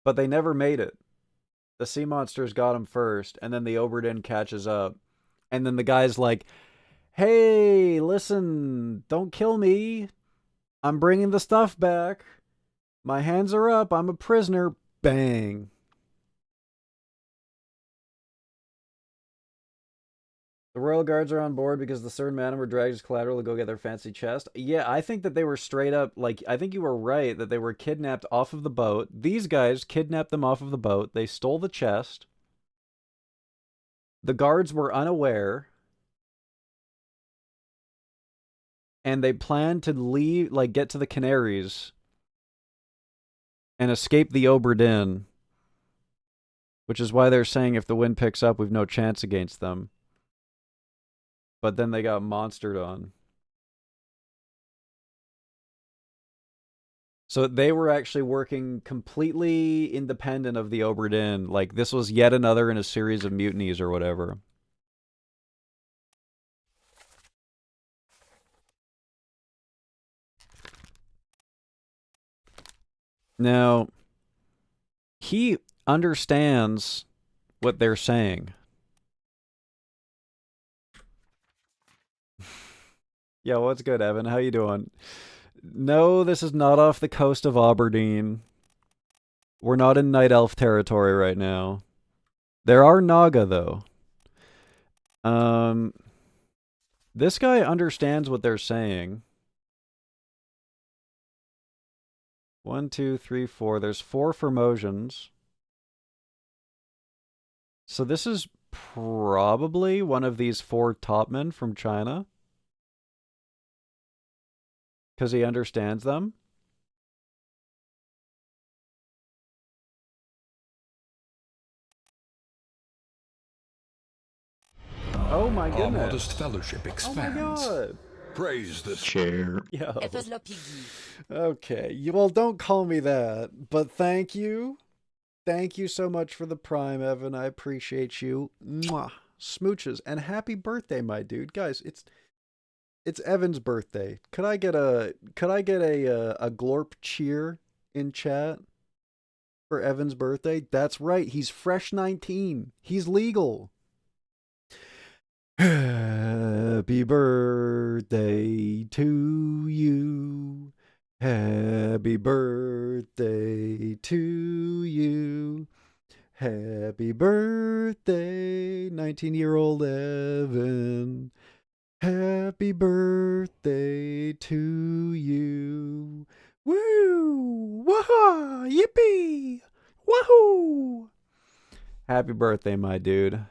But they never made it. The sea monsters got them first, and then the OBRA DINN catches up. And then the guy's like, hey, listen, don't kill me. I'm bringing the stuff back. My hands are up. I'm a prisoner. Bang. The royal guards are on board because the Third Madam were dragged as collateral to go get their fancy chest. Yeah, I think that they were straight up, like, I think you were right that they were kidnapped off of the boat. These guys kidnapped them off of the boat. They stole the chest. The guards were unaware. And they planned to leave, like, get to the Canaries and escape the OBRA DINN. Which is why they're saying if the wind picks up, we've no chance against them. But then they got monstered on. So they were actually working completely independent of the OBRA DINN. Like, this was yet another in a series of mutinies or whatever. Now, he understands what they're saying. Yeah, what's good, Evan? How you doing? No, this is not off the coast of Aberdeen. We're not in Night Elf territory right now. There are Naga, though. This guy understands what they're saying. 1, 2, 3, 4. There's 4 Formosians. So this is probably one of these 4 topmen from China. Because he understands them. Oh my Our goodness. modest fellowship expands. Oh my god. Praise the chair. Yo. HEFZ VOD Piggy. Okay. Well, don't call me that, but thank you. Thank you so much for the Prime, Evan. I appreciate you. Mwah. Smooches. And happy birthday, my dude. Guys, it's Evan's birthday. Could I get a glorp cheer in chat for Evan's birthday? That's right. He's fresh 19. He's legal. Happy birthday to you. Happy birthday to you. Happy birthday, 19-year-old Evan. Happy birthday to you. Woo! Waha! Yippee! Wahoo! Happy birthday, my dude.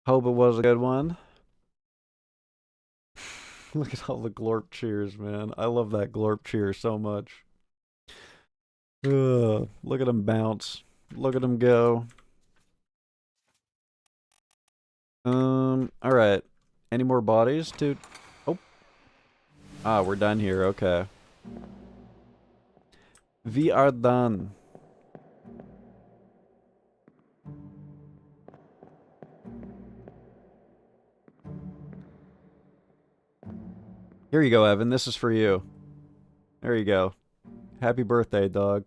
Hope it was a good one. Look at all the glorp cheers, man. I love that glorp cheer so much. Ugh, look at him bounce. Look at him go. Alright. Any more bodies to... Oh. Ah, we're done here. Okay. We are done. Here you go, Evan. This is for you. There you go. Happy birthday, dog.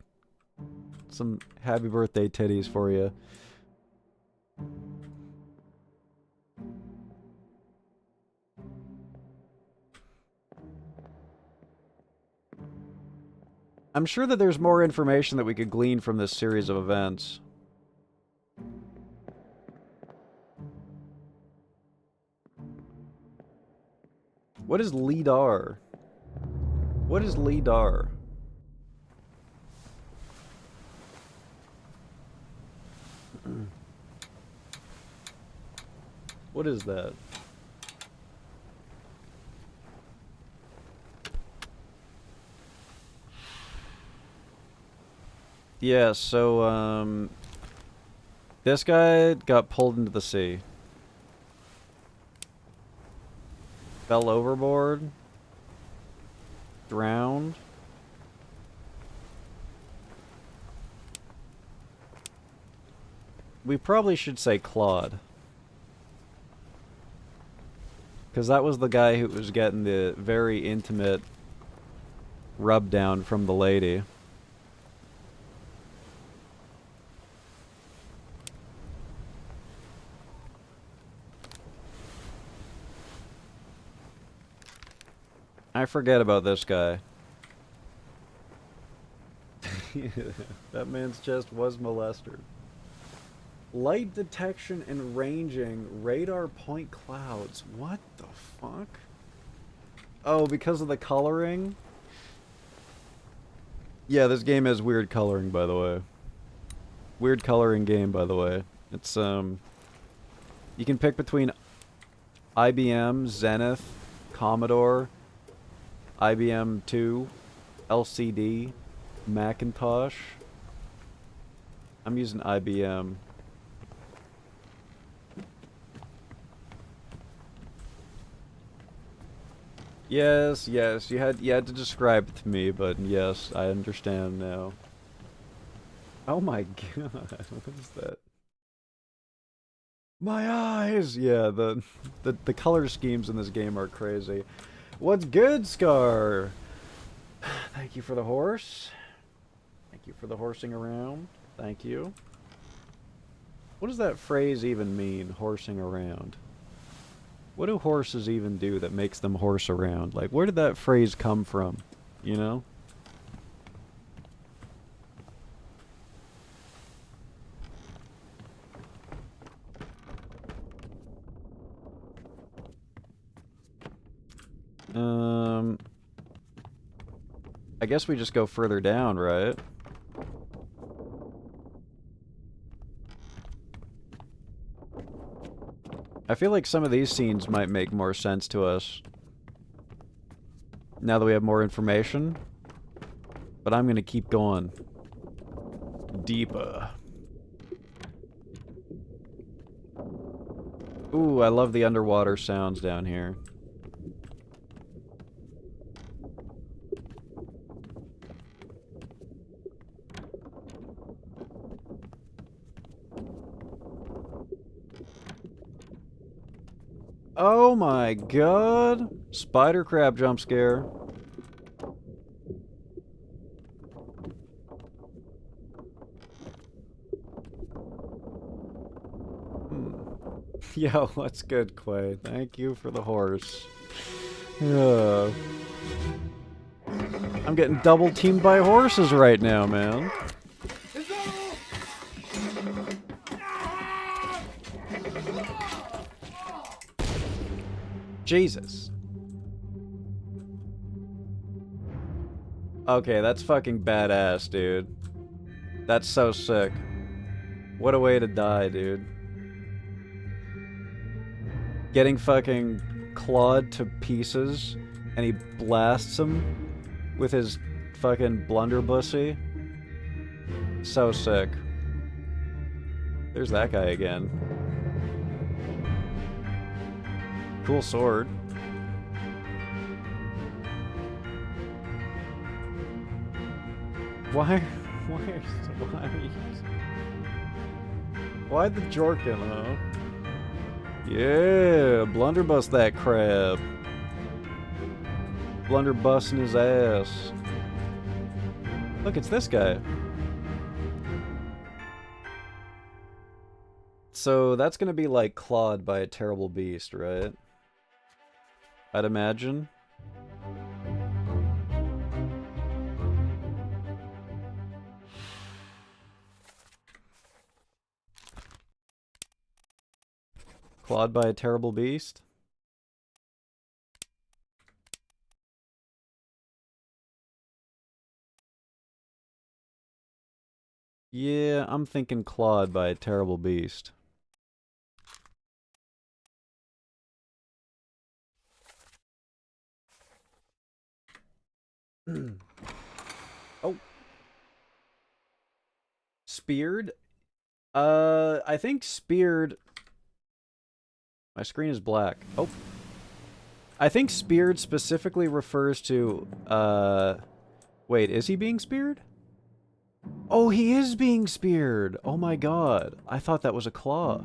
Some happy birthday titties for you. I'm sure that there's more information that we could glean from this series of events. What is LIDAR? What is LIDAR? What is that? Yeah, so, this guy got pulled into the sea. Fell overboard. Drowned. We probably should say Claude. Because that was the guy who was getting the very intimate rub down from the lady. I forget about this guy. That man's chest was molested. Light detection and ranging, radar point clouds. What the fuck? Oh, because of the coloring? Yeah, this game has weird coloring, by the way. Weird coloring game, by the way. It's, you can pick between IBM, Zenith, Commodore, IBM 2, LCD, Macintosh. I'm using IBM. Yes, yes, you had to describe it to me, but yes, I understand now. Oh my god, what is that? My eyes! Yeah, the color schemes in this game are crazy. What's good, Scar? Thank you for the horse. Thank you for the horsing around. Thank you. What does that phrase even mean, horsing around? What do horses even do that makes them horse around? Like, where did that phrase come from? You know? I guess we just go further down, right? I feel like some of these scenes might make more sense to us now that we have more information. But I'm gonna keep going deeper. Ooh, I love the underwater sounds down here. Oh my god! Spider crab jump scare. Yo, what's good, Quay? Thank you for the horse. I'm getting double teamed by horses right now, man. Jesus. Okay, that's fucking badass, dude. That's so sick. What a way to die, dude. Getting fucking clawed to pieces, and he blasts him with his fucking blunderbussy. So sick. There's that guy again. Cool sword. Why the Jorkin, huh? Yeah, blunderbuss that crab. Blunderbusting his ass. Look, it's this guy. So that's gonna be like clawed by a terrible beast, right? I'd imagine. Clawed by a terrible beast? Yeah, I'm thinking clawed by a terrible beast. Oh. Speared? I think speared... My screen is black. Oh. I think speared specifically refers to, wait, is he being speared? Oh, he is being speared! Oh my god. I thought that was a claw.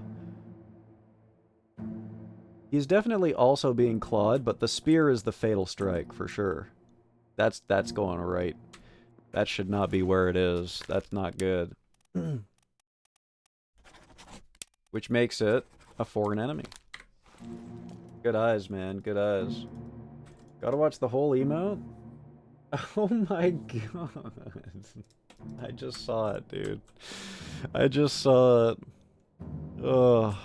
He's definitely also being clawed, but the spear is the fatal strike, for sure. That's going right. That should not be where it is. That's not good. Which makes it a foreign enemy. Good eyes, man. Good eyes. Gotta watch the whole emote? Oh my god. I just saw it, dude. I just saw it. Oh.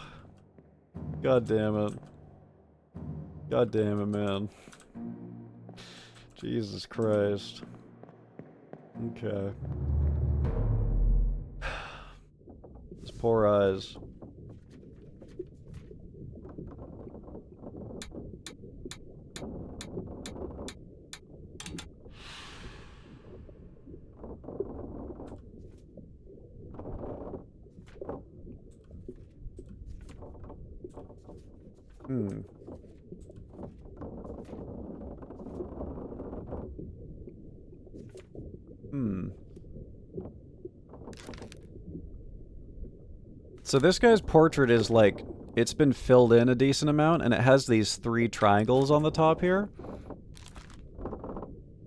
God damn it. God damn it, man. Jesus Christ. Okay. His poor eyes. Hmm. Hmm. So this guy's portrait is like, it's been filled in a decent amount, and it has these 3 triangles on the top here.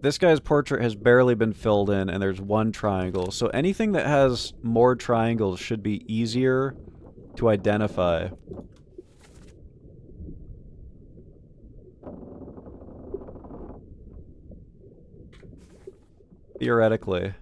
This guy's portrait has barely been filled in, and there's 1 triangle. So anything that has more triangles should be easier to identify. Theoretically.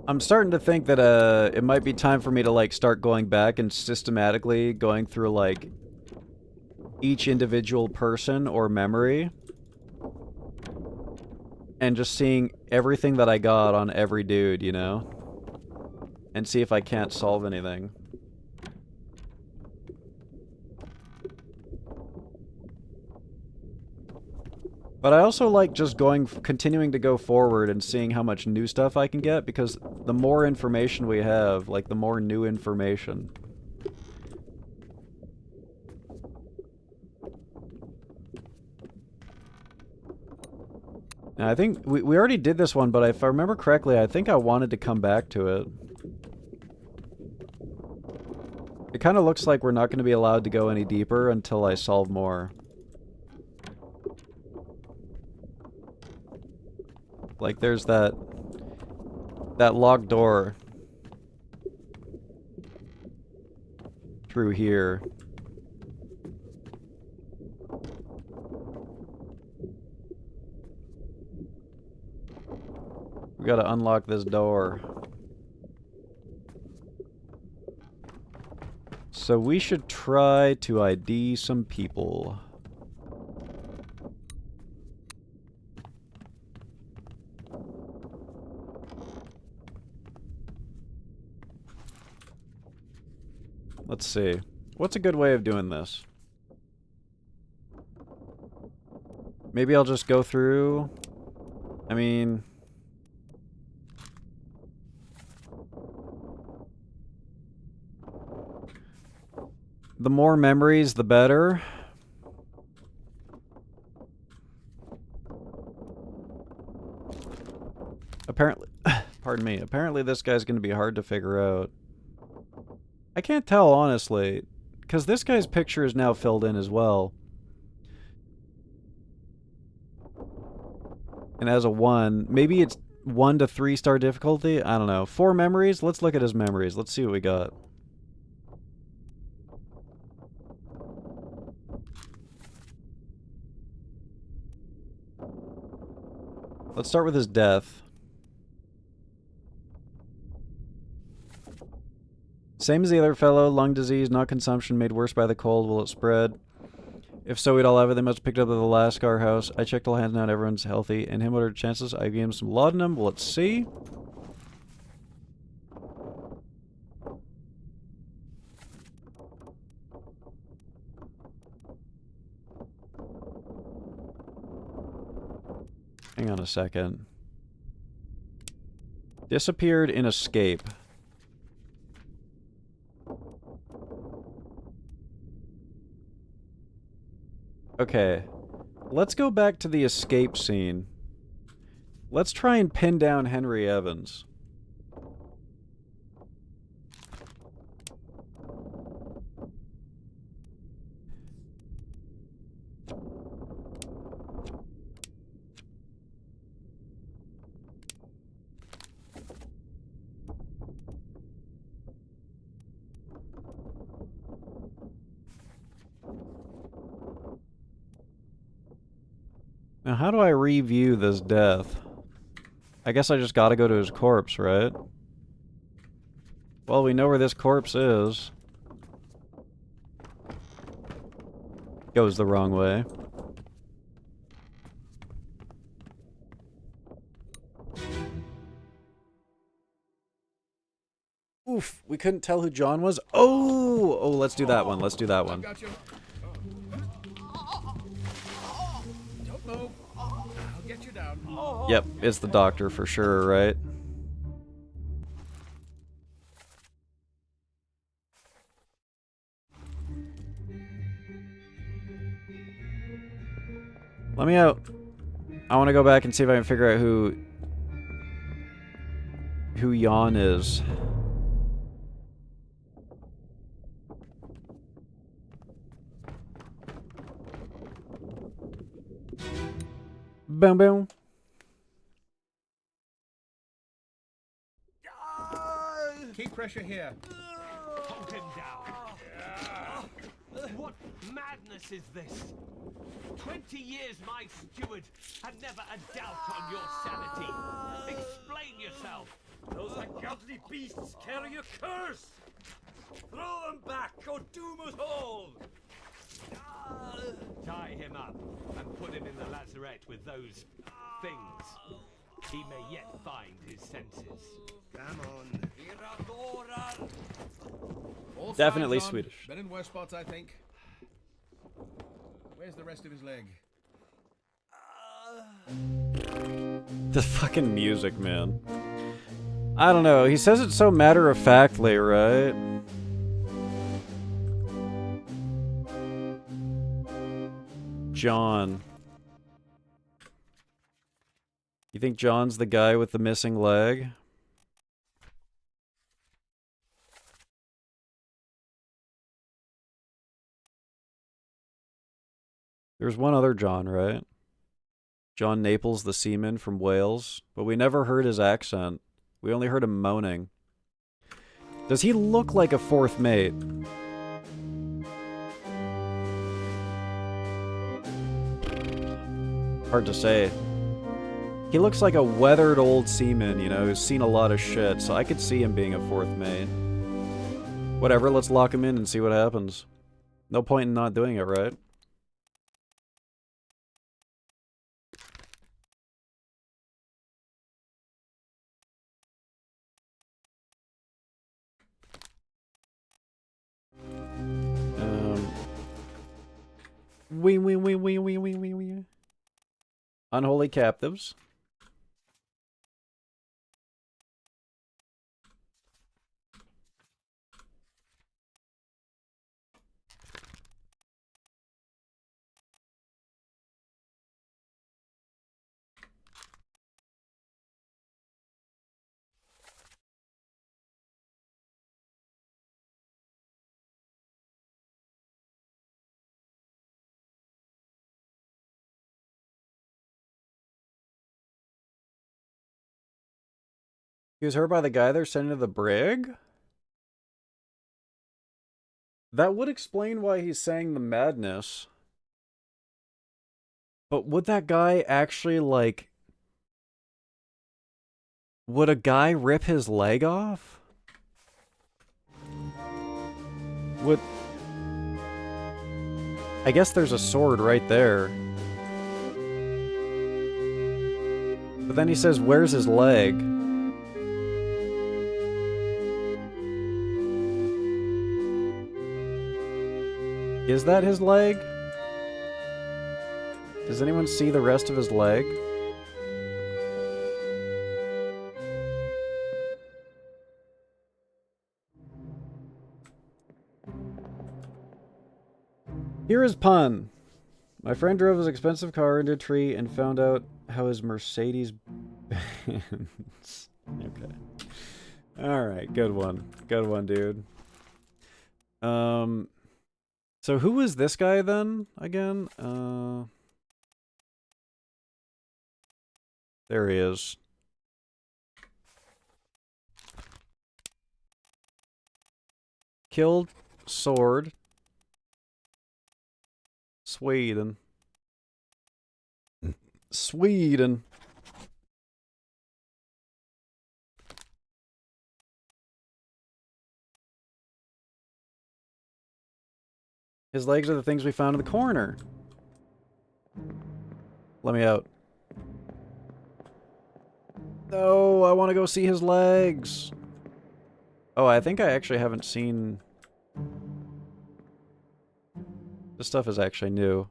I'm starting to think that it might be time for me to like start going back and systematically going through like each individual person or memory and just seeing everything that I got on every dude, you know? And see if I can't solve anything. But I also like just continuing to go forward and seeing how much new stuff I can get, because the more information we have, like, the more new information. Now, I think we already did this one, but if I remember correctly, I think I wanted to come back to it. It kind of looks like we're not going to be allowed to go any deeper until I solve more. Like, there's that locked door through here. We gotta unlock this door. So we should try to ID some people. Let's see. What's a good way of doing this? Maybe I'll just go through. I mean... the more memories, the better. Apparently... pardon me. Apparently this guy's gonna be hard to figure out. I can't tell, honestly. Because this guy's picture is now filled in as well. And as a 1, maybe it's 1 to 3 star difficulty? I don't know. 4 memories? Let's look at his memories. Let's see what we got. Let's start with his death. Same as the other fellow, lung disease, not consumption, made worse by the cold. Will it spread? If so, we'd all have it. They must have picked up at the last Scar house. I checked all hands now, and everyone's healthy. And him, what are the chances? I gave him some laudanum. Well, let's see. Hang on a second. Disappeared in escape. Okay, let's go back to the escape scene. Let's try and pin down Henry Evans. Now, how do I review this death? I guess I just gotta go to his corpse, right? Well, we know where this corpse is. Goes the wrong way. Oof, we couldn't tell who John was. Oh, let's do that one. Let's do that one. Got you. Don't move. I'll get you down. Yep, it's the doctor for sure, right? Let me out. I want to go back and see if I can figure out who Jan is. Boom, boom. Keep pressure here. Hold him down. What madness is this? 20 years my steward, and never a doubt on your sanity. Explain yourself. Those ungodly beasts carry a curse! Throw them back, or doom us all! Tie him up and put him in the lazarette with those things. He may yet find his senses. Come on. All Definitely sides on. Swedish. Been in worse spots, I think. Where's the rest of his leg? The fucking music, man. I don't know. He says it so matter-of-factly, right? John. You think John's the guy with the missing leg? There's one other John, right? John Naples, the seaman from Wales. But we never heard his accent. We only heard him moaning. Does he look like a fourth mate? Hard to say. He looks like a weathered old seaman, you know, who's seen a lot of shit, so I could see him being a fourth mate. Whatever, let's lock him in and see what happens. No point in not doing it, right? Wee. Unholy captives. He was hurt by the guy they're sending to the brig? That would explain why he's saying the madness. But would that guy actually, like... Would a guy rip his leg off? Would... I guess there's a sword right there. But then he says, where's his leg? Is that his leg? Does anyone see the rest of his leg? Here is pun. My friend drove his expensive car into a tree and found out how his Mercedes Benz. Okay. Alright, good one. Good one, dude. So who is this guy then, again? There he is. Killed, sword. Sweden. Sweden. His legs are the things we found in the corner. Let me out. No, I want to go see his legs. Oh, I think I actually haven't seen... This stuff is actually new.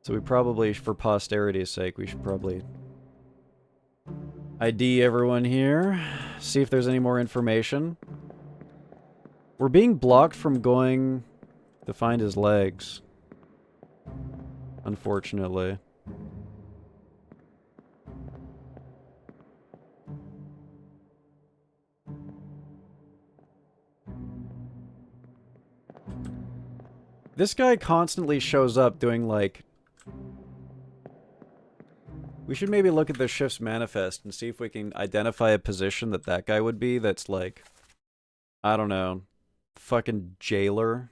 So we probably, for posterity's sake, we should probably ID everyone here. See if there's any more information. We're being blocked from going to find his legs. Unfortunately. This guy constantly shows up doing, like... We should maybe look at the shift's manifest and see if we can identify a position that that guy would be that's, like... I don't know. Fucking jailer.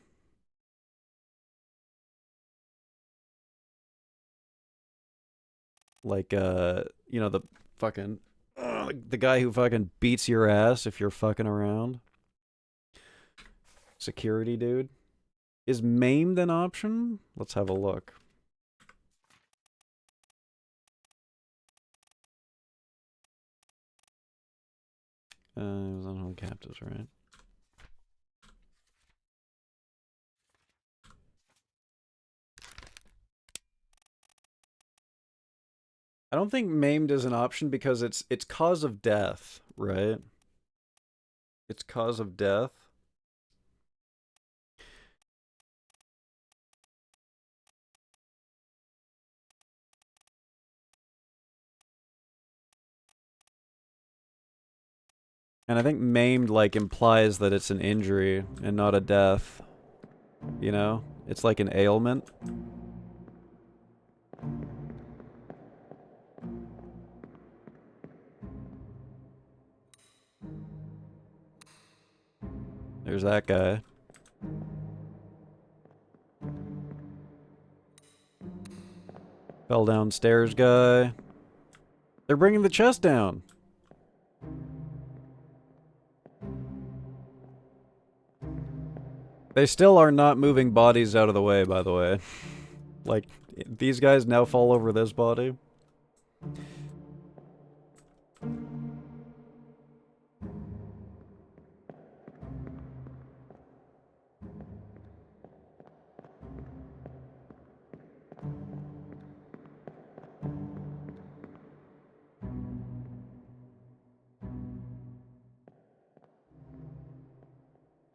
Like, you know, the fucking... the guy who fucking beats your ass if you're fucking around. Security dude. Is maimed an option? Let's have a look. It was unheld captives, right? I don't think maimed is an option because it's cause of death, right? It's cause of death. And I think maimed, like, implies that it's an injury and not a death. You know? It's like an ailment. There's that guy. Fell downstairs guy. They're bringing the chest down. They still are not moving bodies out of the way, by the way. Like, these guys now fall over this body.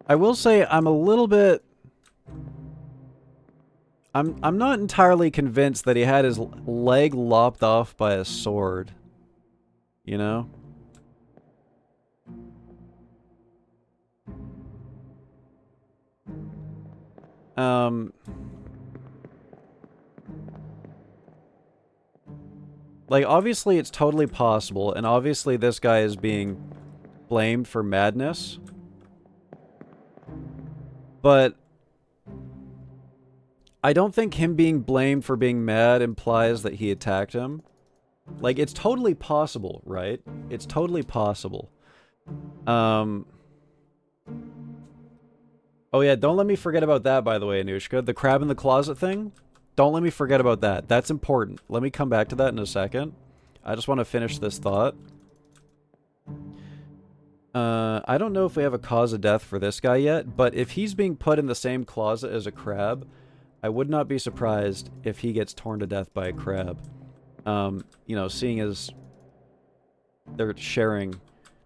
I will say I'm a little bit... I'm not entirely convinced that he had his leg lopped off by a sword. You know? Like, obviously it's totally possible, and obviously this guy is being blamed for madness. But I don't think him being blamed for being mad implies that he attacked him. Like, it's totally possible, right? It's totally possible. Oh yeah, don't let me forget about that, by the way, Anushka. The crab in the closet thing? Don't let me forget about that. That's important. Let me come back to that in a second. I just want to finish this thought. I don't know if we have a cause of death for this guy yet, but if he's being put in the same closet as a crab, I would not be surprised if he gets torn to death by a crab. You know, seeing as they're sharing...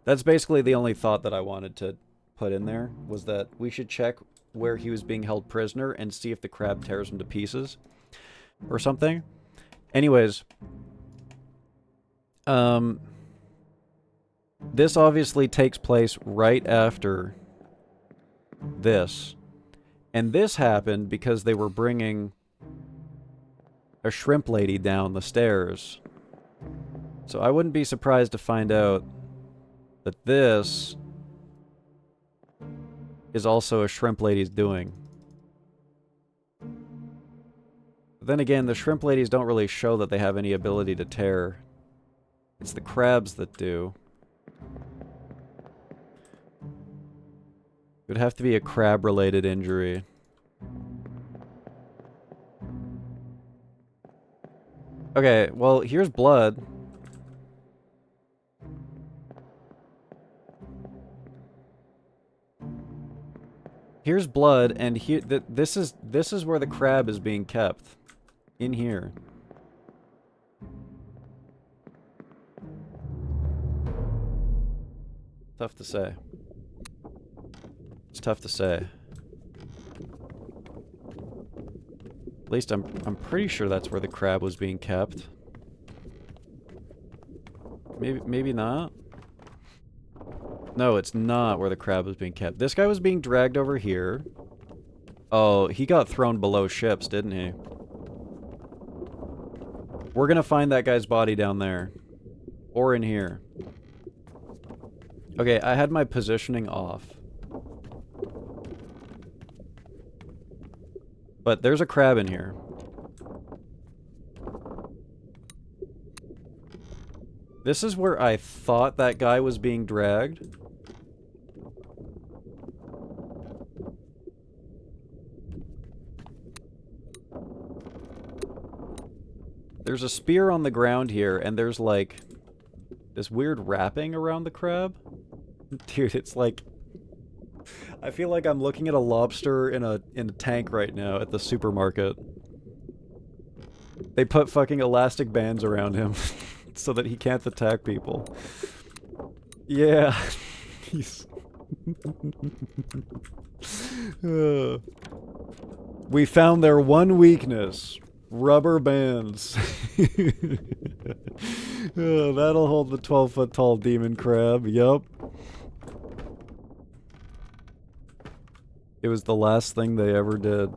That's basically the only thought that I wanted to put in there, was that we should check where he was being held prisoner and see if the crab tears him to pieces. Or something. Anyways. This obviously takes place right after this. And this happened because they were bringing a shrimp lady down the stairs. So I wouldn't be surprised to find out that this is also a shrimp lady's doing. But then again, the shrimp ladies don't really show that they have any ability to tear. It's the crabs that do. It would have to be a crab-related injury. Okay, well, here's blood. Here's blood, and here this is where the crab is being kept. In here. Tough to say. It's tough to say. At least I'm pretty sure that's where the crab was being kept. Maybe not. No, it's not where the crab was being kept. This guy was being dragged over here. Oh, he got thrown below ships, didn't he? We're gonna find that guy's body down there. Or in here. Okay, I had my positioning off. But there's a crab in here. This is where I thought that guy was being dragged. There's a spear on the ground here, and there's like this weird wrapping around the crab. Dude, it's like I feel like I'm looking at a lobster in a tank right now at the supermarket. They put fucking elastic bands around him so that he can't attack people. Yeah. He's we found their one weakness. Rubber bands. Oh, that'll hold the 12-foot tall demon crab. Yup. It was the last thing they ever did.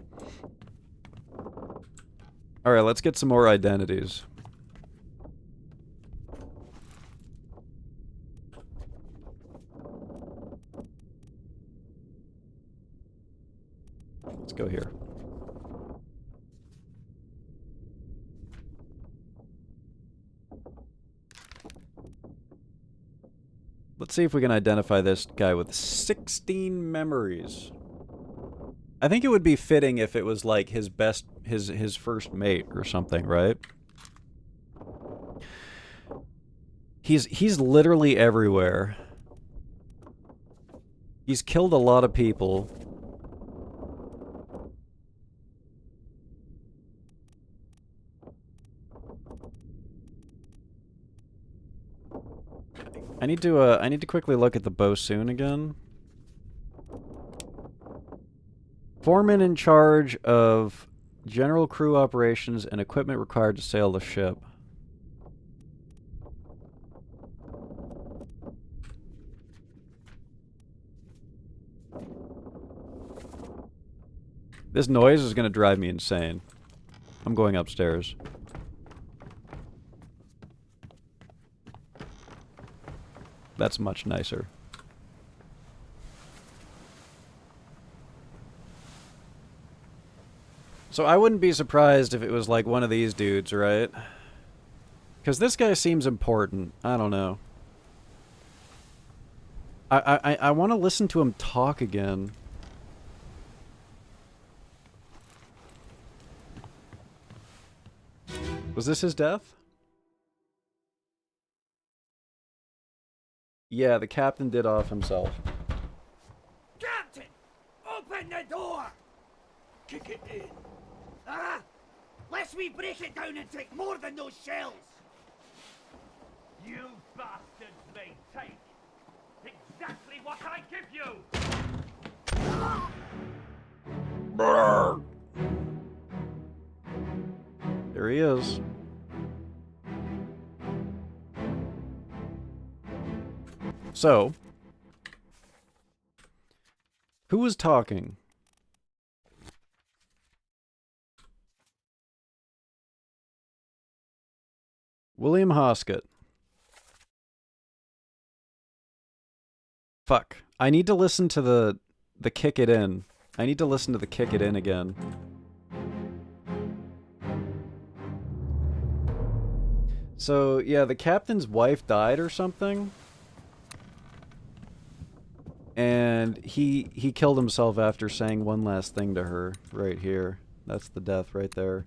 Alright, let's get some more identities. Let's go here. Let's see if we can identify this guy with 16 memories. I think it would be fitting if it was like his best, his first mate or something, right? He's literally everywhere. He's killed a lot of people. I need to quickly look at the Bosun again. Foreman in charge of general crew operations and equipment required to sail the ship. This noise is going to drive me insane. I'm going upstairs. That's much nicer. So I wouldn't be surprised if it was like one of these dudes, right? Because this guy seems important. I don't know. I want to listen to him talk again. Was this his death? Yeah, the captain did off himself. Captain! Open the door! Kick it in. Ah! Lest we break it down and take more than those shells! You bastards may take exactly what I give you! There he is. So, who was talking? William Hoskett. Fuck. I need to listen to the kick it in. I need to listen to the kick it in again. So, yeah, the captain's wife died or something. And he killed himself after saying one last thing to her right here. That's the death right there.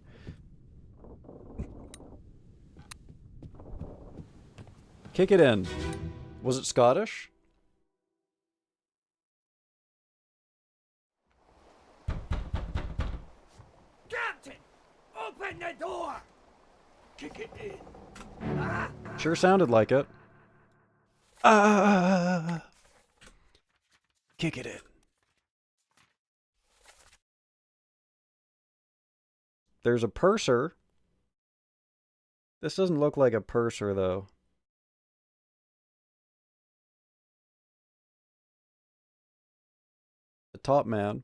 Kick it in. Was it Scottish? Captain! Open the door! Kick it in. Ah! Sure sounded like it. Ah! Kick it in. There's a purser. This doesn't look like a purser, though. The top man.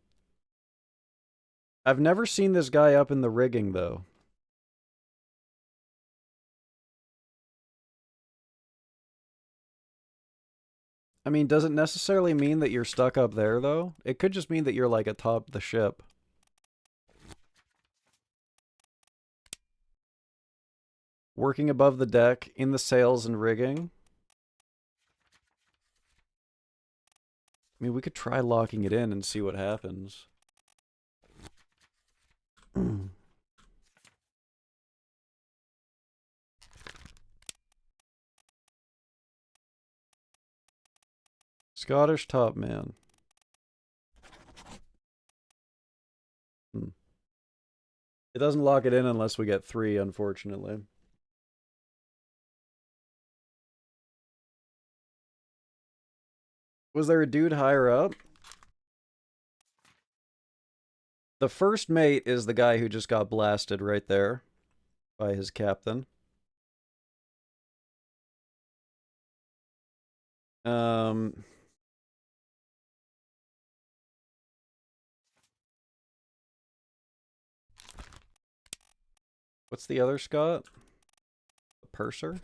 I've never seen this guy up in the rigging, though. I mean, does it necessarily mean that you're stuck up there, though? It could just mean that you're, like, atop the ship. Working above the deck, in the sails and rigging. I mean, we could try locking it in and see what happens. Scottish top man. It doesn't lock it in unless we get 3, unfortunately. Was there a dude higher up? The first mate is the guy who just got blasted right there by his captain. What's the other Scot? The purser?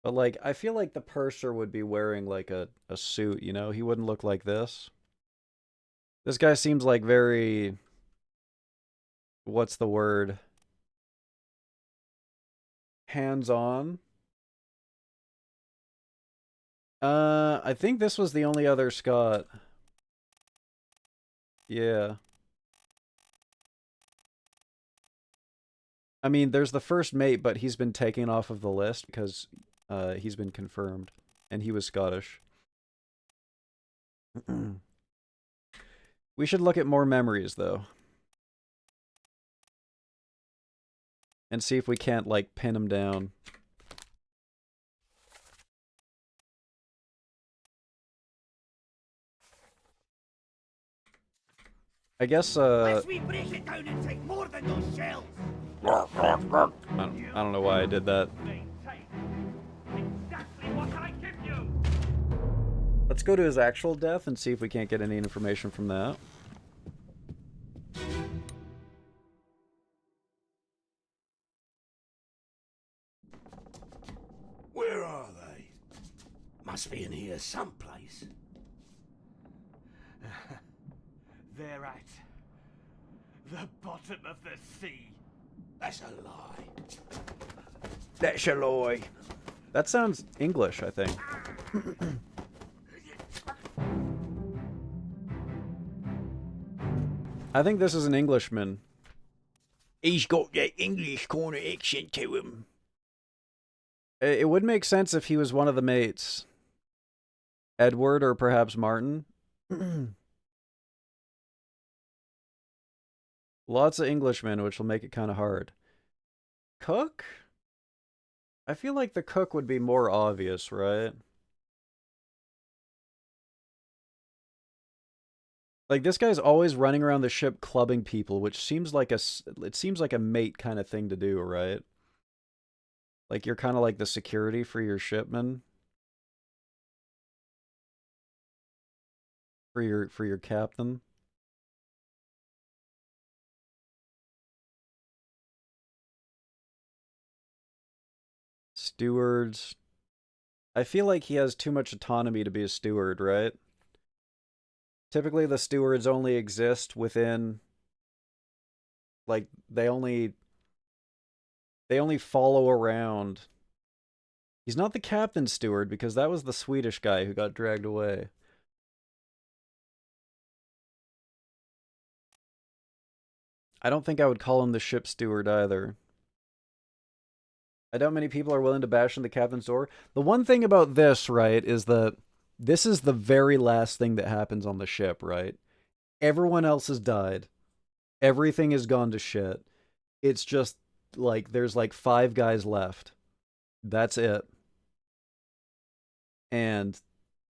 But, like, I feel like the purser would be wearing, like, a suit, you know? He wouldn't look like this. This guy seems like very... What's the word? Hands-on? I think this was the only other Scot. Yeah. I mean, there's the first mate, but he's been taken off of the list because he's been confirmed, and he was Scottish. We should look at more memories, though. And see if we can't, like, pin him down. I guess, Let's we break it down and take more than those shells. I don't know why I did that. Exactly what I give you. Let's go to his actual death and see if we can't get any information from that. Where are they? Must be in here someplace. They're at the bottom of the sea. That's a lie. That's a lie. That sounds English, I think. I think this is an Englishman. He's got that English kind of accent to him. It would make sense if he was one of the mates. Edward or perhaps Martin. Lots of Englishmen, which will make it kind of hard. Cook? I feel like the cook would be more obvious, right? Like, this guy's always running around the ship clubbing people, which seems like it seems like a mate kind of thing to do, right? Like, you're kind of like the security for your shipman. For your captain. Stewards. I feel like he has too much autonomy to be a steward, right? Typically the stewards only exist within, like, they only follow around. He's not the captain steward because that was the Swedish guy who got dragged away. I don't think I would call him the ship steward either. I doubt many people are willing to bash in the captain's door. The one thing about this, right, is that this is the very last thing that happens on the ship, right? Everyone else has died. Everything has gone to shit. It's just, like, there's, like, 5 guys left. That's it. And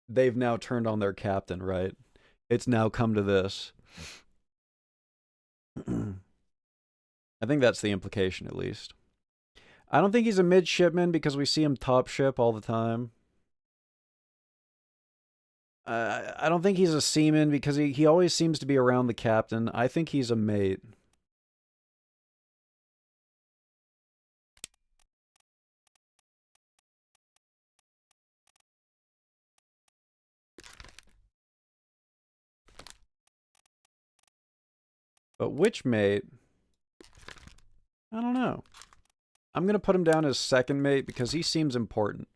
they've now turned on their captain, right? It's now come to this. I think that's the implication, at least. I don't think he's a midshipman because we see him top ship all the time. I don't think he's a seaman because he always seems to be around the captain. I think he's a mate. But which mate? I don't know. I'm going to put him down as second mate because he seems important.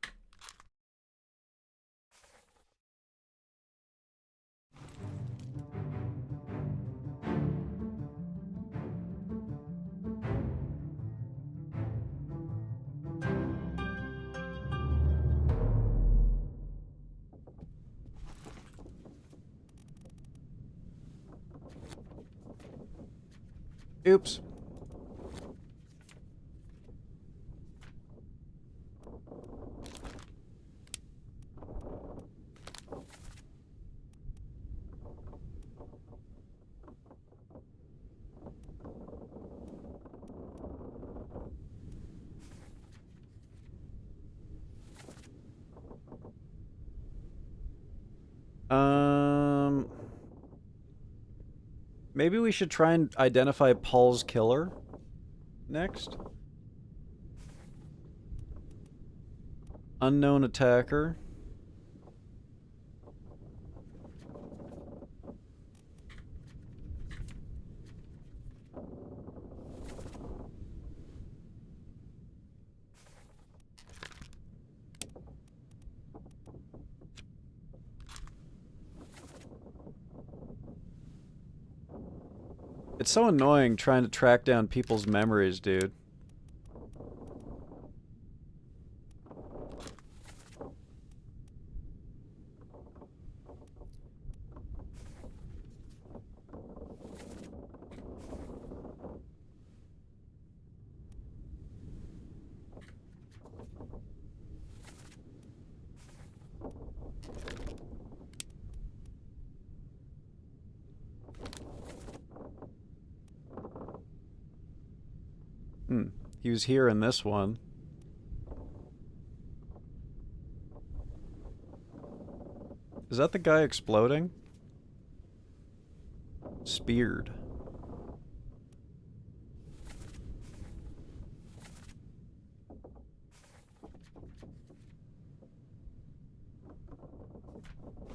Oops. Maybe we should try and identify Paul's killer next. Unknown attacker. It's so annoying trying to track down people's memories, dude. He was here in this one. Is that the guy exploding? Speared.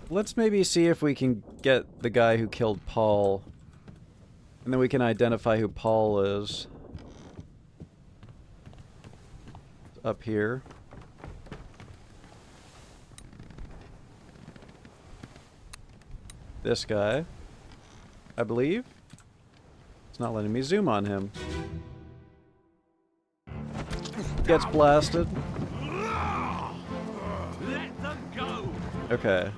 Let's maybe see if we can get the guy who killed Paul. And then we can identify who Paul is. Up here. This guy, I believe. It's not letting me zoom on him. Gets blasted. Let them go. Okay.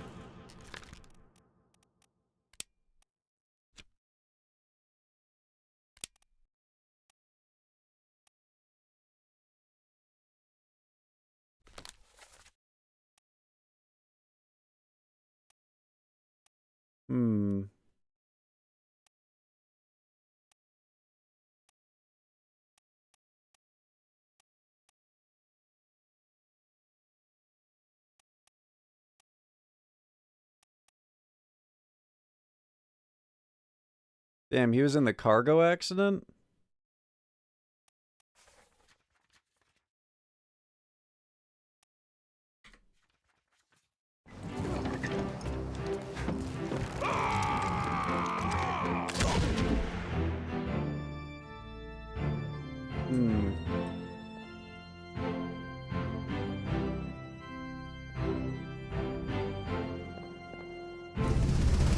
Damn, he was in the cargo accident?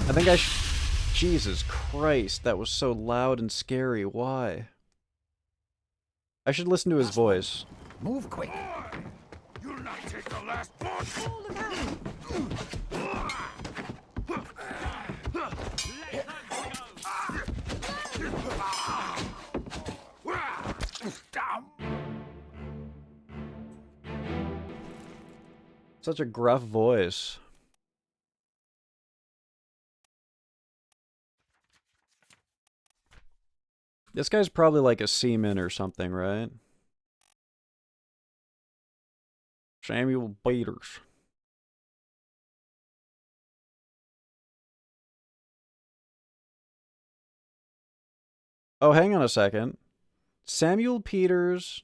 I think I Jesus Christ, that was so loud and scary. Why? I should listen to his voice. Move quick. You'll not take the last one. Such a gruff voice. This guy's probably like a seaman or something, right? Samuel Peters. Oh, hang on a second. Samuel Peters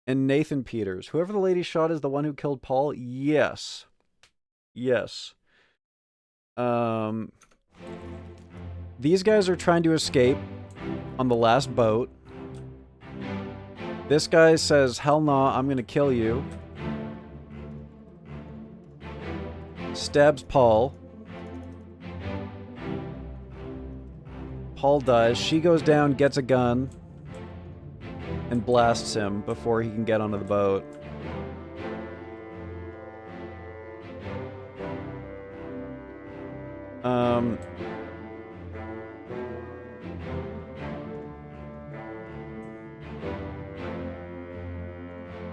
and Nathan Peters. Whoever the lady shot is the one who killed Paul? Yes. Yes. These guys are trying to escape on the last boat. This guy says, hell nah, I'm gonna kill you. Stabs Paul. Paul dies. She goes down, gets a gun, and blasts him before he can get onto the boat.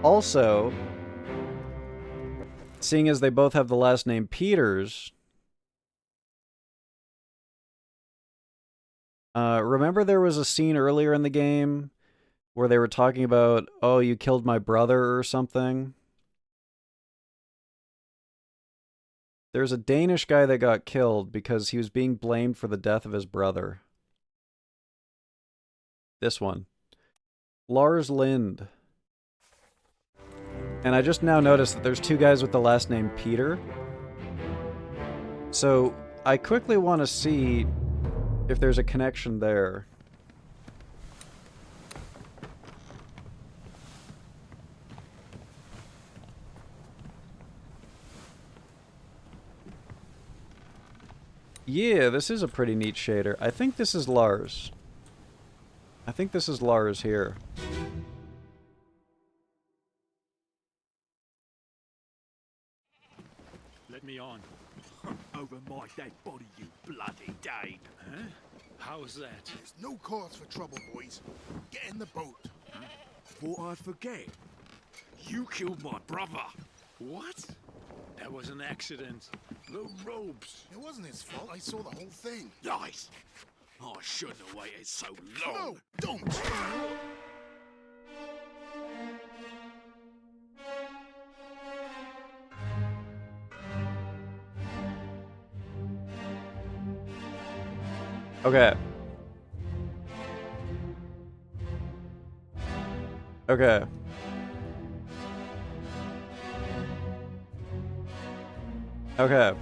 Also, seeing as they both have the last name Peters, remember there was a scene earlier in the game where they were talking about, oh, you killed my brother or something? There's a Danish guy that got killed because he was being blamed for the death of his brother. This one. Lars Lind. And I just now noticed that there's two guys with the last name Peter. So I quickly want to see if there's a connection there. Yeah, this is a pretty neat shader. I think this is Lars. I think this is Lars here. Let me on. Over my dead body, you bloody Dane. Huh? How's that? There's no cause for trouble, boys. Get in the boat. Thought I'd forget. You killed my brother. What? That was an accident. The ropes. It wasn't his fault. I saw the whole thing. Lies. I shouldn't have waited so long. No, don't. Okay. Okay. Okay.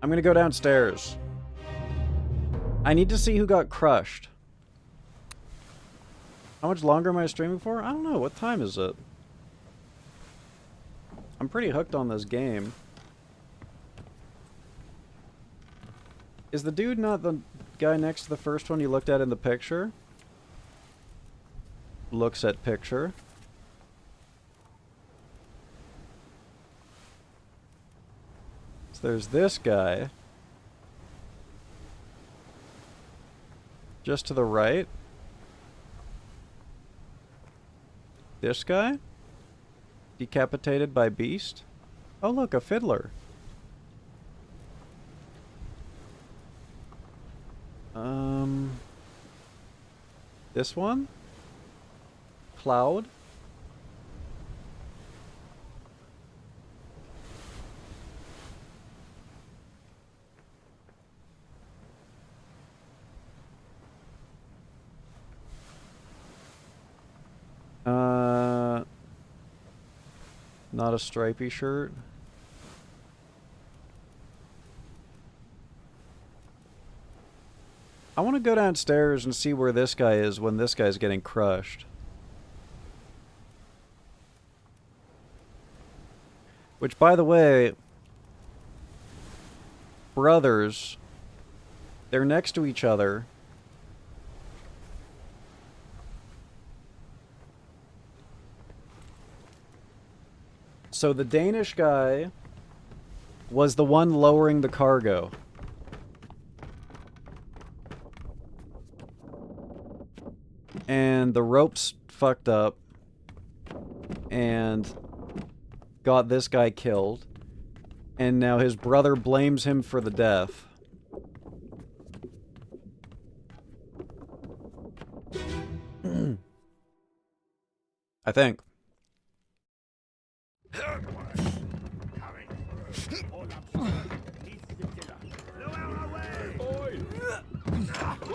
I'm gonna go downstairs. I need to see who got crushed. How much longer am I streaming for? I don't know. What time is it? I'm pretty hooked on this game. Is the dude not the guy next to the first one you looked at in the picture? Looks at picture. So there's this guy. Just to the right. This guy? Decapitated by Beast? Oh look, a fiddler. This one? Cloud? Not a stripy shirt. I want to go downstairs and see where this guy is when this guy's getting crushed. Which, by the way, brothers, they're next to each other. So the Danish guy was the one lowering the cargo. And the ropes fucked up and got this guy killed. And now his brother blames him for the death. I think.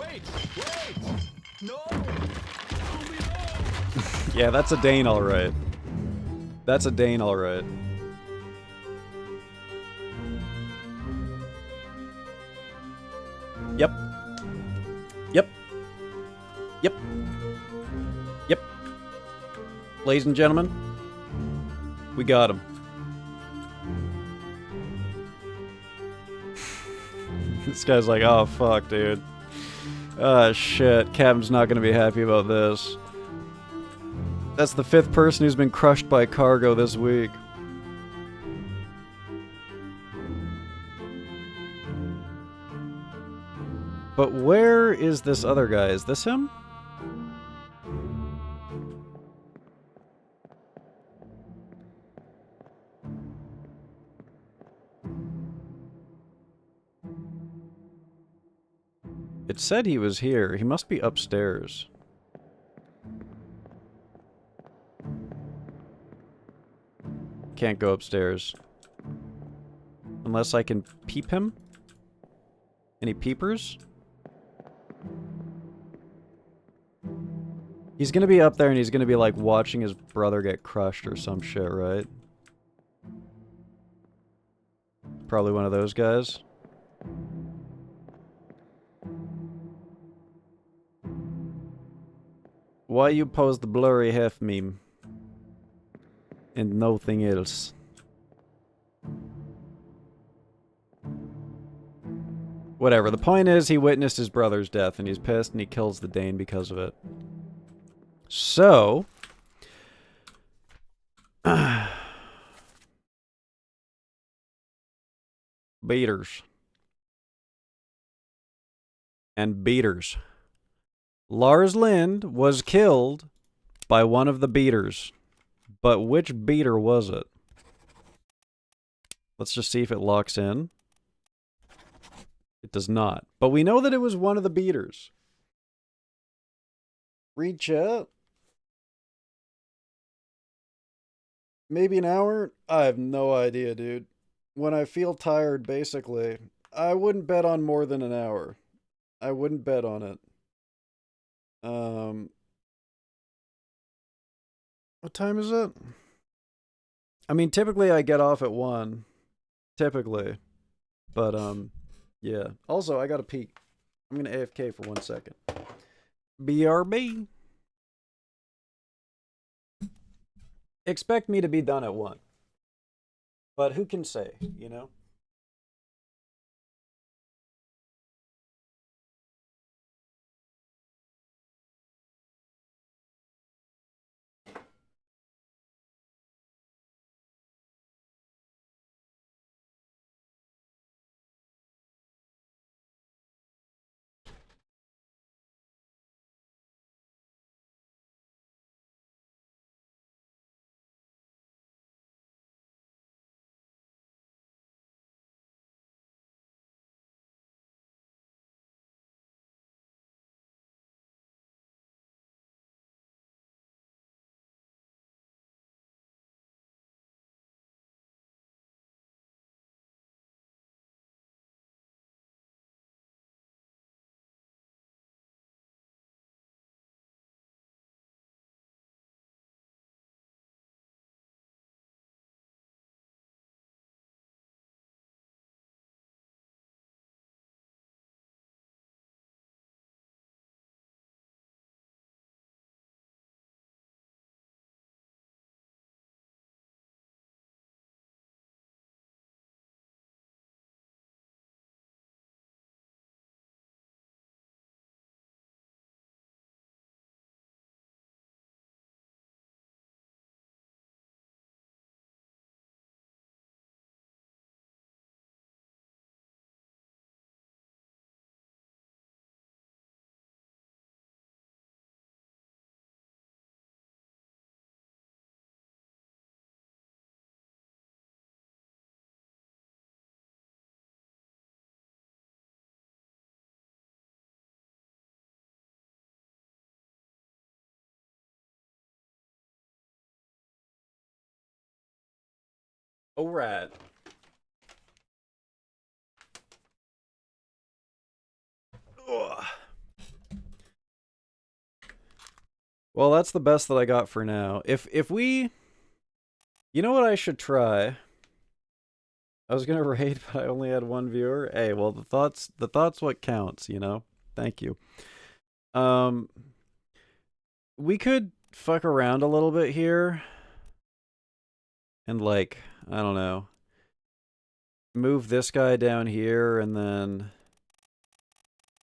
Wait! No! Yeah, that's a Dane, alright. That's a Dane, alright. Yep. Yep. Yep. Yep. Ladies and gentlemen, we got him. This guy's like, oh fuck, dude. Oh shit, Captain's not gonna be happy about this. That's the 5th person who's been crushed by cargo this week. But where is this other guy? Is this him? It said he was here. He must be upstairs. Can't go upstairs. Unless I can peep him? Any peepers? He's gonna be up there and he's gonna be like watching his brother get crushed or some shit, right? Probably one of those guys. Why you post the blurry hef meme? And nothing else. Whatever, the point is he witnessed his brother's death and he's pissed and he kills the Dane because of it. So... beaters. And beaters. Lars Lind was killed by one of the beaters. But which beater was it? Let's just see if it locks in. It does not. But we know that it was one of the beaters. Read chat. Maybe an hour? I have no idea, dude. When I feel tired, basically, I wouldn't bet on more than an hour. I wouldn't bet on it. What time is it? I mean, typically I get off at 1. Typically. But, yeah. Also, I gotta pee. I'm gonna AFK for 1 second. BRB. Expect me to be done at 1. But who can say, you know? Alright. Well, that's the best that I got for now. If we... You know what I should try? I was gonna raid, but I only had 1 viewer. Hey, well, the thought's what counts, you know? Thank you. We could fuck around a little bit here. And, like, I don't know. Move this guy down here and then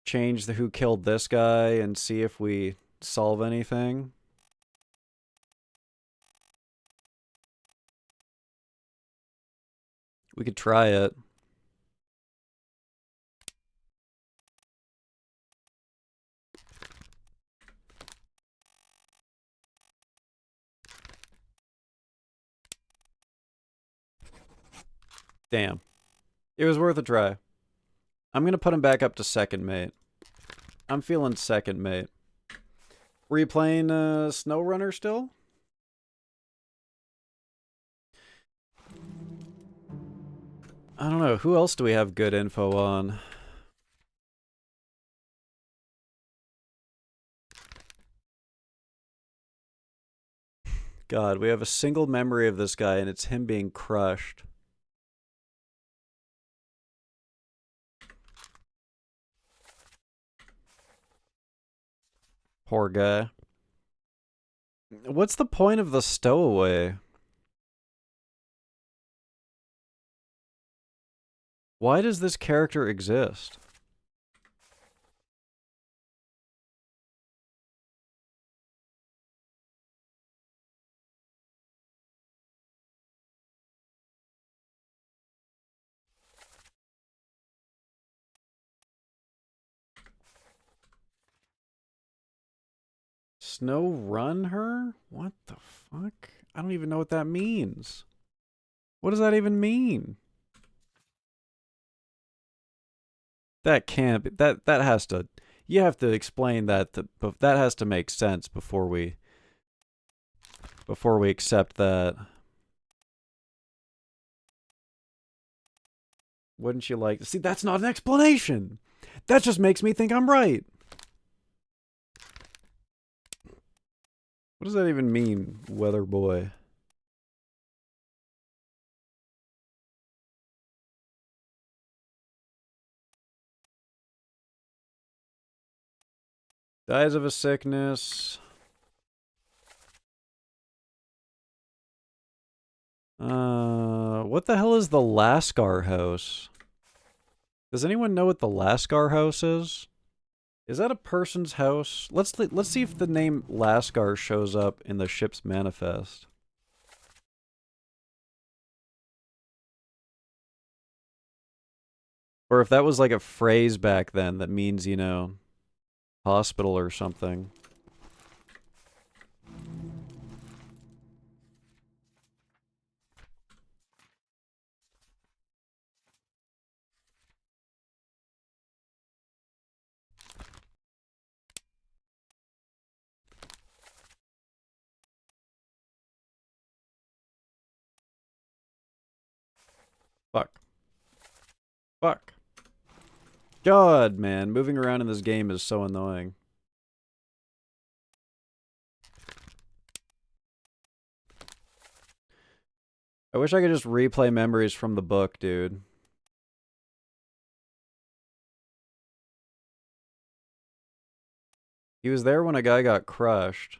change the who killed this guy and see if we solve anything. We could try it. Damn. It was worth a try. I'm gonna put him back up to second mate. I'm feeling second, mate. Were you playing SnowRunner still? I don't know. Who else do we have good info on? God, we have a single memory of this guy, and it's him being crushed. Poor guy. What's the point of the stowaway? Why does this character exist? Snow run her? What the fuck? I don't even know what that means. What does that even mean? That can't be, that has to, you have to explain that, but that has to make sense before we accept that. Wouldn't you like, see, that's not an explanation. That just makes me think I'm right. What does that even mean, weather boy? Dies of a sickness. What the hell is the Lascar house? Does anyone know what the Lascar house is? Is that a person's house? Let's see if the name Lascar shows up in the ship's manifest. Or if that was like a phrase back then that means, you know, hospital or something. Fuck. Fuck. God, man, moving around in this game is so annoying. I wish I could just replay memories from the book, dude. He was there when a guy got crushed.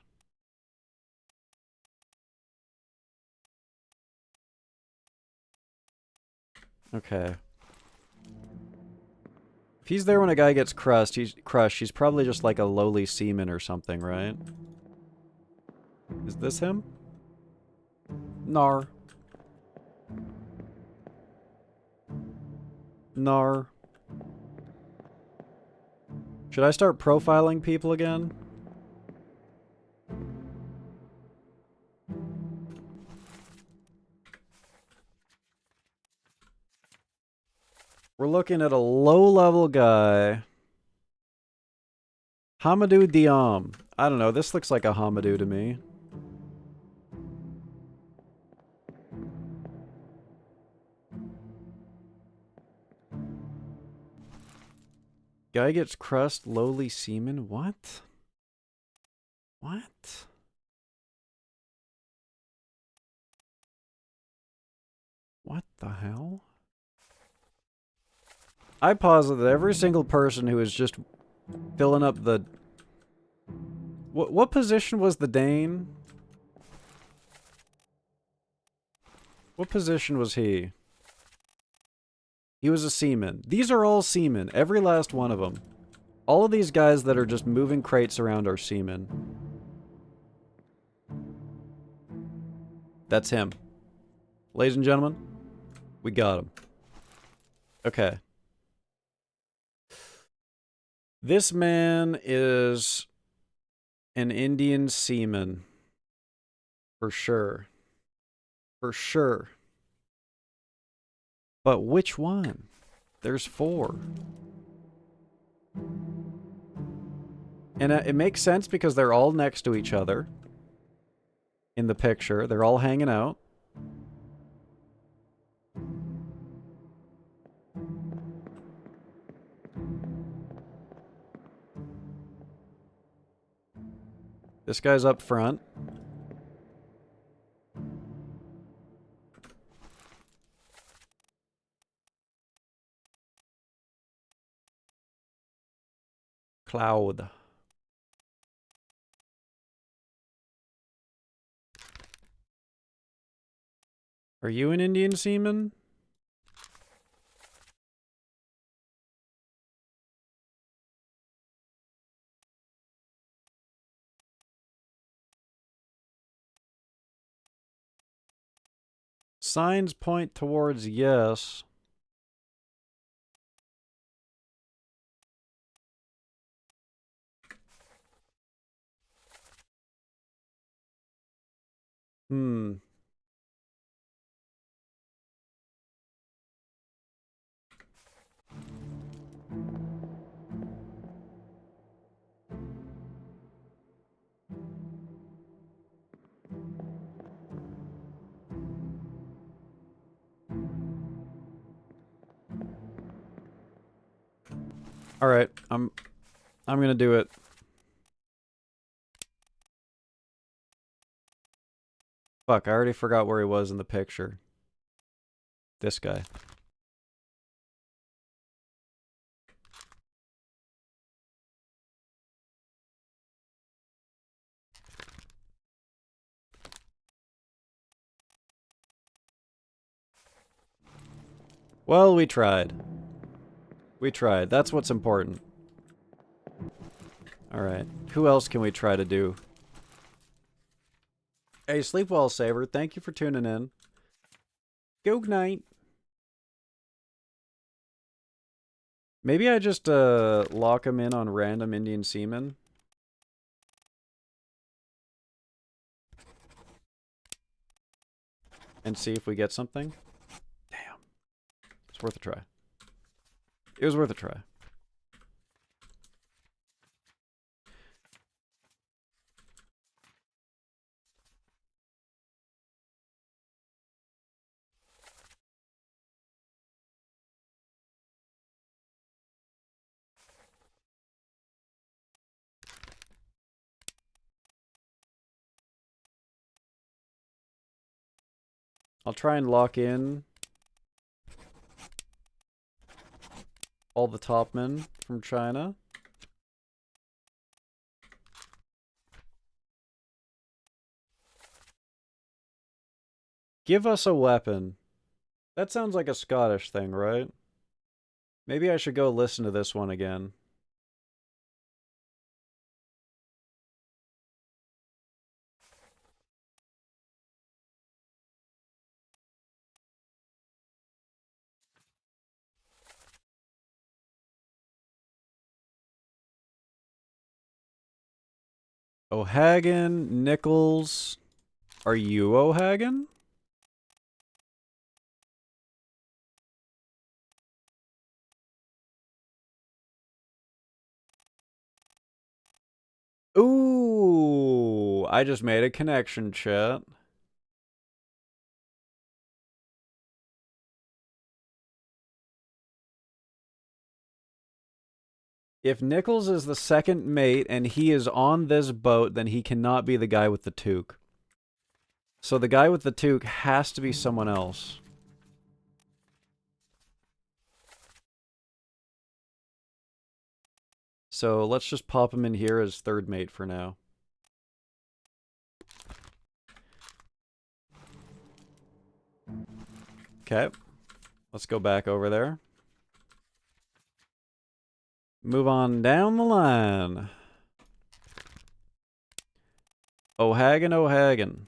Okay. If he's there when a guy gets crushed, he's probably just like a lowly seaman or something, right? Is this him? Nar. Nar. Should I start profiling people again? We're looking at a low-level guy. Hamadou Diam. I don't know, this looks like a Hamadou to me. Guy gets crushed, lowly seaman? What? What? What the hell? I posit that every single person who is just filling up the... What position was the Dane? What position was he? He was a seaman. These are all seamen. Every last one of them. All of these guys that are just moving crates around are seamen. That's him. Ladies and gentlemen, we got him. Okay. This man is an Indian seaman. For sure. For sure. But which one? There's 4. And it makes sense because they're all next to each other in the picture. They're all hanging out. This guy's up front. Cloud. Are you an Indian seaman? Signs point towards yes. Hmm. All right, I'm gonna do it. Fuck, I already forgot where he was in the picture. This guy. Well, we tried. We tried. That's what's important. Alright. Who else can we try to do? Hey, sleep well, Saber. Thank you for tuning in. Good night. Maybe I just lock him in on random Indian seamen. And see if we get something. Damn. It's worth a try. It was worth a try. I'll try and lock in all the top men from China. Give us a weapon. That sounds like a Scottish thing, right? Maybe I should go listen to this one again. O'Hagan, Nichols. Are you O'Hagan? Ooh, I just made a connection, chat. If Nichols is the second mate and he is on this boat, then he cannot be the guy with the toque. So the guy with the toque has to be someone else. So let's just pop him in here as third mate for now. Okay. Let's go back over there. Move on down the line. O'Hagan, O'Hagan.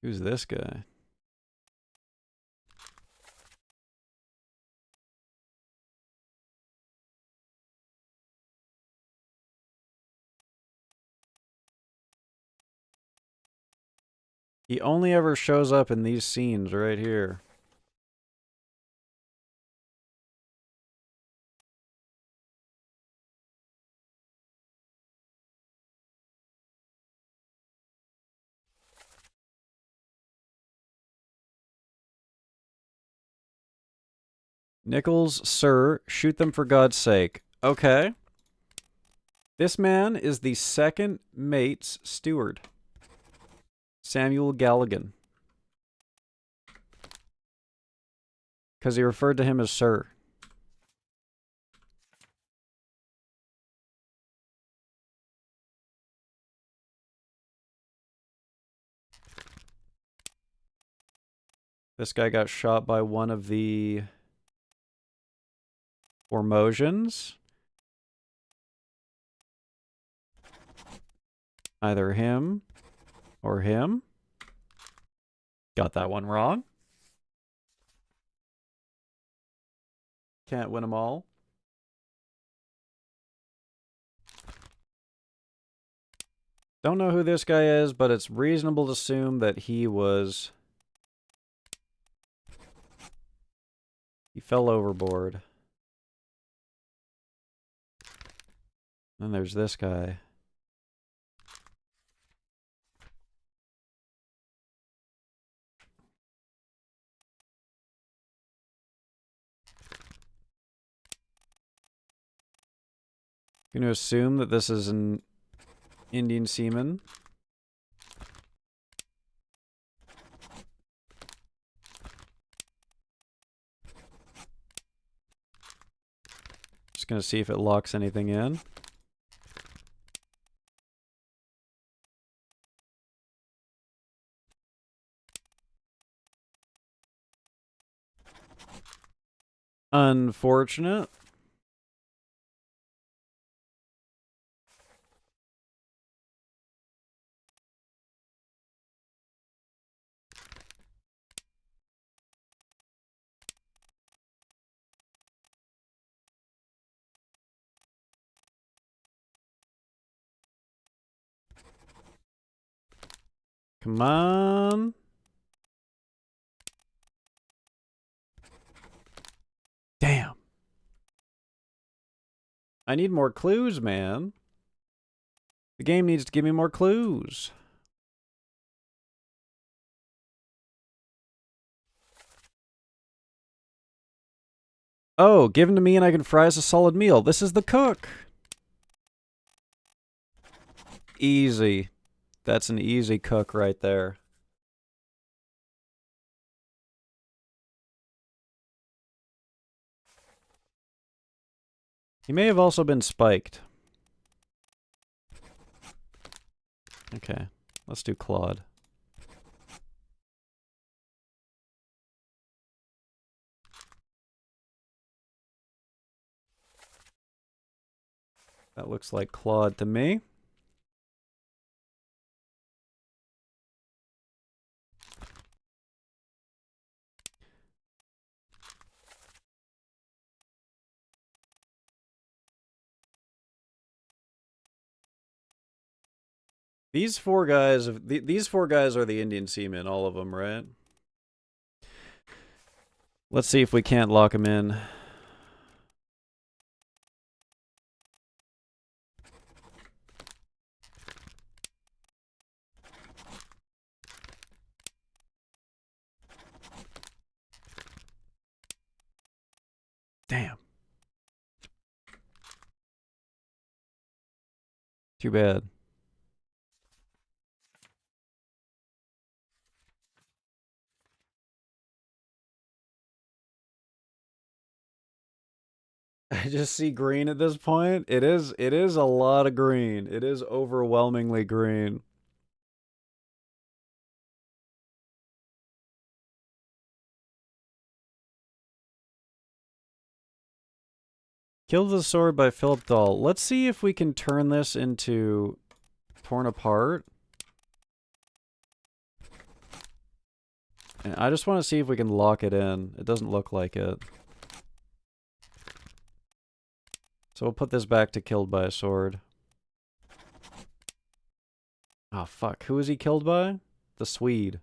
Who's this guy? He only ever shows up in these scenes right here. Nichols, sir, shoot them for God's sake. Okay. This man is the second mate's steward. Samuel Galligan. Because he referred to him as sir. This guy got shot by one of the Formosians. Either him or him. Got that one wrong. Can't win them all. Don't know who this guy is, but it's reasonable to assume that he fell overboard. Then there's this guy. I'm going to assume that this is an Indian seaman. Just going to see if it locks anything in. Unfortunate. Come on. Damn. I need more clues, man. The game needs to give me more clues. Oh, give them to me and I can fry us a solid meal. This is the cook. Easy. That's an easy cook right there. He may have also been spiked. Okay, let's do Claude. That looks like Claude to me. These four guys are the Indian seamen, all of them, right? Let's see if we can't lock them in. Damn. Too bad. I just see green at this point. It is a lot of green. It is overwhelmingly green. Kill the Sword by Philip Dahl. Let's see if we can turn this into Torn Apart. And I just want to see if we can lock it in. It doesn't look like it. So we'll put this back to Killed by a Sword. Oh, fuck. Who was he killed by? The Swede.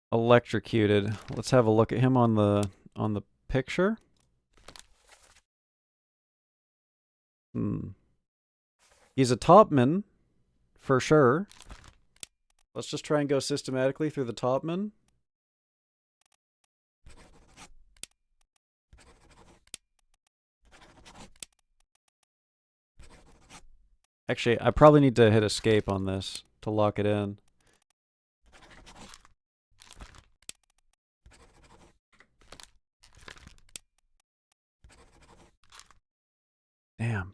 Electrocuted. Let's have a look at him on the picture. He's a topman, for sure. Let's just try and go systematically through the topman. Actually, I probably need to hit escape on this to lock it in. Damn.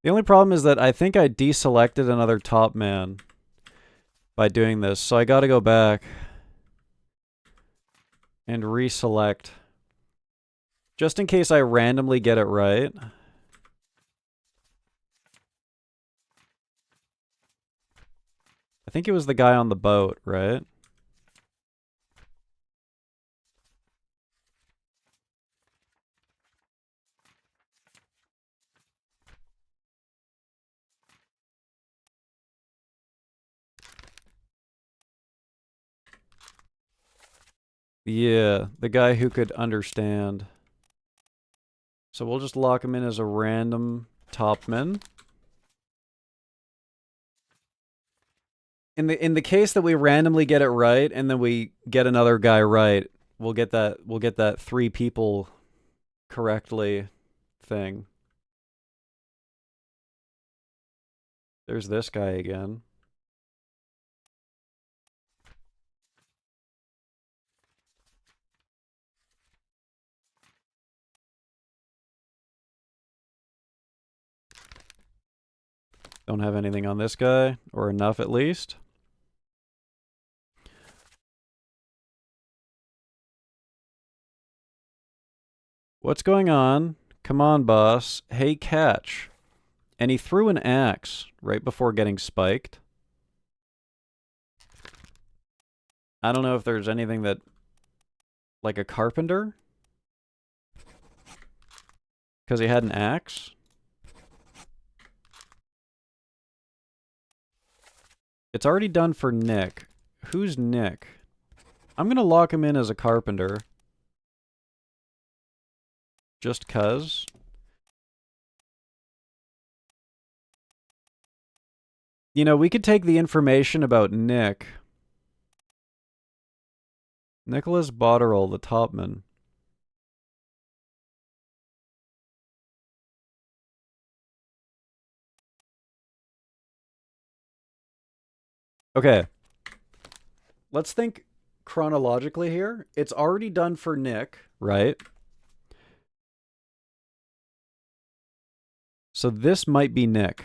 The only problem is that I think I deselected another top man by doing this, so I gotta go back and reselect. Just in case I randomly get it right. I think it was the guy on the boat, right? Yeah, the guy who could understand. So we'll just lock him in as a random topman. In the case that we randomly get it right and then we get another guy right, we'll get that 3 people correctly thing. There's this guy again. Don't have anything on this guy, or enough at least. What's going on? Come on, boss. Hey, catch. And he threw an axe right before getting spiked. I don't know if there's anything that... like a carpenter? Because he had an axe? It's already done for Nick. Who's Nick? I'm gonna lock him in as a carpenter. Just 'cause. You know, we could take the information about Nick. Nicholas Botterill, the topman. Okay. Let's think chronologically here. It's already done for Nick, right? So this might be Nick.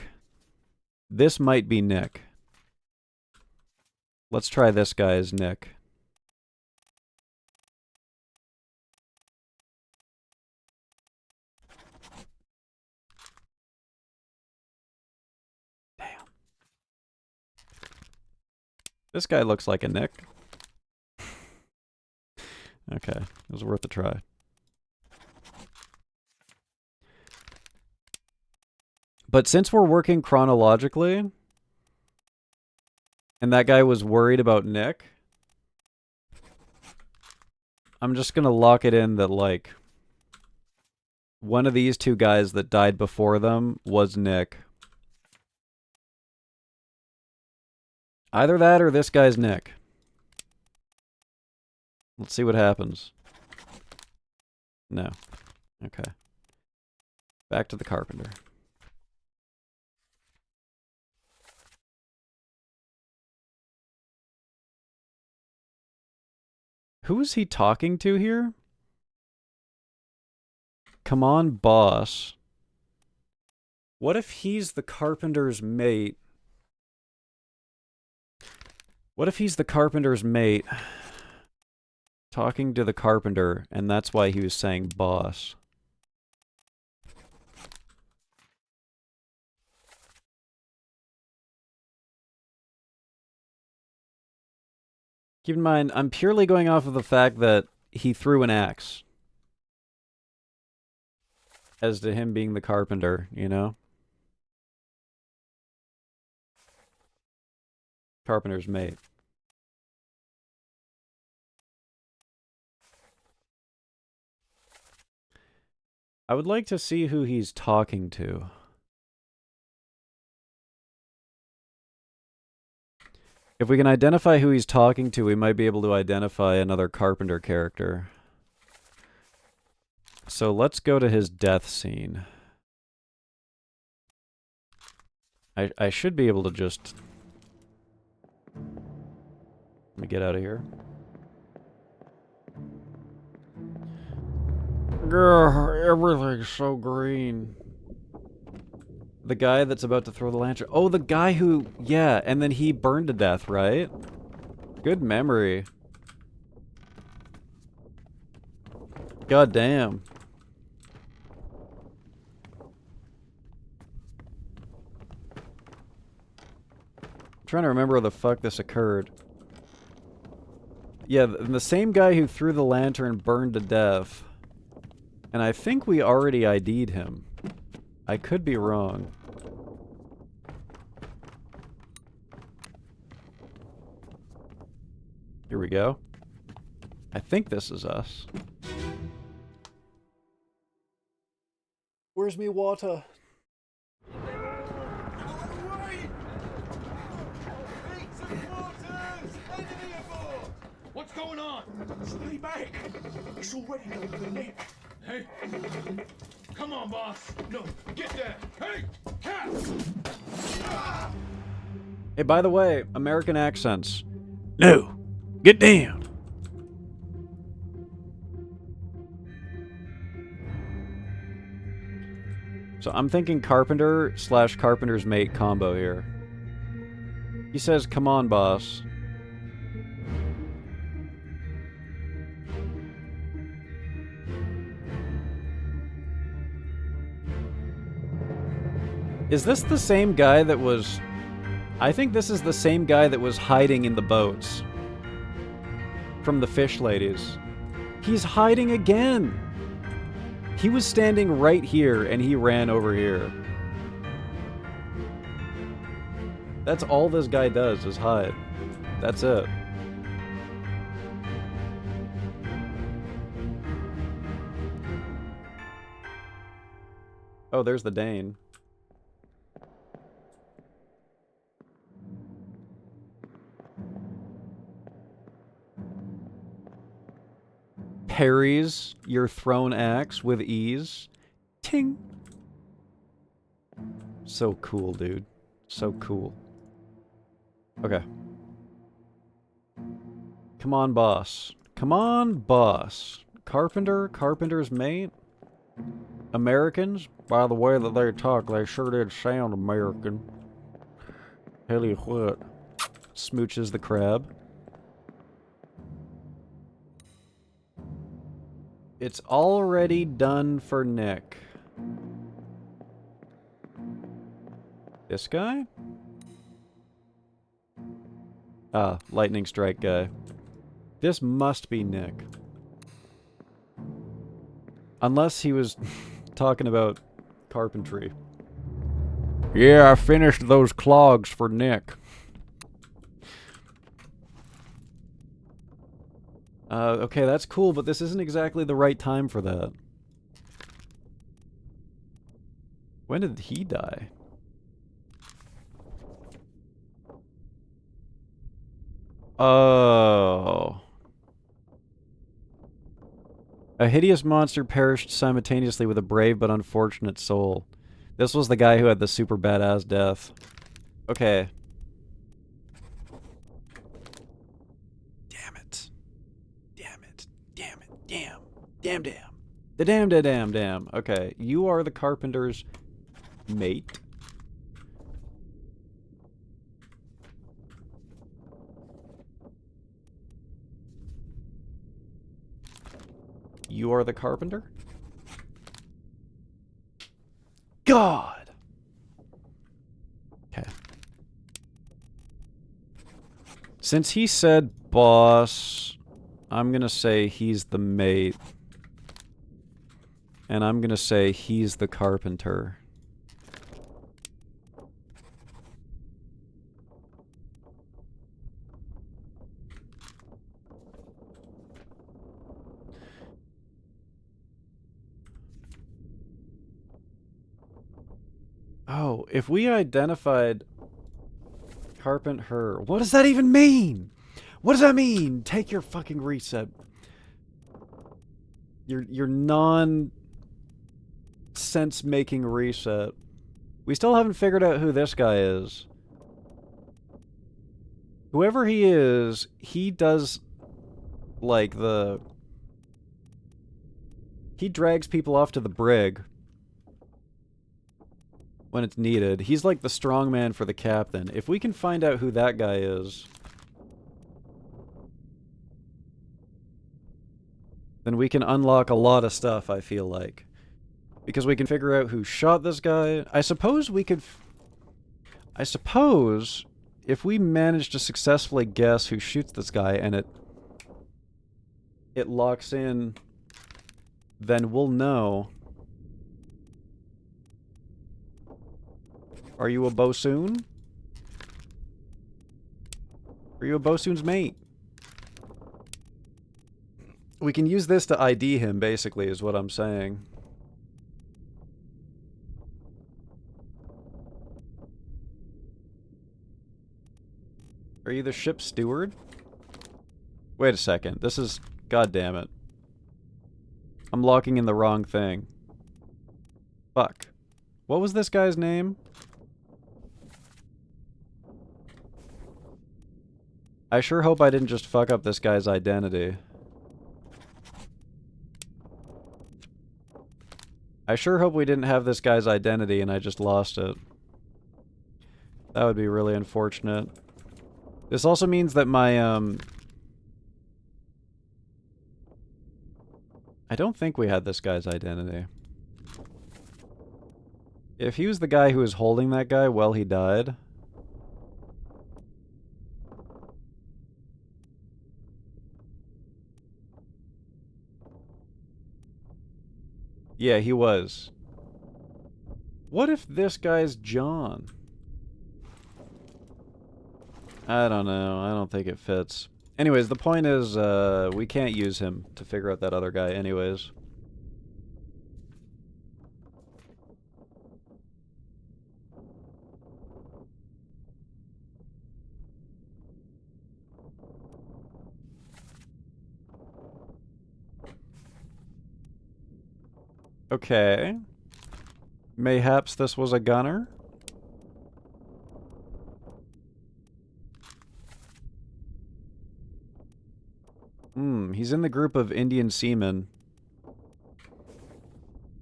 This might be Nick. Let's try this guy as Nick. Damn. This guy looks like a Nick. Okay, it was worth a try. But since we're working chronologically, and that guy was worried about Nick, I'm just gonna lock it in that, like, one of these 2 guys that died before them was Nick. Either that or this guy's Nick. Let's see what happens. No. Okay. Back to the carpenter. Who is he talking to here? Come on, boss. What if he's the carpenter's mate? What if he's the carpenter's mate talking to the carpenter, and that's why he was saying boss? Keep in mind, I'm purely going off of the fact that he threw an axe. As to him being the carpenter, you know? Carpenter's mate. I would like to see who he's talking to. If we can identify who he's talking to, we might be able to identify another Carpenter character. So let's go to his death scene. I should be able to just... Let me get out of here. Grr, everything's so green. The guy that's about to throw the lantern. Oh, the guy who... Yeah, and then he burned to death, right? Good memory. God damn. I'm trying to remember where the fuck this occurred. Yeah, the same guy who threw the lantern burned to death. And I think we already ID'd him. I could be wrong. Here we go. I think this is us. Where's me water? What's going on? Stay back. It's already done for Nick. Hey. Come on, boss. No, get there. Hey, cat. Hey, by the way, American accents. No, get down. So I'm thinking Carpenter / Carpenter's mate combo here. He says, "Come on, boss." Is this the same guy that was... I think this is the same guy that was hiding in the boats. From the fish ladies. He's hiding again! He was standing right here and he ran over here. That's all this guy does is hide. That's it. Oh, there's the Dane. Parries your thrown axe with ease. Ting! So cool, dude. So cool. Okay. Come on, boss. Come on, boss. Carpenter? Carpenter's mate? Americans? By the way that they talk, they sure did sound American. Tell you what. Smooches the crab. It's already done for Nick. This guy? Ah, lightning strike guy. This must be Nick. Unless he was talking about carpentry. Yeah, I finished those clogs for Nick. Okay, that's cool, but this isn't exactly the right time for that. When did he die? Oh. A hideous monster perished simultaneously with a brave but unfortunate soul. This was the guy who had the super badass death. Okay. Damn it. Damn it. Damn it. Damn. Damn damn. The damn da damn damn. Okay, you are the carpenter's mate. You are the carpenter? God! Okay. Since he said boss. I'm gonna say he's the mate. And I'm gonna say he's the carpenter. Oh, if we identified carpenter, what does that even mean? What does that mean? Take your fucking reset. Your non-sense making reset. We still haven't figured out who this guy is. Whoever he is, he does like he drags people off to the brig when it's needed. He's like the strongman for the captain. If we can find out who that guy is, then we can unlock a lot of stuff, I feel like. Because we can figure out who shot this guy. I suppose we could... I suppose if we manage to successfully guess who shoots this guy and it locks in, then we'll know. Are you a bosun? Are you a bosun's mate? We can use this to ID him, basically, is what I'm saying. Are you the ship's steward? Wait a second. This is... God damn it. I'm locking in the wrong thing. Fuck. What was this guy's name? I sure hope I didn't just fuck up this guy's identity. I sure hope we didn't have this guy's identity and I just lost it. That would be really unfortunate. This also means that my, I don't think we had this guy's identity. If he was the guy who was holding that guy while he died... Yeah, he was. What if this guy's John? I don't know. I don't think it fits. Anyways, the point is, we can't use him to figure out that other guy anyways. Okay. Mayhaps this was a gunner? He's in the group of Indian seamen.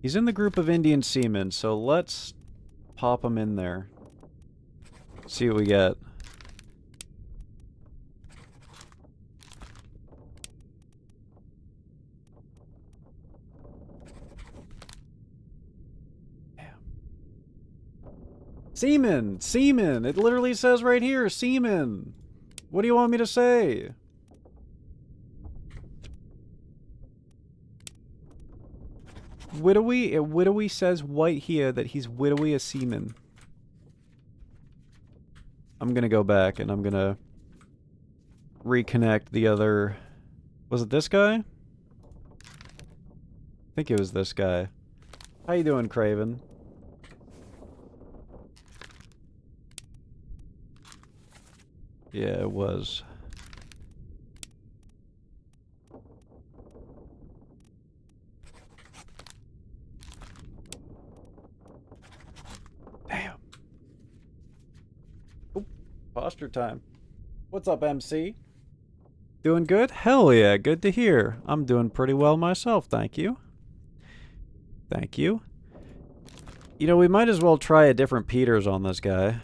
He's in the group of Indian seamen, so let's pop him in there. See what we get. Seaman! Seaman! It literally says right here, seaman! What do you want me to say? Widowy says right here that he's widowy a seaman. I'm gonna go back and I'm gonna reconnect the other... Was it this guy? I think it was this guy. How you doing, Craven? Yeah, it was. Damn. Oop, posture time. What's up, MC? Doing good? Hell yeah, good to hear. I'm doing pretty well myself, thank you. Thank you. You know, we might as well try a different Peters on this guy.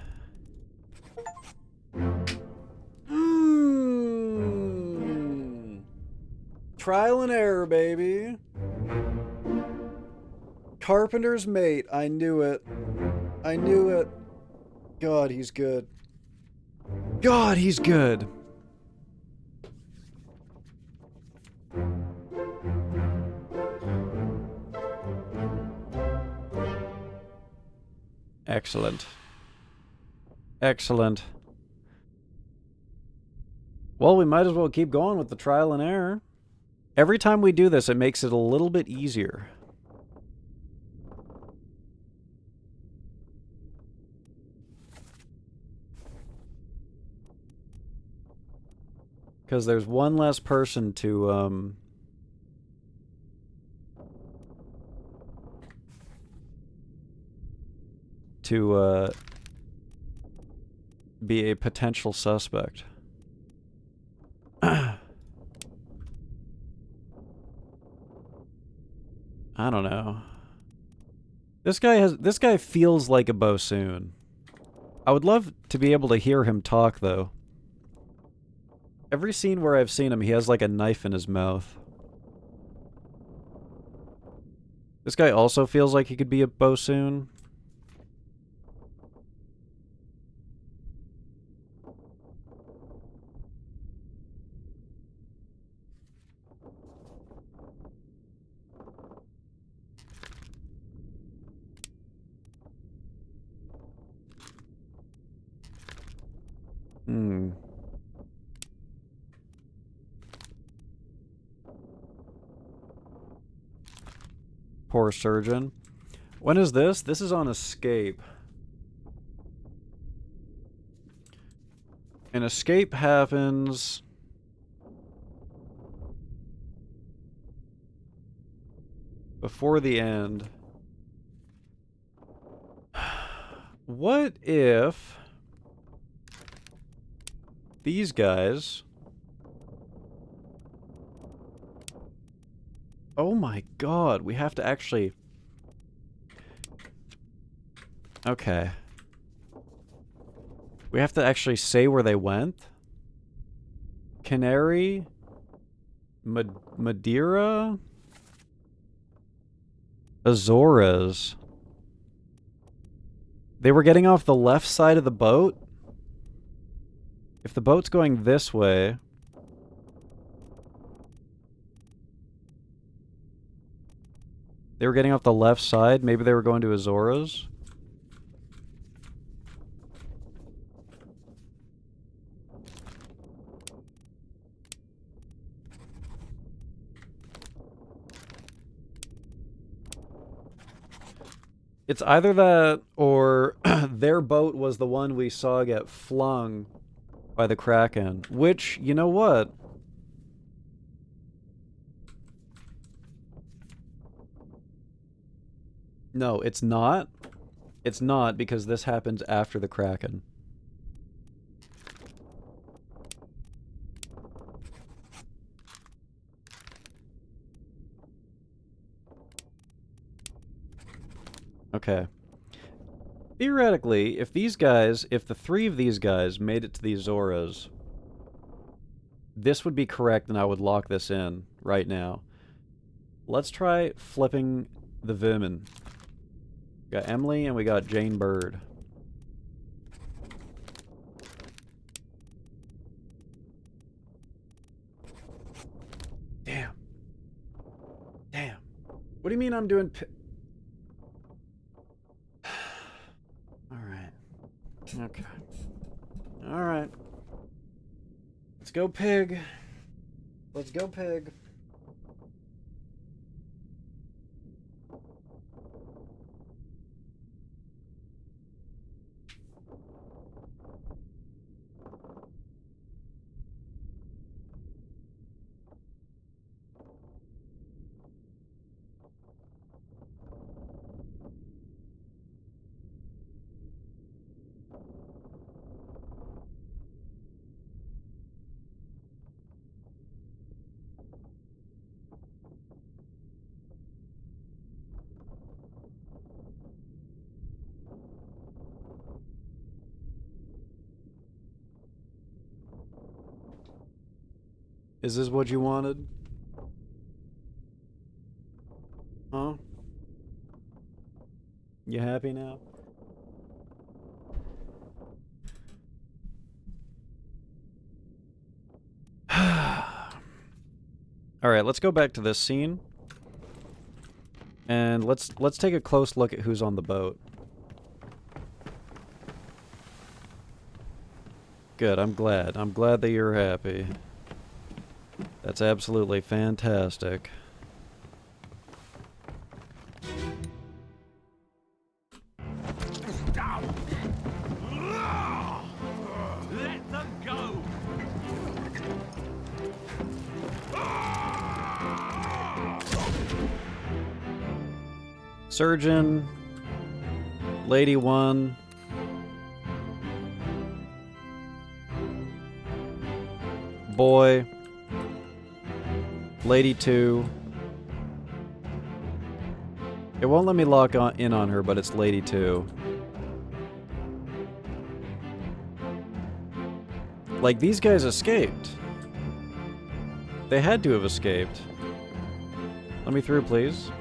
Trial and error, baby. Carpenter's mate. I knew it. I knew it. God, he's good. God, he's good. Excellent. Excellent. Well, we might as well keep going with the trial and error. Every time we do this, it makes it a little bit easier. Because there's one less person to, be a potential suspect. I don't know. This guy feels like a Bosoon. I would love to be able to hear him talk, though. Every scene where I've seen him, he has like a knife in his mouth. This guy also feels like he could be a Bosoon. Hmm. Poor surgeon. When is this? This is on Escape. An escape happens... before the end. What if... these guys... Oh my god, we have to actually... Okay. We have to actually say where they went? Canary? Madeira? Azores. They were getting off the left side of the boat? If the boat's going this way... They were getting off the left side. Maybe they were going to Azores. It's either that or their boat was the one we saw get flung by the Kraken. Which, you know what? No, it's not. It's not, because this happens after the Kraken. Okay. Theoretically, if the three of these guys made it to the Azores, this would be correct and I would lock this in right now. Let's try flipping the women. We got Emily and we got Jane Bird. Damn. Damn. What do you mean I'm doing... Alright. Okay. Alright. Let's go, pig. Let's go, pig. Is this what you wanted? Huh? You happy now? Alright, let's go back to this scene. And let's take a close look at who's on the boat. Good, I'm glad. I'm glad that you're happy. That's absolutely fantastic. Let them go! Surgeon. Lady 1. Boy. Lady 2. It won't let me lock in on her, but it's Lady 2. Like, these guys escaped. They had to have escaped. Let me through, please.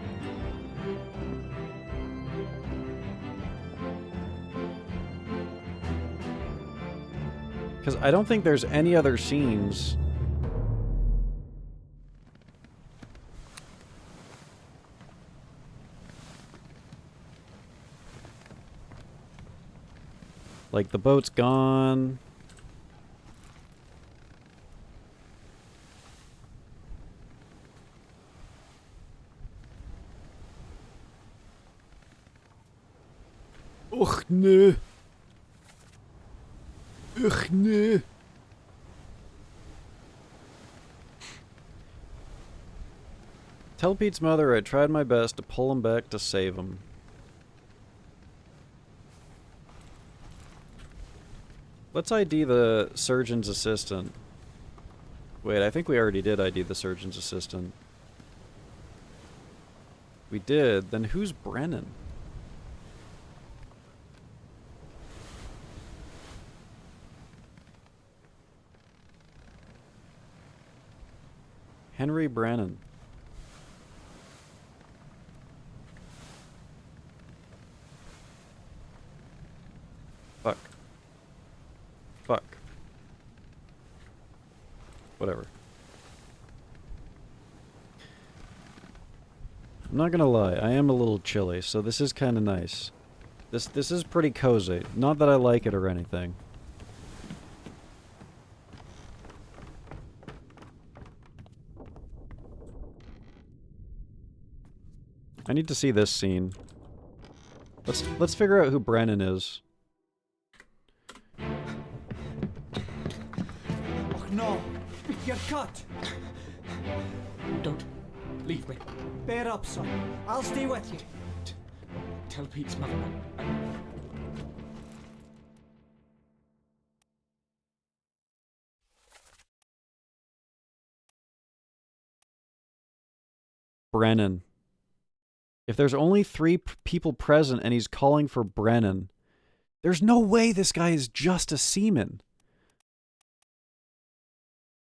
Because I don't think there's any other scenes. Like, the boat's gone. Och, nee. Ugh, nee. Tell Pete's mother I tried my best to pull him back to save him. Let's ID the surgeon's assistant. Wait, I think we already did ID the surgeon's assistant. We did? Then who's Brennan? Henry Brennan. Fuck. Fuck. Whatever. I'm not gonna lie, I am a little chilly, so this is kinda nice. This is pretty cozy. Not that I like it or anything. I need to see this scene. Let's figure out who Brennan is. Oh no! You're cut! Don't leave me. Bear up, son. I'll stay with you. Tell Pete's mother Brennan. If there's only 3 people present and he's calling for Brennan, there's no way this guy is just a seaman.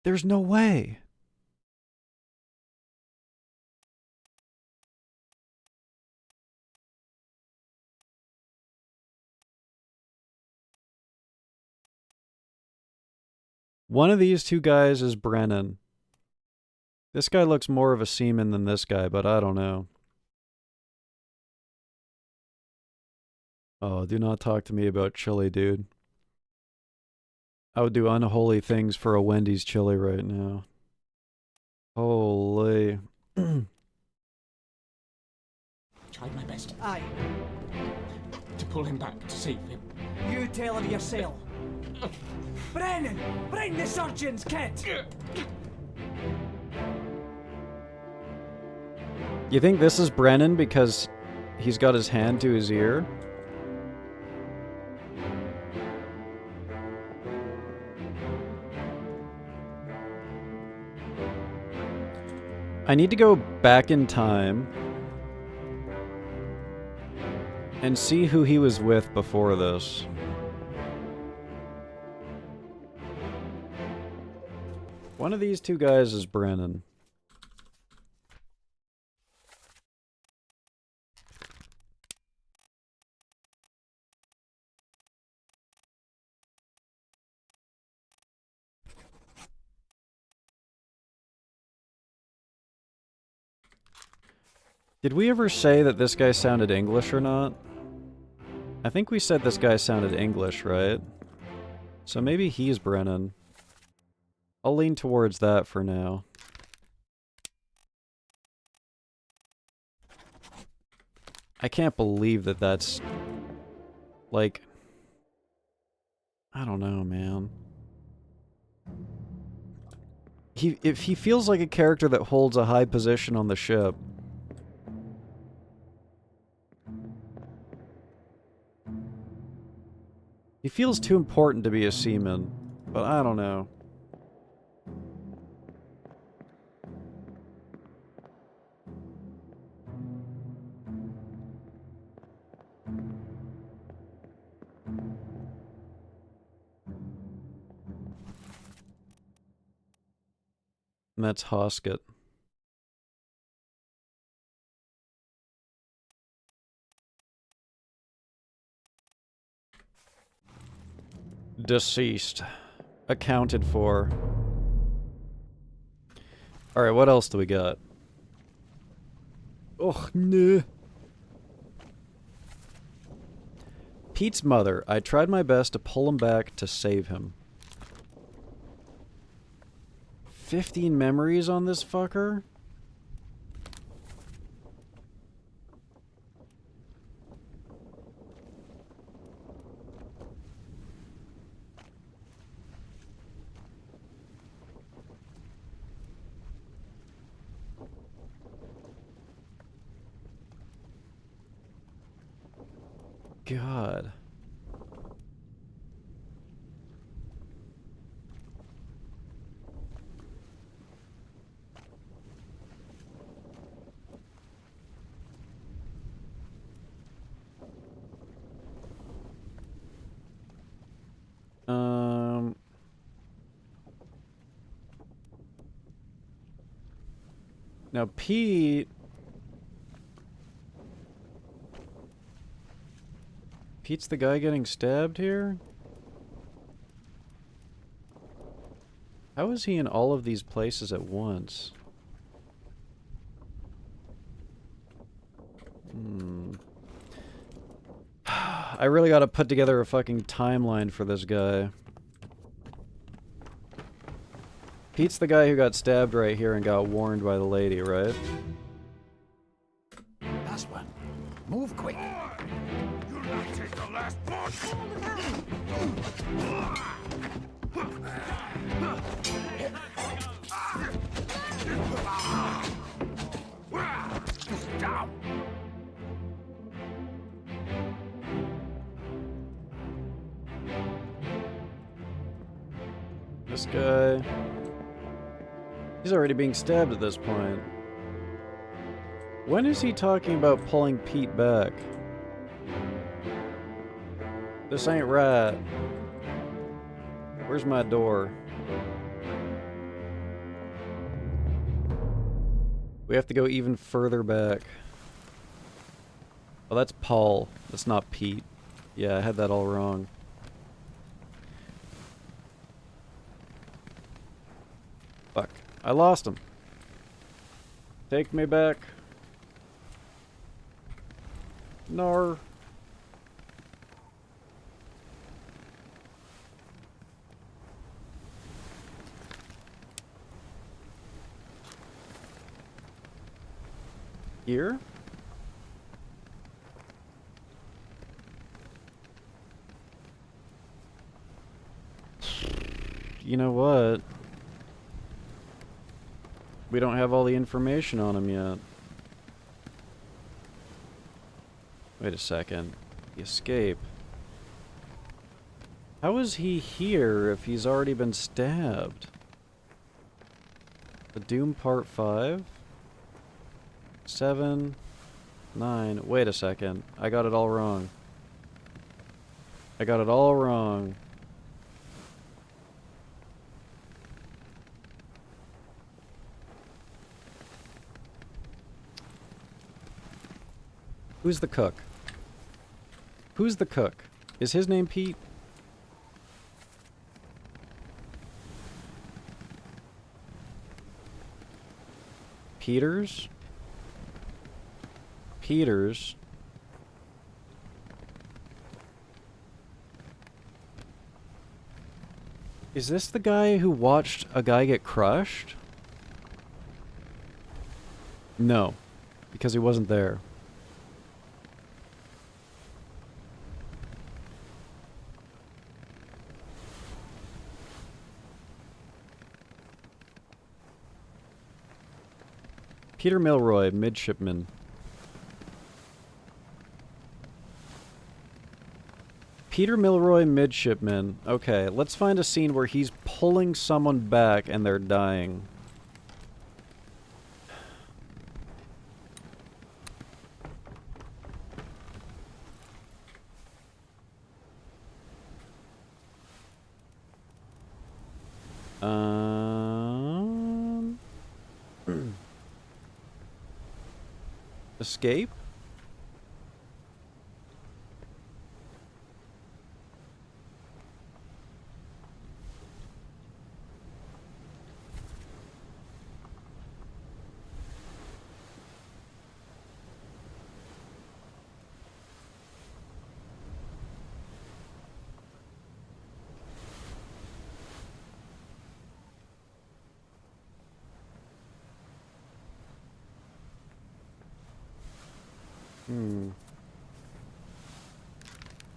There's no way. One of these 2 guys is Brennan. This guy looks more of a seaman than this guy, but I don't know. Oh, do not talk to me about chili, dude. I would do unholy things for a Wendy's chili right now. Holy. tried my best. Aye. To pull him back, to save him. You tell him yourself. Brennan! Bring the surgeon's kit! You think this is Brennan because he's got his hand to his ear? I need to go back in time and see who he was with before this. One of these two guys is Brennan. Did we ever say that this guy sounded English or not? I think we said this guy sounded English, right? So maybe he's Brennan. I'll lean towards that for now. I can't believe that that's... like... I don't know, man. If he feels like a character that holds a high position on the ship. He feels too important to be a seaman, but I don't know. And that's Hoskett. Deceased. Accounted for. Alright, what else do we got? Oh, no. Pete's mother. I tried my best to pull him back to save him. 15 memories on this fucker? God. Now Pete's the guy getting stabbed here? How is he in all of these places at once? I really gotta put together a fucking timeline for this guy. Pete's the guy who got stabbed right here and got warned by the lady, right? Last one. Move quick. You'll not take the last punch. Down. This guy... he's already being stabbed at this point. When is he talking about pulling Pete back? This ain't right. Where's my door? We have to go even further back. Oh, that's Paul. That's not Pete. Yeah, I had that all wrong. Fuck. I lost him. Take me back. Nar. Here? You know what? We don't have all the information on him yet. Wait a second. The escape. How is he here if he's already been stabbed? The Doom Part 5? 7, 9. Wait a second. I got it all wrong. I got it all wrong. Who's the cook? Who's the cook? Is his name Pete? Peters? Peters. Is this the guy who watched a guy get crushed? No, because he wasn't there. Peter Milroy, midshipman. Peter Milroy, midshipman. Okay, let's find a scene where he's pulling someone back and they're dying. Escape?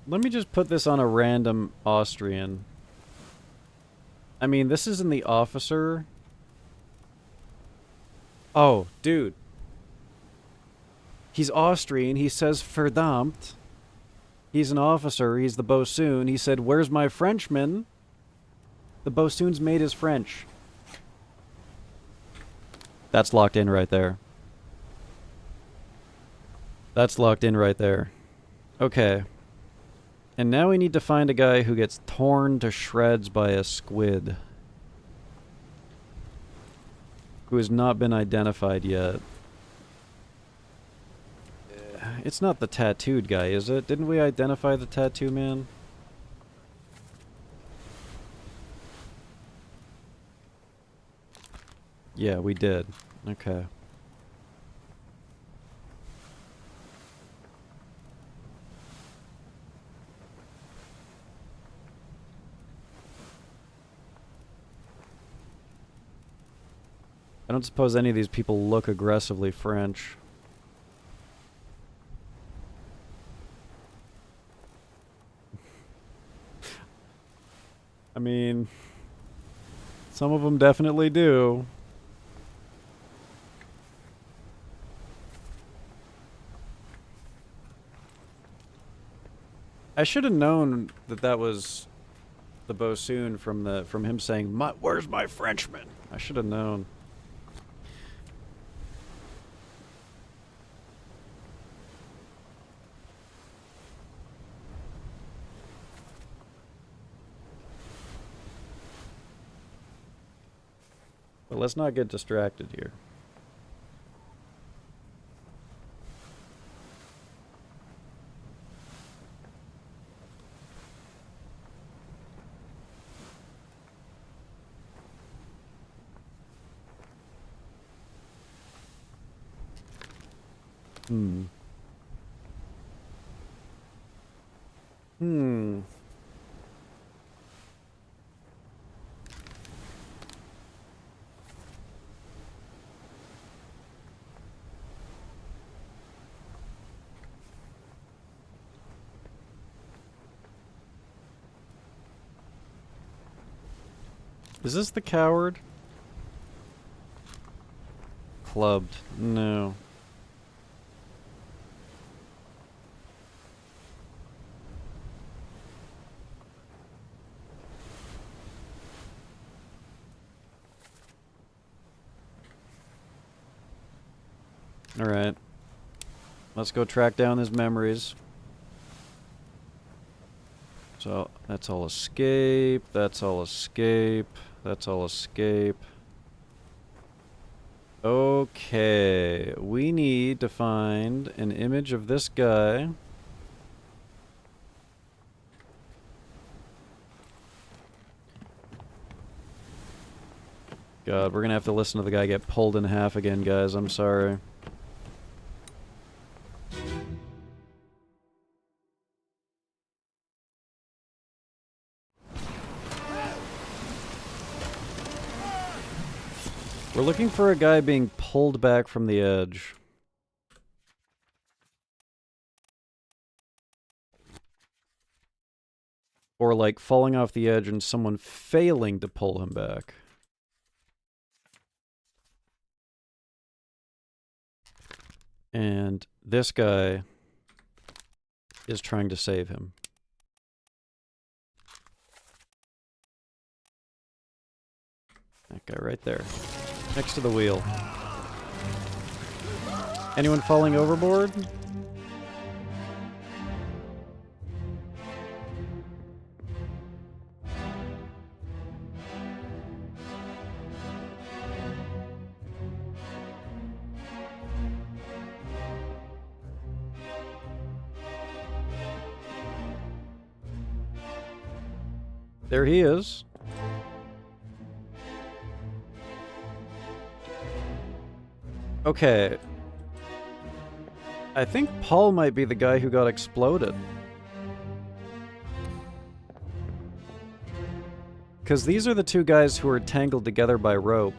Let me just put this on a random Austrian. I mean, this isn't the officer. Oh, dude. He's Austrian. He says verdammt. He's an officer. He's the bossoon. He said, "Where's my Frenchman?" The bossoon's mate is French. That's locked in right there. That's locked in right there. Okay. And now we need to find a guy who gets torn to shreds by a squid. Who has not been identified yet. It's not the tattooed guy, is it? Didn't we identify the tattoo man? Yeah, we did. Okay. I don't suppose any of these people look aggressively French. I mean, some of them definitely do. I should have known that that was the bossoon from him saying, "Where's my Frenchman?" I should have known. But let's not get distracted here. Is this the coward? Clubbed. No. Alright. Let's go track down his memories. So, that's all escape, that's all escape, that's all escape. Okay, we need to find an image of this guy. God, we're gonna have to listen to the guy get pulled in half again, guys. I'm sorry. We're looking for a guy being pulled back from the edge. Or like falling off the edge and someone failing to pull him back. And this guy is trying to save him. That guy right there. Next to the wheel. Anyone falling overboard? There he is. Okay. I think Paul might be the guy who got exploded. Because these are the two guys who are tangled together by rope.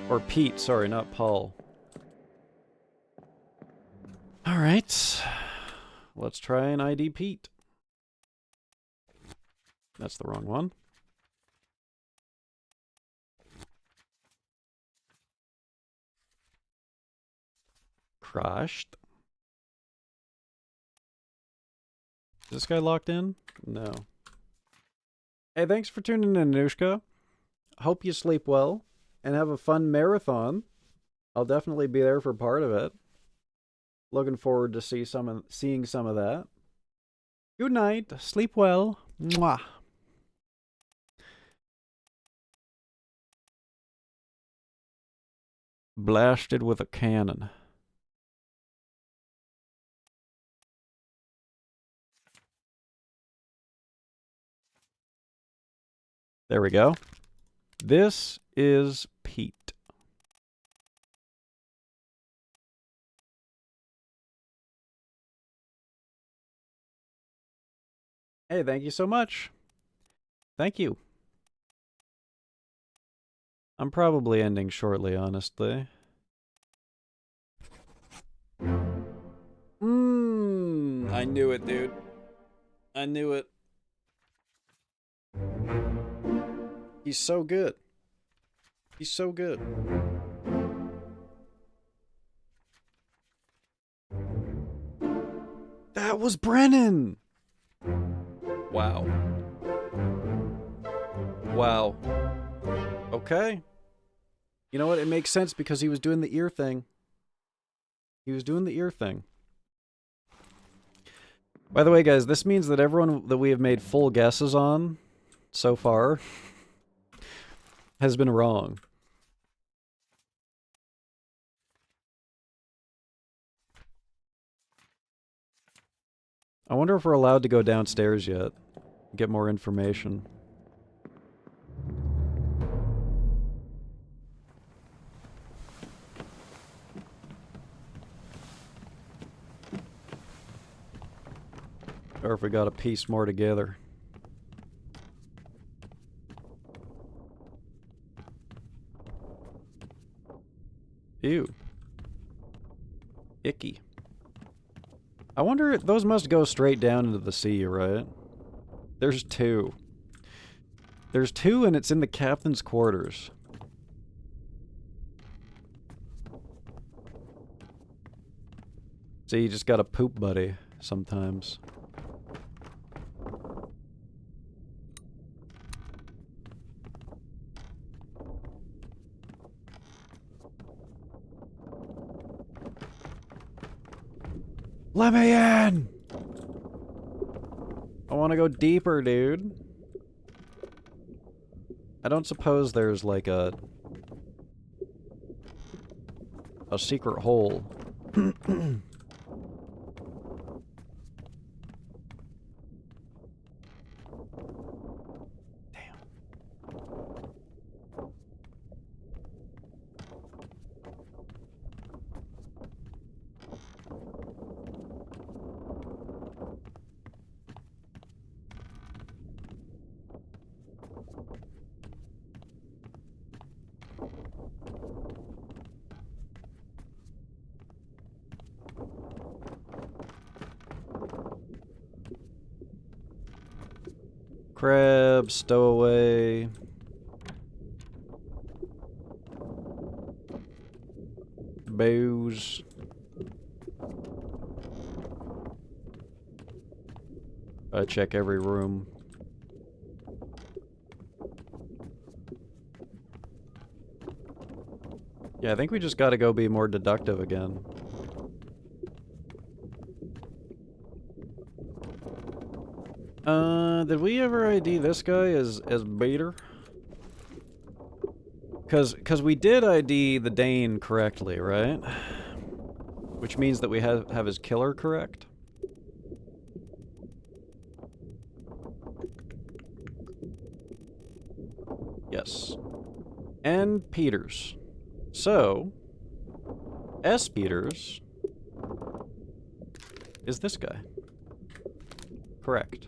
Or Pete, sorry, not Paul. Alright. Let's try and ID Pete. That's the wrong one. Crushed. Is this guy locked in? No. Hey, thanks for tuning in, Anushka. Hope you sleep well and have a fun marathon. I'll definitely be there for part of it. Looking forward to seeing some of that. Good night. Sleep well. Mwah. Blasted with a cannon. There we go. This is Pete. Hey, thank you so much. Thank you. I'm probably ending shortly, honestly. I knew it, dude. I knew it. He's so good. He's so good. That was Brennan! Wow. Wow. Okay. You know what? It makes sense because he was doing the ear thing. He was doing the ear thing. By the way, guys, this means that everyone that we have made full guesses on so far has been wrong. I wonder if we're allowed to go downstairs yet. Get more information. Or if we got a piece more together. Ew. Icky. I wonder, those must go straight down into the sea, right? There's two. There's two and it's in the captain's quarters. So you just got a poop buddy sometimes. Let me in! I want to go deeper, dude. I don't suppose there's like a secret hole. Crab, stowaway. Booze. Check every room. Yeah, I think we just gotta go be more deductive again. Did we ever ID this guy as Bader? Cause we did ID the Dane correctly, right? Which means that we have his killer correct. Yes. And Peters. So, S. Peters is this guy. Correct.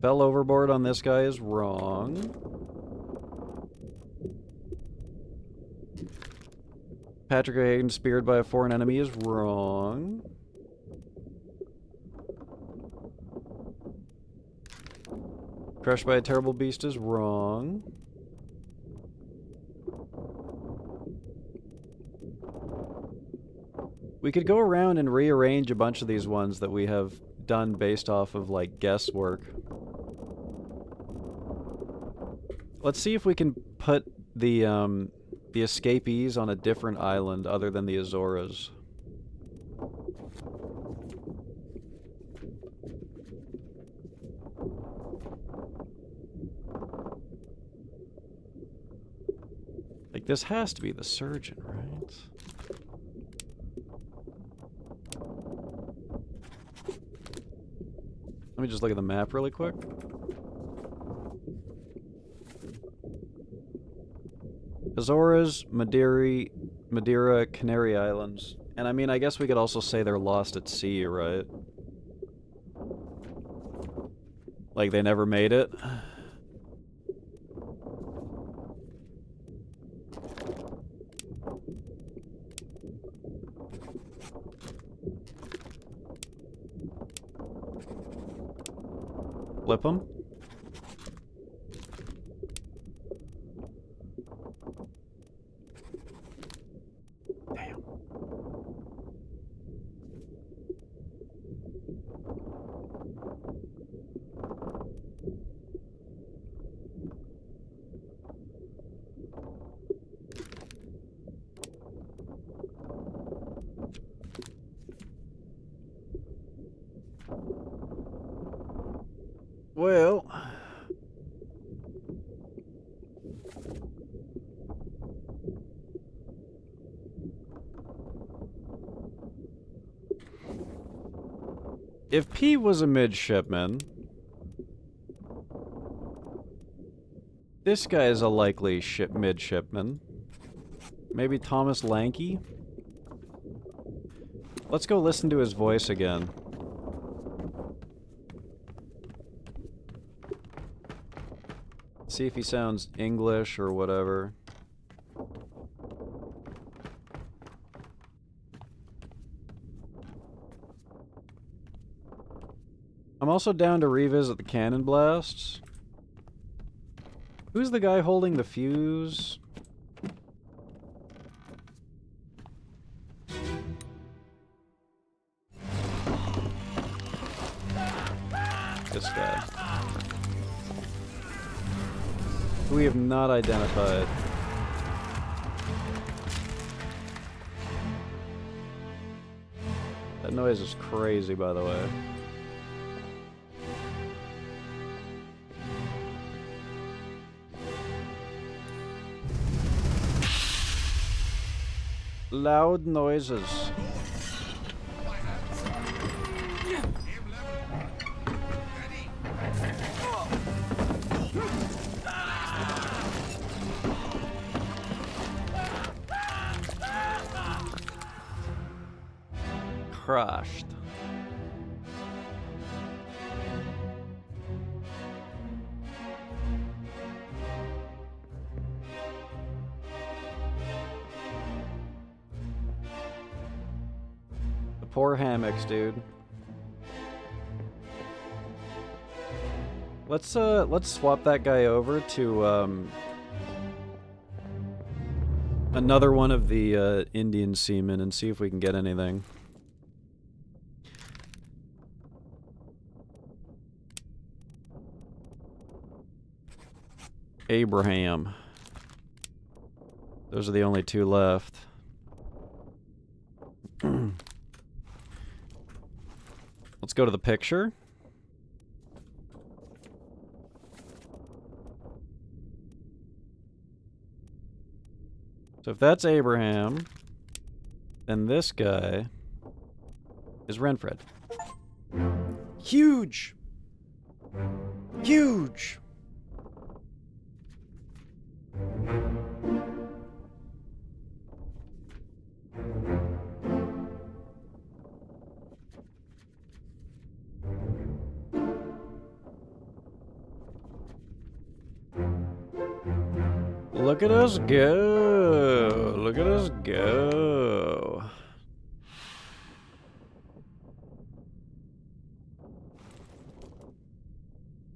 Fell overboard on this guy is wrong. Patrick O'Hagan speared by a foreign enemy is wrong. Crushed by a terrible beast is wrong. We could go around and rearrange a bunch of these ones that we have done based off of, like, guesswork. Let's see if we can put the escapees on a different island other than the Azores. Like, this has to be the surgeon, right? Let me just look at the map really quick. Azores, Madeira, Canary Islands. And I mean, I guess we could also say they're lost at sea, right? Like they never made it. Flip them. Damn. Well, if P was a midshipman, this guy is a likely midshipman. Maybe Thomas Lanky? Let's go listen to his voice again. See if he sounds English or whatever. I'm also down to revisit the cannon blasts. Who's the guy holding the fuse? This guy. We have not identified. That noise is crazy, by the way. Loud noises. Crushed. poor hammocks, dude. Let's swap that guy over to another one of the Indian seamen and see if we can get anything. Abraham. Those are the only two left. Let's go to the picture. So if that's Abraham, then this guy is Renfred. Huge! Huge! Look at us go! Look at us go!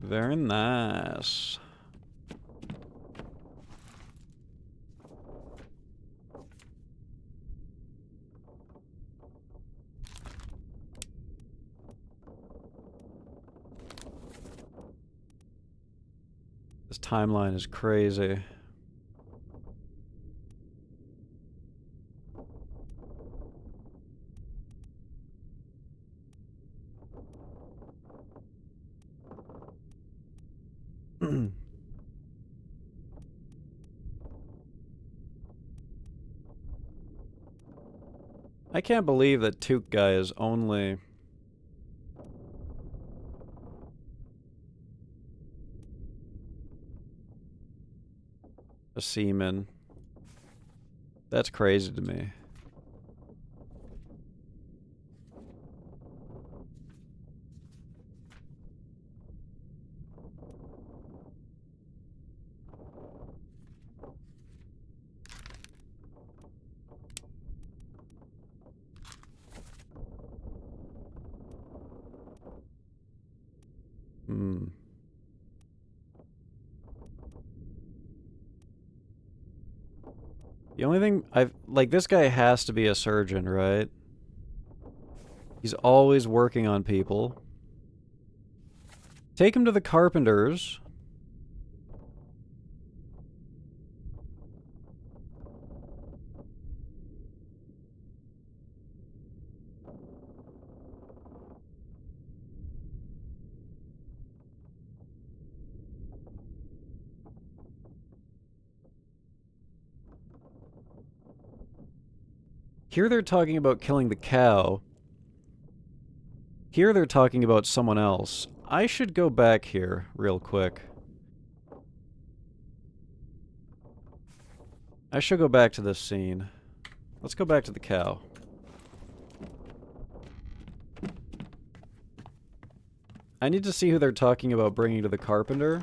Very nice. This timeline is crazy. I can't believe that Took guy is only a seaman. That's crazy to me. The only thing like, this guy has to be a surgeon, right? He's always working on people. Take him to the carpenters. Here they're talking about killing the cow. Here they're talking about someone else. I should go back here real quick. I should go back to this scene. Let's go back to the cow. I need to see who they're talking about bringing to the carpenter.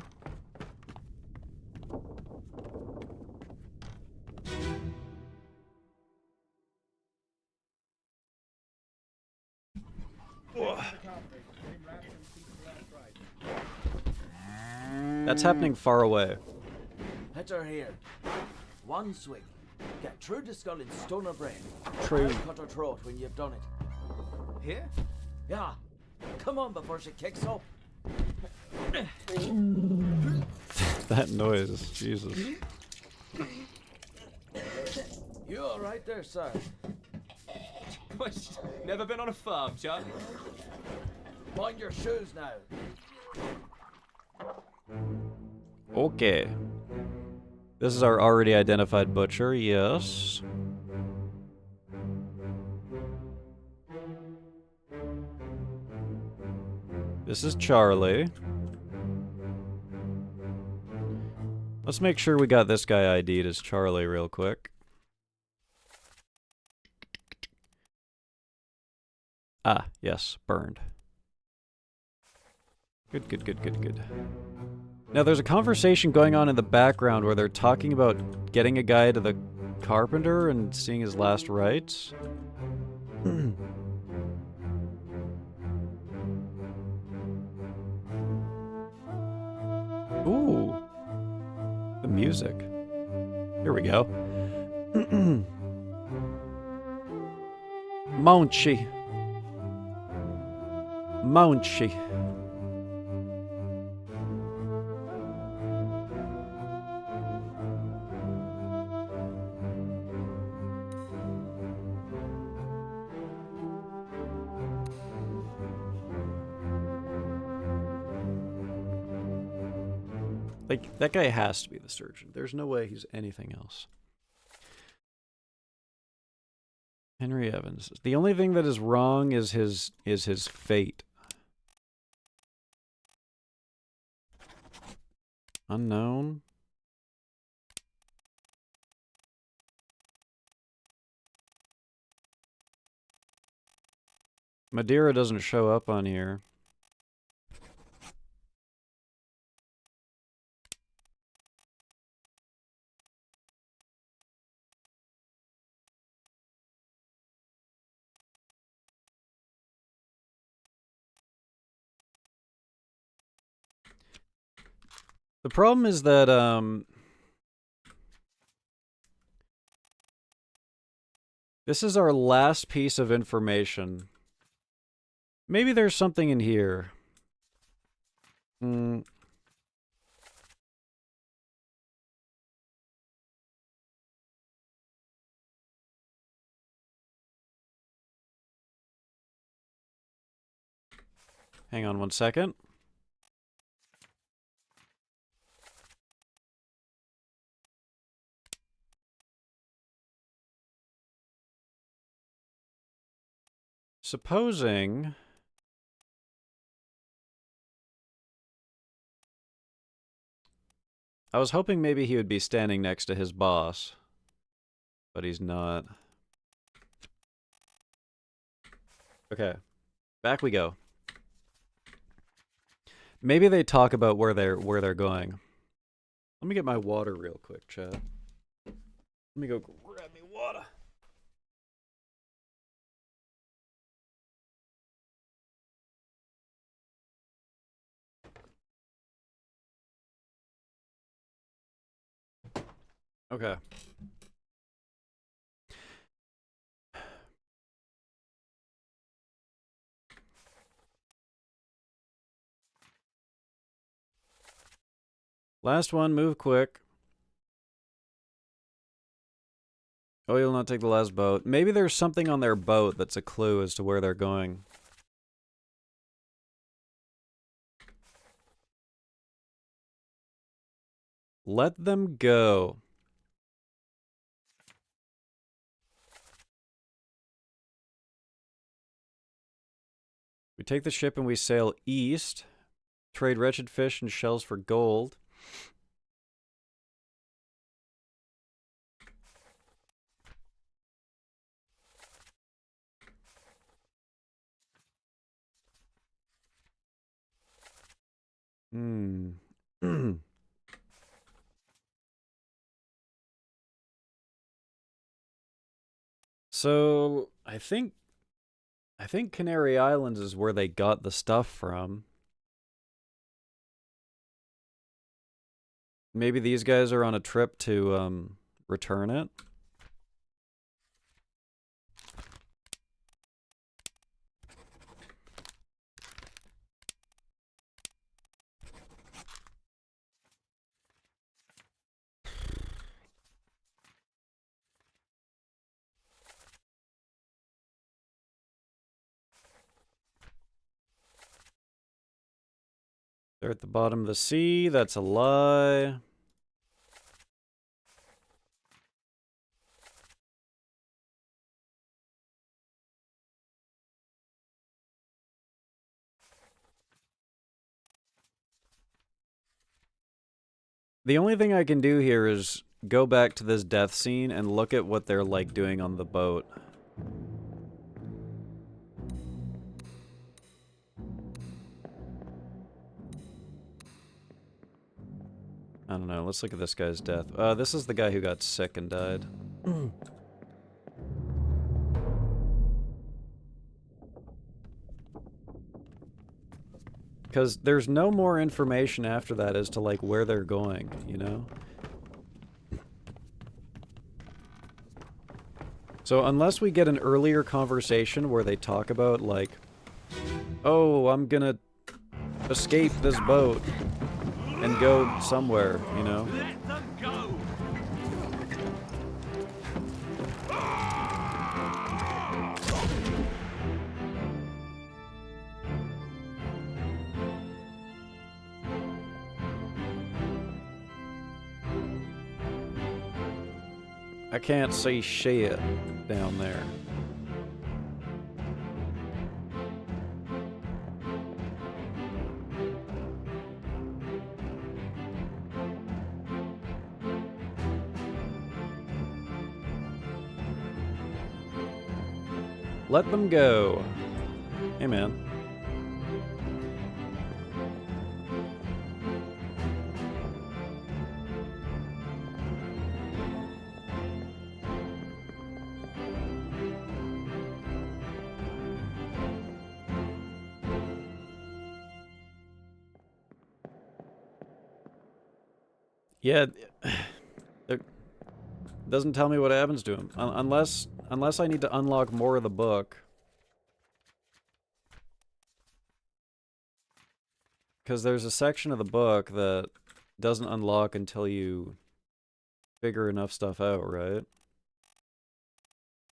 That's happening far away. Hit her here. One swing. Get through the skull and stone her brain. True. I'll cut her throat when you've done it. Here? Yeah. Come on before she kicks up. That noise, Jesus. You all right there, sir? Never been on a farm, Chuck? Mind your shoes now. Okay. This is our already identified butcher, yes. This is Charlie. Let's make sure we got this guy ID'd as Charlie real quick. Ah, yes, burned. Good, good, good, good, good. Now there's a conversation going on in the background where they're talking about getting a guy to the carpenter and seeing his last rites. music. Here we go. Mounchy. Mounchy. Like, that guy has to be the surgeon. There's no way he's anything else. Henry Evans. The only thing that is wrong is his fate. Unknown. Madeira doesn't show up on here. The problem is that, this is our last piece of information. Maybe there's something in here. Hang on one second. Supposing... I was hoping maybe he would be standing next to his boss, but he's not. Okay, back we go. Maybe they talk about where they're going. Let me get my water real quick, chat. Let me go grab me water. Okay. Last one, move quick. Oh, you'll not take the last boat. Maybe there's something on their boat that's a clue as to where they're going. Let them go. We take the ship and we sail east. Trade wretched fish and shells for gold. So, I think Canary Islands is where they got the stuff from. Maybe these guys are on a trip to return it. They're at the bottom of the sea. That's a lie. The only thing I can do here is go back to this death scene and look at what they're like doing on the boat. I don't know. Let's look at this guy's death. This is the guy who got sick and died. Because there's no more information after that as to, like, where they're going, you know? So unless we get an earlier conversation where they talk about, like, oh, I'm gonna escape this boat and go somewhere, you know? Let them go! I can't see shit down there. Let them go. Hey, man. Yeah, it doesn't tell me what happens to him. Unless I need to unlock more of the book. Because there's a section of the book that doesn't unlock until you figure enough stuff out, right?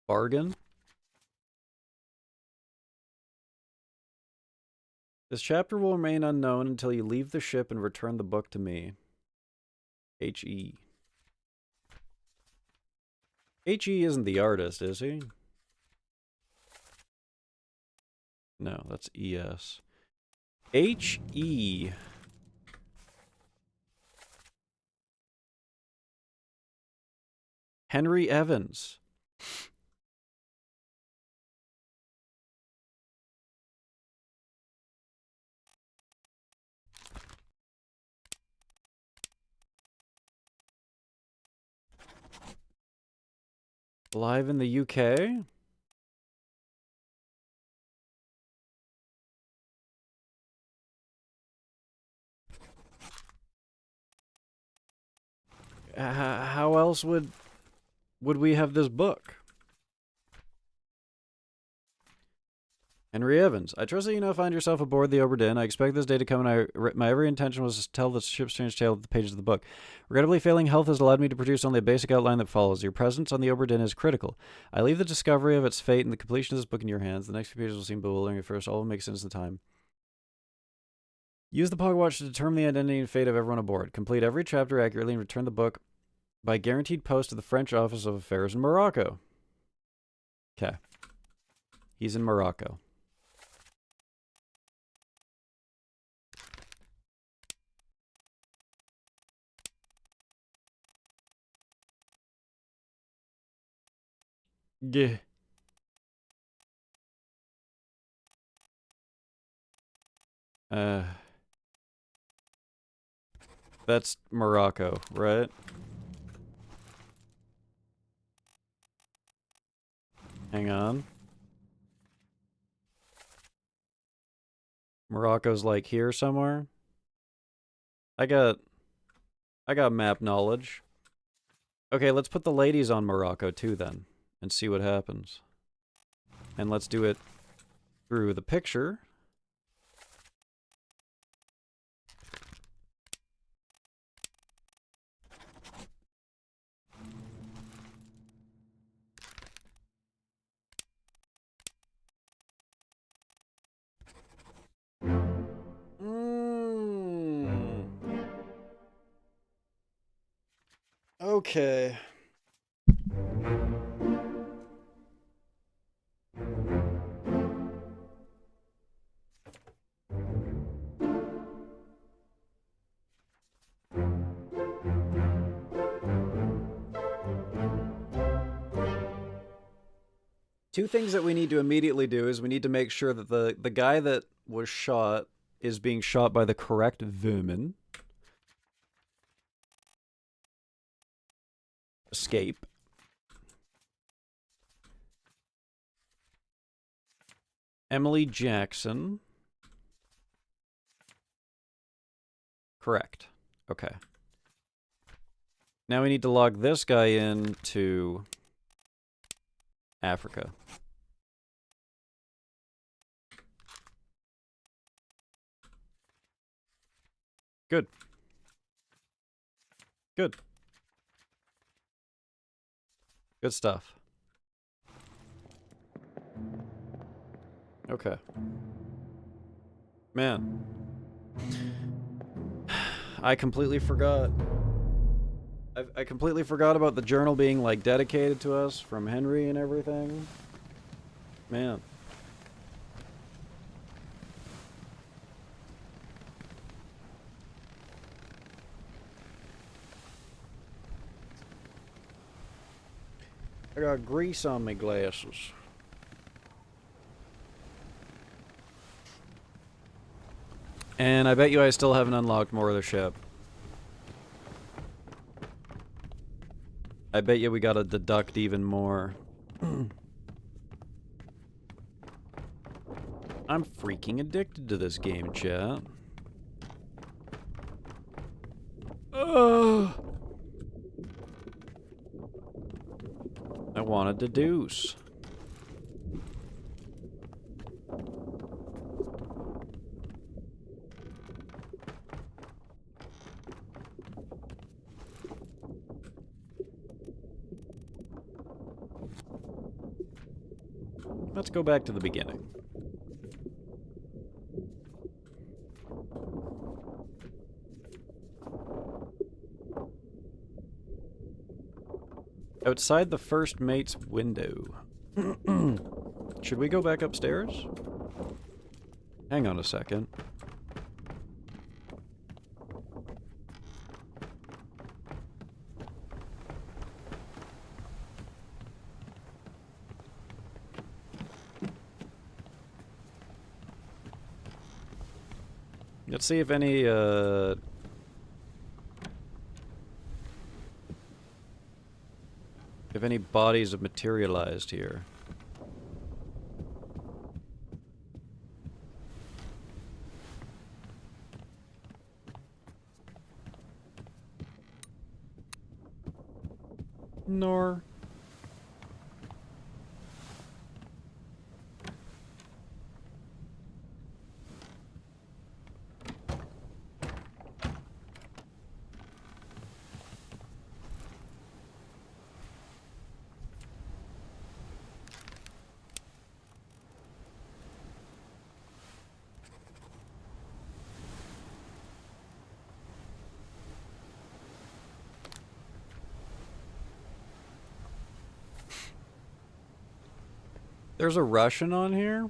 Bargain? This chapter will remain unknown until you leave the ship and return the book to me. H.E. H.E. isn't the artist, is he? No, that's E.S. H.E. Henry Evans. Live in the UK? How else would we have this book? Henry Evans. I trust that you now find yourself aboard the OBRA DINN. I expect this day to come, and my every intention was to tell the ship's strange tale of the pages of the book. Regrettably, failing health has allowed me to produce only a basic outline that follows. Your presence on the OBRA DINN is critical. I leave the discovery of its fate and the completion of this book in your hands. The next few pages will seem bewildering at first. All will make sense in time. Use the Pogwatch to determine the identity and fate of everyone aboard. Complete every chapter accurately and return the book by guaranteed post to the French Office of Affairs in Morocco. Okay. He's in Morocco. Yeah. That's Morocco, right? Hang on. Morocco's like here somewhere. I got map knowledge. Okay, let's put the ladies on Morocco too then, and see what happens. And let's do it through the picture. Okay. Two things that we need to immediately do is we need to make sure that the guy that was shot is being shot by the correct vermin. Escape. Emily Jackson. Correct. Okay. Now we need to log this guy in to Africa. Good. Good. Good stuff. Okay. Man. I completely forgot. I completely forgot about the journal being, like, dedicated to us from Henry and everything. Man. I got grease on my glasses. And I bet you I still haven't unlocked more of the ship. I bet you we gotta deduct even more. I'm freaking addicted to this game, chat. Ugh. I want to deduce. Let's go back to the beginning. Outside the first mate's window. Should we go back upstairs? Hang on a second. Let's see if any, bodies have materialized here. Nor. There's a Russian on here?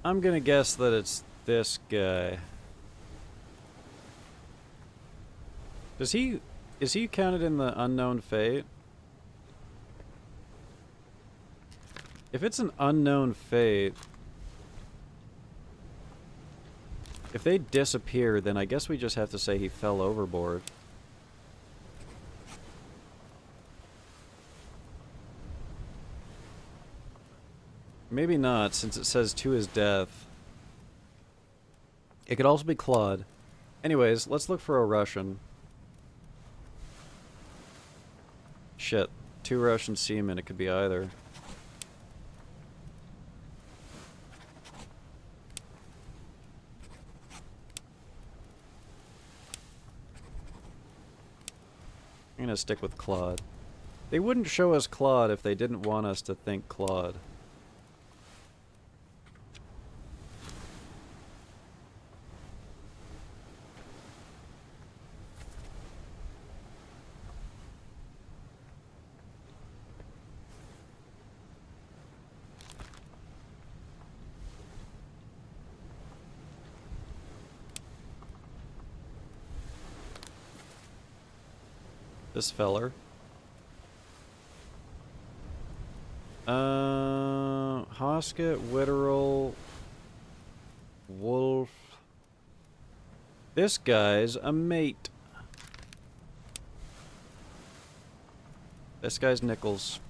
I'm gonna guess that it's this guy. Is he counted in the unknown fate? If it's an unknown fate, if they disappear, then I guess we just have to say he fell overboard. Maybe not, since it says to his death. It could also be Claude. Anyways, let's look for a Russian. Shit. 2 Russian seamen, it could be either. I'm gonna stick with Claude. They wouldn't show us Claude if they didn't want us to think Claude. This feller. Hoskett, Witterell, Wolf. This guy's a mate. This guy's Nichols.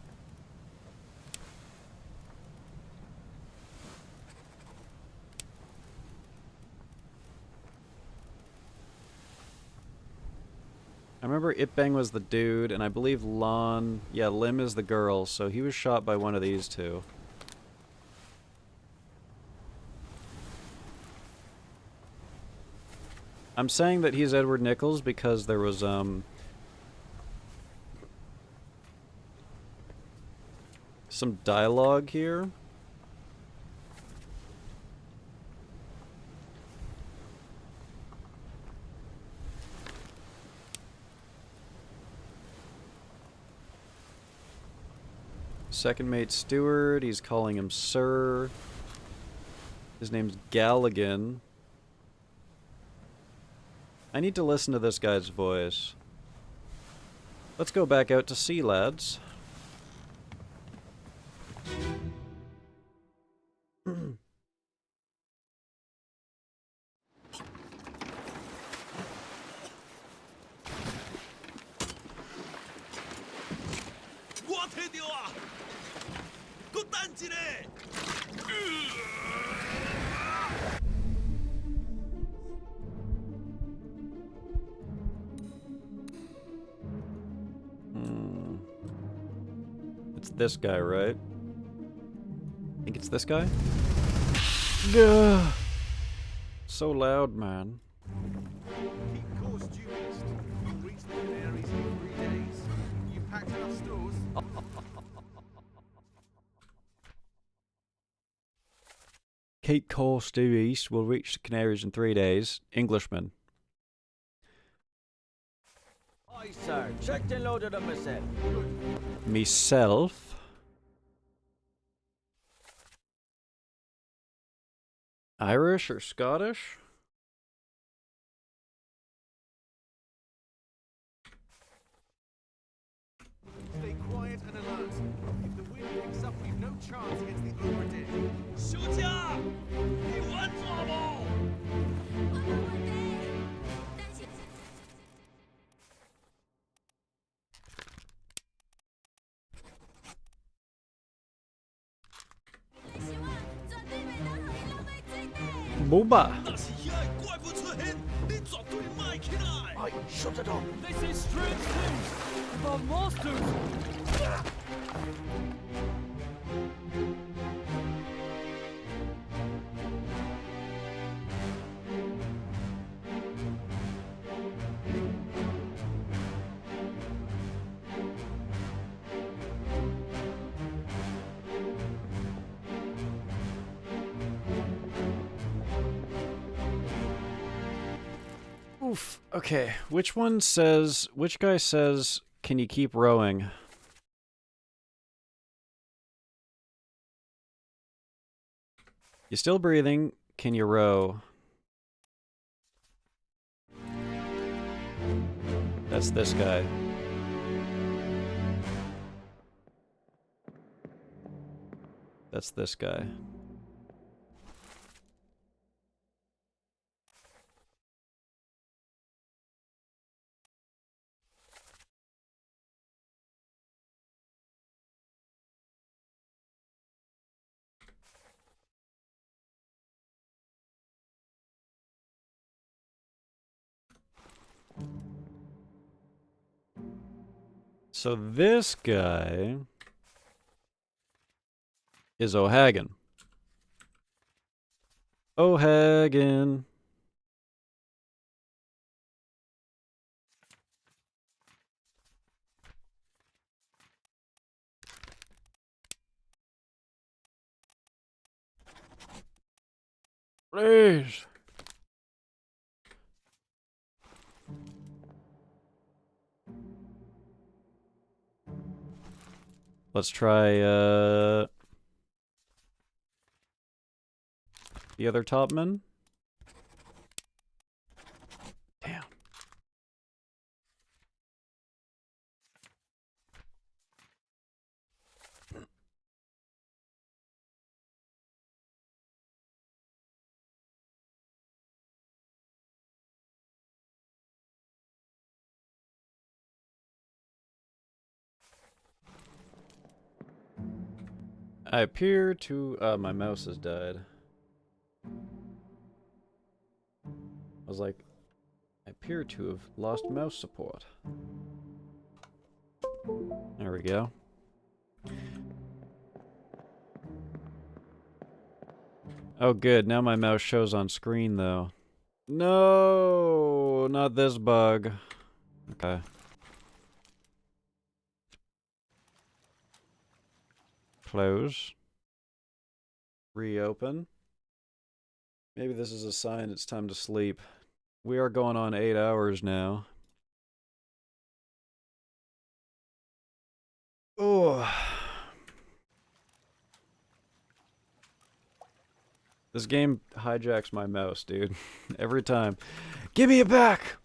I remember Itbang was the dude, and I believe Lon... Yeah, Lim is the girl, so he was shot by one of these two. I'm saying that he's Edward Nichols because there was, some dialogue here. Second mate Stewart, he's calling him Sir. His name's Galligan. I need to listen to this guy's voice. Let's go back out to sea, lads. It's this guy, right? I think it's this guy? Ugh. So loud, man. Keep course due east. You'll reach the Canaries in 3 days. You've packed enough stores. Keep course due east. We'll reach the Canaries in 3 days. Englishman. Aye, sir. Checked and loaded on myself. Myself. Irish or Scottish? Stay quiet and alert. If the wind picks up, we've no chance against the OBRA DINN. 休假，你稳住了Booba. 那是野怪物出现，你绝对卖起来。Aye, shut it up. They say strange things about monsters. Oof. Okay. Which one says... Which guy says, can you keep rowing? You still breathing? Can you row? That's this guy. That's this guy. So this guy is O'Hagan. O'Hagan. Please. Let's try, the other topman. Damn. I appear to... my mouse has died. I was like, I appear to have lost mouse support. There we go. Oh good, now my mouse shows on screen though. No, not this bug. Okay. Close. Reopen. Maybe this is a sign it's time to sleep. We are going on 8 hours now. Oh. This game hijacks my mouse, dude. Every time. Give me it back!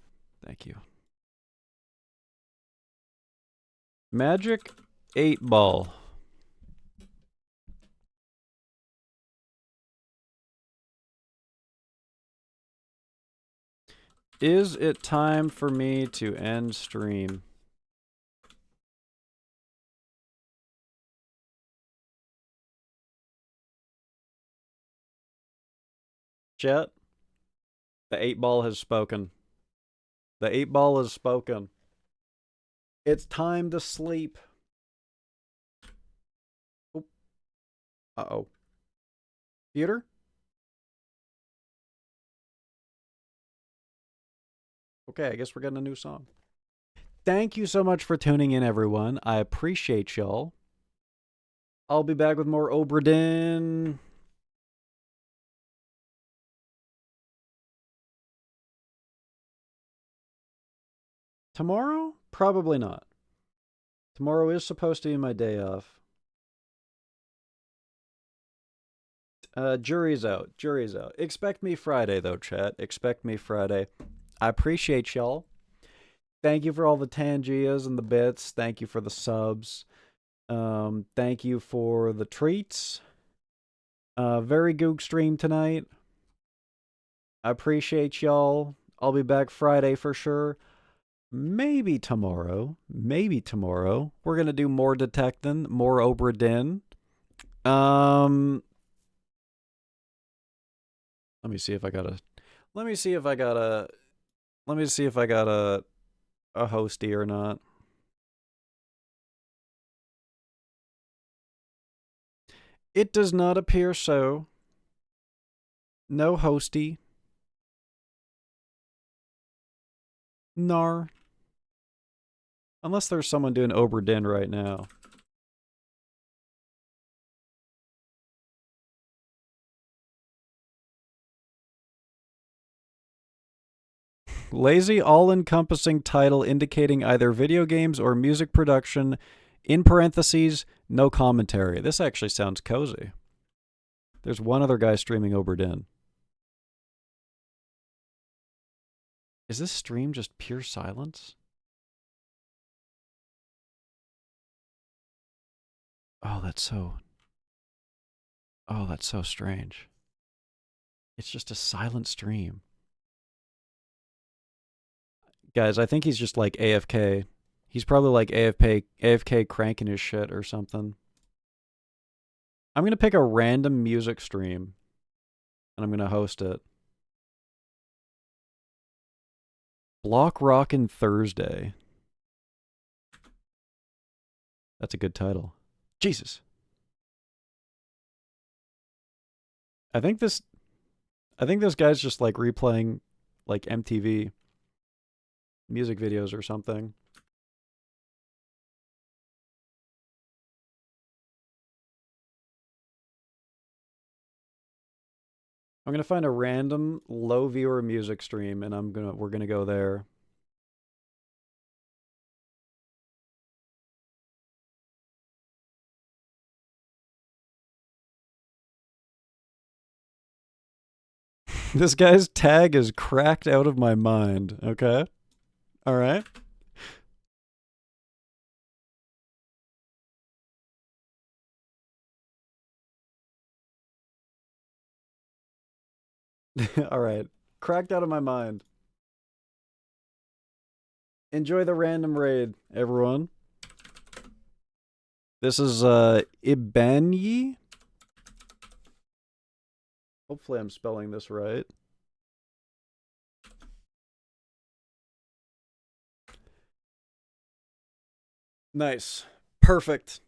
Thank you. Magic 8-ball. Is it time for me to end stream? Chat? The 8-ball has spoken. The 8-ball has spoken. It's time to sleep. Oh. Uh-oh. Computer? Okay, I guess we're getting a new song. Thank you so much for tuning in, everyone. I appreciate y'all. I'll be back with more OBRA DINN. Tomorrow? Probably not. Tomorrow is supposed to be my day off. Jury's out. Jury's out. Expect me Friday, though, chat. Expect me Friday. I appreciate y'all. Thank you for all the Tangias and the bits. Thank you for the subs. Thank you for the treats. Very goog stream tonight. I appreciate y'all. I'll be back Friday for sure. Maybe tomorrow. Maybe tomorrow. We're gonna do more detecting, more OBRA DINN. Let me see if I got a hosty or not. It does not appear so. No hosty. Nar. Unless there's someone doing OBRA DINN right now. Lazy, all-encompassing title indicating either video games or music production, in parentheses, no commentary. This actually sounds cozy. There's one other guy streaming OBRA DINN. Is this stream just pure silence? Oh, that's so strange. It's just a silent stream. Guys, I think he's just like AFK. He's probably like AFK cranking his shit or something. I'm going to pick a random music stream and I'm going to host it. Block Rockin' Thursday. That's a good title. Jesus. I think this guy's just like replaying like MTV music videos or something. I'm gonna find a random low viewer music stream and we're gonna go there. This guy's tag is cracked out of my mind, okay? Alright. Alright. Cracked out of my mind. Enjoy the random raid, everyone. This is Ibanyi. Hopefully I'm spelling this right. Nice. Perfect.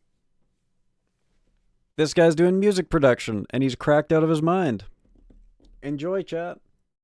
This guy's doing music production, and he's cracked out of his mind. Enjoy, chat.